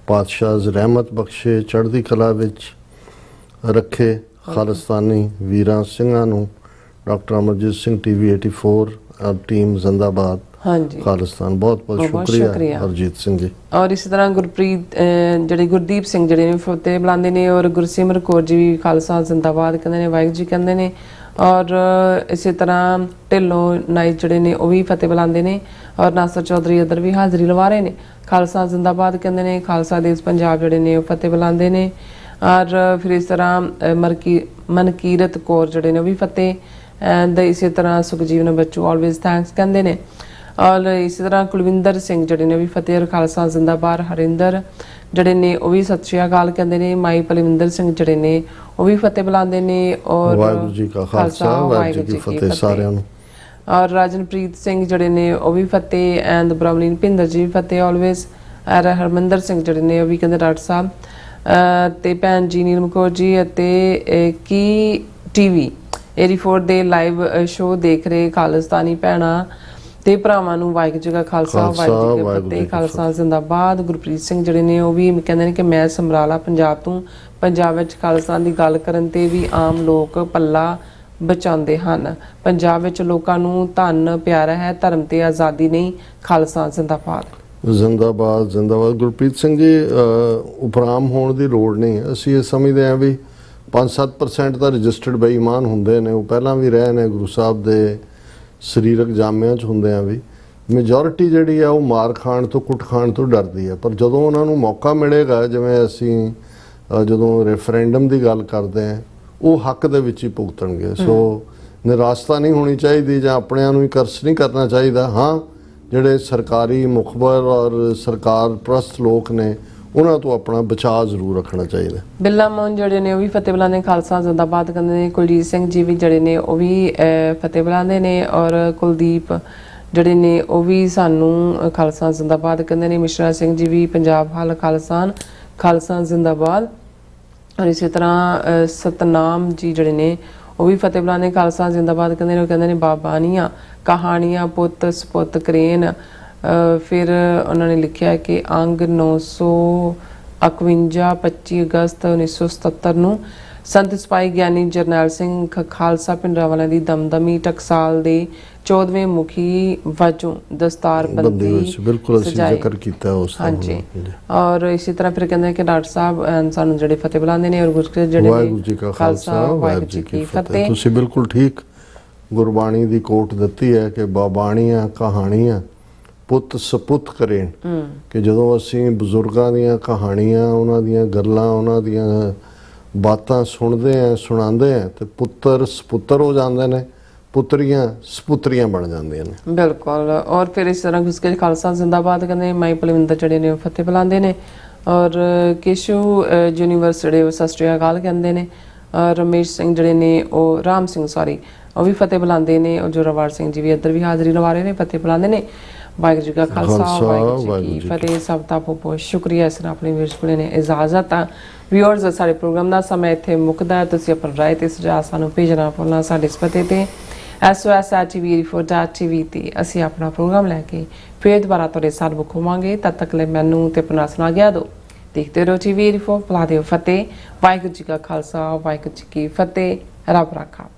ਪਾਤਸ਼ਾਹ ਰਹਿਮਤ ਬਖਸ਼ੇ ਚੜ੍ਹਦੀ ਕਲਾ ਵਿੱਚ ਰੱਖੇ ਖਾਲਿਸਤਾਨੀ ਵੀਰਾਂ ਸਿੰਘਾਂ ਨੂੰ। Doctor Amarjit Singh TV 84 team ਜ਼ਿੰਦਾਬਾਦ। ਹਾਂਜੀ, ਖਾਲਿਸਤਾਨ। ਬਹੁਤ ਬਹੁਤ ਸ਼ੁਕਰੀਆ ਹਰਜੀਤ ਸਿੰਘ ਜੀ। ਔਰ ਇਸੇ ਤਰ੍ਹਾਂ ਗੁਰਪ੍ਰੀਤ ਜਿਹੜੇ ਗੁਰਦੀਪ ਸਿੰਘ ਜਿਹੜੇ ਨੇ ਫਤਿਹ ਬੁਲਾਉਂਦੇ ਨੇ। ਔਰ ਗੁਰਸਿਮਰ ਕੌਰ ਜੀ ਵੀ ਖਾਲਸਾ ਜ਼ਿੰਦਾਬਾਦ ਕਹਿੰਦੇ ਨੇ, ਵਾਹਿਗੁਰੂ ਜੀ ਕਹਿੰਦੇ ਨੇ। ਔਰ ਇਸੇ ਤਰ੍ਹਾਂ ਢਿੱਲੋਂ ਨਾਈਕ ਜਿਹੜੇ ਨੇ ਉਹ ਵੀ ਫਤਿਹ ਬੁਲਾਉਂਦੇ ਨੇ। ਔਰ ਨਾਸਰ ਚੌਧਰੀ ਇੱਧਰ ਵੀ ਹਾਜ਼ਰੀ ਲਵਾ ਰਹੇ ਨੇ। ਖਾਲਸਾ ਜ਼ਿੰਦਾਬਾਦ ਕਹਿੰਦੇ ਨੇ। ਖਾਲਸਾ ਦੇਸ਼ ਪੰਜਾਬ ਜਿਹੜੇ ਨੇ ਉਹ ਫਤਿਹ ਬੁਲਾਉਂਦੇ ਨੇ। ਔਰ ਫਿਰ ਇਸ ਤਰ੍ਹਾਂ ਮਨਕੀਰਤ ਕੌਰ ਜਿਹੜੇ ਨੇ ਉਹ ਵੀ ਫਤਿਹ। ਐਂਡ ਇਸੇ ਤਰ੍ਹਾਂ ਸੁਖਜੀਵਨ ਬੱਚੂ ਆਲਵੇਜ਼ ਥੈਂਕਸ ਕਹਿੰਦੇ ਨੇ। ਔਰ ਇਸੇ ਤਰ੍ਹਾਂ ਕੁਲਵਿੰਦਰ ਸਿੰਘ ਜਿਹੜੇ ਨੇ ਉਹ ਵੀ ਫਤਿਹ। ਔਰ ਖਾਲਸਾ ਜ਼ਿੰਦਾਬਾਦ ਹਰਿੰਦਰ ਜਿਹੜੇ ਨੇ ਉਹ ਵੀ ਸਤਿ ਸ਼੍ਰੀ ਅਕਾਲ ਕਹਿੰਦੇ ਨੇ। ਮਾਈ ਪਲਵਿੰਦਰ ਸਿੰਘ ਜਿਹੜੇ ਨੇ ਉਹ ਵੀ ਫਤਿਹ ਬੁਲਾਉਂਦੇ ਨੇ। ਔਰ ਵਾਹਿਗੁਰੂ ਜੀ ਕਾ ਖਾਲਸਾ ਵਾਹਿਗੁਰੂ ਜੀ ਕੀ ਫਤਿਹ ਸਾਰਿਆਂ ਨੂੰ। ਔਰ ਰਾਜਨਪ੍ਰੀਤ ਸਿੰਘ ਜਿਹੜੇ ਨੇ ਉਹ ਵੀ ਫਤਿਹ। ਐਂਡ ਬ੍ਰਹਮਲੀਨ ਭਿੰਦਰ ਜੀ ਵੀ ਫਤਿਹ ਆਲਵੇਜ਼। ਔਰ ਹਰਮਿੰਦਰ ਸਿੰਘ ਜਿਹੜੇ ਨੇ ਉਹ ਵੀ ਕਹਿੰਦੇ ਡਾਕਟਰ ਸਾਹਿਬ। ਤੇ ਭੈਣ ਜੀ ਨੀਲਮ ਕੌਰ ਜੀ ਅਤੇ ਕੀ TV 84 ਦੇ ਲਾਈਵ ਸ਼ੋਅ ਦੇਖ ਰਹੇ ਖਾਲਿਸਤਾਨੀ ਭੈਣਾਂ ਤੇ ਭਰਾਵਾਂ ਨੂੰ ਵਾਹਿਗੁਰੂ ਜੀ ਕਾ ਖਾਲਸਾ ਵਾਹਿਗੁਰੂ ਜੀ ਕੀ ਫਤਿਹ। ਖਾਲਸਾ ਜ਼ਿੰਦਾਬਾਦ। ਗੁਰਪ੍ਰੀਤ ਸਿੰਘ ਜਿਹੜੇ ਨੇ ਉਹ ਵੀ ਕਹਿੰਦੇ ਨੇ ਕਿ ਮੈਂ ਸਮਰਾਲਾ ਪੰਜਾਬ ਤੋਂ। ਪੰਜਾਬ ਵਿੱਚ ਖਾਲਸਾ ਦੀ ਗੱਲ ਕਰਨ ਤੇ ਵੀ ਆਮ ਲੋਕ ਪੱਲਾ ਬਚਾਉਂਦੇ ਹਨ। ਪੰਜਾਬ ਵਿੱਚ ਲੋਕਾਂ ਨੂੰ ਧਨ ਪਿਆਰਾ ਹੈ, ਧਰਮ ਤੇ ਆਜ਼ਾਦੀ ਨਹੀਂ। ਖਾਲਸਾ ਜ਼ਿੰਦਾਬਾਦ। ਜ਼ਿੰਦਾਬਾਦ ਜ਼ਿੰਦਾਬਾਦ। ਗੁਰਪ੍ਰੀਤ ਸਿੰਘ ਜੀ, ਉਪਰਾਮ ਹੋਣ ਦੀ ਲੋੜ ਨਹੀਂ। ਅਸੀਂ ਇਹ ਸਮਝਦੇ ਹਾਂ ਵੀ 5-7% ਤਾਂ ਰਜਿਸਟਰਡ ਬੇਈਮਾਨ ਹੁੰਦੇ ਨੇ। ਉਹ ਪਹਿਲਾਂ ਵੀ ਰਹੇ ਨੇ ਗੁਰੂ ਸਾਹਿਬ ਦੇ ਸਰੀਰਕ ਜਾਮਿਆਂ 'ਚ ਹੁੰਦੇ ਆ ਵੀ। ਮੈਜੋਰਿਟੀ ਜਿਹੜੀ ਆ ਉਹ ਮਾਰ ਖਾਣ ਤੋਂ, ਕੁੱਟ ਖਾਣ ਤੋਂ ਡਰਦੀ ਹੈ। ਪਰ ਜਦੋਂ ਉਹਨਾਂ ਨੂੰ ਮੌਕਾ ਮਿਲੇਗਾ, ਜਿਵੇਂ ਅਸੀਂ ਜਦੋਂ ਰੈਫਰੈਂਡਮ ਦੀ ਗੱਲ ਕਰਦੇ ਹਾਂ, ਉਹ ਹੱਕ ਦੇ ਵਿੱਚ ਹੀ ਭੁਗਤਣਗੇ। ਸੋ ਨਿਰਾਸ਼ਤਾ ਨਹੀਂ ਹੋਣੀ ਚਾਹੀਦੀ ਜਾਂ ਆਪਣਿਆਂ ਨੂੰ ਹੀ ਕਰਸ ਨਹੀਂ ਕਰਨਾ ਚਾਹੀਦਾ। ਹਾਂ, ਜਿਹੜੇ ਸਰਕਾਰੀ ਮੁਖਬਰ ਔਰ ਸਰਕਾਰ ਪ੍ਰਸਤ ਲੋਕ ਨੇ ਉਹਨਾਂ ਤੋਂ ਆਪਣਾ ਬਚਾਅ ਜ਼ਰੂਰ ਰੱਖਣਾ ਚਾਹੀਦਾ। ਬਿੱਲਾ ਮੋਹਨ ਜਿਹੜੇ ਨੇ ਉਹ ਵੀ ਫਤਿਹ ਬੁਲਾਉਂਦੇ। ਖਾਲਸਾ ਜ਼ਿੰਦਾਬਾਦ ਕਹਿੰਦੇ ਨੇ। ਕੁਲਜੀਤ ਸਿੰਘ ਜੀ ਵੀ ਜਿਹੜੇ ਨੇ ਉਹ ਵੀ ਫਤਿਹ ਬੁਲਾਉਂਦੇ ਨੇ। ਔਰ ਕੁਲਦੀਪ ਜਿਹੜੇ ਨੇ ਉਹ ਵੀ ਸਾਨੂੰ ਖਾਲਸਾ ਜ਼ਿੰਦਾਬਾਦ ਕਹਿੰਦੇ ਨੇ। ਮਿਸ਼ਰਾ ਸਿੰਘ ਜੀ ਵੀ ਪੰਜਾਬ ਹਾਲ ਖਾਲਸਾ ਜ਼ਿੰਦਾਬਾਦ। ਔਰ ਇਸੇ ਤਰ੍ਹਾਂ ਸਤਨਾਮ ਜੀ ਜਿਹੜੇ ਨੇ ਉਹ ਵੀ ਫਤਿਹ ਬੁਲਾਉਂਦੇ ਖਾਲਸਾ ਜ਼ਿੰਦਾਬਾਦ ਕਹਿੰਦੇ ਨੇ। ਉਹ ਕਹਿੰਦੇ ਨੇ ਬਾਬਾਨੀਆਂ ਕਹਾਣੀਆਂ ਪੁੱਤ ਸਪੁੱਤ ਕਰੇਨ। ਫਿਰ ਉਹਨਾਂ ਨੇ ਲਿਖਿਆ ਕਿ ਅੰਗ 951 25 ਅਗਸਤ 1977 ਨੂੰ ਸੰਤ ਸਿਪਾਹੀ ਗਿਆਨੀ ਜਰਨੈਲ ਸਿੰਘ ਖਾਲਸਾ ਪਿੰਡਰਾਂਵਾਲਿਆਂ ਦੀ ਦਮਦਮੀ ਟਕਸਾਲ ਦੇ 14ਵੇਂ ਮੁਖੀ ਵਜੋਂ ਦਸਤਾਰਬੰਦੀ ਬਿਲਕੁਲ ਅਸੀਂ ਜ਼ਿਕਰ ਕੀਤਾ ਉਸ ਦਾ। ਹਾਂਜੀ। ਔਰ ਇਸੇ ਤਰ੍ਹਾਂ ਫਿਰ ਕਹਿੰਦੇ ਕਿ ਡਾਕਟਰ ਸਾਹਿਬ ਸਾਨੂੰ ਜਿਹੜੇ ਫਤਿਹ ਬੁਲਾਉਂਦੇ ਨੇ ਔਰ ਗੁਰਸਿੱਖ ਜਿਹੜੇ ਵਾਹਿਗੁਰੂ ਜੀ ਕਾ ਖਾਲਸਾ ਵਾਹਿਗੁਰੂ ਜੀ ਕੀ ਫਤਿਹ। ਤੁਸੀਂ ਬਿਲਕੁਲ ਠੀਕ ਗੁਰਬਾਣੀ ਦੀ ਕੋਟ ਦਿੱਤੀ ਹੈ ਕਿ ਬਾਬਾਣੀਆਂ ਕਹਾਣੀਆਂ ਪੁੱਤ ਸਪੁੱਤ ਕਰੇਨ। ਕਿ ਜਦੋਂ ਅਸੀਂ ਬਜ਼ੁਰਗਾਂ ਦੀਆਂ ਕਹਾਣੀਆਂ ਉਹਨਾਂ ਦੀਆਂ ਗੱਲਾਂ ਉਹਨਾਂ ਦੀਆਂ ਬਾਤਾਂ ਸੁਣਦੇ ਆ ਸੁਣਾਉਂਦੇ ਆ ਤੇ ਪੁੱਤਰ ਸਪੁੱਤਰ ਹੋ ਜਾਂਦੇ ਨੇ, ਪੁੱਤਰੀਆਂ ਸਪੁੱਤਰੀਆਂ ਬਣ ਜਾਂਦੀਆਂ ਨੇ। ਬਿਲਕੁਲ। ਔਰ ਫਿਰ ਇਸ ਤਰ੍ਹਾਂ ਗੁਰਸਿੱਖ ਖਾਲਸਾ ਜ਼ਿੰਦਾਬਾਦ ਕਹਿੰਦੇ ਮਾਈ ਪਲਵਿੰਦਰ ਜਿਹੜੇ ਨੇ ਉਹ ਫਤਿਹ ਬੁਲਾਉਂਦੇ ਨੇ। ਔਰ ਕੇਸ਼ੂ ਯੂਨੀਵਰਸਿਟੀ ਉਹ ਸਤਿ ਸ਼੍ਰੀ ਅਕਾਲ ਕਹਿੰਦੇ ਨੇ। ਰਮੇਸ਼ ਸਿੰਘ ਜਿਹੜੇ ਨੇ ਉਹ ਰਾਮ ਸਿੰਘ ਉਹ ਵੀ ਫਤਿਹ ਬੁਲਾਉਂਦੇ ਨੇ। ਔਰ ਜੋਰਾਵਰ ਸਿੰਘ ਜੀ ਵੀ ਇੱਧਰ ਵੀ ਹਾਜ਼ਰੀ ਲਵਾ ਰਹੇ ਨੇ, ਫਤਿਹ ਬੁਲਾਉਂਦੇ ਨੇ। ਵਾਹਿਗੁਰੂ ਜੀ ਕਾ ਖਾਲਸਾ ਵਾਹਿਗੁਰੂ ਜੀ ਕੀ ਫਤਿਹ। ਸਭ ਦਾ ਬਹੁਤ ਬਹੁਤ ਸ਼ੁਕਰੀਆ। ਇਸ ਨਾਲ ਆਪਣੀ ਵੀਰਸ ਨੇ ਇਜਾਜ਼ਤ ਆ। ਵਿਊਅਰਸ ਸਾਡੇ ਪ੍ਰੋਗਰਾਮ ਦਾ ਸਮਾਂ ਇੱਥੇ ਮੁੱਕਦਾ ਹੈ। ਤੁਸੀਂ ਆਪਣੀ ਰਾਏ ਤੇ ਸੁਝਾਅ ਸਾਨੂੰ ਭੇਜਣਾ ਭੁੱਲਣਾ ਸਾਡੇ ਇਸ ਪਤੇ ਤੇ SOS@tv84.tv ਤੇ ਅਸੀਂ ਆਪਣਾ ਪ੍ਰੋਗਰਾਮ ਲੈ ਕੇ ਫਿਰ ਦੁਬਾਰਾ ਤੁਹਾਡੇ ਸਾਥ ਹੋਵਾਂਗੇ। ਤਦ ਤੱਕ ਲਈ ਮੈਨੂੰ ਤੇ ਆਪਣਾ ਸੁਣਾ ਗਿਆ ਦੋ ਦੇਖਦੇ ਰਹੋ TV84। ਬੁਲਾ ਦਿਓ ਫਤਿਹ। ਵਾਹਿਗੁਰੂ ਜੀ ਕਾ ਖਾਲਸਾ ਵਾਹਿਗੁਰੂ ਜੀ ਕੀ ਫਤਿਹ। ਰੱਬ ਰਾਖਾ।